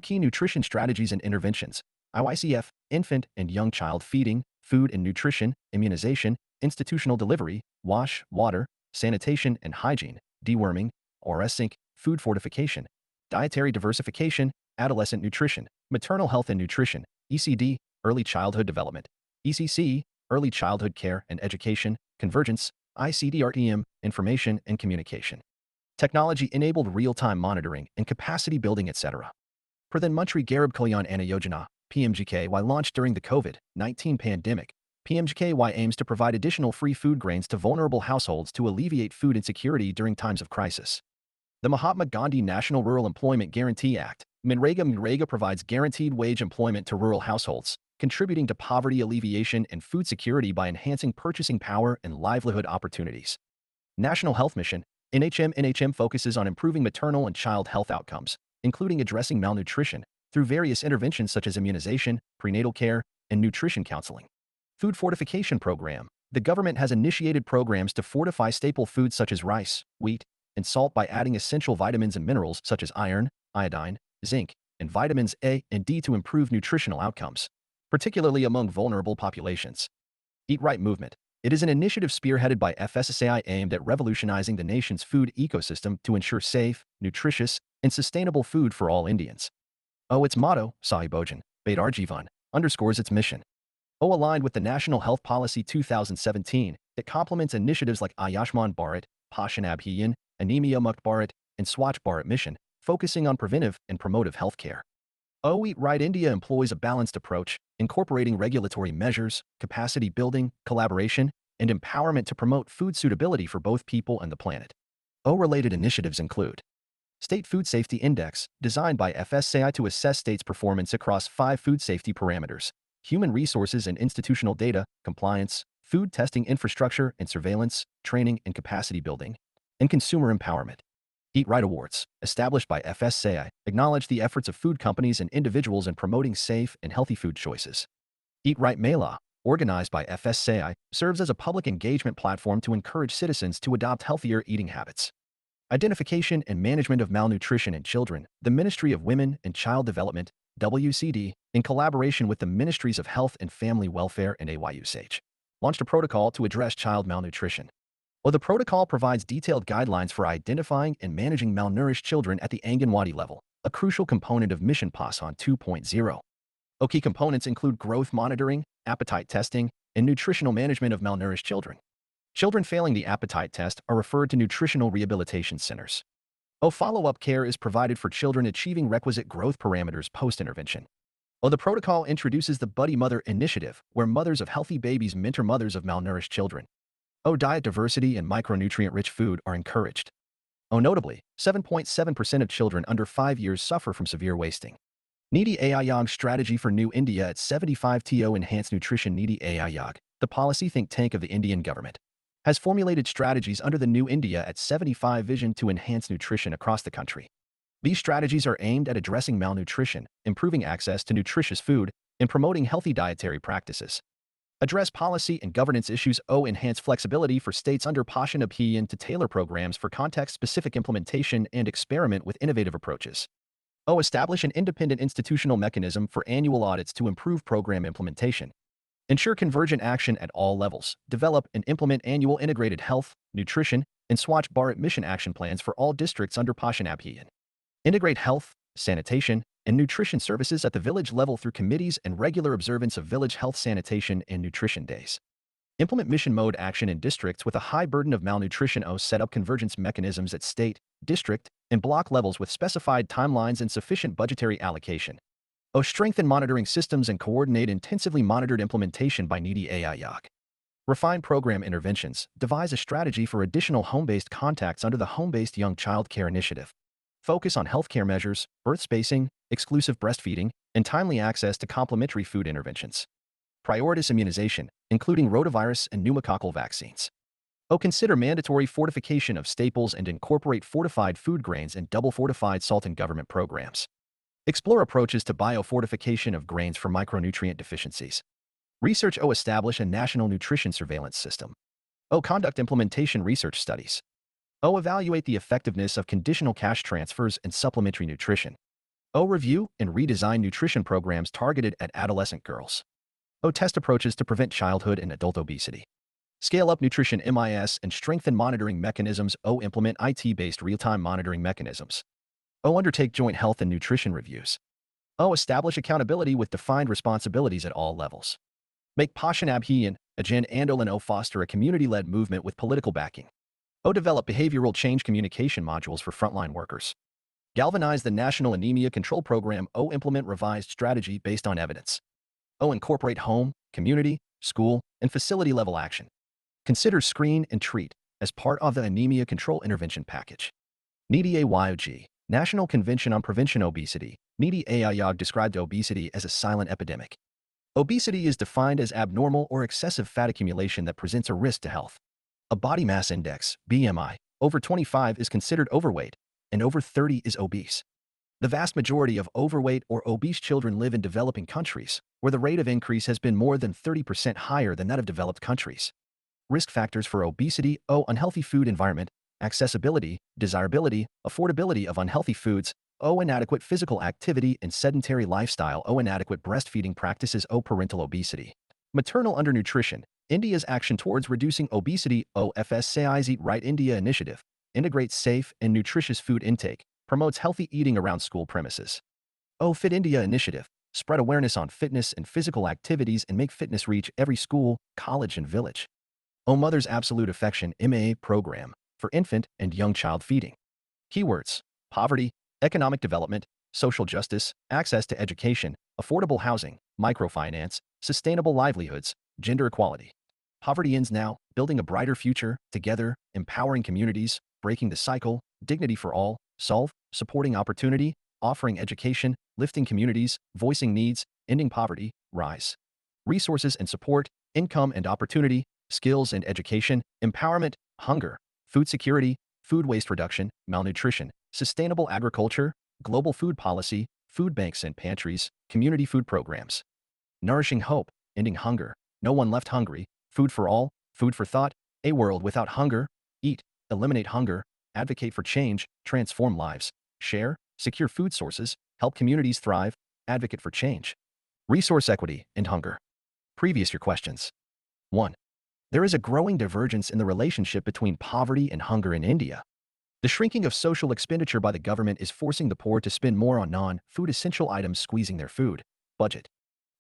Key nutrition strategies and interventions: IYCF, infant and young child feeding, food and nutrition, immunization, institutional delivery, wash, water, sanitation and hygiene, deworming, ORS-Sync, food fortification, dietary diversification, adolescent nutrition, maternal health and nutrition, ECD, early childhood development, ECC, early childhood care and education, convergence, ICDRTM, information and communication, technology-enabled real-time monitoring and capacity building, etc. Pradhan Mantri Garib Kalyan Anna Yojana, PMGKY, launched during the COVID-19 pandemic. PMGKY aims to provide additional free food grains to vulnerable households to alleviate food insecurity during times of crisis. The Mahatma Gandhi National Rural Employment Guarantee Act, MNREGA provides guaranteed wage employment to rural households, contributing to poverty alleviation and food security by enhancing purchasing power and livelihood opportunities. National Health Mission, NHM focuses on improving maternal and child health outcomes, including addressing malnutrition through various interventions such as immunization, prenatal care, and nutrition counseling. Food Fortification Program. The government has initiated programs to fortify staple foods such as rice, wheat, and salt by adding essential vitamins and minerals such as iron, iodine, zinc, and vitamins A and D to improve nutritional outcomes, particularly among vulnerable populations. Eat Right Movement. It is an initiative spearheaded by FSSAI aimed at revolutionizing the nation's food ecosystem to ensure safe, nutritious, and sustainable food for all Indians. Its motto, Sahi Bhojan, Bedar Jivan, underscores its mission. Aligned with the National Health Policy 2017, it complements initiatives like Ayushman Bharat, Pashan Abhiyan, Anemia Mukt Bharat, and Swachh Bharat Mission, focusing on preventive and promotive healthcare. Eat Right India employs a balanced approach, incorporating regulatory measures, capacity building, collaboration, and empowerment to promote food suitability for both people and the planet. Related initiatives include State Food Safety Index, designed by FSSAI to assess states' performance across 5 food safety parameters: human resources and institutional data, compliance, food testing infrastructure and surveillance, training and capacity building, and consumer empowerment. Eat Right Awards, established by FSCI, acknowledge the efforts of food companies and individuals in promoting safe and healthy food choices. Eat Right Mela, organized by FSCI, serves as a public engagement platform to encourage citizens to adopt healthier eating habits. Identification and Management of Malnutrition in Children, the Ministry of Women and Child Development, WCD, in collaboration with the Ministries of Health and Family Welfare and AYUSH, launched a protocol to address child malnutrition. The protocol provides detailed guidelines for identifying and managing malnourished children at the Anganwadi level, a crucial component of Mission Pasan 2.0. Key components include growth monitoring, appetite testing, and nutritional management of malnourished children. Children failing the appetite test are referred to nutritional rehabilitation centers. Follow-up care is provided for children achieving requisite growth parameters post-intervention. The protocol introduces the Buddy Mother Initiative, where mothers of healthy babies mentor mothers of malnourished children. Diet diversity and micronutrient-rich food are encouraged. Notably, 7.7% of children under 5 years suffer from severe wasting. Niti Aayog strategy for New India at 75 TO Enhanced Nutrition. Niti Aayog, the policy think tank of the Indian government, has formulated strategies under the New India at 75 vision to enhance nutrition across the country. These strategies are aimed at addressing malnutrition, improving access to nutritious food, and promoting healthy dietary practices. Address policy and governance issues. Enhance flexibility for states under Passion Abhiyan to tailor programs for context-specific implementation and experiment with innovative approaches. Establish an independent institutional mechanism for annual audits to improve program implementation. Ensure convergent action at all levels. Develop and implement annual integrated health, nutrition, and Swachh Bharat mission action plans for all districts under Passion Abhiyan. Integrate health, sanitation, and nutrition services at the village level through committees and regular observance of village health, sanitation, and nutrition days. Implement mission mode action in districts with a high burden of malnutrition. Set up convergence mechanisms at state, district, and block levels with specified timelines and sufficient budgetary allocation. Strengthen monitoring systems and coordinate intensively monitored implementation by Niti Aayog. Refine program interventions. Devise a strategy for additional home-based contacts under the Home-Based Young Child Care Initiative. Focus on healthcare measures, birth spacing, exclusive breastfeeding, and timely access to complementary food interventions. Prioritize immunization, including rotavirus and pneumococcal vaccines. Consider mandatory fortification of staples and incorporate fortified food grains and double fortified salt in government programs. Explore approaches to biofortification of grains for micronutrient deficiencies. Research. Establish a national nutrition surveillance system. Conduct implementation research studies. Evaluate the effectiveness of conditional cash transfers and supplementary nutrition. Review and redesign nutrition programs targeted at adolescent girls. Test approaches to prevent childhood and adult obesity. Scale up nutrition MIS and strengthen monitoring mechanisms. Implement IT-based real-time monitoring mechanisms. Undertake joint health and nutrition reviews. Establish accountability with defined responsibilities at all levels. Make Passion Abhiyan, Ajan Andolan. Foster a community-led movement with political backing. Develop behavioral change communication modules for frontline workers. Galvanize the National Anemia Control Program. Implement revised strategy based on evidence. Incorporate home, community, school, and facility-level action. Consider screen and treat as part of the Anemia Control Intervention Package. Niti Aayog, National Convention on Prevention Obesity. Niti Aayog described obesity as a silent epidemic. Obesity is defined as abnormal or excessive fat accumulation that presents a risk to health. A body mass index, BMI, over 25 is considered overweight, and over 30 is obese. The vast majority of overweight or obese children live in developing countries, where the rate of increase has been more than 30% higher than that of developed countries. Risk factors for obesity. Unhealthy food environment, accessibility, desirability, affordability of unhealthy foods. Inadequate physical activity and sedentary lifestyle. Inadequate breastfeeding practices. Parental obesity. Maternal undernutrition. India's action towards reducing obesity. FSCI's Eat Right India initiative integrates safe and nutritious food intake, promotes healthy eating around school premises. Fit India initiative spread awareness on fitness and physical activities and make fitness reach every school, college, and village. Mother's Absolute Affection MA program for infant and young child feeding. Keywords: poverty, economic development, social justice, access to education, affordable housing, microfinance, sustainable livelihoods, gender equality. Poverty ends now, building a brighter future, together, empowering communities, breaking the cycle, dignity for all, solve, supporting opportunity, offering education, lifting communities, voicing needs, ending poverty, rise. Resources and support, income and opportunity, skills and education, empowerment, hunger, food security, food waste reduction, malnutrition, sustainable agriculture, global food policy, food banks and pantries, community food programs. Nourishing hope, ending hunger, no one left hungry, food for all, food for thought, a world without hunger, eat, eliminate hunger, advocate for change, transform lives, share, secure food sources, help communities thrive, advocate for change. Resource equity and hunger. Previous year questions. 1. There is a growing divergence in the relationship between poverty and hunger in India. The shrinking of social expenditure by the government is forcing the poor to spend more on non-food essential items, squeezing their food budget.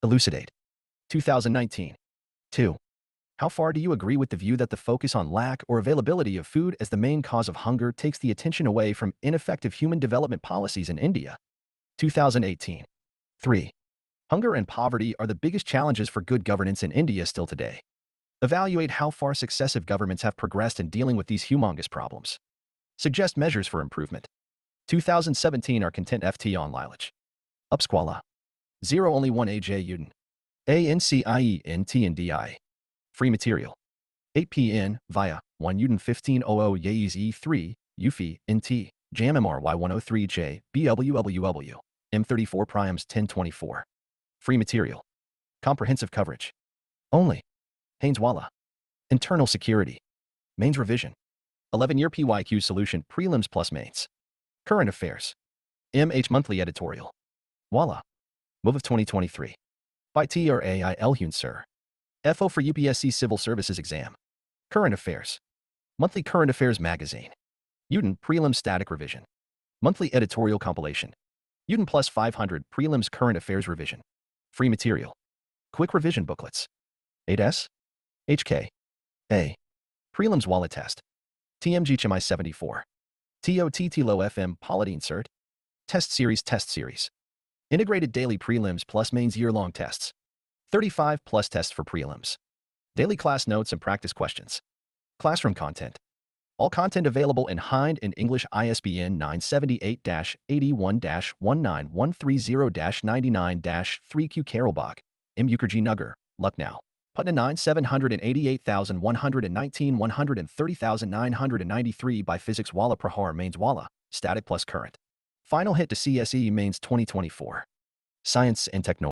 Elucidate. 2019. 2. How far do you agree with the view that the focus on lack or availability of food as the main cause of hunger takes the attention away from ineffective human development policies in India? 2018. 3. Hunger and poverty are the biggest challenges for good governance in India still today. Evaluate how far successive governments have progressed in dealing with these humongous problems. Suggest measures for improvement. 2017 are content FT on Lilich. UPSC Wallah. 0 only 1 AJ Uden. ANCIE NT. Free material. 8 PN via 1 Uden 1500 Yays E3 UFI NT JAMMRY 103J BWWW M34 Primes 1024. Free material. Comprehensive coverage. Only. Mains Wallah. Internal security. Mains revision. 11-year PYQ solution prelims plus mains. Current affairs. MH monthly editorial. Wallah. Move of 2023. By TRAI Elhun Sir. FO for UPSC Civil Services exam. Current affairs. Monthly current affairs magazine. Uden prelim static revision. Monthly editorial compilation. Uden plus 500 prelims current affairs revision. Free material. Quick revision booklets. 8S. HK. A. Prelims Wallah test. TMG CHMI 74. TOTT Low FM Polity Insert. Test series. Integrated daily prelims plus mains year-long tests. 35 plus tests for prelims. Daily class notes and practice questions. Classroom content. All content available in Hind in English ISBN 978-81-19130-99-3Q Karolbach, M. Mukherjee Nagar, Lucknow. Putna 9788119 130,993 by Physics Wallah Prahar Mains Wallah, static plus current. Final hit to CSE Mains 2024. Science and Technology.